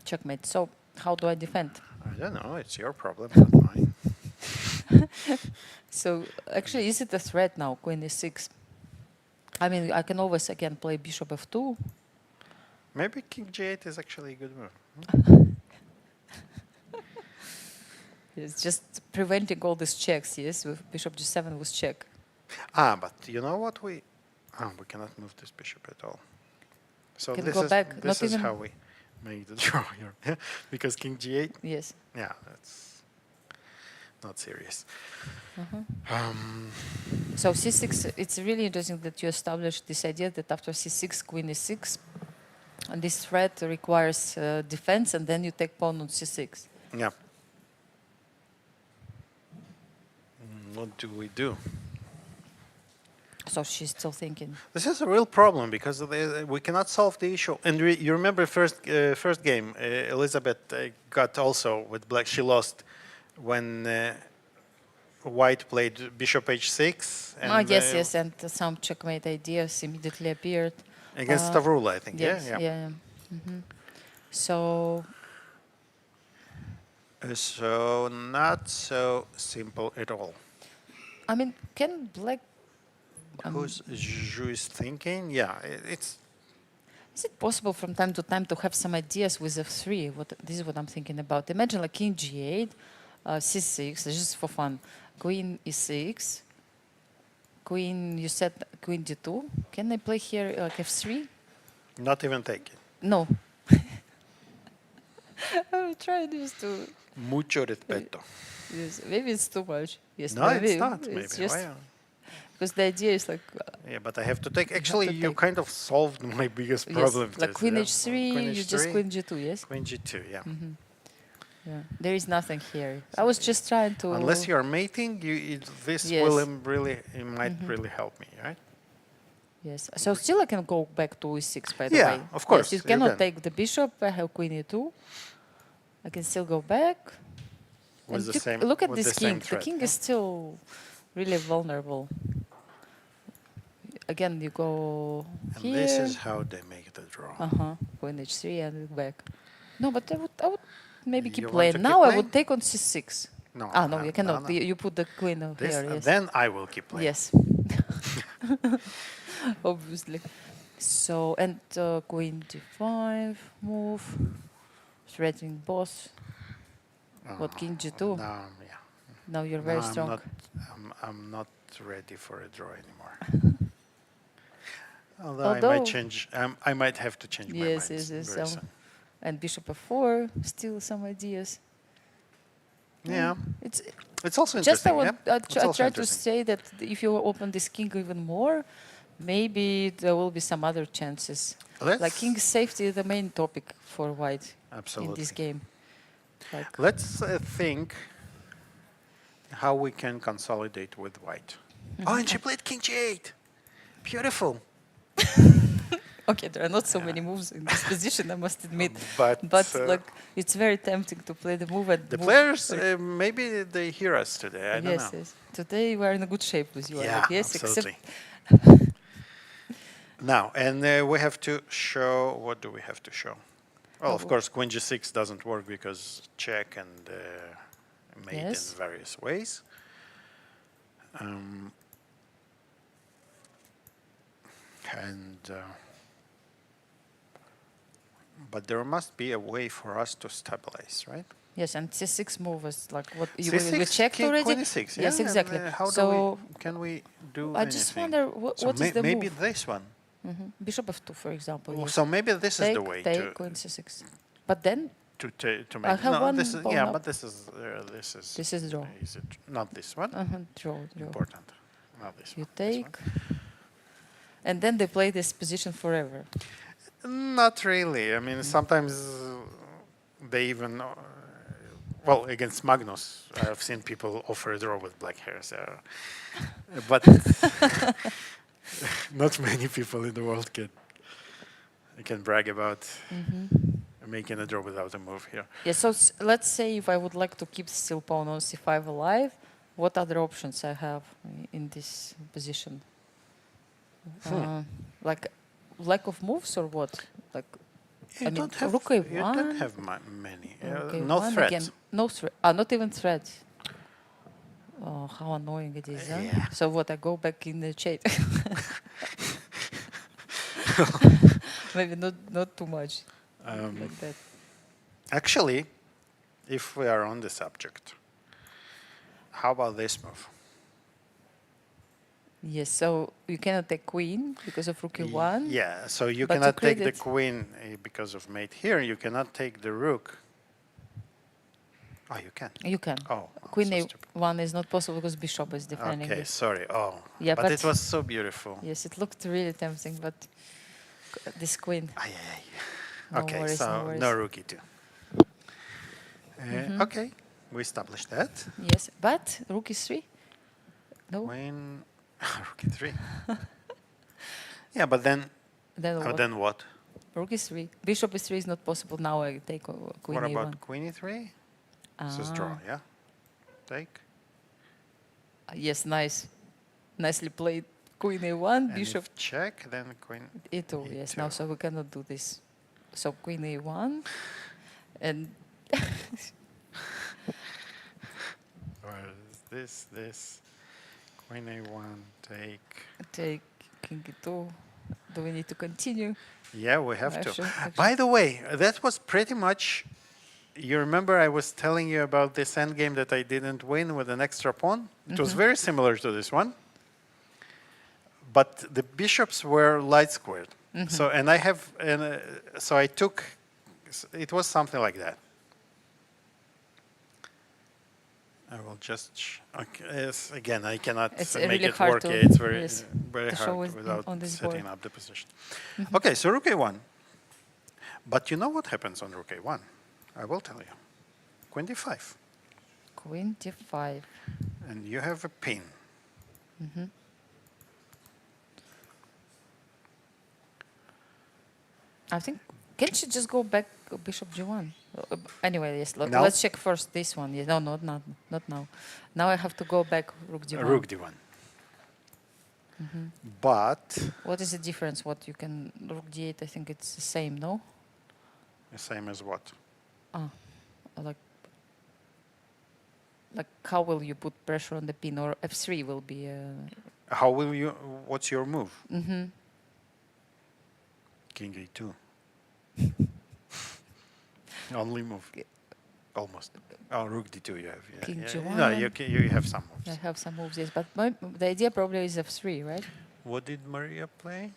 checkmate. So how do I defend? I don't know. It's your problem, not mine. So actually, is it a threat now? Queen e6. I mean, I can always again play bishop f2. Maybe king g8 is actually a good move. It's just preventing all these checks. Yes, with bishop g7 was check. But you know what we cannot move this bishop at all. So Can this go is back, not this is even- how we make the draw here, because king g8. Yes. Yeah, that's not serious. So c6. It's really interesting that you established this idea that after c6, queen e6, and this threat requires defense, and then you take pawn on c6. Yeah. What do we do? So she's still thinking. This is a real problem, because we cannot solve the issue. And you remember first game, Elisabeth got also with black. She lost when white played bishop h6. And, Yes, and some checkmate ideas immediately appeared. against Stavroula, I think. Yes, Yeah. So So not so simple at all. I mean, can black? Who's Zhu is thinking? Yeah, it's. Is it possible from time to time to have some ideas with f3? This is what I'm thinking about. Imagine like king g8, c6, just for fun. Queen e6. Queen, you said queen d2. Can I play here like f3? Not even take it. No. I will try just to. Mucho respeto. Yes, maybe it's too much. Yes, No, maybe it's not. Maybe. it's just Why? because the idea is like Yeah, but I have to take. Actually, you take. kind of solved my biggest yes, problem. like queen yeah. h3, Queen you just h3, queen g2. Yes. Queen g2. Yeah. Yeah. There is nothing here. I was just trying to. Unless you are mating, this Yes. will really it might really help me, right? Yes. So still I can go back to e6 by the Yeah, way. of course, Yes, you you cannot can. take the bishop. I have queen e2. I can still go back. With And the you same. look at with this the same king. The thread, king yeah? is still really vulnerable. Again, you go And here. this is how they make the draw. Queen h3 and back. No, but I would maybe keep You want playing. to keep Now I playing? would take on c6. No. No, you cannot. no. You put the queen This, here. Yes. Then I will keep playing. Yes. Obviously. So, and queen d5 move, threatening boss. What, king g2? No, yeah. Now you're No, very strong. I'm not ready for a draw anymore. Although I might change. I might have to change my mind. Yes, yes, yes. very soon. And bishop f4, still some ideas. Yeah. It's It's also just interesting. I, want, yeah? I, It's tr- I also try to interesting. say that if you open this king even more, maybe there will be some other chances. Like king safety is the main topic for white in this Absolutely. game. Like, Let's think how we can consolidate with white. Oh, and she played king g8. Beautiful. okay, there are not so many moves in this position, I must admit. But, Like, it's very tempting to play the move and the move. players, maybe they hear us today. I don't yes, know. yes. Today we are in a good shape with you. Yeah, Alik. Yes, absolutely. except Now, and we have to show, what do we have to show? Well, of course, queen g6 doesn't work because check and mate Yes. in various ways. But there must be a way for us to stabilize, right? yes, and c6 move is like what you C6, checked king, already. queen e6, yeah? Yes, and, exactly. how So can we do I just anything? wonder So what is the maybe move. this one. Bishop f2, for example. Yes. So maybe this is Take, the way take, queen c6. But then to make. have no, one this is, pawn yeah, up. but this is This is draw. Is it not this one? Draw. Important. Not this You one. this take, and then they play this position forever. one. Not really. I mean, sometimes they even. Well, against Magnus, I've seen people offer a draw with black hair. So, but not many people in the world can brag about making a draw without a move here. Yeah. So let's say if I would like to keep still pawn on c5 alive, what other options I have in this position? Like lack of moves or what? Like You I mean, don't have. rook You a1. don't have many. rook No a1 threats. again. No threat. Not even threat. Oh, how annoying it is! Huh? Yeah. So what? I go back in the chat. Maybe not too much. Like that. Actually, if we are on the subject, how about this move? Yes. So you cannot take queen because of rook a1. Yeah, so you But to cannot take create the it- queen because of mate here. You cannot take the rook. Oh, you can. You can. Oh, Queen so stupid. a1 is not possible because bishop is defending Okay, it. sorry. Oh, Yeah, but but- it was so beautiful. Yes, it looked really tempting, but this queen. Ay, ay, ay. No Okay, worries, so no worries. no rook e2. Okay, we established that. Yes, but rook is 3. No. Queen, rook e3. Yeah, but then, Then what? what? Rook is 3. Bishop is 3 is not possible. Now I take queen What a1. about queen e3? This is draw, yeah? Take. Yes, nice. Nicely played. Queen a1, And bishop if check, then queen e2. Yes, now E2. so we cannot do this. So queen a1, and Or is this, queen a1, take. take king e2. Do we need to continue? Yeah, we have to. Actually- By the way, that was pretty much. You remember I was telling you about this endgame that I didn't win with an extra pawn? It was very similar to this one. But the bishops were light squared. So, and I have, so I took, it was something like that. I will just. Okay, yes, again, I cannot It's make really it hard work. to- It's very, yes, very to show hard it without on this setting board. up the position. Okay, so rook a1. But you know what happens on rook a1? I will tell you. Queen d5. Queen d5. And you have a pin. I think, can't she just go back bishop g1? Anyway, yes, No. let's check first this one. Yes, no, not now. Now I have to go back rook d1. Rook d1. But What is the difference? What you can, rook d8, I think it's the same, no? the same as what? Like how will you put pressure on the pin, or f3 will be How will you? What's your move? King a2. Only move. Almost. Oh, rook d2 you have. Yeah, King yeah. g1. No, you have some moves. I have some moves, yes, but the idea probably is f3, right? What did Mariya play?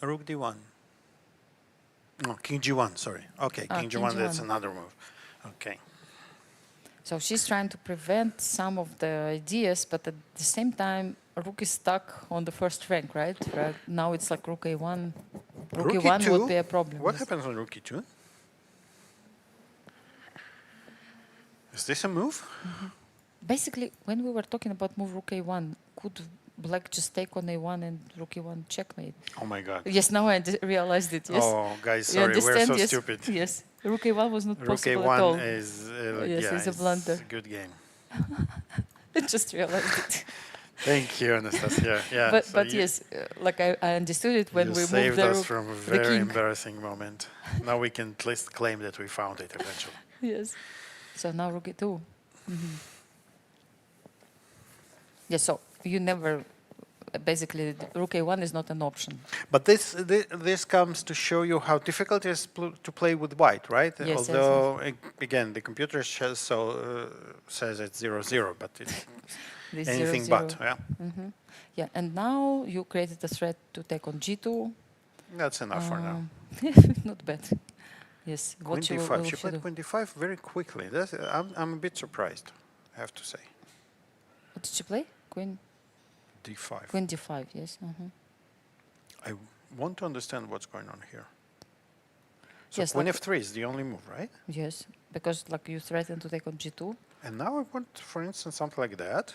Rook d1. No, king g1, sorry. Okay, king king g1, that's g1. another move. Okay. So she's trying to prevent some of the ideas, but at the same time, rook is stuck on the first rank, right? Now it's like rook a1. Rook a1 e2? would be a problem. What yes. happens on rook e2? Is this a move? Basically, when we were talking about move rook a1, could black just take on a1 and rook a1 checkmate? Oh my god. Yes, now I realized it, yes. Oh, guys, You sorry, we're understand? so Yes. stupid. Yes, rook a1 was not Rook possible at all. a1 is, Yes, yeah, it's a blunder. a good game. I just realized it. Thank you, Anastasiya. Yeah, but so but you- yes, like I understood it when you we moved saved the us rook, from a the very king. embarrassing moment. Now we can at least claim that we found it eventually. Yes. So now rook a2. Yes, so you never, basically, rook a1 is not an option. But this comes to show you how difficult it is to play with white, right? Yes, yes, Although, again, the computer says it's 0-0, but it's This anything 0-0. but. Yeah, Yeah, and now you created a threat to take on g2. that's enough for now. Not bad. Yes. Queen What d5. will She played do? queen d5 very quickly. I'm a bit surprised, I have to say. What did she play? Queen. d5. Queen d5. Yes. I want to understand what's going on here. So Yes, queen like- f3 is the only move, right? Yes, because like you threatened to take on g2. And now I want, for instance, something like that.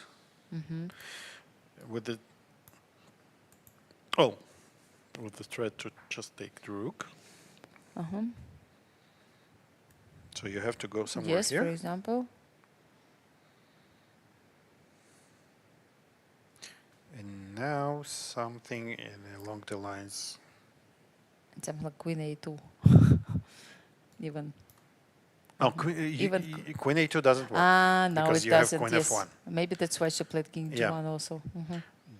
With the with the threat to just take the rook. So you have to go somewhere Yes, here. for example. And now something along the lines. Something like queen a2. Even. Oh, queen, Even queen a2 doesn't work. No, because it you have doesn't. queen Yes. f1. Maybe that's why she played king Yeah. g1 also.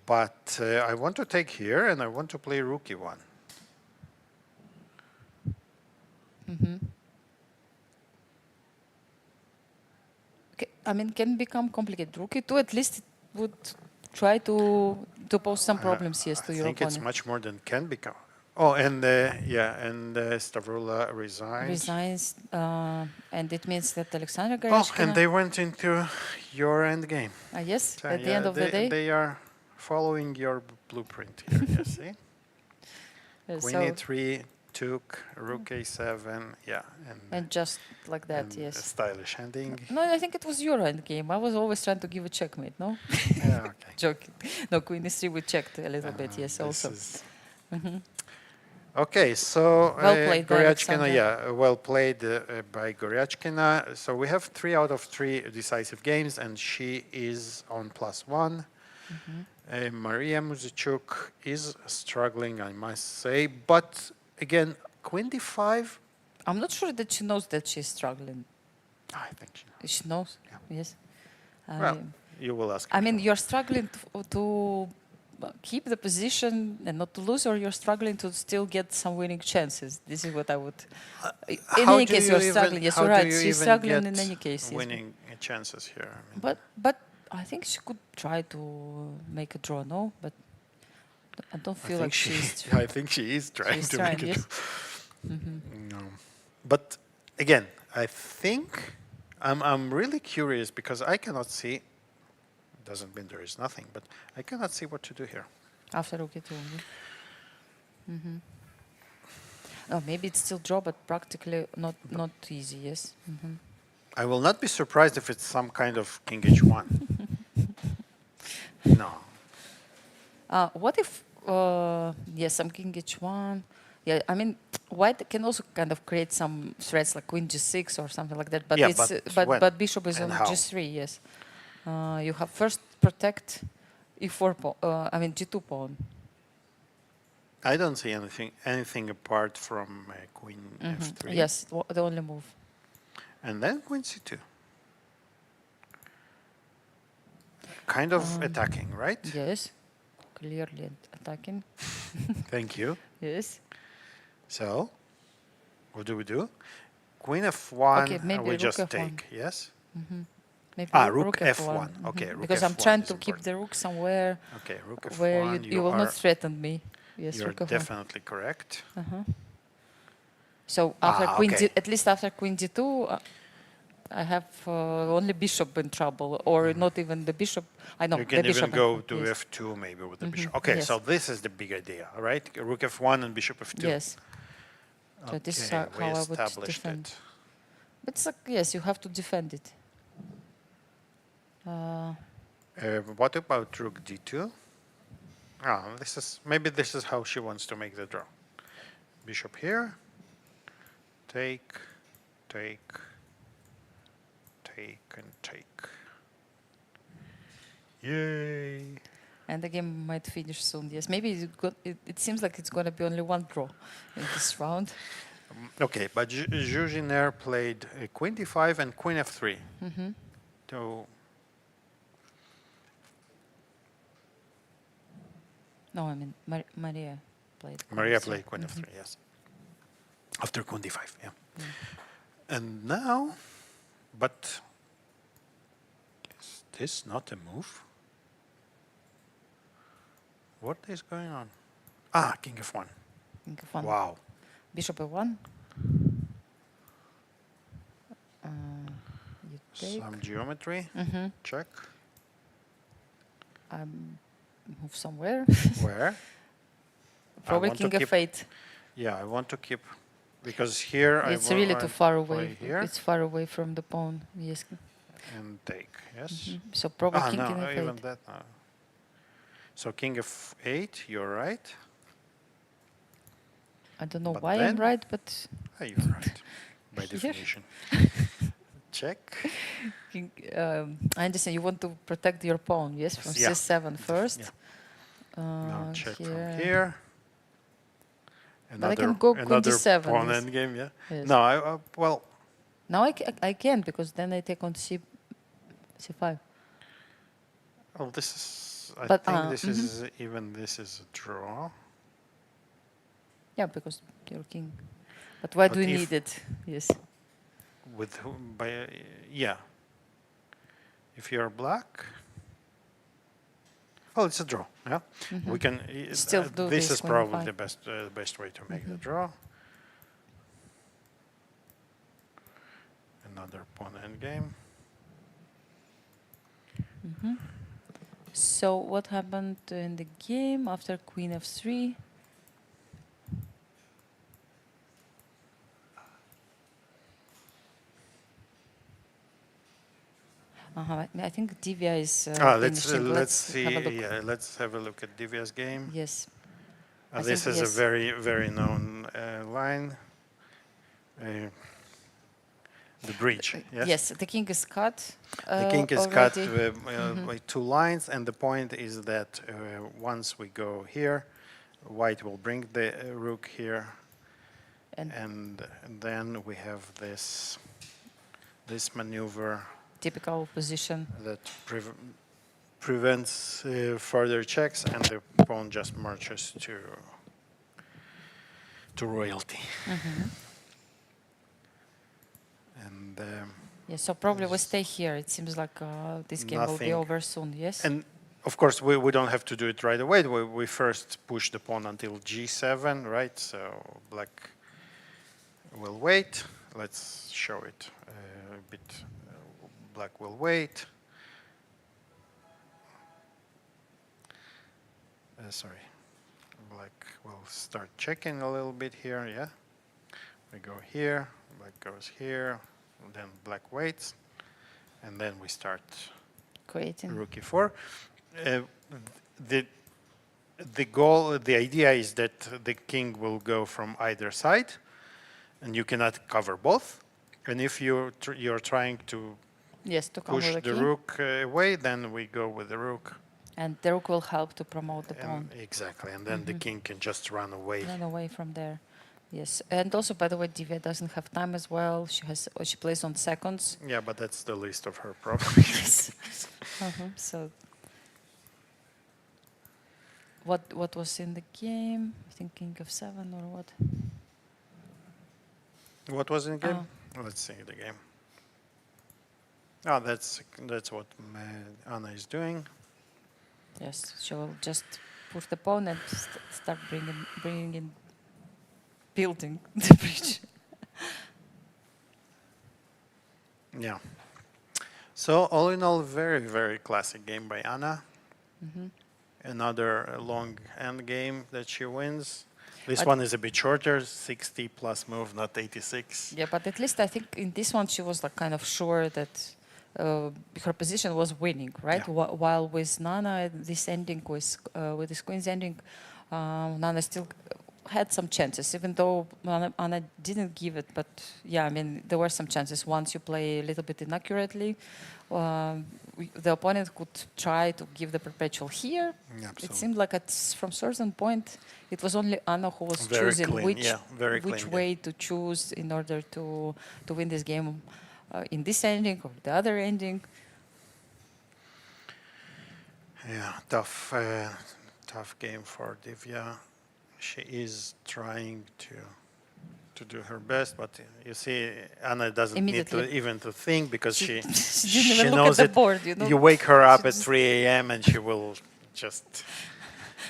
But I want to take here, and I want to play rook e1. I mean, can become complicated. Rook e2, at least it would try to pose some problems, yes, to I your think it's opponent. much more than can become. Oh, and Stavroula resigns. Resigns, and it means that Aleksandra Oh, Goryachkina. and they went into your endgame. Yes, So, at the yeah, end of the day. They are following your blueprint here, you see? Queen So, e3, took, rook a7, yeah. and just like that, and yes. a stylish ending. No, I think it was your endgame. I was always trying to give a checkmate, no? Yeah, okay. Joking. No, queen e3 we checked a little bit, yes, This also. is- Okay, so Well played by Goryachkina, Aleksandra. yeah, well played by Goryachkina. So we have 3 out of 3 decisive games, and she is on +1. Mariya Muzychuk is struggling, I must say, but again, queen d5. I'm not sure that she knows that she's struggling. I think she knows. She knows? Yeah. Yes. Well, you will ask. I her. mean, you're struggling to keep the position and not to lose, or you're struggling to still get some winning chances. This is what I would. In How any do case, you you're even- struggling. Yes, how you're do right. you She's even struggling get in any case. Yes. winning chances here. I mean, But I think she could try to make a draw. No, but I don't feel like she's. I think she is trying She's to trying, make it. yes. No. But again, I think I'm really curious because I cannot see. Doesn't mean there is nothing, but I cannot see what to do here. After rook e2. Oh, maybe it's still draw, but practically not easy. Yes. I will not be surprised if it's some kind of king h1. No. What if yes, some king h1? Yeah, I mean, white can also kind of create some threats like queen g6 or something like that. But Yeah, it's but but bishop is and on how? g3. Yes. You have first protect e4 pawn. I mean g2 pawn. I don't see anything apart from queen f3. Yes, the only move. And then queen c2. Kind of attacking, right? Yes, clearly attacking. Thank you. Yes. So, what do we do? Queen f1, Okay, maybe we rook just f1. take, yes? Maybe Rook f1. Okay, rook because I'm f1 trying is to keep important. the rook somewhere Okay, rook f1, where you will not threaten me. Yes, you're rook f1. definitely correct. So after queen okay. at least after queen d2, I have only bishop in trouble, or not even the bishop. I know You the can bishop. even go to yes. f2 maybe with the bishop. Okay, yes. so this is the big idea, right? Rook f1 and bishop f2. Yes. So this is Okay, how I would established defend. it. But it's yes, you have to defend it. What about rook d2? Maybe this is how she wants to make the draw. Bishop here. Take, take, take, and take. Yay! And the game might finish soon. Yes, maybe it seems like it's going to be only one draw in this round. Okay, but Jiner played queen d5 and queen f3. So No, I mean Mariya played. Mariya played queen f3, yes. After queen d5, yeah. And now, but is this not a move? What is going on? King f1. King f1. Wow. Bishop f1. You take. Some geometry. Check. Move somewhere. Where? Probably want to king keep- f8. Yeah, I want to keep, because here It's really too far away. play here It's far away from the pawn. Yes. and take, yes? So probably king no, in f8. even that, no. So king f8, you're right. I don't know But why I'm then- right, but You're right, by definition. Check. king, I understand you want to protect your pawn, yes, from Yeah. c7 first. Yeah. Now check here. from here. But I can go queen another d7, pawn yes. endgame, yeah? Yes. No, well, Now I can because then I take on c5. well, this is, I But, think this is, even this is a draw. Yeah, because you're king. But why But do you if- need it? Yes. With whom, yeah. If you're black, well, it's a draw, yeah? We can, Still do this this is when you probably fight. the best way to make the draw. Another pawn endgame. So what happened in the game after queen f3? I think Divya is finishing. Let's see. have a look. Yeah, let's have a look at Divya's game. Yes. I This think is yes. a very known line. The bridge. Yes. Yes, the king is cut. The king is cut already. by 2 lines, and the point is that once we go here, white will bring the rook here, and then we have this maneuver Typical position. that prevents further checks, and the pawn just marches to royalty. And Yes, so probably we stay here. It seems like this game will be Nothing. over soon. Yes. and of course we don't have to do it right away. We first push the pawn until g7, right? So black will wait. Let's show it a bit. Black will wait. Sorry. Black will start checking a little bit here, yeah. We go here, black goes here, then black waits, and then we start Creating. rook e4. The goal, the idea is that the king will go from either side, and you cannot cover both. And if you're trying to Yes, to come push with the king. rook away, then we go with the rook. And the rook will help to promote the pawn. Exactly, and then the king can just run away. Run away from there. Yes, and also, by the way, Divya doesn't have time as well. She plays on seconds. Yeah, but that's the least of her problems. So, what was in the game? I think king of 7 or what? What was in the game? Let's see the game. Oh, that's what Anna is doing. Yes, she will just push the pawn and start bringing in, building the bridge. Yeah. So all in all, very, very classic game by Anna. Another long end game that she wins. This one is a bit shorter, 60 plus move, not 86. Yeah, but at least I think in this one she was like kind of sure that her position was winning, right? Yeah. While with Nana, this ending with this queen's ending, Nana still had some chances, even though Anna didn't give it. But yeah, I mean, there were some chances. Once you play a little bit inaccurately, the opponent could try to give the perpetual here. It seemed like from certain point, it was only Anna who was Very choosing clean, which way to choose in order to win this game. In this ending or the other ending. Yeah, tough game for Divya. She is trying to do her best, but you see, Anna doesn't need to even to think because she knows the board, you know? You wake her up at 3 a.m. and she will just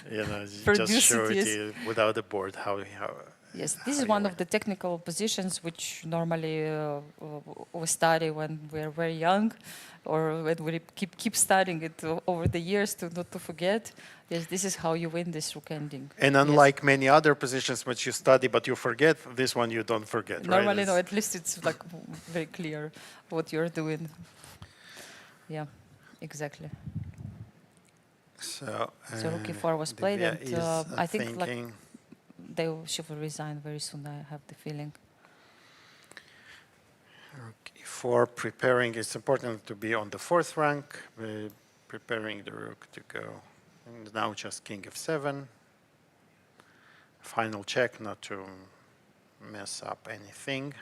just show it to you without the board how. Yes, this is one of the technical positions which normally we study when we're very young, or when we keep studying it over the years to not to forget. Yes, this is how you win this rook ending. And unlike many other positions which you study but you forget, this one you don't forget. Normally, right? no. At least it's like very clear what you're doing. Yeah, exactly. So rook e4 was played, Divya and I think thinking. like she will resign very soon. I have the feeling. Rook e4, preparing. It's important to be on the 4th rank, preparing the rook to go. And now just king f7. Final check, not to mess up anything.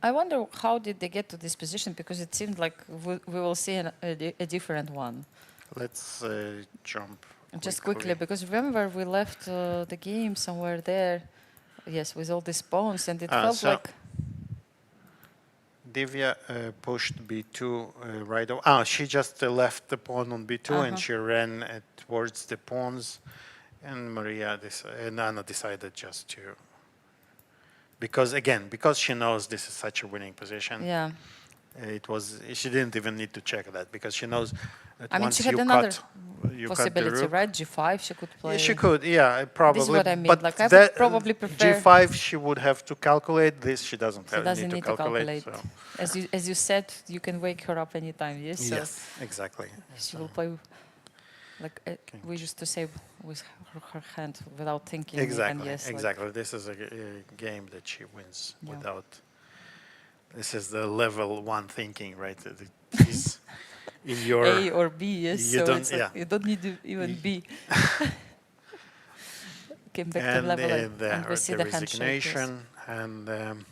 I wonder how did they get to this position, because it seemed like we will see a different one. Let's jump. Just quickly, because remember we left the game somewhere there, yes, with all these pawns, and it felt like Divya pushed b2 right away. She just left the pawn on b2 and she ran towards the pawns, and Mariya and Anna decided just to, because she knows this is such a winning position. Yeah. She didn't even need to check that, because she knows that I mean, once she had you another cut possibility, the rook, right? G5 she could play. yeah, she could, yeah, probably. This is what I mean. But Like, I would probably prefer G5 she would have to calculate. This she doesn't need to calculate. So. As you said, you can wake her up anytime. Yes. So Yes, exactly. she will play, like we used to say, with her hand without thinking. Exactly. Yes, exactly. Like, this is a game that she wins without. This is the level 1 thinking, right? It is in your A or B, yes. You So don't, it's like you don't need to even B. Came back to level and we see the handshake. Yes. And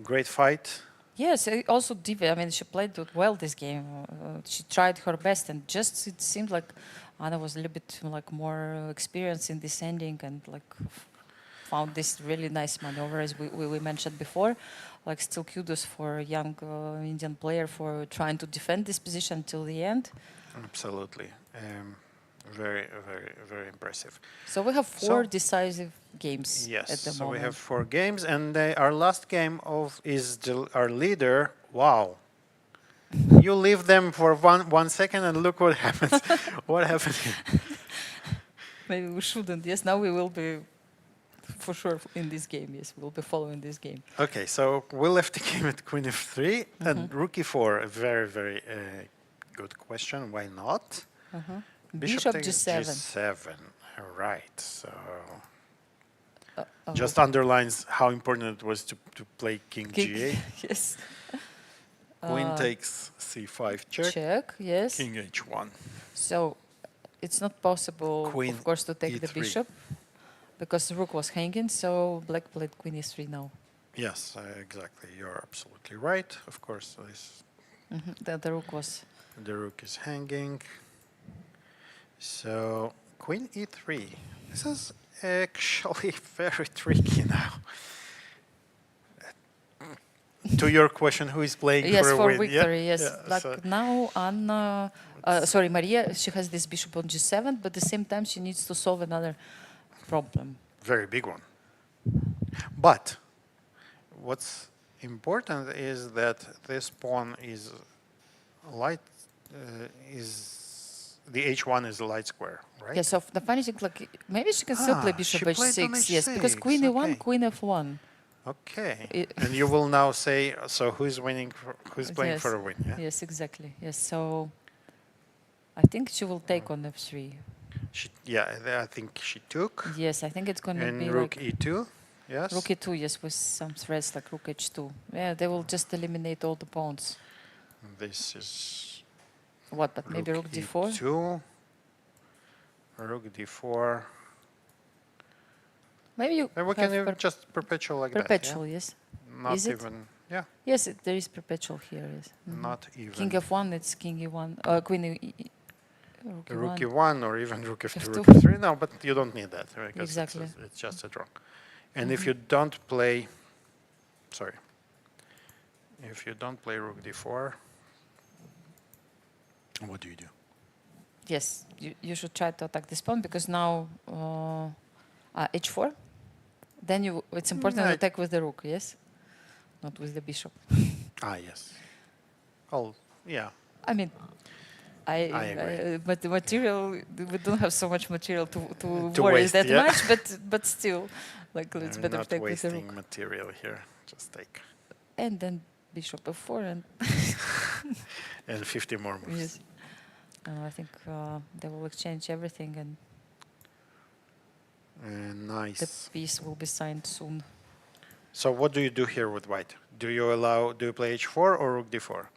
great fight. Yes, also Divya, I mean, she played well this game. She tried her best, and just it seemed like Anna was a little bit like more experienced in this ending, and like found this really nice maneuver, as we mentioned before. Like, still kudos for a young Indian player for trying to defend this position till the end. Absolutely. Very, very, very impressive. So we have 4 decisive games Yes, at the so moment. we have 4 games, and our last game is our leader. Wow. You leave them for one second and look what happens. What happened here? Maybe we shouldn't. Yes, now we will be for sure in this game. Yes, we'll be following this game. Okay, so we left the game at Queen f3 and Rook e4. A very, very good question. Why not? Bishop takes G7. G7. All right. So Oh, just underlines how important it was to play King G8. Yes. Queen takes C5 check. Check. Yes. King H1. So it's not possible, Queen of course, to take the E3. bishop because the rook was hanging. So black played Queen E3 now. Yes, exactly. You're absolutely right. Of course, The rook was. the rook is hanging. So Queen E3. This is actually very tricky now. To your question, who is playing Yes, for a for win? victory. Yes, Yeah, like so now Anna, sorry, Mariya, she has this bishop on G7, but at the same time she needs to solve another problem. very big one. But what's important is that this pawn is light. The H1 is a light square, right? Yes, so the funny thing, like maybe she can still play bishop she played on H6. Yes, because H6, Queen E1, okay. Queen F1. Okay. And you will now say, so who's winning? Who's playing Yes. for a win? Yeah. Yes, exactly. Yes, so I think she will take on F3. I think she took. Yes, I think it's going to And be Rook like E2. Yes. Rook E2, yes, with some threats like Rook H2. Yeah, they will just eliminate all the pawns. This is What, but maybe Rook D4? E2. Rook D4. Maybe you And we have can even just perpetual like perpetual, that. yes. Yeah? Not Is it? even. Yeah. Yes, there is perpetual here, yes. Not even. King F1, it's King E1, Queen Rook E1. Rook E1 or even Rook F2, F2. Rook F3. No, but you don't need that. Right? 'Cause Exactly. It's just a draw. And if you don't play, sorry, if you don't play Rook D4, what do you do? Yes, you should try to attack this pawn because now H4. Then it's important to attack with the rook, yes? Not with the bishop. Yes. Oh, yeah. I mean, I agree. but the material, we don't have so much material to To worry waste, that yeah. much, but still, like let's I'm better not take with the wasting rook. material here. Just take. And then bishop F4 and And 50 more moves. yes. I think they will exchange everything and the Nice. peace will be signed soon. So what do you do here with white? Do you play H4 or Rook D4?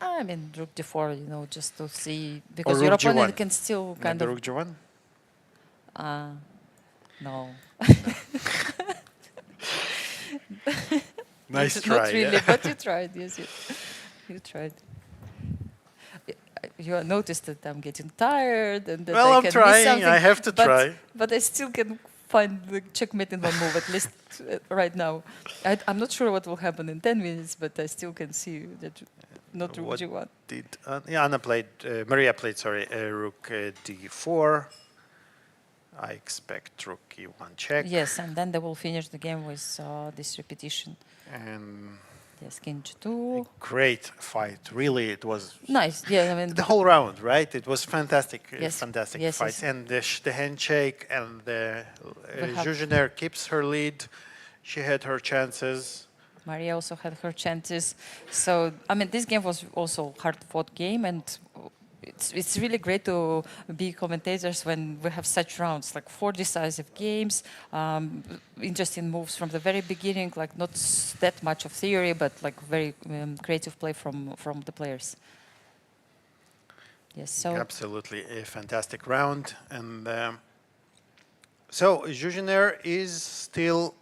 I mean, Rook D4, just to see, because your Rook opponent G1. can still kind Maybe of... Rook G1? No. Nice Not try. really, yeah. but you tried, yes, you tried. You noticed that I'm getting tired and that Well, I I'm can miss trying. something. I have to try. But I still can find the checkmate in one move, at least right now. I'm not sure what will happen in 10 minutes, but I still can see that not Rook What G1. did Anna played? Mariya played. Sorry, Rook D4. I expect Rook E1 check. Yes, and then they will finish the game with this repetition. And Yes, King G2. great fight. Really, it was Nice, yeah, I mean... the whole round, right? It was fantastic. Yes, Fantastic yes, fight. yes. And the handshake and the We have- Jiner keeps her lead. She had her chances. Mariya also had her chances. So, I mean, this game was also a hard-fought game, and it's really great to be commentators when we have such rounds, like 4 decisive games, interesting moves from the very beginning, like not that much of theory, but like very creative play from the players. Yes, so... Absolutely a fantastic round. And so Jiner is still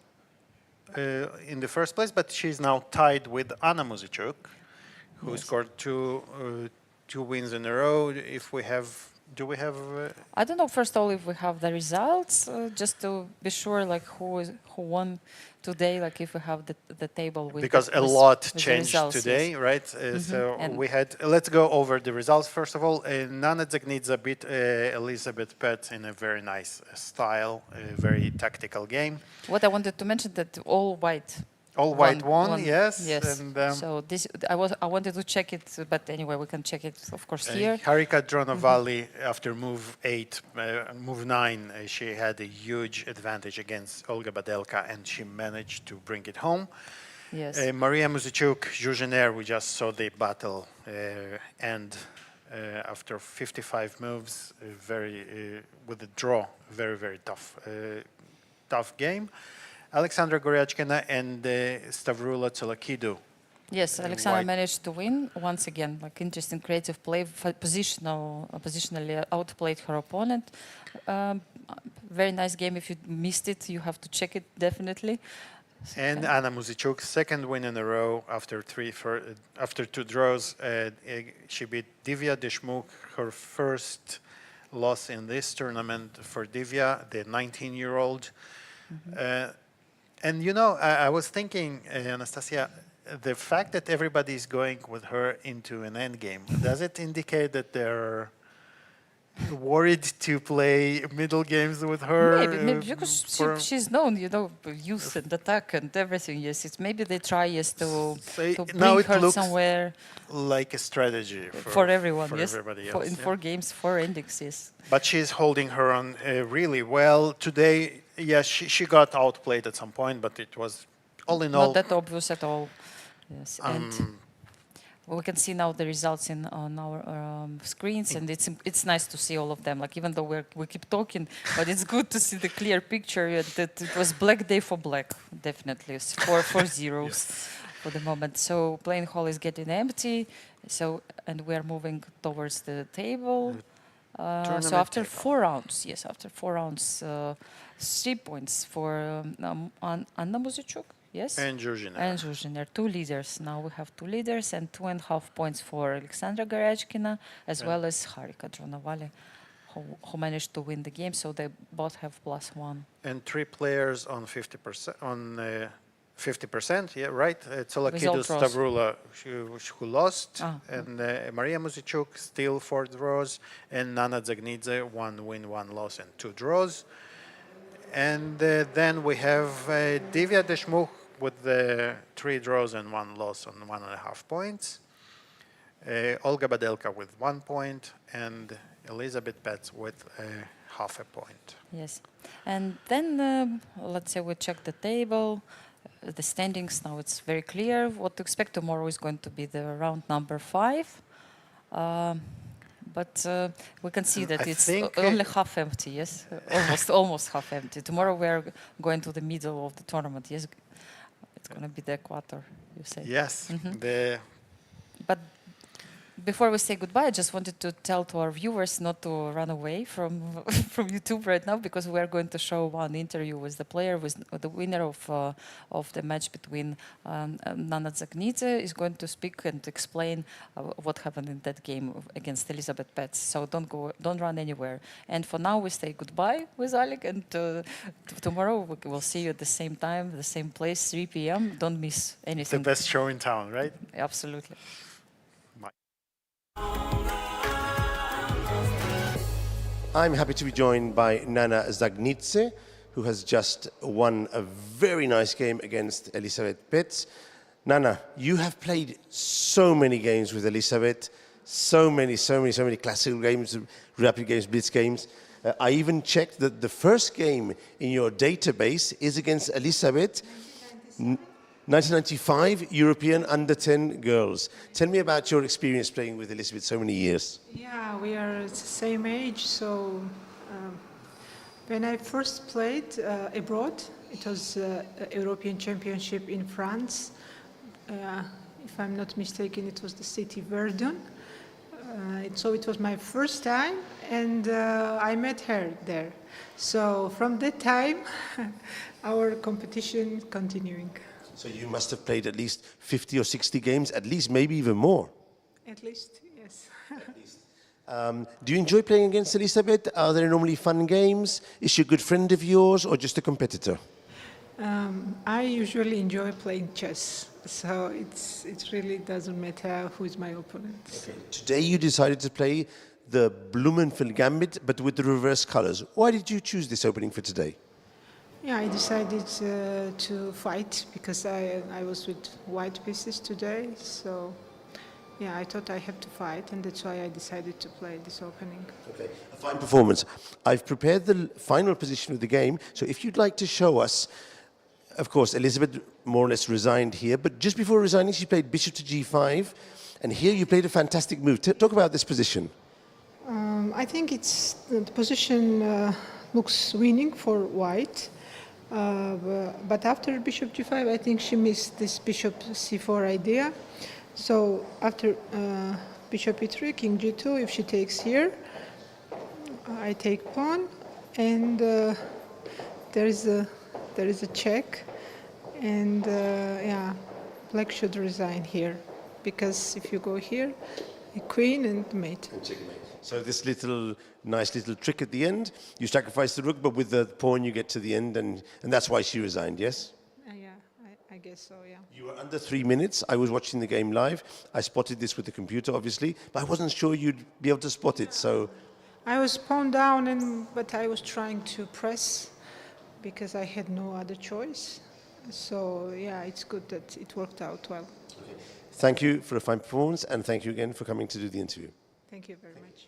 in the first place, but she's now tied with Anna Muzychuk, who Yes. scored two wins in a row. If we have Do we have? I don't know. First of all, if we have the results, just to be sure, like who won today, like if we have the table with Because the, a with, lot with the changed results, today, yes. right? So And we had. Let's go over the results first of all. Nana Dzagnidze beat Elisabeth Paehtz in a very nice style, a very tactical game. What I wanted to mention that all white. All white won, yes. Yes. And, so this I wanted to check it, but anyway, we can check it, of course, here. Harika Dronavalli, after move 8, move 9, she had a huge advantage against Olga Badelka, and she managed to bring it home. Yes. Mariya Muzychuk, Jiner, we just saw the battle end after 55 moves, with a draw, very, very tough game. Aleksandra Goryachkina and Stavroula Tsolakidou. Yes, Aleksandra managed to win once again. Like interesting creative play, positionally outplayed her opponent. Very nice game. If you missed it, you have to check it definitely. And Anna Muzychuk, second win in a row after after 2 draws. She beat Divya Deshmukh, her first loss in this tournament for Divya, the 19-year-old. And you know, I was thinking, Anastasiya, the fact that everybody is going with her into an endgame, does it indicate that they're worried to play middle games with her? Maybe because she's known, you know, youth and attack and everything. Yes, it's maybe they try to bring her somewhere. Like a strategy for everyone, for yes. Everybody else, in 4 games, 4 endings, yes. But she's holding her on really well today. Yes, she got outplayed at some point, but it was all in all not that obvious at all. Yes, and we can see now the results on our screens, and it's nice to see all of them. Like even though we keep talking, but it's good to see the clear picture that it was black day for black, definitely. It's 4 zeros. Yes. For the moment. So playing hall is getting empty. So and we are moving towards the table. So after 4 rounds, yes, after 4 rounds, 3 points for Anna Muzychuk, yes, and Gershon. And Gershon, 2 leaders. Now we have 2 leaders and 2.5 points for Aleksandra Goryachkina as well as Harika Dronavalli, who managed to win the game. So they both have +1. And 3 players on 50%. 50%, yeah, right. Tsolakidou, Stavroula, who lost, and Mariya Muzychuk still 4 draws, and Nana Dzagnidze 1 win, 1 loss, and 2 draws. And then we have Divya Deshmukh with 3 draws and 1 loss on 1.5 points. Olga Badelka with 1 point, and Elisabeth Paehtz with 0.5 point. Yes, and then let's say we check the table. The standings now, it's very clear what to expect. Tomorrow is going to be the round number 5, but we can see that it's only half empty. Yes, almost half empty. Tomorrow we are going to the middle of the tournament. Yes, it's going to be the quarter. You say yes. But before we say goodbye, I just wanted to tell to our viewers not to run away from YouTube right now, because we are going to show one interview with the player, with the winner of the match between Nana Dzagnidze is going to speak and explain what happened in that game against Elisabeth Paehtz. So don't run anywhere. And for now, we say goodbye with Alik, and tomorrow we will see you at the same time, the same place, 3 p.m. Don't miss anything. The best show in town, right? Absolutely. I'm happy to be joined by Nana Dzagnidze, who has just won a very nice game against Elisabeth Paehtz. Nana, you have played so many games with Elisabeth, so many classical games, rapid games, blitz games. I even checked that the first game in your database is against Elisabeth, 1995 European Under-10 girls. Tell me about your experience playing with Elisabeth so many years. Yeah, we are the same age, so when I first played abroad, it was a European Championship in France. If I'm not mistaken, it was the city Verdun. So it was my first time, and I met her there. So from that time, our competition continuing. So you must have played at least 50 or 60 games, at least, maybe even more. At least, yes. At least. Do you enjoy playing against Elisabeth? Are there normally fun games? Is she a good friend of yours or just a competitor? I usually enjoy playing chess, so it really doesn't matter who is my opponent. Today you decided to play the Blumenfeld Gambit, but with the reverse colors. Why did you choose this opening for today? Yeah, I decided to fight because I was with white pieces today, so yeah, I thought I have to fight, and that's why I decided to play this opening. Okay, a fine performance. I've prepared the final position of the game, so if you'd like to show us, of course, Elisabeth more or less resigned here, but just before resigning, she played bishop to g5, and here you played a fantastic move. Talk about this position. I think the position looks winning for white, but after bishop g5, I think she missed this bishop c4 idea. So after bishop e3, king g2, if she takes here, I take pawn, and there is a check, and yeah, black should resign here, because if you go here, a queen and mate. So this nice little trick at the end, you sacrifice the rook, but with the pawn you get to the end, and that's why she resigned, yes? Yeah, I guess so, yeah. You were under 3 minutes. I was watching the game live. I spotted this with the computer, obviously, but I wasn't sure you'd be able to spot it, so... I was pawn down, but I was trying to press because I had no other choice. So, yeah, it's good that it worked out well. Okay. Thank you for a fine performance, and thank you again for coming to do the interview. Thank you very much.